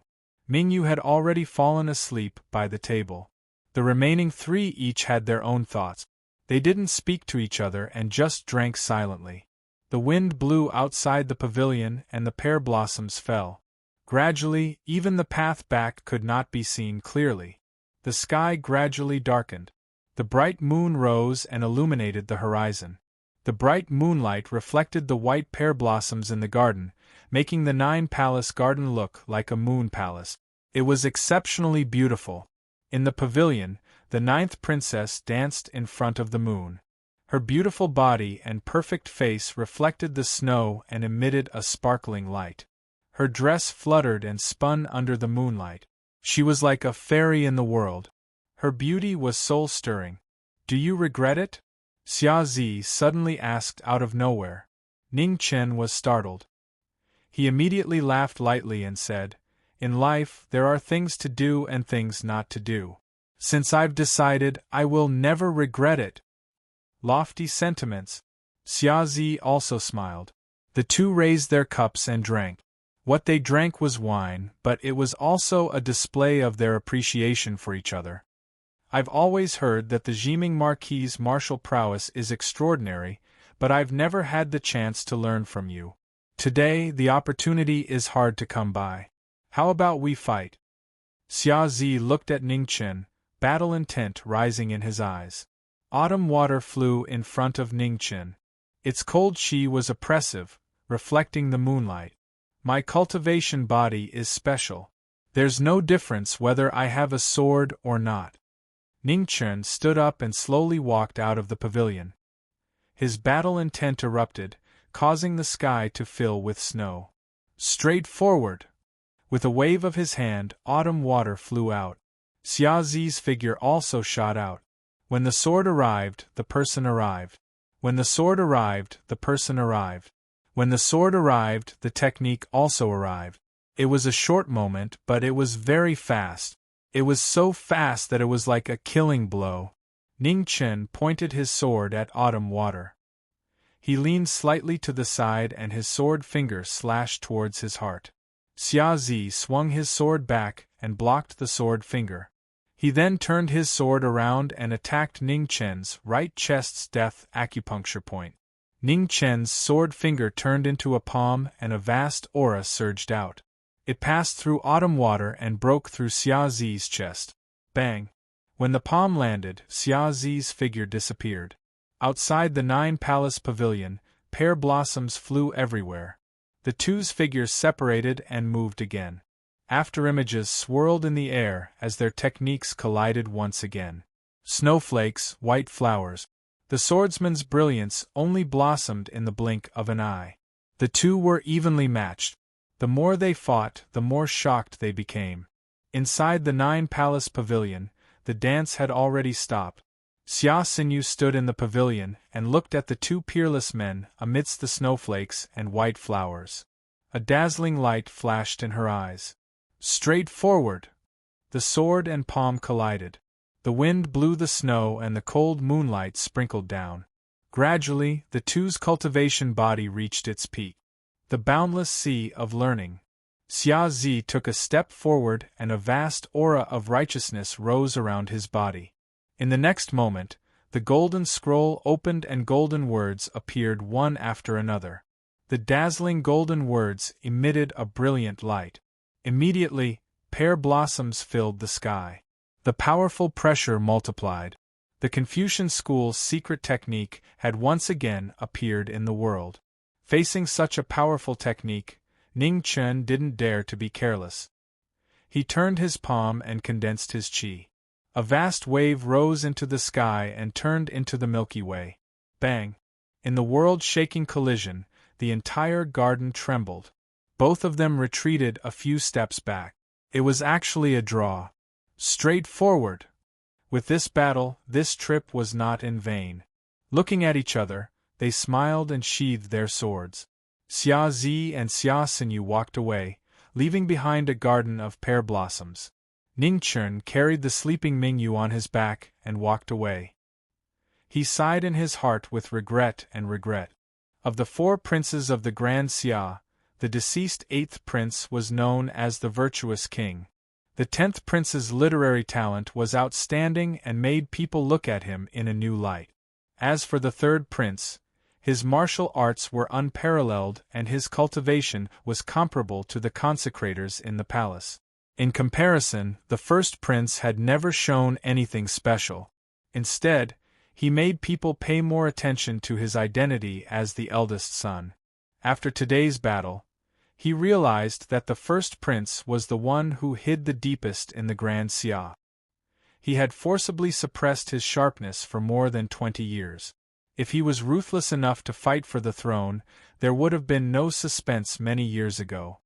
Mingyu had already fallen asleep by the table. The remaining 3 each had their own thoughts. They didn't speak to each other and just drank silently. The wind blew outside the pavilion and the pear blossoms fell. Gradually, even the path back could not be seen clearly. The sky gradually darkened. The bright moon rose and illuminated the horizon. The bright moonlight reflected the white pear blossoms in the garden, making the 9-palace garden look like a moon palace. It was exceptionally beautiful. In the pavilion, the 9th princess danced in front of the moon. Her beautiful body and perfect face reflected the snow and emitted a sparkling light. Her dress fluttered and spun under the moonlight. She was like a fairy in the world. Her beauty was soul-stirring. "Do you regret it?" Xiazi suddenly asked out of nowhere. Ning Chen was startled. He immediately laughed lightly and said, "In life, there are things to do and things not to do. Since I've decided, I will never regret it." Lofty sentiments. Xiazi also smiled. The 2 raised their cups and drank. What they drank was wine, but it was also a display of their appreciation for each other. "I've always heard that the Jiming Marquis' martial prowess is extraordinary, but I've never had the chance to learn from you. Today, the opportunity is hard to come by. How about we fight?" Xiazi looked at Ning Chen, battle intent rising in his eyes. Autumn water flew in front of Ningchen. Its cold chi was oppressive, reflecting the moonlight. My cultivation body is special. There's no difference whether I have a sword or not. Ningchen stood up and slowly walked out of the pavilion. His battle intent erupted, causing the sky to fill with snow. Straight forward! With a wave of his hand, autumn water flew out. Xia Zi's figure also shot out. When the sword arrived, the person arrived. When the sword arrived, the person arrived. When the sword arrived, the technique also arrived. It was a short moment, but it was very fast. It was so fast that it was like a killing blow. Ningchen pointed his sword at autumn water. He leaned slightly to the side and his sword finger slashed towards his heart. Xia Zi swung his sword back and blocked the sword finger. He then turned his sword around and attacked Ningchen's right chest's death acupuncture point. Ningchen's sword finger turned into a palm and a vast aura surged out. It passed through autumn water and broke through Xia Zi's chest. Bang! When the palm landed, Xia Zi's figure disappeared. Outside the Nine Palace Pavilion, pear blossoms flew everywhere. The two's figures separated and moved again. Afterimages swirled in the air as their techniques collided once again. Snowflakes, white flowers. The swordsman's brilliance only blossomed in the blink of an eye. The two were evenly matched. The more they fought, the more shocked they became. Inside the Nine Palace Pavilion, the dance had already stopped. Xia Xinyu stood in the pavilion and looked at the two peerless men amidst the snowflakes and white flowers. A dazzling light flashed in her eyes. Straight forward! The sword and palm collided. The wind blew the snow and the cold moonlight sprinkled down. Gradually, the two's cultivation body reached its peak. The boundless sea of learning. Xia Zi took a step forward and a vast aura of righteousness rose around his body. In the next moment, the golden scroll opened and golden words appeared one after another. The dazzling golden words emitted a brilliant light. Immediately, pear blossoms filled the sky. The powerful pressure multiplied. The Confucian school's secret technique had once again appeared in the world. Facing such a powerful technique, Ningchen didn't dare to be careless. He turned his palm and condensed his qi. A vast wave rose into the sky and turned into the Milky Way. Bang! In the world-shaking collision, the entire garden trembled. Both of them retreated a few steps back. It was actually a draw. Straight forward! With this battle, this trip was not in vain. Looking at each other, they smiled and sheathed their swords. Xia Zi and Xia Xinyu walked away, leaving behind a garden of pear blossoms. Ningchen carried the sleeping Mingyu on his back and walked away. He sighed in his heart with regret and regret. Of the 4 princes of the Grand Xia, the deceased 8th prince was known as the virtuous king. The 10th prince's literary talent was outstanding and made people look at him in a new light. As for the 3rd prince, his martial arts were unparalleled and his cultivation was comparable to the consecrators in the palace. In comparison, the 1st prince had never shown anything special. Instead, he made people pay more attention to his identity as the eldest son. After today's battle, he realized that the 1st prince was the one who hid the deepest in the Grand Xia. He had forcibly suppressed his sharpness for more than 20 years. If he was ruthless enough to fight for the throne, there would have been no suspense many years ago.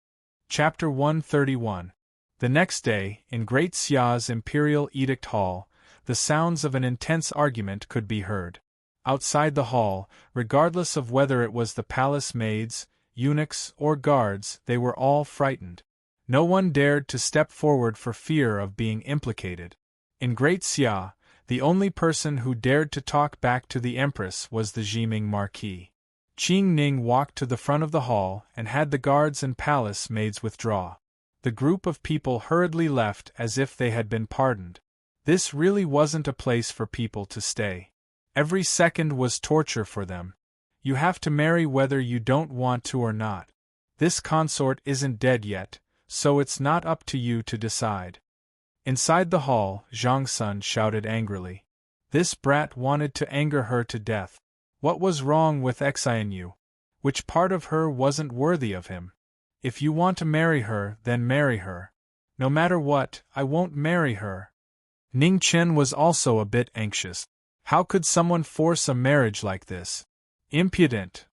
Chapter 131. The next day, in Great Xia's Imperial Edict Hall, the sounds of an intense argument could be heard. Outside the hall, regardless of whether it was the palace maids, eunuchs, or guards, they were all frightened. No one dared to step forward for fear of being implicated. In Great Xia, the only person who dared to talk back to the Empress was the Jiming Marquis. Qing Ning walked to the front of the hall and had the guards and palace maids withdraw. The group of people hurriedly left as if they had been pardoned. This really wasn't a place for people to stay. Every second was torture for them. You have to marry whether you don't want to or not. This consort isn't dead yet, so it's not up to you to decide. Inside the hall, Zhang Sun shouted angrily. This brat wanted to anger her to death. What was wrong with Xianyu? Which part of her wasn't worthy of him? If you want to marry her, then marry her. No matter what, I won't marry her. Ning Chen was also a bit anxious. How could someone force a marriage like this? Impudent!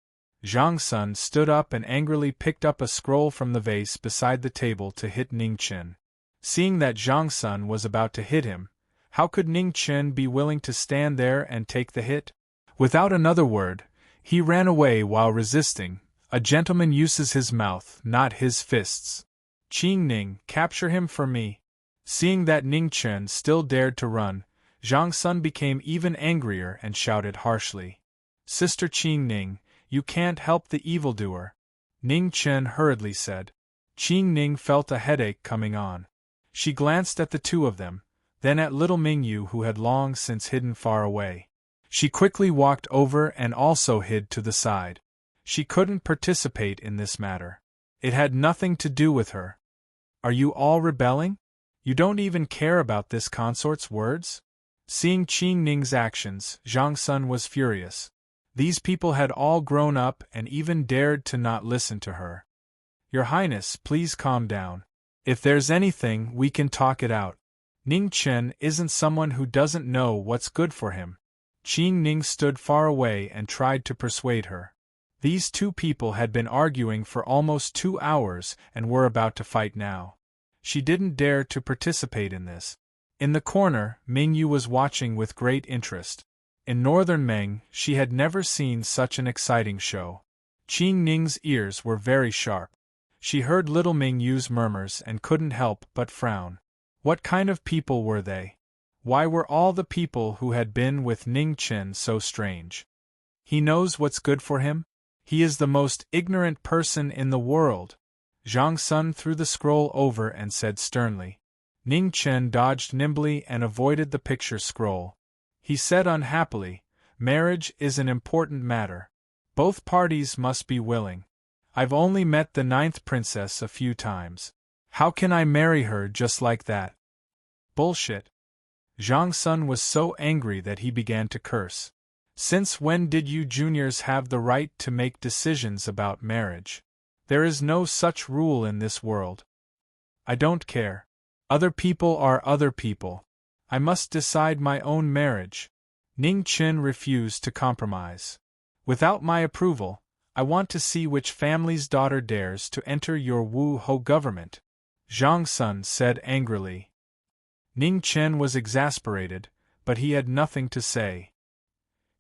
Zhang Sun stood up and angrily picked up a scroll from the vase beside the table to hit Ning Chen. Seeing that Zhang Sun was about to hit him, how could Ning Chen be willing to stand there and take the hit? Without another word, he ran away while resisting. A gentleman uses his mouth, not his fists. Qing Ning, capture him for me. Seeing that Ning Chen still dared to run, Zhang Sun became even angrier and shouted harshly. Sister Qing Ning, you can't help the evildoer. Ning Chen hurriedly said. Qing Ning felt a headache coming on. She glanced at the two of them, then at little Mingyu who had long since hidden far away. She quickly walked over and also hid to the side. She couldn't participate in this matter. It had nothing to do with her. Are you all rebelling? You don't even care about this consort's words? Seeing Qing Ning's actions, Zhang Sun was furious. These people had all grown up and even dared to not listen to her. Your Highness, please calm down. If there's anything, we can talk it out. Ning Chen isn't someone who doesn't know what's good for him. Qing Ning stood far away and tried to persuade her. These two people had been arguing for almost 2 hours and were about to fight now. She didn't dare to participate in this. In the corner, Mingyu was watching with great interest. In northern Meng, she had never seen such an exciting show. Qing Ning's ears were very sharp. She heard little Mingyu's murmurs and couldn't help but frown. What kind of people were they? Why were all the people who had been with Ning Chen so strange? He knows what's good for him? He is the most ignorant person in the world. Zhang Sun threw the scroll over and said sternly. Ning Chen dodged nimbly and avoided the picture scroll. He said unhappily, marriage is an important matter. Both parties must be willing. I've only met the 9th princess a few times. How can I marry her just like that? Bullshit. Zhang Sun was so angry that he began to curse. Since when did you juniors have the right to make decisions about marriage? There is no such rule in this world. I don't care. Other people are other people. I must decide my own marriage. Ning Chen refused to compromise. Without my approval, I want to see which family's daughter dares to enter your Wu Ho government. Zhang Sun said angrily. Ning Chen was exasperated, but he had nothing to say.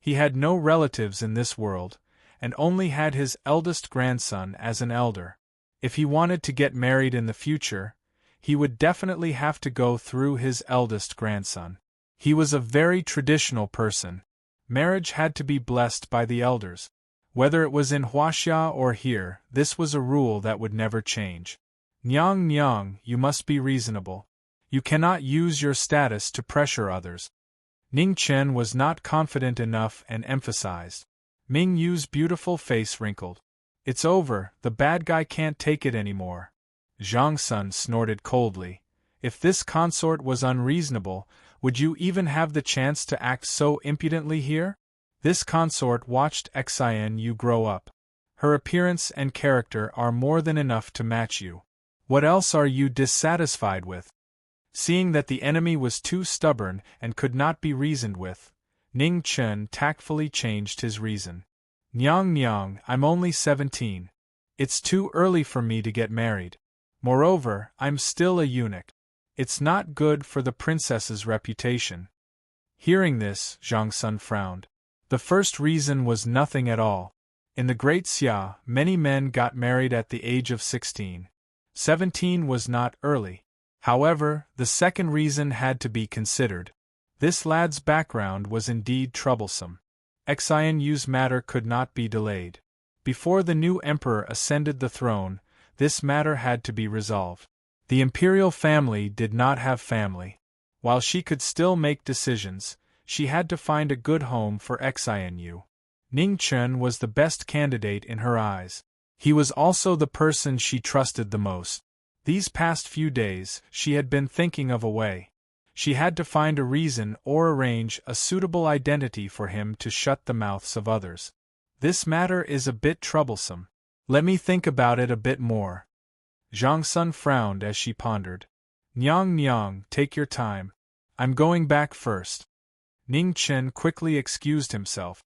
He had no relatives in this world, and only had his eldest grandson as an elder. If he wanted to get married in the future, he would definitely have to go through his eldest grandson. He was a very traditional person. Marriage had to be blessed by the elders. Whether it was in Huaxia or here, this was a rule that would never change. Nyang Nyang, you must be reasonable. You cannot use your status to pressure others. Ning Chen was not confident enough and emphasized. Ming Yu's beautiful face wrinkled. It's over, the bad guy can't take it anymore. Zhang Sun snorted coldly. If this consort was unreasonable, would you even have the chance to act so impudently here? This consort watched Xianyu grow up. Her appearance and character are more than enough to match you. What else are you dissatisfied with? Seeing that the enemy was too stubborn and could not be reasoned with, Ning Chen tactfully changed his reason. Nyang Nyang, I'm only 17. It's too early for me to get married. Moreover, I'm still a eunuch. It's not good for the princess's reputation. Hearing this, Zhang Sun frowned. The first reason was nothing at all. In the Great Xia, many men got married at the age of 16. 17 was not early. However, the second reason had to be considered. This lad's background was indeed troublesome. Xianyu's matter could not be delayed. Before the new emperor ascended the throne, this matter had to be resolved. The imperial family did not have family. While she could still make decisions, she had to find a good home for Xianyu. Ning Chen was the best candidate in her eyes. He was also the person she trusted the most. These past few days, she had been thinking of a way. She had to find a reason or arrange a suitable identity for him to shut the mouths of others. This matter is a bit troublesome. Let me think about it a bit more. Zhang Sun frowned as she pondered. Nyang Nyang, take your time. I'm going back first. Ning Chen quickly excused himself.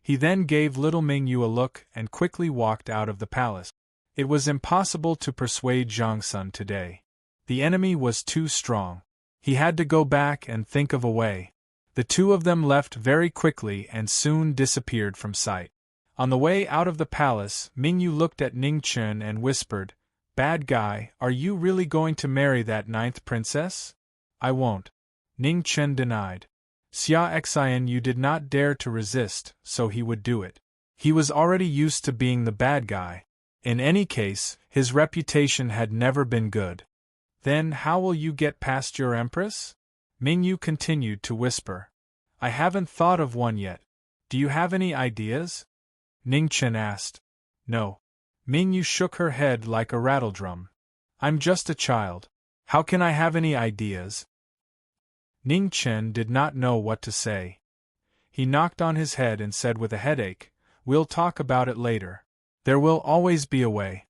He then gave little Mingyu a look and quickly walked out of the palace. It was impossible to persuade Zhang Sun today. The enemy was too strong. He had to go back and think of a way. The two of them left very quickly and soon disappeared from sight. On the way out of the palace, Mingyu looked at Ning Chen and whispered, "Bad guy, are you really going to marry that 9th princess?" "I won't." Ning Chen denied. Xia Xian you did not dare to resist, so he would do it. He was already used to being the bad guy. In any case, his reputation had never been good. Then how will you get past your empress? Mingyu continued to whisper. I haven't thought of one yet. Do you have any ideas? Ning Chen asked. No. Mingyu shook her head like a rattledrum. I'm just a child. How can I have any ideas? Ning Chen did not know what to say. He knocked on his head and said with a headache, We'll talk about it later. There will always be a way.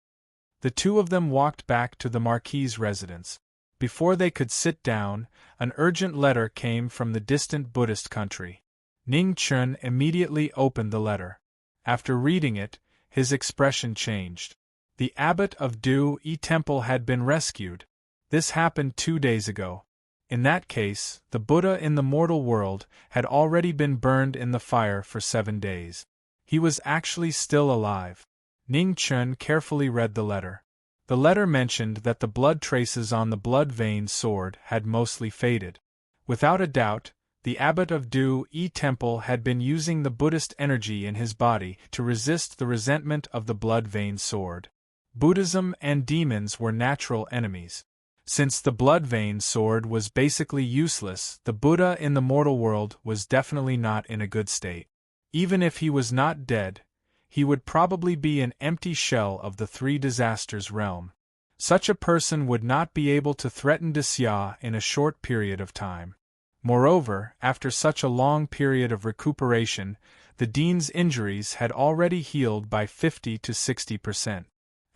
The two of them walked back to the Marquis' residence. Before they could sit down, an urgent letter came from the distant Buddhist country. Ning Chen immediately opened the letter. After reading it, his expression changed. The abbot of Du Yi Temple had been rescued. This happened 2 days ago. In that case, the Buddha in the mortal world had already been burned in the fire for 7 days. He was actually still alive. Ning Chen carefully read the letter. The letter mentioned that the blood traces on the blood-vein sword had mostly faded. Without a doubt, the abbot of Du Yi Temple had been using the Buddhist energy in his body to resist the resentment of the blood-vein sword. Buddhism and demons were natural enemies. Since the blood-vein sword was basically useless, the Buddha in the mortal world was definitely not in a good state. Even if he was not dead, he would probably be an empty shell of the Three Disasters realm. Such a person would not be able to threaten Xia in a short period of time. Moreover, after such a long period of recuperation, the dean's injuries had already healed by 50 to 60%.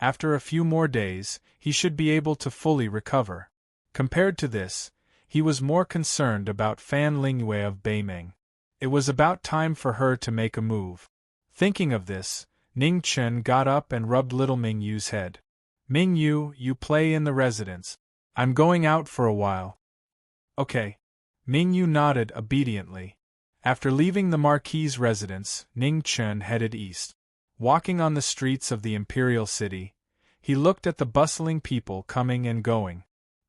After a few more days, he should be able to fully recover. Compared to this, he was more concerned about Fan Lingyue of Beimeng. It was about time for her to make a move. Thinking of this, Ning Chen got up and rubbed little Mingyu's head. Mingyu, you play in the residence. I'm going out for a while. Okay. Mingyu nodded obediently. After leaving the Marquis' residence, Ning Chen headed east. Walking on the streets of the imperial city, he looked at the bustling people coming and going.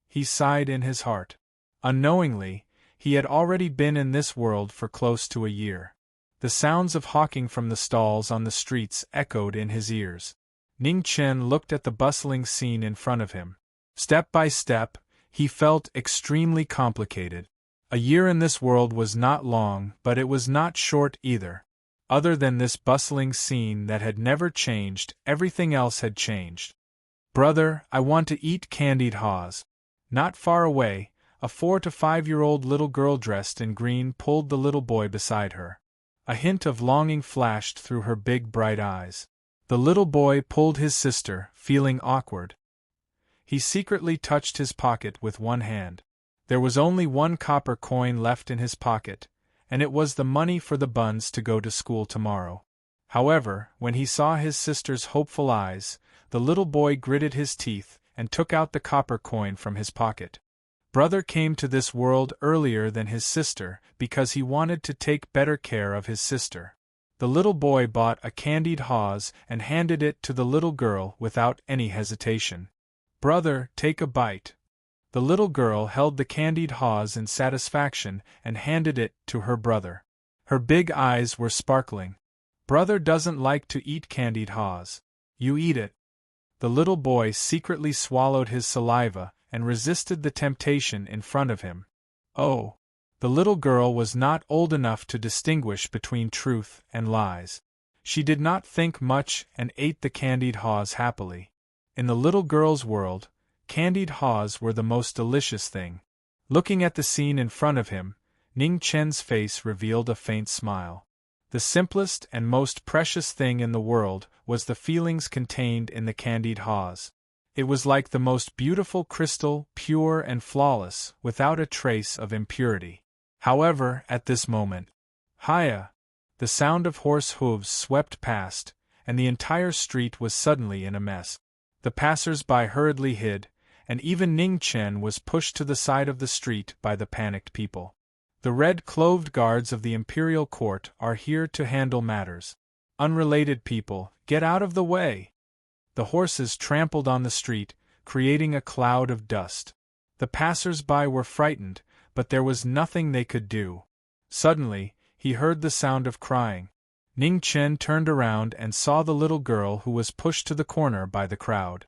He sighed in his heart. Unknowingly, he had already been in this world for close to a year. The sounds of hawking from the stalls on the streets echoed in his ears. Ning Chen looked at the bustling scene in front of him. Step by step, he felt extremely complicated. A year in this world was not long, but it was not short either. Other than this bustling scene that had never changed, everything else had changed. Brother, I want to eat candied haws. Not far away, a 4 to 5-year-old little girl dressed in green pulled the little boy beside her. A hint of longing flashed through her big bright eyes. The little boy pulled his sister, feeling awkward. He secretly touched his pocket with one hand. There was only 1 copper coin left in his pocket, and it was the money for the buns to go to school tomorrow. However, when he saw his sister's hopeful eyes, the little boy gritted his teeth and took out the copper coin from his pocket. Brother came to this world earlier than his sister because he wanted to take better care of his sister. The little boy bought a candied haws and handed it to the little girl without any hesitation. Brother, take a bite. The little girl held the candied haws in satisfaction and handed it to her brother. Her big eyes were sparkling. Brother doesn't like to eat candied haws. You eat it. The little boy secretly swallowed his saliva and resisted the temptation in front of him. Oh! The little girl was not old enough to distinguish between truth and lies. She did not think much and ate the candied haws happily. In the little girl's world, candied haws were the most delicious thing. Looking at the scene in front of him, Ning Chen's face revealed a faint smile. The simplest and most precious thing in the world was the feelings contained in the candied haws. It was like the most beautiful crystal, pure and flawless, without a trace of impurity. However, at this moment, Hiya! The sound of horse hooves swept past, and the entire street was suddenly in a mess. The passers-by hurriedly hid, and even Ning Chen was pushed to the side of the street by the panicked people. The red-clothed guards of the imperial court are here to handle matters. Unrelated people, get out of the way! The horses trampled on the street, creating a cloud of dust. The passers-by were frightened, but there was nothing they could do. Suddenly, he heard the sound of crying. Ning Chen turned around and saw the little girl who was pushed to the corner by the crowd.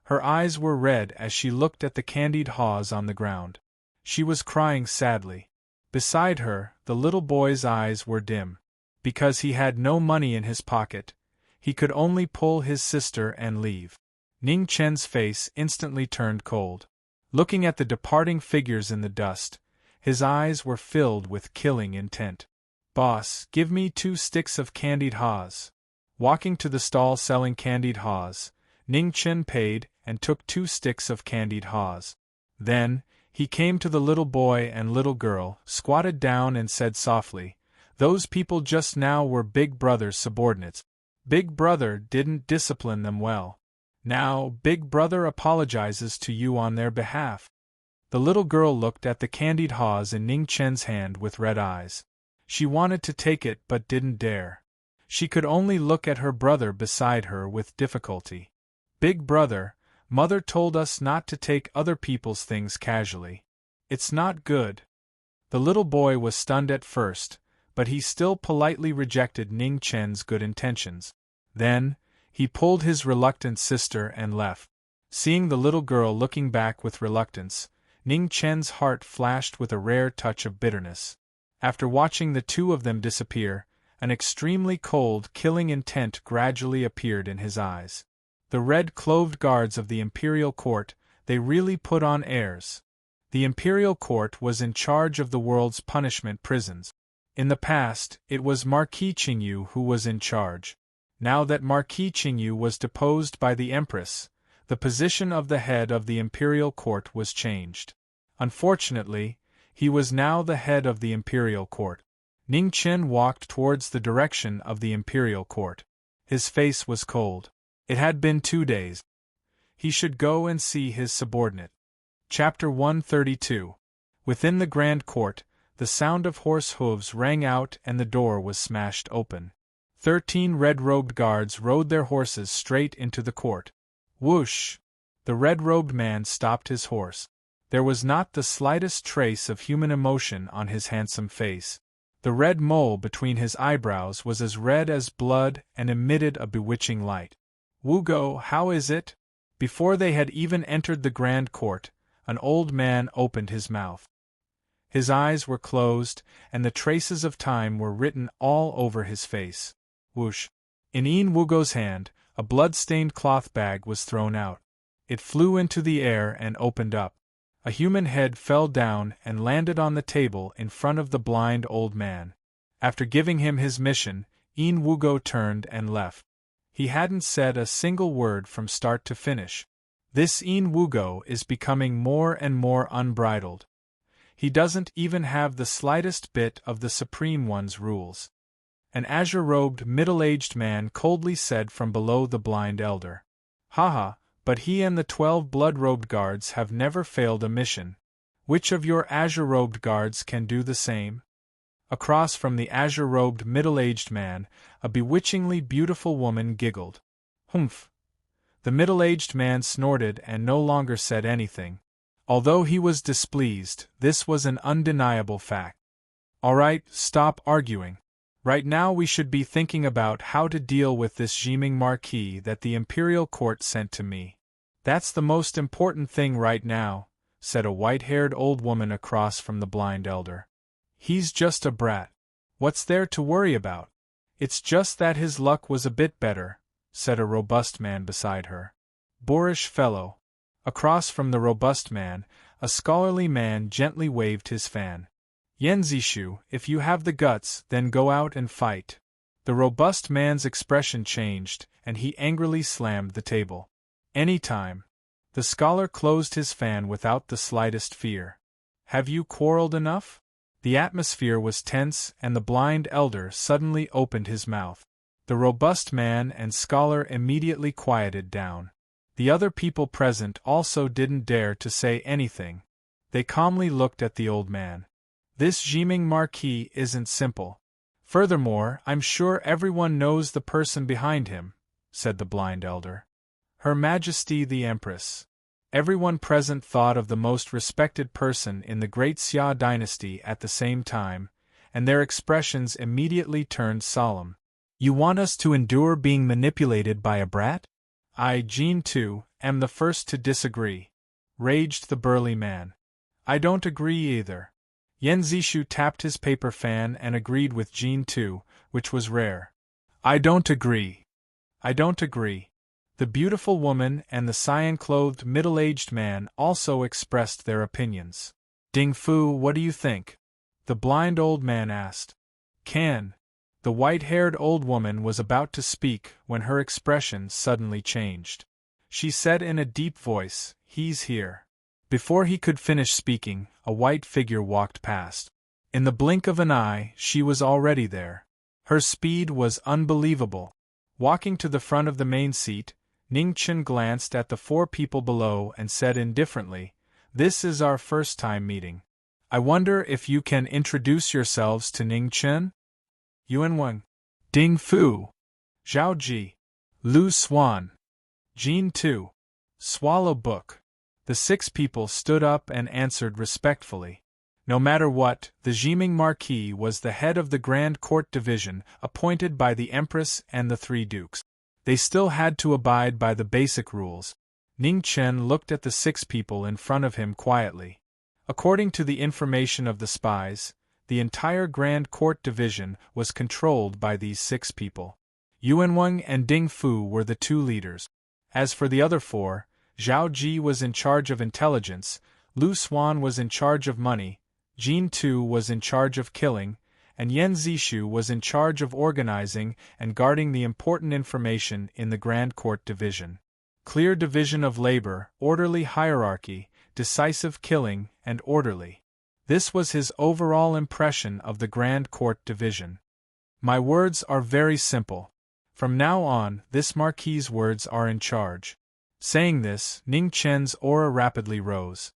Her eyes were red as she looked at the candied haws on the ground. She was crying sadly. Beside her, the little boy's eyes were dim. Because he had no money in his pocket, he could only pull his sister and leave. Ning Chen's face instantly turned cold. Looking at the departing figures in the dust, his eyes were filled with killing intent. "Boss, give me 2 sticks of candied haws." Walking to the stall selling candied haws, Ning Chen paid and took 2 sticks of candied haws. Then, he came to the little boy and little girl, squatted down and said softly, "Those people just now were Big Brother's subordinates. Big Brother didn't discipline them well. Now, Big Brother apologizes to you on their behalf." The little girl looked at the candied haws in Ning Chen's hand with red eyes. She wanted to take it but didn't dare. She could only look at her brother beside her with difficulty. "Big Brother, Mother told us not to take other people's things casually. It's not good." The little boy was stunned at first, but he still politely rejected Ning Chen's good intentions. Then, he pulled his reluctant sister and left. Seeing the little girl looking back with reluctance, Ning Chen's heart flashed with a rare touch of bitterness. After watching the 2 of them disappear, an extremely cold, killing intent gradually appeared in his eyes. The red-clothed guards of the imperial court, they really put on airs. The imperial court was in charge of the world's punishment prisons. In the past, it was Marquis Qingyu who was in charge. Now that Marquis Qingyu was deposed by the Empress, the position of the head of the imperial court was changed. Unfortunately, he was now the head of the imperial court. Ning Chen walked towards the direction of the imperial court. His face was cold. It had been 2 days. He should go and see his subordinate. Chapter 132. Within the grand court, the sound of horse hooves rang out and the door was smashed open. 13 red-robed guards rode their horses straight into the court. Whoosh! The red-robed man stopped his horse. There was not the slightest trace of human emotion on his handsome face. The red mole between his eyebrows was as red as blood and emitted a bewitching light. "Wugo, how is it?" Before they had even entered the grand court, an old man opened his mouth. His eyes were closed, and the traces of time were written all over his face. Whoosh! In Wugo's hand, a blood-stained cloth bag was thrown out. It flew into the air and opened up. A human head fell down and landed on the table in front of the blind old man. After giving him his mission, Wugo turned and left. He hadn't said a single word from start to finish. This Wugo is becoming more and more unbridled. He doesn't even have the slightest bit of the Supreme One's rules. An azure-robed, middle-aged man coldly said from below the blind elder. "Haha, but he and the 12 blood-robed guards have never failed a mission. Which of your azure-robed guards can do the same?" Across from the azure-robed middle-aged man, a bewitchingly beautiful woman giggled. "Humph!" The middle-aged man snorted and no longer said anything. Although he was displeased, this was an undeniable fact. "All right, stop arguing. Right now we should be thinking about how to deal with this scheming Marquis that the imperial court sent to me. That's the most important thing right now," said a white-haired old woman across from the blind elder. "He's just a brat. What's there to worry about?" "It's just that his luck was a bit better," said a robust man beside her. "Boorish fellow." Across from the robust man, A scholarly man gently waved his fan. Yenzishu, if you have the guts, then go out and fight. The robust man's expression changed, and he angrily slammed the table. Any time. The scholar closed his fan without the slightest fear. Have you quarreled enough? The atmosphere was tense, and the blind elder suddenly opened his mouth. The robust man and scholar immediately quieted down. The other people present also didn't dare to say anything. They calmly looked at the old man. This Jiming Marquis isn't simple. Furthermore, I'm sure everyone knows the person behind him, said the blind elder. Her Majesty the Empress. Everyone present thought of the most respected person in the great Xia dynasty at the same time, and their expressions immediately turned solemn. You want us to endure being manipulated by a brat? I, Jean too, am the first to disagree, raged the burly man. I don't agree either. Yenzishu tapped his paper fan and agreed with Jean too, which was rare. I don't agree. I don't agree. The beautiful woman and the cyan-clothed middle-aged man also expressed their opinions. Ding Fu, what do you think? The blind old man asked. Can. The white-haired old woman was about to speak when her expression suddenly changed. She said in a deep voice, He's here. Before he could finish speaking, a white figure walked past. In the blink of an eye, she was already there. Her speed was unbelievable. Walking to the front of the main seat, Ning Chen glanced at the four people below and said indifferently, This is our first time meeting. I wonder if you can introduce yourselves to Ning Chen? Yuan Wang. Ding Fu. Zhao Ji. Lu Swan. Jean Tu. Swallow Book. The 6 people stood up and answered respectfully. No matter what, the Jiming Marquis was the head of the Grand Court Division, appointed by the Empress and the 3 dukes. They still had to abide by the basic rules. Ning Chen looked at the 6 people in front of him quietly. According to the information of the spies, the entire Grand Court Division was controlled by these 6 people. Yuanwang and Ding Fu were the 2 leaders. As for the other 4, Zhao Ji was in charge of intelligence, Lu Swan was in charge of money, Jean Tu was in charge of killing, and Yan Zishu was in charge of organizing and guarding the important information in the Grand Court Division. Clear division of labor, orderly hierarchy, decisive killing, and orderly. This was his overall impression of the Grand Court Division. My words are very simple. From now on, this Marquis's words are in charge. Saying this, Ning Chen's aura rapidly rose.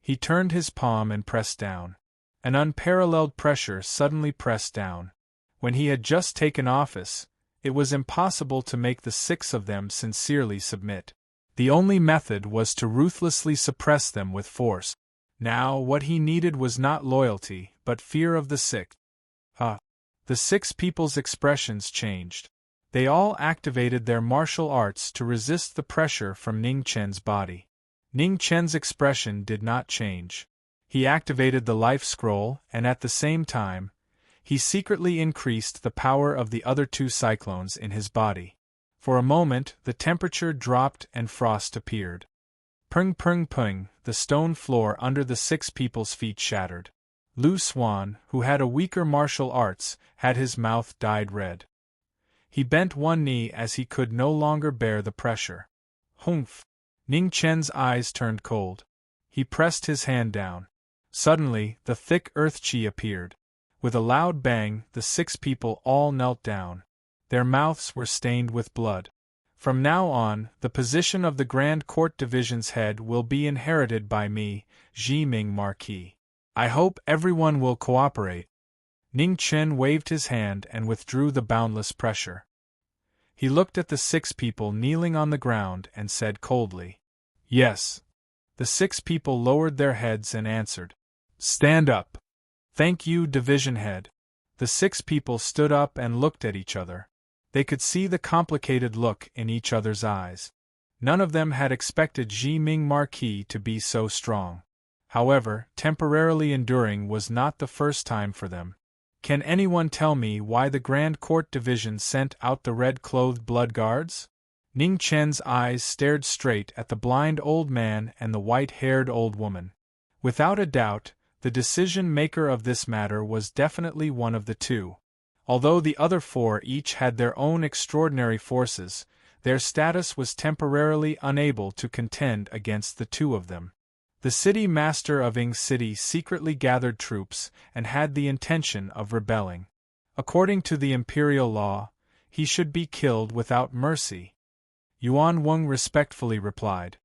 He turned his palm and pressed down. An unparalleled pressure suddenly pressed down. When he had just taken office, it was impossible to make the 6 of them sincerely submit. The only method was to ruthlessly suppress them with force. Now, what he needed was not loyalty, but fear of the 6. The 6 people's expressions changed. They all activated their martial arts to resist the pressure from Ning Chen's body. Ning Chen's expression did not change. He activated the life scroll, and at the same time, he secretly increased the power of the other 2 cyclones in his body. For a moment, the temperature dropped and frost appeared. Pung pung pung, the stone floor under the 6 people's feet shattered. Lu Swan, who had a weaker martial arts, had his mouth dyed red. He bent one knee as he could no longer bear the pressure. Humph! Ning Chen's eyes turned cold. He pressed his hand down. Suddenly, the thick earth chi appeared. With a loud bang, the 6 people all knelt down. Their mouths were stained with blood. From now on, the position of the Grand Court Division's head will be inherited by me, Jiming Marquis. I hope everyone will cooperate. Ning Chen waved his hand and withdrew the boundless pressure. He looked at the 6 people kneeling on the ground and said coldly, Yes. The 6 people lowered their heads and answered, Stand up. Thank you, Division Head. The 6 people stood up and looked at each other. They could see the complicated look in each other's eyes. None of them had expected Jiming Marquis to be so strong. However, temporarily enduring was not the first time for them. Can anyone tell me why the Grand Court Division sent out the red-clothed blood guards? Ning Chen's eyes stared straight at the blind old man and the white-haired old woman. Without a doubt, the decision-maker of this matter was definitely one of the two. Although the other four each had their own extraordinary forces, their status was temporarily unable to contend against the two of them. The city master of Ing City secretly gathered troops and had the intention of rebelling. According to the imperial law, he should be killed without mercy. Yuan Weng respectfully replied.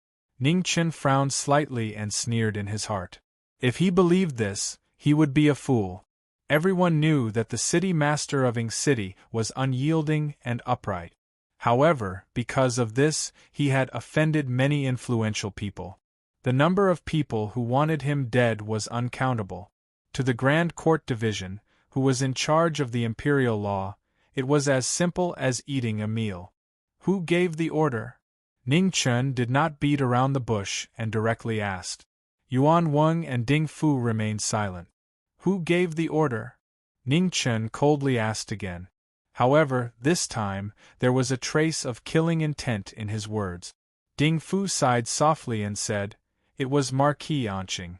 Ning Chen frowned slightly and sneered in his heart. If he believed this, he would be a fool. Everyone knew that the city master of Ing City was unyielding and upright. However, because of this, he had offended many influential people. The number of people who wanted him dead was uncountable. To the Grand Court Division, who was in charge of the imperial law, it was as simple as eating a meal. Who gave the order? Ning Chen did not beat around the bush and directly asked. Yuan Weng and Ding Fu remained silent. Who gave the order? Ning Chen coldly asked again. However, this time, there was a trace of killing intent in his words. Ding Fu sighed softly and said, "It was Marquis Anqing."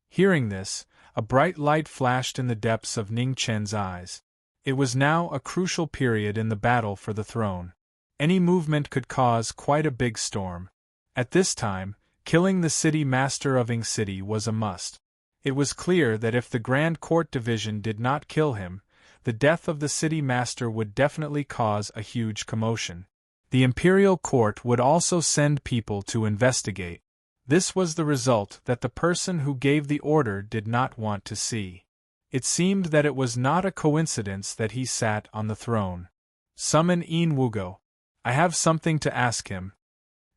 Hearing this, a bright light flashed in the depths of Ning Chen's eyes. It was now a crucial period in the battle for the throne. Any movement could cause quite a big storm. At this time, killing the city master of Ing City was a must. It was clear that if the Grand Court Division did not kill him, the death of the city master would definitely cause a huge commotion. The imperial court would also send people to investigate. This was the result that the person who gave the order did not want to see. It seemed that it was not a coincidence that he sat on the throne. Summon Yin Wugo. I have something to ask him.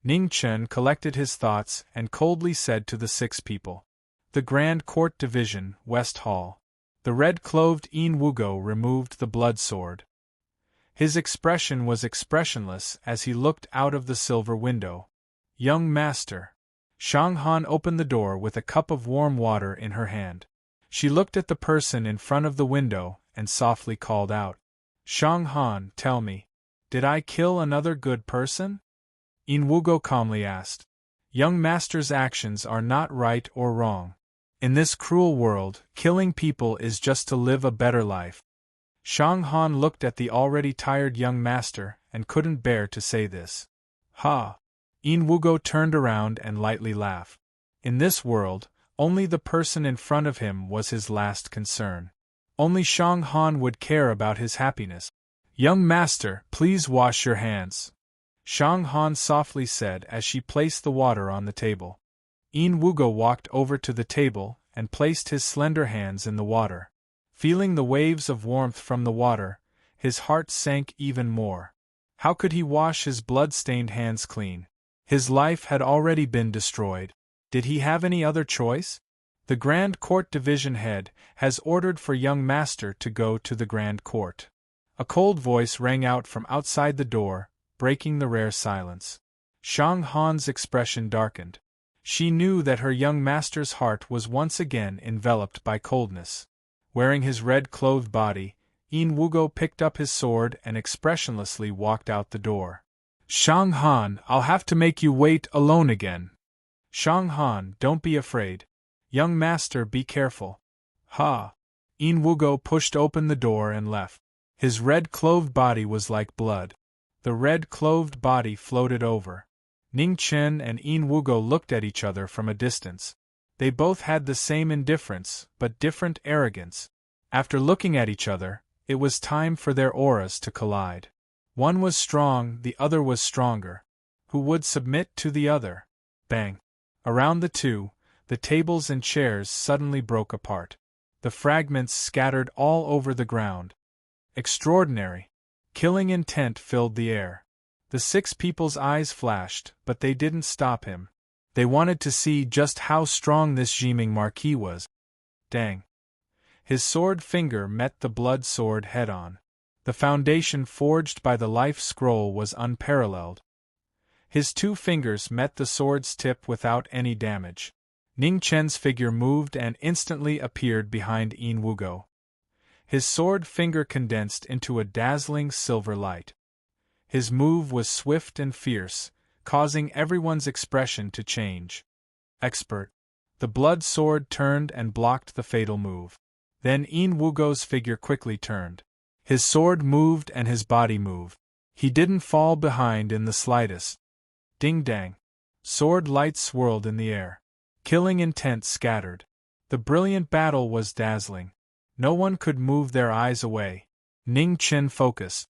Ning Chen collected his thoughts and coldly said to the 6 people. The Grand Court Division, West Hall. The red-clothed Yin Wugo removed the blood sword. His expression was expressionless as he looked out of the silver window. Young master. Shang Han opened the door with a cup of warm water in her hand. She looked at the person in front of the window and softly called out. Shang Han, tell me, did I kill another good person? Yin Wugo calmly asked. Young master's actions are not right or wrong. In this cruel world, killing people is just to live a better life. Shang Han looked at the already tired young master and couldn't bear to say this. Ha! Yin Wugo turned around and lightly laughed. In this world, only the person in front of him was his last concern. Only Shang Han would care about his happiness. Young master, please wash your hands. Shang Han softly said as she placed the water on the table. Yin Wugo walked over to the table and placed his slender hands in the water. Feeling the waves of warmth from the water, his heart sank even more. How could he wash his blood-stained hands clean? His life had already been destroyed. Did he have any other choice? The Grand Court Division head has ordered for young master to go to the Grand Court. A cold voice rang out from outside the door, breaking the rare silence. Shang Han's expression darkened. She knew that her young master's heart was once again enveloped by coldness. Wearing his red-clothed body, Yin Wugo picked up his sword and expressionlessly walked out the door. Shang Han, I'll have to make you wait alone again. Shang Han, don't be afraid. Young master, be careful. Ha! Yin Wugo pushed open the door and left. His red-clothed body was like blood. The red-clothed body floated over. Ning Chen and Yin Wugo looked at each other from a distance. They both had the same indifference, but different arrogance. After looking at each other, it was time for their auras to collide. One was strong, the other was stronger. Who would submit to the other? Bang! Around the two, the tables and chairs suddenly broke apart. The fragments scattered all over the ground. Extraordinary! Killing intent filled the air. The 6 people's eyes flashed, but they didn't stop him. They wanted to see just how strong this Jiming Marquis was. Dang! His sword finger met the blood sword head-on. The foundation forged by the life scroll was unparalleled. His 2 fingers met the sword's tip without any damage. Ning Chen's figure moved and instantly appeared behind Yin Wugo. His sword finger condensed into a dazzling silver light. His move was swift and fierce, causing everyone's expression to change. Expert. The blood sword turned and blocked the fatal move. Then Yin Wugo's figure quickly turned. His sword moved and his body moved. He didn't fall behind in the slightest. Ding-dang. Sword light swirled in the air. Killing intent scattered. The brilliant battle was dazzling. No one could move their eyes away. Ning Chen focused.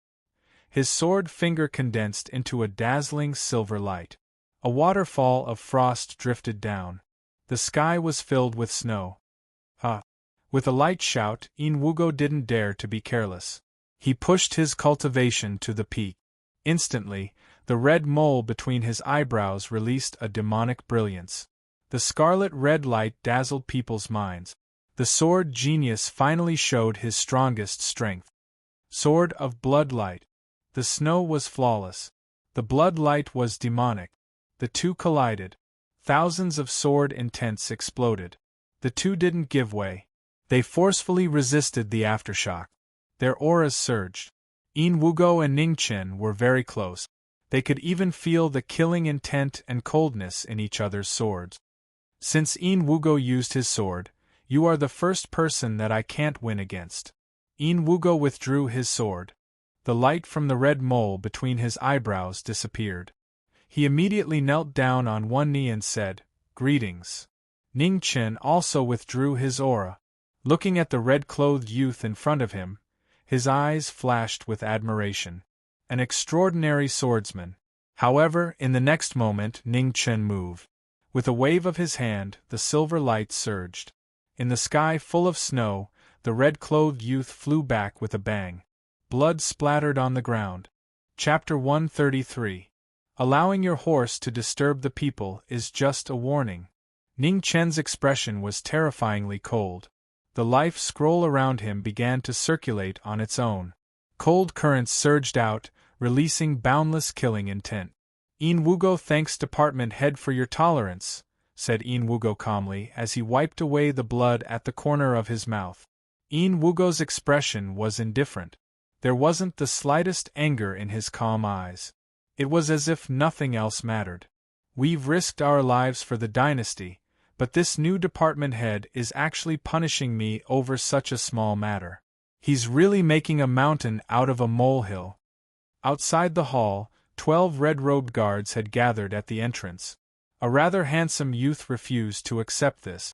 His sword finger condensed into a dazzling silver light. A waterfall of frost drifted down. The sky was filled with snow. With a light shout, Yin Wugo didn't dare to be careless. He pushed his cultivation to the peak. Instantly, the red mole between his eyebrows released a demonic brilliance. The scarlet red light dazzled people's minds. The sword genius finally showed his strongest strength. Sword of blood light. The snow was flawless. The blood light was demonic. The two collided. Thousands of sword intents exploded. The two didn't give way. They forcefully resisted the aftershock. Their auras surged. Yin Wugo and Ning Chen were very close. They could even feel the killing intent and coldness in each other's swords. Since Yin Wugo used his sword, you are the first person that I can't win against. Yin Wugo withdrew his sword. The light from the red mole between his eyebrows disappeared. He immediately knelt down on one knee and said, "Greetings." Ning Chen also withdrew his aura. Looking at the red-clothed youth in front of him, his eyes flashed with admiration. An extraordinary swordsman. However, in the next moment Ning Chen moved. With a wave of his hand, the silver light surged. In the sky full of snow, the red-clothed youth flew back with a bang. Blood splattered on the ground. Chapter 133. Allowing your horse to disturb the people is just a warning. Ning Chen's expression was terrifyingly cold. The life scroll around him began to circulate on its own. Cold currents surged out, releasing boundless killing intent. "Yin Wugo thanks department head for your tolerance," said Yin Wugo calmly as he wiped away the blood at the corner of his mouth. Yin Wugo's expression was indifferent. There wasn't the slightest anger in his calm eyes. It was as if nothing else mattered. "We've risked our lives for the dynasty, but this new department head is actually punishing me over such a small matter. He's really making a mountain out of a molehill." Outside the hall, 12 red-robed guards had gathered at the entrance. A rather handsome youth refused to accept this.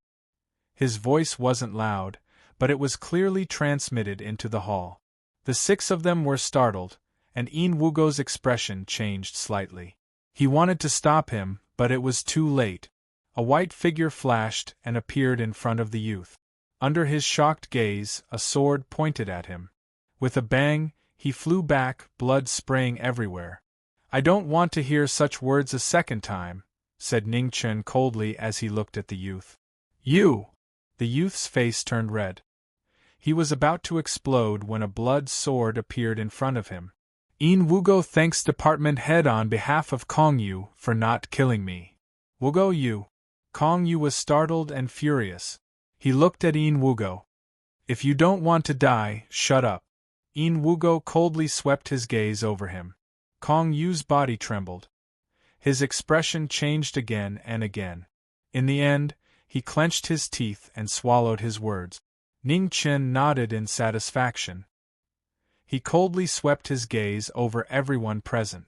His voice wasn't loud, but it was clearly transmitted into the hall. The 6 of them were startled, and Yin Wugo's expression changed slightly. He wanted to stop him, but it was too late. A white figure flashed and appeared in front of the youth. Under his shocked gaze, a sword pointed at him. With a bang, he flew back, blood spraying everywhere. "I don't want to hear such words a second time," said Ning Chen coldly as he looked at the youth. "You!" The youth's face turned red. He was about to explode when a blood sword appeared in front of him. "Yin Wugo thanks department head on behalf of Kong Yu for not killing me." "Wugo Yu." Kong Yu was startled and furious. He looked at Yin Wugo. "If you don't want to die, shut up." Yin Wugo coldly swept his gaze over him. Kong Yu's body trembled. His expression changed again and again. In the end, he clenched his teeth and swallowed his words. Ning Chen nodded in satisfaction. He coldly swept his gaze over everyone present.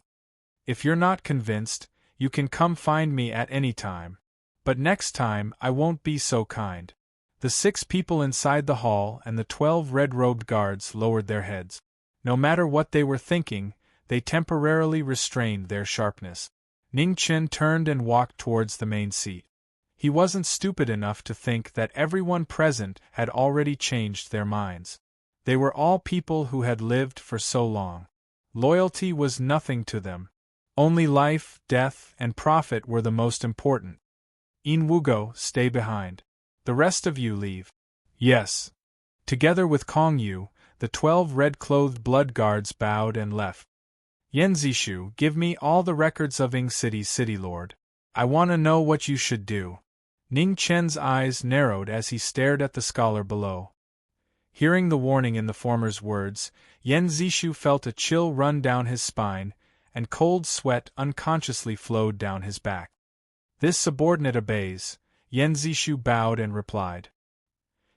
"If you're not convinced, you can come find me at any time. But next time I won't be so kind." The 6 people inside the hall and the 12 red-robed guards lowered their heads. No matter what they were thinking, they temporarily restrained their sharpness. Ning Chen turned and walked towards the main seat. He wasn't stupid enough to think that everyone present had already changed their minds. They were all people who had lived for so long. Loyalty was nothing to them. Only life, death, and profit were the most important. "Yin Wugo, stay behind. The rest of you leave." "Yes." Together with Kong Yu, the 12 red-clothed blood guards bowed and left. "Yen Zishu, give me all the records of Ing City's city lord. I want to know what you should do." Ning Chen's eyes narrowed as he stared at the scholar below. Hearing the warning in the former's words, Yen Zishu felt a chill run down his spine, and cold sweat unconsciously flowed down his back. This subordinate obeys, Yan Zishu bowed and replied.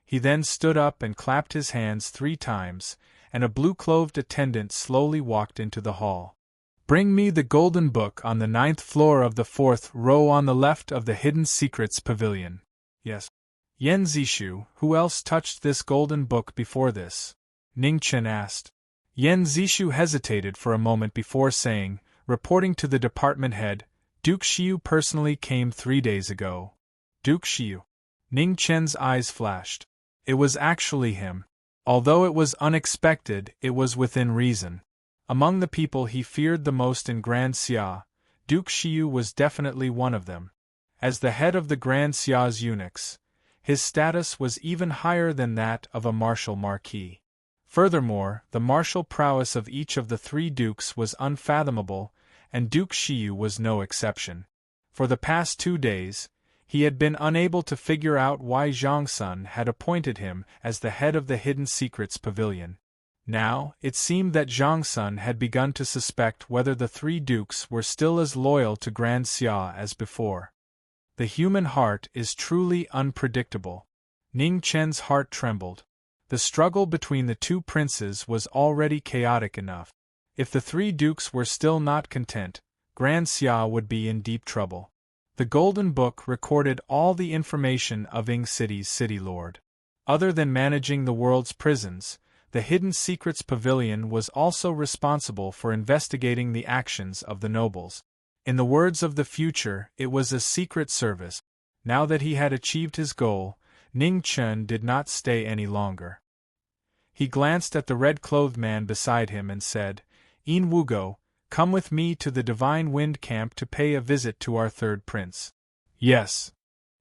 He then stood up and clapped his hands 3 times, and a blue-clothed attendant slowly walked into the hall. Bring me the golden book on the 9th floor of the 4th row on the left of the Hidden Secrets Pavilion. Yes. Yan Zishu, who else touched this golden book before this? Ning Chen asked. Yan Zishu hesitated for a moment before saying, reporting to the department head, Duke Xiu personally came 3 days ago. Duke Xiu. Ning Chen's eyes flashed. It was actually him. Although it was unexpected, it was within reason. Among the people he feared the most in Grand Xia, Duke Xiu was definitely one of them. As the head of the Grand Xia's eunuchs, his status was even higher than that of a martial Marquis. Furthermore, the martial prowess of each of the 3 dukes was unfathomable, and Duke Xiu was no exception. For the past 2 days, he had been unable to figure out why Zhang Sun had appointed him as the head of the Hidden Secrets Pavilion. Now, it seemed that Zhang Sun had begun to suspect whether the 3 dukes were still as loyal to Grand Xia as before. The human heart is truly unpredictable. Ning Chen's heart trembled. The struggle between the 2 princes was already chaotic enough. If the 3 dukes were still not content, Grand Xia would be in deep trouble. The Golden Book recorded all the information of Ying City's city lord. Other than managing the world's prisons, the Hidden Secrets Pavilion was also responsible for investigating the actions of the nobles. In the words of the future, it was a secret service. Now that he had achieved his goal, Ning Chen did not stay any longer. He glanced at the red-clothed man beside him and said, "Yin Wugo, come with me to the Divine Wind Camp to pay a visit to our 3rd prince." Yes.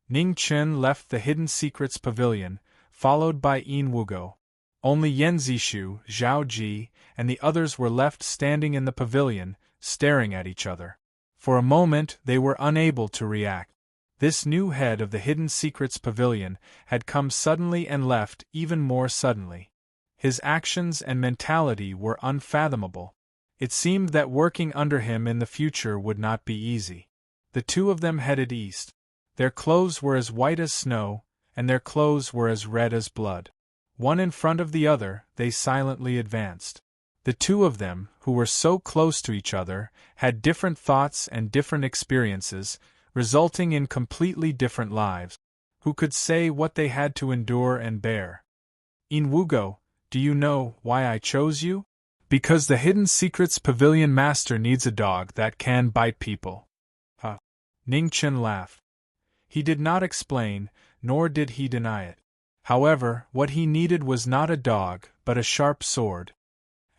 Ning Chen left the Hidden Secrets Pavilion, followed by Yin Wugo. Only Yan Zishu, Zhao Ji, and the others were left standing in the pavilion, staring at each other. For a moment they were unable to react. This new head of the Hidden Secrets Pavilion had come suddenly and left even more suddenly. His actions and mentality were unfathomable. It seemed that working under him in the future would not be easy. The 2 of them headed east. Their clothes were as white as snow, and their clothes were as red as blood. One in front of the other, they silently advanced. The 2 of them, who were so close to each other, had different thoughts and different experiences, resulting in completely different lives. Who could say what they had to endure and bear? Yin Wugo, do you know why I chose you? Because the Hidden Secrets Pavilion Master needs a dog that can bite people. Huh. Ning Chen laughed. He did not explain, nor did he deny it. However, what he needed was not a dog, but a sharp sword.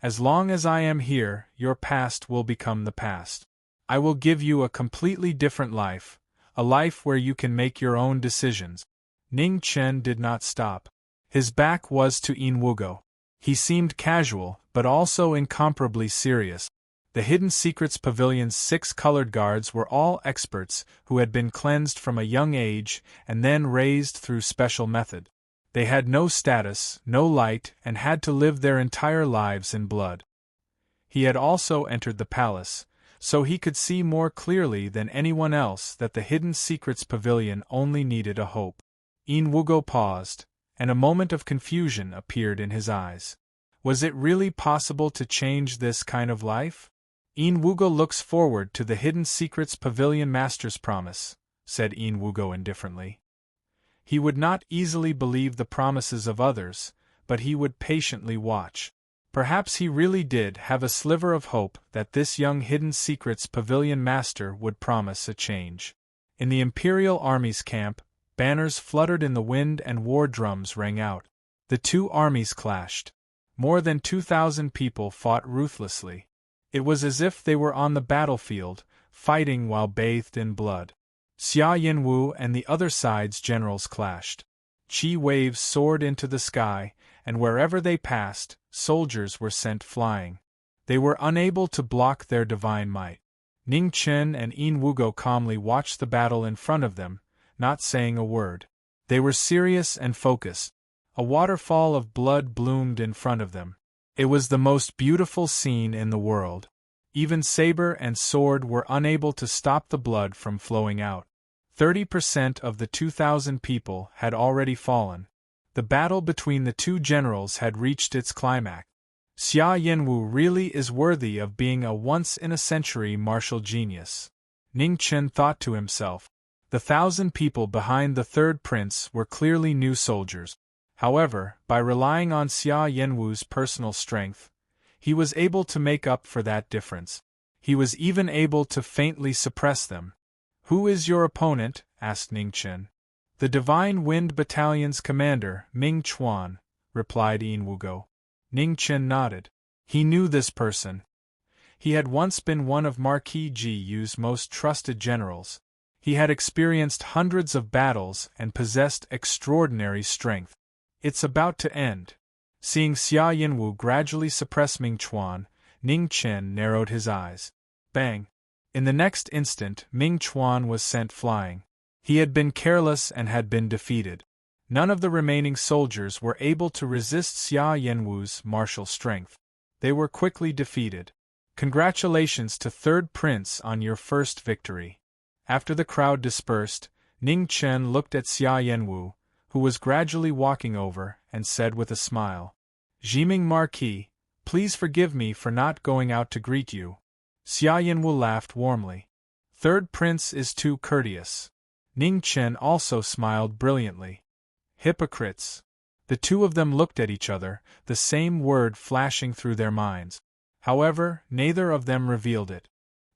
As long as I am here, your past will become the past. I will give you a completely different life, a life where you can make your own decisions. Ning Chen did not stop. His back was to Yin Wugo. He seemed casual, but also incomparably serious. The Hidden Secrets Pavilion's 6 colored guards were all experts who had been cleansed from a young age and then raised through special method. They had no status, no light, and had to live their entire lives in blood. He had also entered the palace, so he could see more clearly than anyone else that the Hidden Secrets Pavilion only needed a hope. Yin Wugo paused, and a moment of confusion appeared in his eyes. Was it really possible to change this kind of life? Yin Wugo looks forward to the Hidden Secrets Pavilion Master's promise, said Yin Wugo indifferently. He would not easily believe the promises of others, but he would patiently watch. Perhaps he really did have a sliver of hope that this young Hidden Secrets Pavilion Master would promise a change. In the Imperial Army's camp, banners fluttered in the wind and war drums rang out. The 2 armies clashed. More than 2,000 people fought ruthlessly. It was as if they were on the battlefield, fighting while bathed in blood. Xia Yinwu and the other side's generals clashed. Qi waves soared into the sky, and wherever they passed, soldiers were sent flying. They were unable to block their divine might. Ning Chen and Yin Wugo calmly watched the battle in front of them, not saying a word. They were serious and focused. A waterfall of blood bloomed in front of them. It was the most beautiful scene in the world. Even saber and sword were unable to stop the blood from flowing out. 30% of the 2,000 people had already fallen. The battle between the two generals had reached its climax. Xia Yanwu really is worthy of being a once-in-a-century martial genius, Ning Chen thought to himself. The 1,000 people behind the third prince were clearly new soldiers. However, by relying on Xia Yanwu's personal strength, he was able to make up for that difference. He was even able to faintly suppress them. "Who is your opponent?" asked Ning Chen. "The Divine Wind Battalion's commander, Ming Chuan," replied Yin Wugo. Ning Chen nodded. He knew this person. He had once been one of Marquis Ji's most trusted generals. He had experienced hundreds of battles and possessed extraordinary strength. "It's about to end." Seeing Xia Yanwu gradually suppress Ming Chuan, Ning Chen narrowed his eyes. Bang! In the next instant, Ming Chuan was sent flying. He had been careless and had been defeated. None of the remaining soldiers were able to resist Xia Yanwu's martial strength. They were quickly defeated. "Congratulations to Third Prince on your first victory." After the crowd dispersed, Ning Chen looked at Xia Yanwu, who was gradually walking over, and said with a smile, "Jiming Marquis, please forgive me for not going out to greet you." Xia Yanwu laughed warmly. "Third Prince is too courteous." Ning Chen also smiled brilliantly. "Hypocrites." The two of them looked at each other, the same word flashing through their minds. However, neither of them revealed it.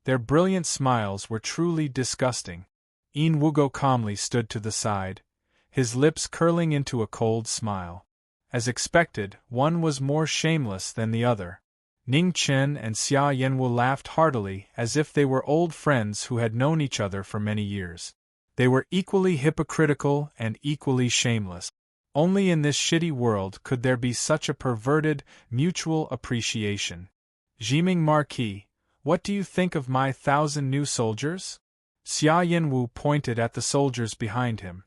Their brilliant smiles were truly disgusting. Yin Wugo calmly stood to the side, his lips curling into a cold smile. As expected, one was more shameless than the other. Ning Chen and Xia Yanwu laughed heartily as if they were old friends who had known each other for many years. They were equally hypocritical and equally shameless. Only in this shitty world could there be such a perverted, mutual appreciation. "Jiming Marquis, what do you think of my 1,000 new soldiers?" Xia Yanwu pointed at the soldiers behind him.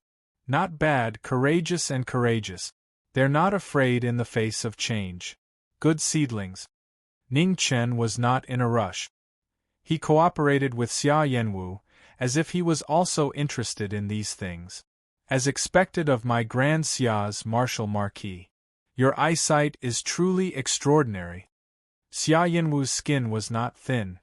"Not bad, courageous and courageous. They're not afraid in the face of change. Good seedlings." Ning Chen was not in a rush. He cooperated with Xia Yanwu, as if he was also interested in these things. "As expected of my Grand Xia's martial Marquis. Your eyesight is truly extraordinary." Xia Yanwu's skin was not thin.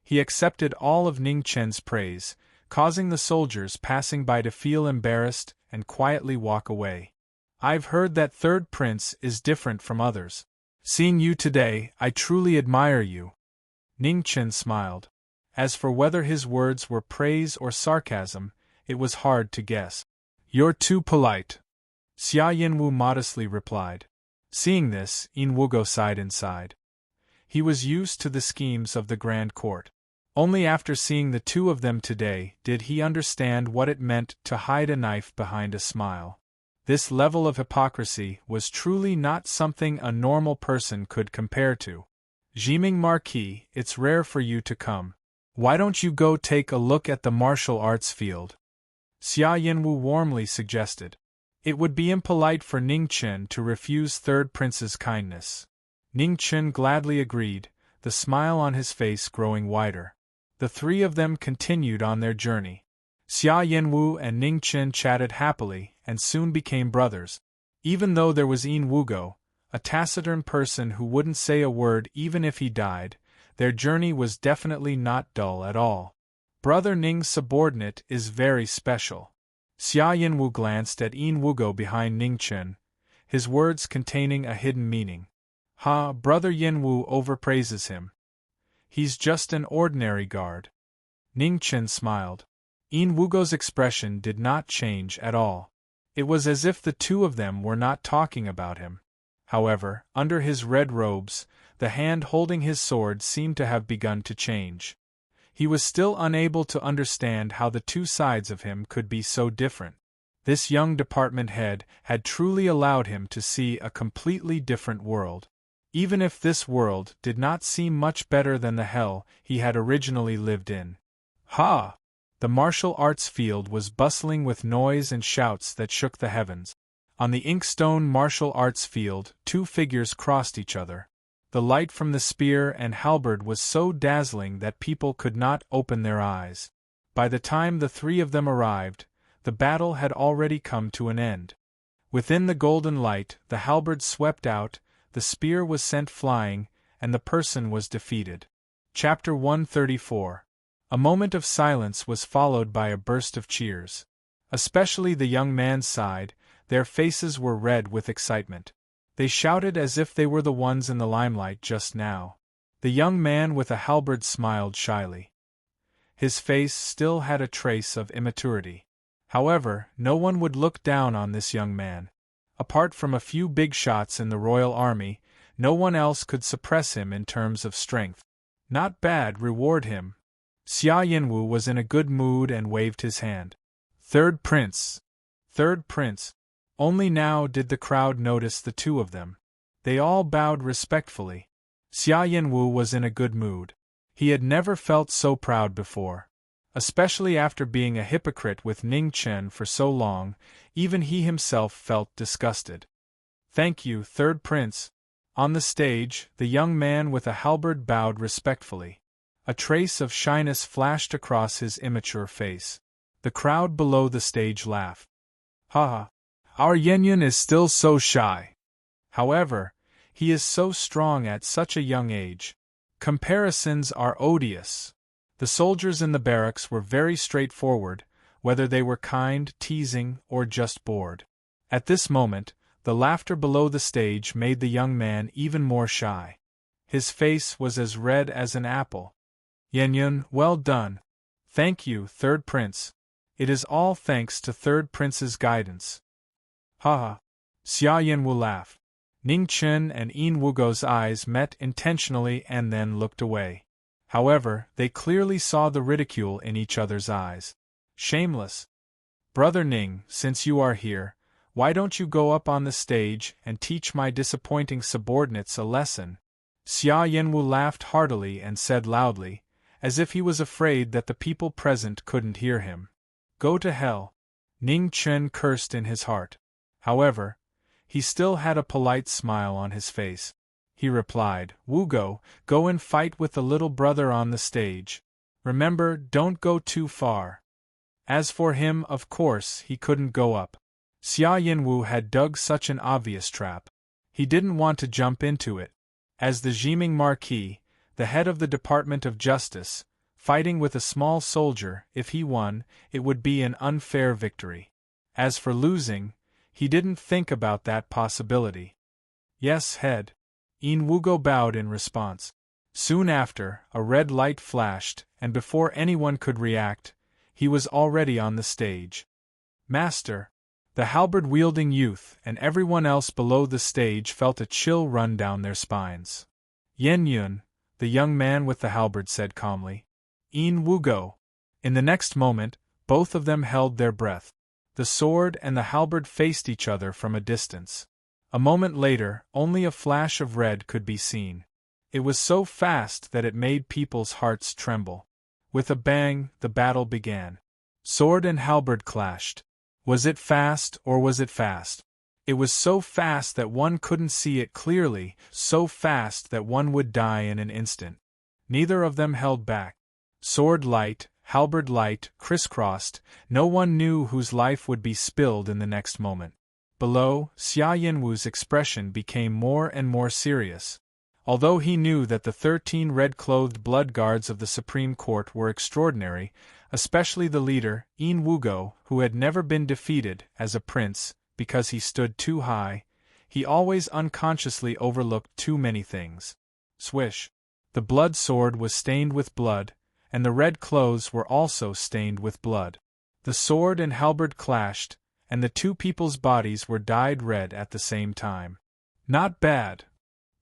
He accepted all of Ning Chen's praise, causing the soldiers passing by to feel embarrassed and quietly walk away. "I've heard that Third Prince is different from others. Seeing you today, I truly admire you." Ning Chen smiled. As for whether his words were praise or sarcasm, it was hard to guess. "You're too polite," Xia Yanwu modestly replied. Seeing this, Yin Wugo sighed inside. He was used to the schemes of the Grand Court. Only after seeing the two of them today did he understand what it meant to hide a knife behind a smile. This level of hypocrisy was truly not something a normal person could compare to. "Jiming Marquis, it's rare for you to come. Why don't you go take a look at the martial arts field?" Xia Yanwu warmly suggested. It would be impolite for Ning Chen to refuse Third Prince's kindness. Ning Chen gladly agreed, the smile on his face growing wider. The three of them continued on their journey. Xia Yanwu and Ning Chen chatted happily and soon became brothers. Even though there was Yin Wugo, a taciturn person who wouldn't say a word even if he died, their journey was definitely not dull at all. Brother Ning's subordinate is very special. Xia Yanwu glanced at Yin Wugo behind Ning Chen, his words containing a hidden meaning. "Ha, Brother Yanwu overpraises him. He's just an ordinary guard." Ning Chen smiled. Yin Wugo's expression did not change at all. It was as if the two of them were not talking about him. However, under his red robes, the hand holding his sword seemed to have begun to change. He was still unable to understand how the two sides of him could be so different. This young department head had truly allowed him to see a completely different world. Even if this world did not seem much better than the hell he had originally lived in. Ha! The martial arts field was bustling with noise and shouts that shook the heavens. On the inkstone martial arts field, two figures crossed each other. The light from the spear and halberd was so dazzling that people could not open their eyes. By the time the three of them arrived, the battle had already come to an end. Within the golden light, the halberd swept out, the spear was sent flying, and the person was defeated. Chapter 134. A moment of silence was followed by a burst of cheers. Especially the young man's side, their faces were red with excitement. They shouted as if they were the ones in the limelight just now. The young man with a halberd smiled shyly. His face still had a trace of immaturity. However, no one would look down on this young man. Apart from a few big shots in the royal army, no one else could suppress him in terms of strength. Not bad, reward him. Xia Yinwu was in a good mood and waved his hand. Third Prince! Third Prince! Only now did the crowd notice the two of them. They all bowed respectfully. Xia Yinwu was in a good mood. He had never felt so proud before. Especially after being a hypocrite with Ning Chen for so long, even he himself felt disgusted. Thank you, Third Prince. On the stage, the young man with a halberd bowed respectfully. A trace of shyness flashed across his immature face. The crowd below the stage laughed. Ha ha! Our Yen is still so shy. However, he is so strong at such a young age. Comparisons are odious. The soldiers in the barracks were very straightforward, whether they were kind, teasing, or just bored. At this moment, the laughter below the stage made the young man even more shy. His face was as red as an apple. Yen, well done. Thank you, Third Prince. It is all thanks to Third Prince's guidance. Ha ha! Xia Yinwu laughed. Ning Chen and Yin Wugo's eyes met intentionally and then looked away. However, they clearly saw the ridicule in each other's eyes. Shameless! Brother Ning, since you are here, why don't you go up on the stage and teach my disappointing subordinates a lesson? Xia Yinwu laughed heartily and said loudly, as if he was afraid that the people present couldn't hear him. Go to hell! Ning Chen cursed in his heart. However, he still had a polite smile on his face. He replied, Wugo, go and fight with the little brother on the stage. Remember, don't go too far. As for him, of course, he couldn't go up. Xia Yinwu had dug such an obvious trap. He didn't want to jump into it. As the Jiming Marquis, the head of the Department of Justice, fighting with a small soldier, if he won, it would be an unfair victory. As for losing, he didn't think about that possibility. Yes, head. Yin Wugo bowed in response. Soon after, a red light flashed, and before anyone could react, he was already on the stage. Master! The halberd-wielding youth and everyone else below the stage felt a chill run down their spines. Yen Yun, the young man with the halberd said calmly. Yin Wugo. In the next moment, both of them held their breath. The sword and the halberd faced each other from a distance. A moment later, only a flash of red could be seen. It was so fast that it made people's hearts tremble. With a bang, the battle began. Sword and halberd clashed. Was it fast or was it fast? It was so fast that one couldn't see it clearly, so fast that one would die in an instant. Neither of them held back. Sword light, halberd light, crisscrossed, no one knew whose life would be spilled in the next moment. Below, Xia Yinwu's expression became more and more serious. Although he knew that the 13 red-clothed blood guards of the Supreme Court were extraordinary, especially the leader, Yin Wugo, who had never been defeated as a prince because he stood too high, he always unconsciously overlooked too many things. Swish! The blood sword was stained with blood, and the red clothes were also stained with blood. The sword and halberd clashed, and the two people's bodies were dyed red at the same time. Not bad.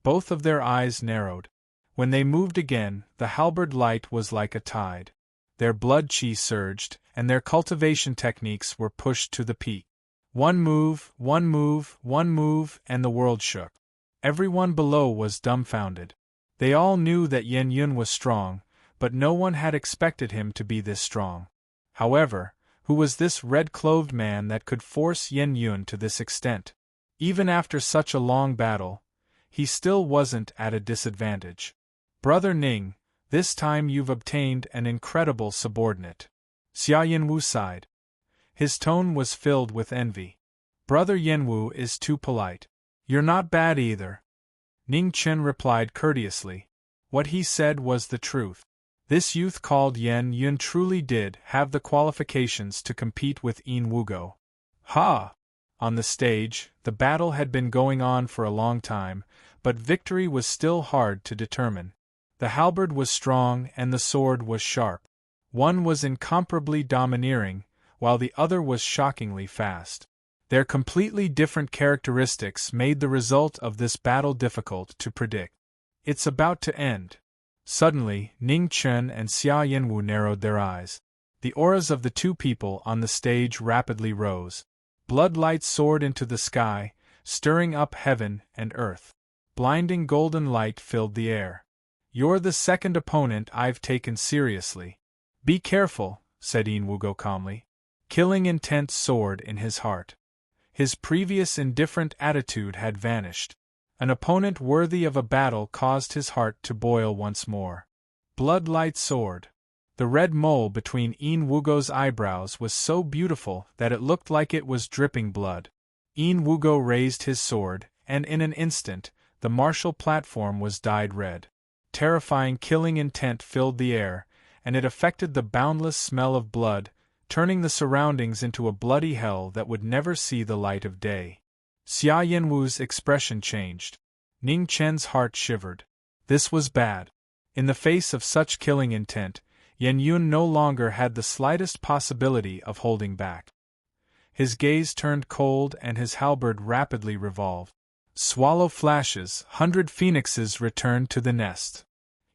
Both of their eyes narrowed. When they moved again, the halberd light was like a tide. Their blood chi surged, and their cultivation techniques were pushed to the peak. One move, one move, one move, and the world shook. Everyone below was dumbfounded. They all knew that Yen Yun was strong, but no one had expected him to be this strong. However, who was this red-clothed man that could force Yen Yun to this extent? Even after such a long battle, he still wasn't at a disadvantage. Brother Ning, this time you've obtained an incredible subordinate. Xia Yanwu sighed. His tone was filled with envy. Brother Yanwu is too polite. You're not bad either. Ning Chen replied courteously. What he said was the truth. This youth called Yan Yun truly did have the qualifications to compete with Yin Wugo. Ha! On the stage, the battle had been going on for a long time, but victory was still hard to determine. The halberd was strong and the sword was sharp. One was incomparably domineering, while the other was shockingly fast. Their completely different characteristics made the result of this battle difficult to predict. It's about to end. Suddenly, Ning Chen and Xia Yanwu narrowed their eyes. The auras of the two people on the stage rapidly rose. Blood light soared into the sky, stirring up heaven and earth. Blinding golden light filled the air. You're the second opponent I've taken seriously. Be careful, said Yin Wugo calmly. Killing intent soared in his heart. His previous indifferent attitude had vanished. An opponent worthy of a battle caused his heart to boil once more. Blood light soared. The red mole between Yin Wugo's eyebrows was so beautiful that it looked like it was dripping blood. Yin Wugo raised his sword, and in an instant, the martial platform was dyed red. Terrifying killing intent filled the air, and it affected the boundless smell of blood, turning the surroundings into a bloody hell that would never see the light of day. Xia Yanwu's expression changed. Ning Chen's heart shivered. This was bad. In the face of such killing intent, Yan Yun no longer had the slightest possibility of holding back. His gaze turned cold and his halberd rapidly revolved. Swallow flashes, 100 phoenixes returned to the nest.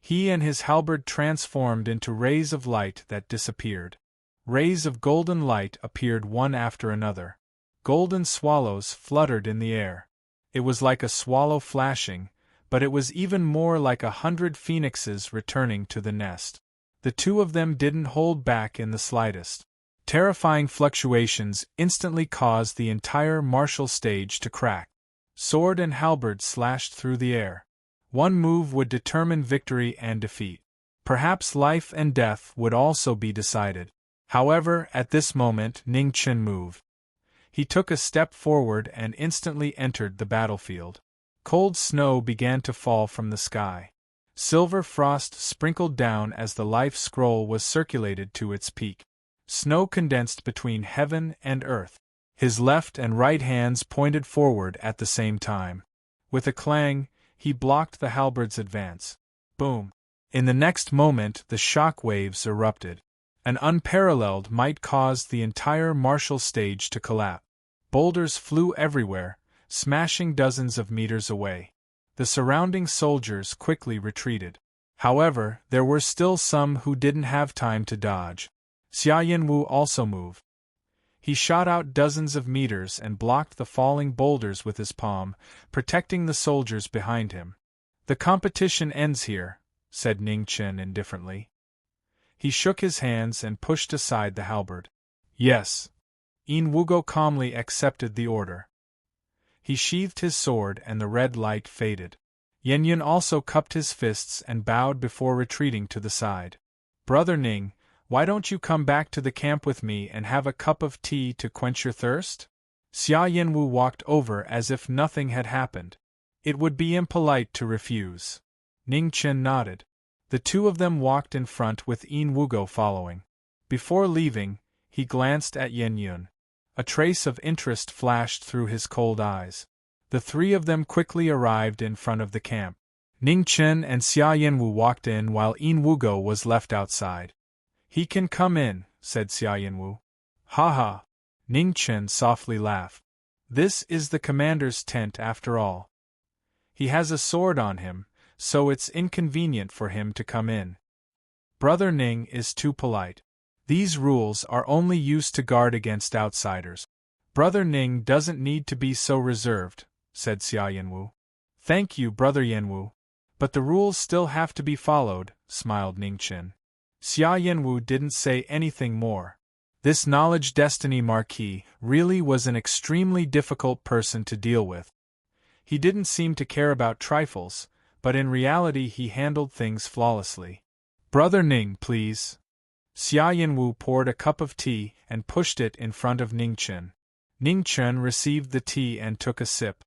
He and his halberd transformed into rays of light that disappeared. Rays of golden light appeared one after another. Golden swallows fluttered in the air. It was like a swallow flashing, but it was even more like 100 phoenixes returning to the nest. The two of them didn't hold back in the slightest. Terrifying fluctuations instantly caused the entire martial stage to crack. Sword and halberd slashed through the air. One move would determine victory and defeat. Perhaps life and death would also be decided. However, at this moment Ning Chen moved. He took a step forward and instantly entered the battlefield. Cold snow began to fall from the sky. Silver frost sprinkled down as the life scroll was circulated to its peak. Snow condensed between heaven and earth. His left and right hands pointed forward at the same time. With a clang, he blocked the halberd's advance. Boom! In the next moment the shock waves erupted. An unparalleled might caused the entire martial stage to collapse. Boulders flew everywhere, smashing dozens of meters away. The surrounding soldiers quickly retreated. However, there were still some who didn't have time to dodge. Xia Yanwu also moved. He shot out dozens of meters and blocked the falling boulders with his palm, protecting the soldiers behind him. The competition ends here, said Ning Chen indifferently. He shook his hands and pushed aside the halberd. Yes. Yin Wugo calmly accepted the order. He sheathed his sword and the red light faded. Yan Yun also cupped his fists and bowed before retreating to the side. Brother Ning, why don't you come back to the camp with me and have a cup of tea to quench your thirst? Xia Yanwu walked over as if nothing had happened. It would be impolite to refuse. Ning Chen nodded. The two of them walked in front with Yin Wugo following. Before leaving, he glanced at Yan Yun. A trace of interest flashed through his cold eyes. The three of them quickly arrived in front of the camp. Ning Chen and Xia Yanwu walked in while Yin Wugo was left outside. He can come in, said Xia Yanwu. Ha ha! Ning Chen softly laughed. This is the commander's tent after all. He has a sword on him, so it's inconvenient for him to come in. Brother Ning is too polite. These rules are only used to guard against outsiders. Brother Ning doesn't need to be so reserved, said Xia Yanwu. Thank you, Brother Yanwu. But the rules still have to be followed, smiled Ning Chen. Xia Yanwu didn't say anything more. This knowledge destiny Marquis really was an extremely difficult person to deal with. He didn't seem to care about trifles, but in reality he handled things flawlessly. Brother Ning, please. Xia Yinwu poured a cup of tea and pushed it in front of Ning Chen. Ning Chen received the tea and took a sip.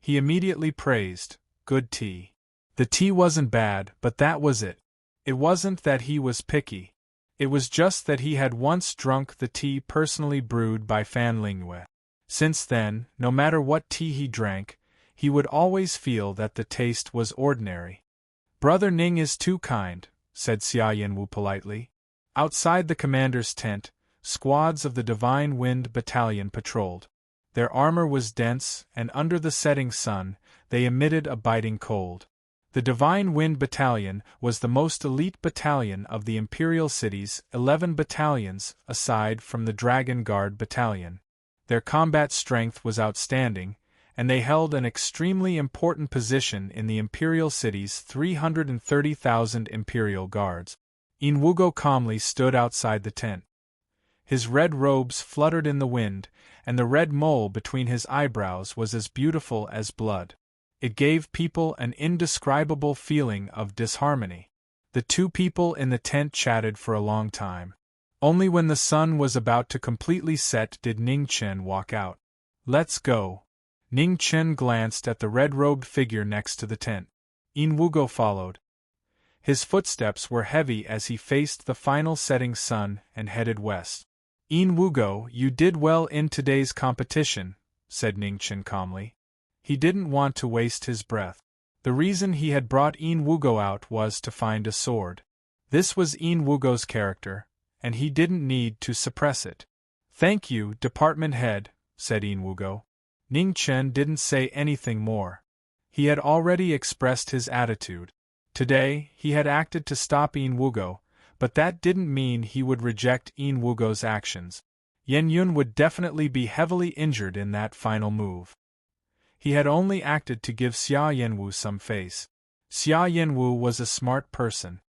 He immediately praised, "Good tea." The tea wasn't bad, but that was it. It wasn't that he was picky. It was just that he had once drunk the tea personally brewed by Fan Lingyue. Since then, no matter what tea he drank, he would always feel that the taste was ordinary. "Brother Ning is too kind," said Xia Yinwu politely. Outside the commander's tent, squads of the Divine Wind Battalion patrolled. Their armor was dense, and under the setting sun, they emitted a biting cold. The Divine Wind Battalion was the most elite battalion of the Imperial City's 11 battalions, aside from the Dragon Guard Battalion. Their combat strength was outstanding, and they held an extremely important position in the Imperial City's 330,000 Imperial Guards. Inwugo calmly stood outside the tent. His red robes fluttered in the wind, and the red mole between his eyebrows was as beautiful as blood. It gave people an indescribable feeling of disharmony. The two people in the tent chatted for a long time. Only when the sun was about to completely set did Ning Chen walk out. "Let's go." Ning Chen glanced at the red-robed figure next to the tent. Inwugo followed. His footsteps were heavy as he faced the final setting sun and headed west. "Inwugo, you did well in today's competition," said Ning Chen calmly. He didn't want to waste his breath. The reason he had brought Inwugo out was to find a sword. This was Inwugo's character, and he didn't need to suppress it. "Thank you, department head," said Inwugo. Ning Chen didn't say anything more. He had already expressed his attitude. Today, he had acted to stop Inwugo, but that didn't mean he would reject Inwugo's actions. Yen Yun would definitely be heavily injured in that final move. He had only acted to give Xia Yinwu some face. Xia Yinwu was a smart person.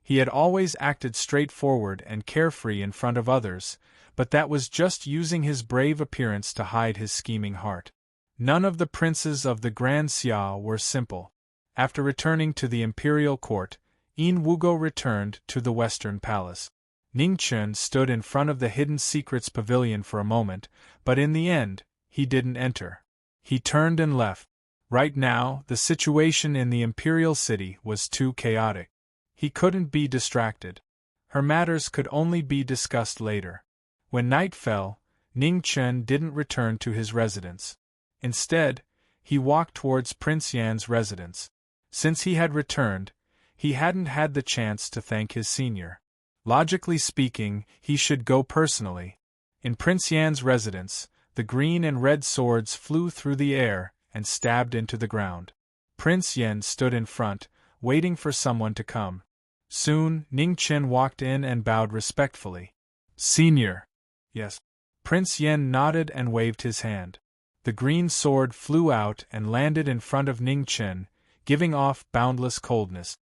He had always acted straightforward and carefree in front of others, but that was just using his brave appearance to hide his scheming heart. None of the princes of the Grand Xia were simple. After returning to the imperial court, Inwugo returned to the Western Palace. Ning Chen stood in front of the Hidden Secrets Pavilion for a moment, but in the end, he didn't enter. He turned and left. Right now, the situation in the Imperial City was too chaotic. He couldn't be distracted. Her matters could only be discussed later. When night fell, Ning Chen didn't return to his residence. Instead, he walked towards Prince Yan's residence. Since he had returned, he hadn't had the chance to thank his senior. Logically speaking, he should go personally. In Prince Yan's residence, the green and red swords flew through the air and stabbed into the ground. Prince Yan stood in front, waiting for someone to come. Soon, Ning Chen walked in and bowed respectfully. "Senior." "Yes." Prince Yan nodded and waved his hand. The green sword flew out and landed in front of Ning Chen, giving off boundless coldness.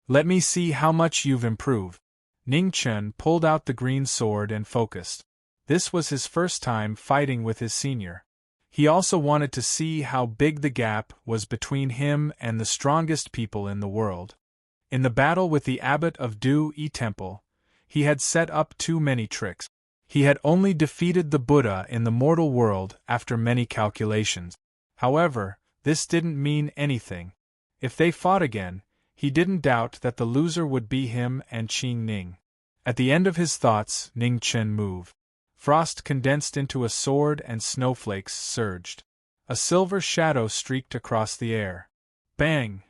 "Let me see how much you've improved." Ning Chen pulled out the green sword and focused. This was his first time fighting with his senior. He also wanted to see how big the gap was between him and the strongest people in the world. In the battle with the abbot of Du Yi Temple, he had set up too many tricks. He had only defeated the Buddha in the mortal world after many calculations. However, this didn't mean anything. If they fought again, he didn't doubt that the loser would be him and Qing Ning. At the end of his thoughts, Ning Chen moved. Frost condensed into a sword and snowflakes surged. A silver shadow streaked across the air. Bang!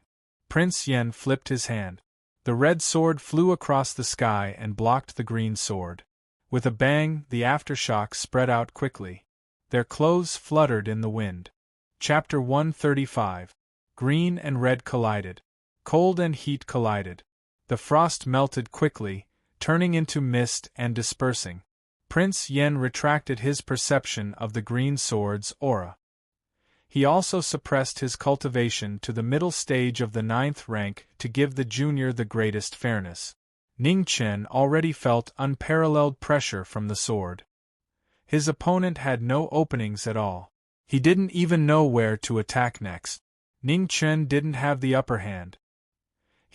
Prince Yan flipped his hand. The red sword flew across the sky and blocked the green sword. With a bang, the aftershocks spread out quickly. Their clothes fluttered in the wind. Chapter 135. Green and red collided. Cold and heat collided. The frost melted quickly, turning into mist and dispersing. Prince Yan retracted his perception of the green sword's aura. He also suppressed his cultivation to the middle stage of the 9th rank to give the junior the greatest fairness. Ning Chen already felt unparalleled pressure from the sword. His opponent had no openings at all. He didn't even know where to attack next. Ning Chen didn't have the upper hand.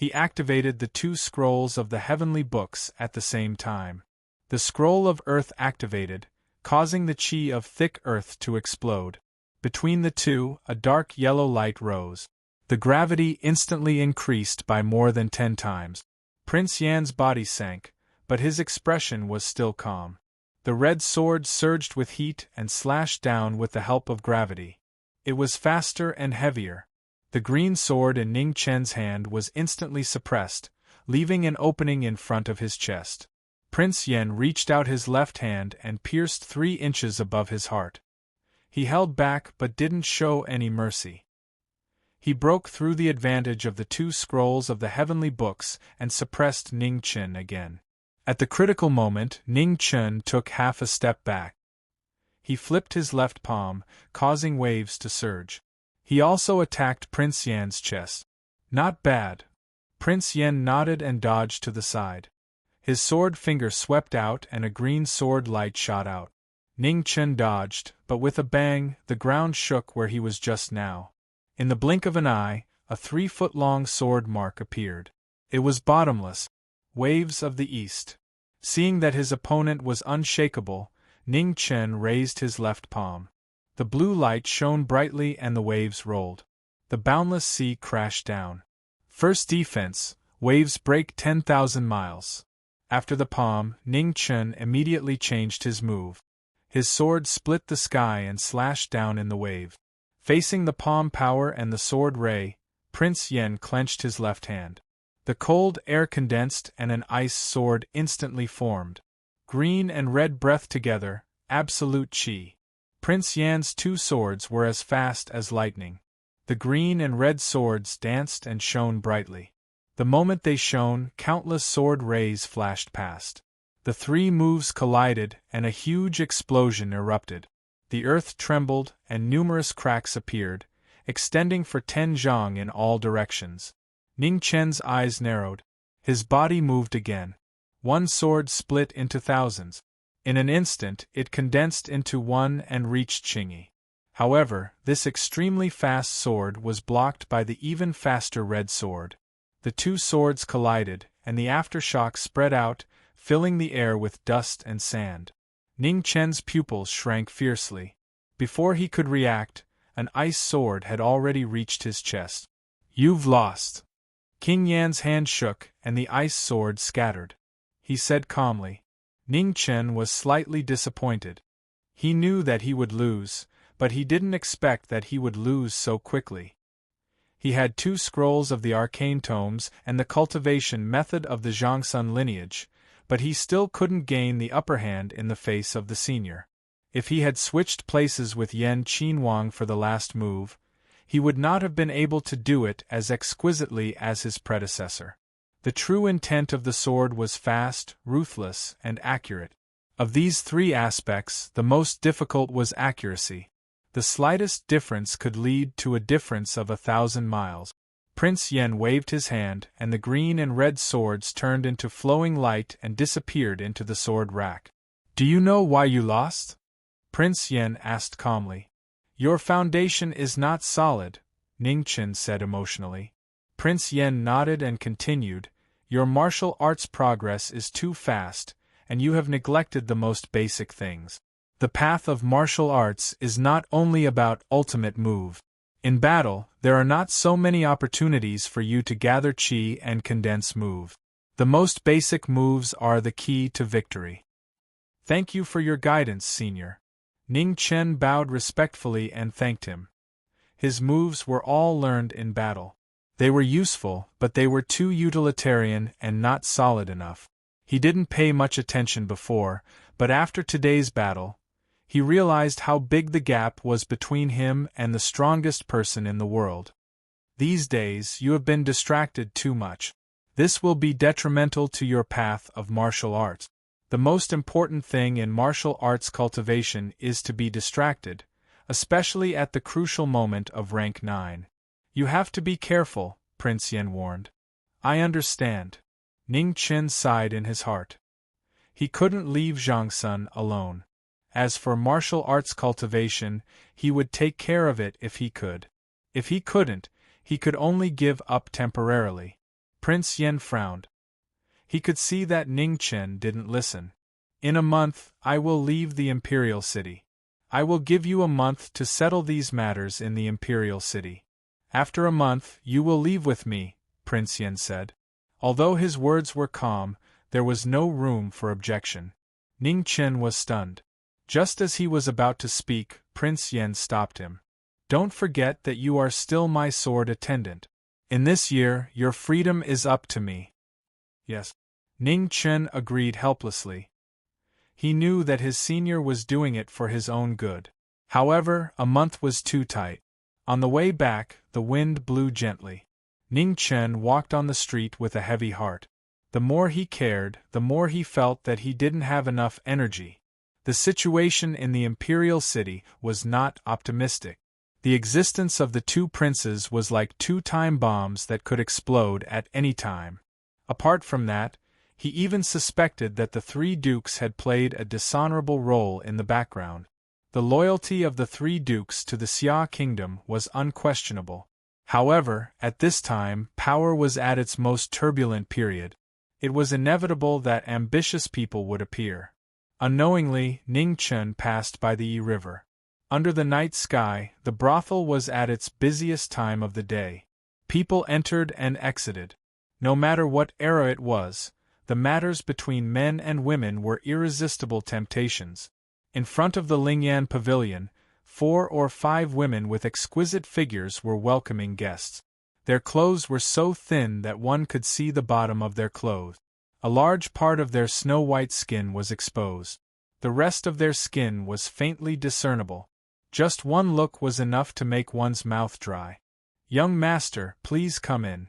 He activated the 2 scrolls of the heavenly books at the same time. The scroll of earth activated, causing the chi of thick earth to explode. Between the two, a dark yellow light rose. The gravity instantly increased by more than 10 times. Prince Yan's body sank, but his expression was still calm. The red sword surged with heat and slashed down with the help of gravity. It was faster and heavier. The green sword in Ning Chen's hand was instantly suppressed, leaving an opening in front of his chest. Prince Yen reached out his left hand and pierced 3 inches above his heart. He held back but didn't show any mercy. He broke through the advantage of the 2 scrolls of the heavenly books and suppressed Ning Chen again. At the critical moment, Ning Chen took half a step back. He flipped his left palm, causing waves to surge. He also attacked Prince Yan's chest. Not bad. Prince Yen nodded and dodged to the side. His sword finger swept out and a green sword light shot out. Ning Chen dodged, but with a bang, the ground shook where he was just now. In the blink of an eye, a 3-foot-long sword mark appeared. It was bottomless. Waves of the East. Seeing that his opponent was unshakable, Ning Chen raised his left palm. The blue light shone brightly and the waves rolled. The boundless sea crashed down. First defense, waves break 10,000 miles. After the palm, Ning Chen immediately changed his move. His sword split the sky and slashed down in the wave. Facing the palm power and the sword ray, Prince Yen clenched his left hand. The cold air condensed and an ice sword instantly formed. Green and red breath together, absolute chi. Prince Yan's 2 swords were as fast as lightning. The green and red swords danced and shone brightly. The moment they shone, countless sword rays flashed past. The 3 moves collided and a huge explosion erupted. The earth trembled and numerous cracks appeared, extending for 10 zhang in all directions. Ning Chen's eyes narrowed. His body moved again. 1 sword split into thousands. In an instant, it condensed into one and reached Qingyi. However, this extremely fast sword was blocked by the even faster red sword. The 2 swords collided, and the aftershock spread out, filling the air with dust and sand. Ning Chen's pupils shrank fiercely. Before he could react, an ice sword had already reached his chest. "You've lost." King Yan's hand shook, and the ice sword scattered. He said calmly. Ning Chen was slightly disappointed. He knew that he would lose, but he didn't expect that he would lose so quickly. He had 2 scrolls of the arcane tomes and the cultivation method of the Zhangsun lineage, but he still couldn't gain the upper hand in the face of the senior. If he had switched places with Yan Qinhuang for the last move, he would not have been able to do it as exquisitely as his predecessor. The true intent of the sword was fast, ruthless, and accurate. Of these 3 aspects, the most difficult was accuracy. The slightest difference could lead to a difference of 1,000 miles. Prince Yen waved his hand, and the green and red swords turned into flowing light and disappeared into the sword rack. "Do you know why you lost?" Prince Yen asked calmly. "Your foundation is not solid," Ning Chen said emotionally. Prince Yen nodded and continued, "Your martial arts progress is too fast, and you have neglected the most basic things. The path of martial arts is not only about ultimate move. In battle, there are not so many opportunities for you to gather chi and condense move. The most basic moves are the key to victory." "Thank you for your guidance, Senior." Ning Chen bowed respectfully and thanked him. His moves were all learned in battle. They were useful, but they were too utilitarian and not solid enough. He didn't pay much attention before, but after today's battle, he realized how big the gap was between him and the strongest person in the world. These days, you have been distracted too much. This will be detrimental to your path of martial arts. The most important thing in martial arts cultivation is to be distracted, especially at the crucial moment of rank 9. "You have to be careful," Prince Yen warned. "I understand." Ning Chen sighed in his heart. He couldn't leave Zhangsun alone. As for martial arts cultivation, he would take care of it if he could. If he couldn't, he could only give up temporarily. Prince Yen frowned. He could see that Ning Chen didn't listen. In a month, I will leave the imperial city. I will give you a month to settle these matters in the imperial city. After a month, you will leave with me, Prince Yen said. Although his words were calm, there was no room for objection. Ning Chen was stunned. Just as he was about to speak, Prince Yen stopped him. Don't forget that you are still my sword attendant. In this year, your freedom is up to me. Yes. Ning Chen agreed helplessly. He knew that his senior was doing it for his own good. However, a month was too tight. On the way back, the wind blew gently. Ning Chen walked on the street with a heavy heart. The more he cared, the more he felt that he didn't have enough energy. The situation in the imperial city was not optimistic. The existence of the two princes was like two time bombs that could explode at any time. Apart from that, he even suspected that the three dukes had played a dishonorable role in the background. The loyalty of the three dukes to the Xia kingdom was unquestionable. However, at this time, power was at its most turbulent period. It was inevitable that ambitious people would appear. Unknowingly, Ning Chen passed by the Yi River. Under the night sky, the brothel was at its busiest time of the day. People entered and exited. No matter what era it was, the matters between men and women were irresistible temptations. In front of the Lingyan pavilion, 4 or 5 women with exquisite figures were welcoming guests. Their clothes were so thin that one could see the bottom of their clothes. A large part of their snow-white skin was exposed. The rest of their skin was faintly discernible. Just one look was enough to make one's mouth dry. "Young master, please come in."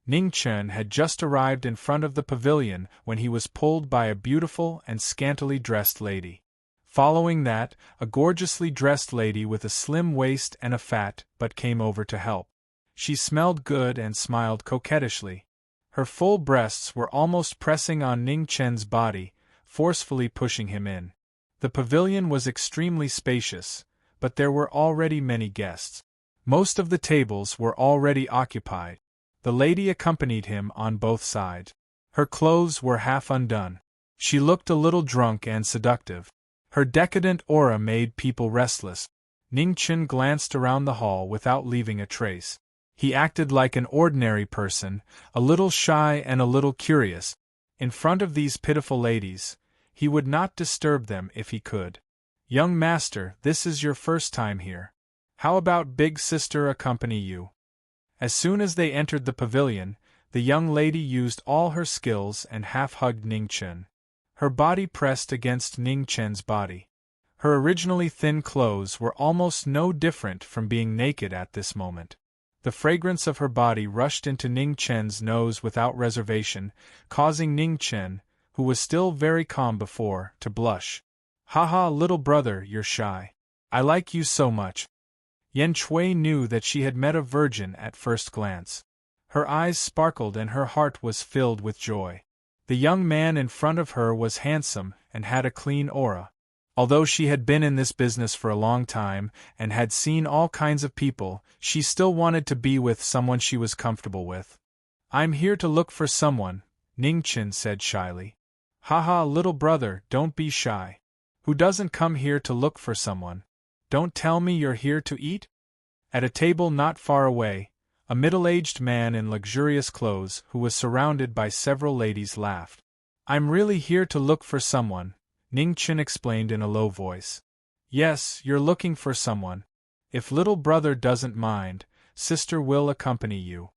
Ning Chen had just arrived in front of the pavilion when he was pulled by a beautiful and scantily dressed lady. Following that, a gorgeously dressed lady with a slim waist and a fat butt came over to help. She smelled good and smiled coquettishly. Her full breasts were almost pressing on Ning Chen's body, forcefully pushing him in. The pavilion was extremely spacious, but there were already many guests. Most of the tables were already occupied. The lady accompanied him on both sides. Her clothes were half undone. She looked a little drunk and seductive. Her decadent aura made people restless. Ning Chen glanced around the hall without leaving a trace. He acted like an ordinary person, a little shy and a little curious. In front of these pitiful ladies, he would not disturb them if he could. "Young master, this is your first time here. How about big sister accompany you?" As soon as they entered the pavilion, the young lady used all her skills and half-hugged Ning Chen. Her body pressed against Ning Chen's body. Her originally thin clothes were almost no different from being naked at this moment. The fragrance of her body rushed into Ning Chen's nose without reservation, causing Ning Chen, who was still very calm before, to blush. "Haha, little brother, you're shy. I like you so much." Yen Chui knew that she had met a virgin at first glance. Her eyes sparkled and her heart was filled with joy. The young man in front of her was handsome and had a clean aura. Although she had been in this business for a long time and had seen all kinds of people, she still wanted to be with someone she was comfortable with. "I'm here to look for someone," Ning Chen said shyly. "Haha, little brother, don't be shy. Who doesn't come here to look for someone? Don't tell me you're here to eat?" At a table not far away, a middle-aged man in luxurious clothes who was surrounded by several ladies laughed. "I'm really here to look for someone," Ning Chen explained in a low voice. "Yes, you're looking for someone. If little brother doesn't mind, sister will accompany you."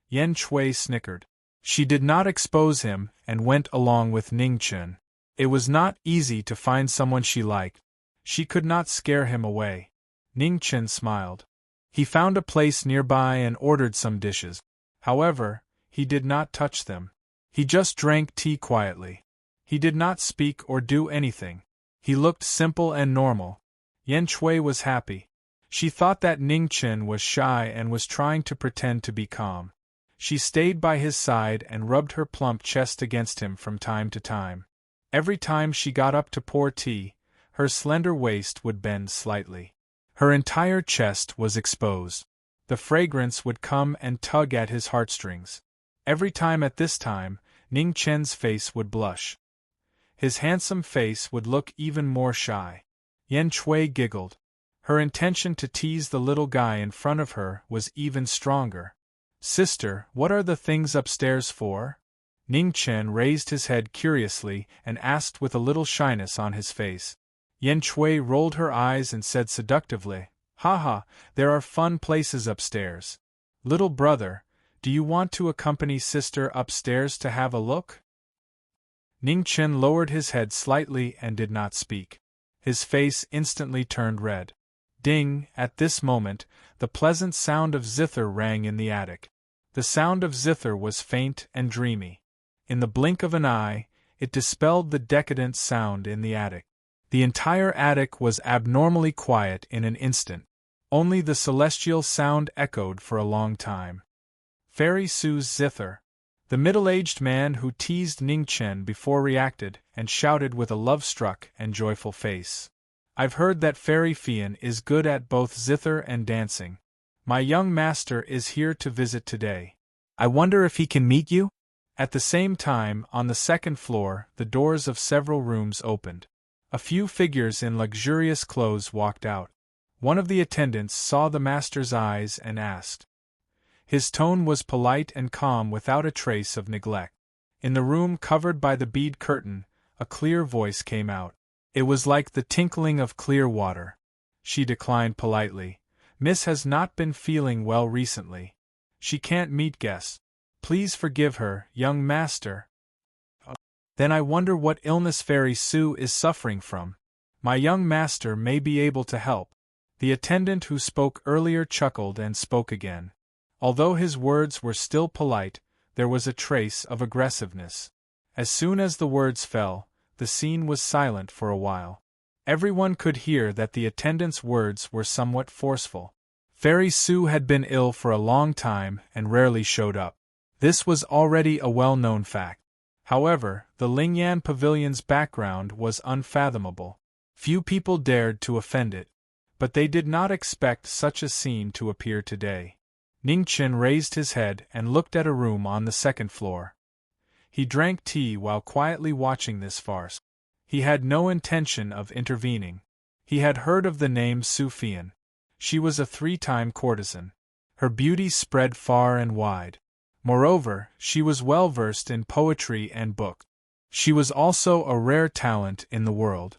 Yen Chui snickered. She did not expose him and went along with Ning Chen. It was not easy to find someone she liked. She could not scare him away. Ning Chen smiled. He found a place nearby and ordered some dishes. However, he did not touch them. He just drank tea quietly. He did not speak or do anything. He looked simple and normal. Yen Chui was happy. She thought that Ning Chen was shy and was trying to pretend to be calm. She stayed by his side and rubbed her plump chest against him from time to time. Every time she got up to pour tea, her slender waist would bend slightly. Her entire chest was exposed. The fragrance would come and tug at his heartstrings. Every time at this time, Ning Chen's face would blush. His handsome face would look even more shy. Yen Chui giggled. Her intention to tease the little guy in front of her was even stronger. Sister, what are the things upstairs for? Ning Chen raised his head curiously and asked with a little shyness on his face. Yen Chui rolled her eyes and said seductively, "Haha, there are fun places upstairs. Little brother, do you want to accompany sister upstairs to have a look?" Ning Chen lowered his head slightly and did not speak. His face instantly turned red. Ding! At this moment, the pleasant sound of zither rang in the attic. The sound of zither was faint and dreamy. In the blink of an eye, it dispelled the decadent sound in the attic. The entire attic was abnormally quiet in an instant. Only the celestial sound echoed for a long time. Fairy Sue's zither. The middle-aged man who teased Ning Chen before reacted and shouted with a love-struck and joyful face. "I've heard that Fairy Fian is good at both zither and dancing. My young master is here to visit today. I wonder if he can meet you?" At the same time, on the second floor, the doors of several rooms opened. A few figures in luxurious clothes walked out. One of the attendants saw the master's eyes and asked. His tone was polite and calm without a trace of neglect. In the room covered by the bead curtain, a clear voice came out. It was like the tinkling of clear water. She declined politely. "Miss has not been feeling well recently. She can't meet guests. Please forgive her, young master." "Then I wonder what illness Fairy Sue is suffering from. My young master may be able to help." The attendant who spoke earlier chuckled and spoke again. Although his words were still polite, there was a trace of aggressiveness. As soon as the words fell, the scene was silent for a while. Everyone could hear that the attendant's words were somewhat forceful. Fairy Sue had been ill for a long time and rarely showed up. This was already a well-known fact. However, the Lingyan Pavilion's background was unfathomable. Few people dared to offend it. But they did not expect such a scene to appear today. Ning Chen raised his head and looked at a room on the second floor. He drank tea while quietly watching this farce. He had no intention of intervening. He had heard of the name Su Fian. She was a 3-time courtesan. Her beauty spread far and wide. Moreover, she was well versed in poetry and book. She was also a rare talent in the world.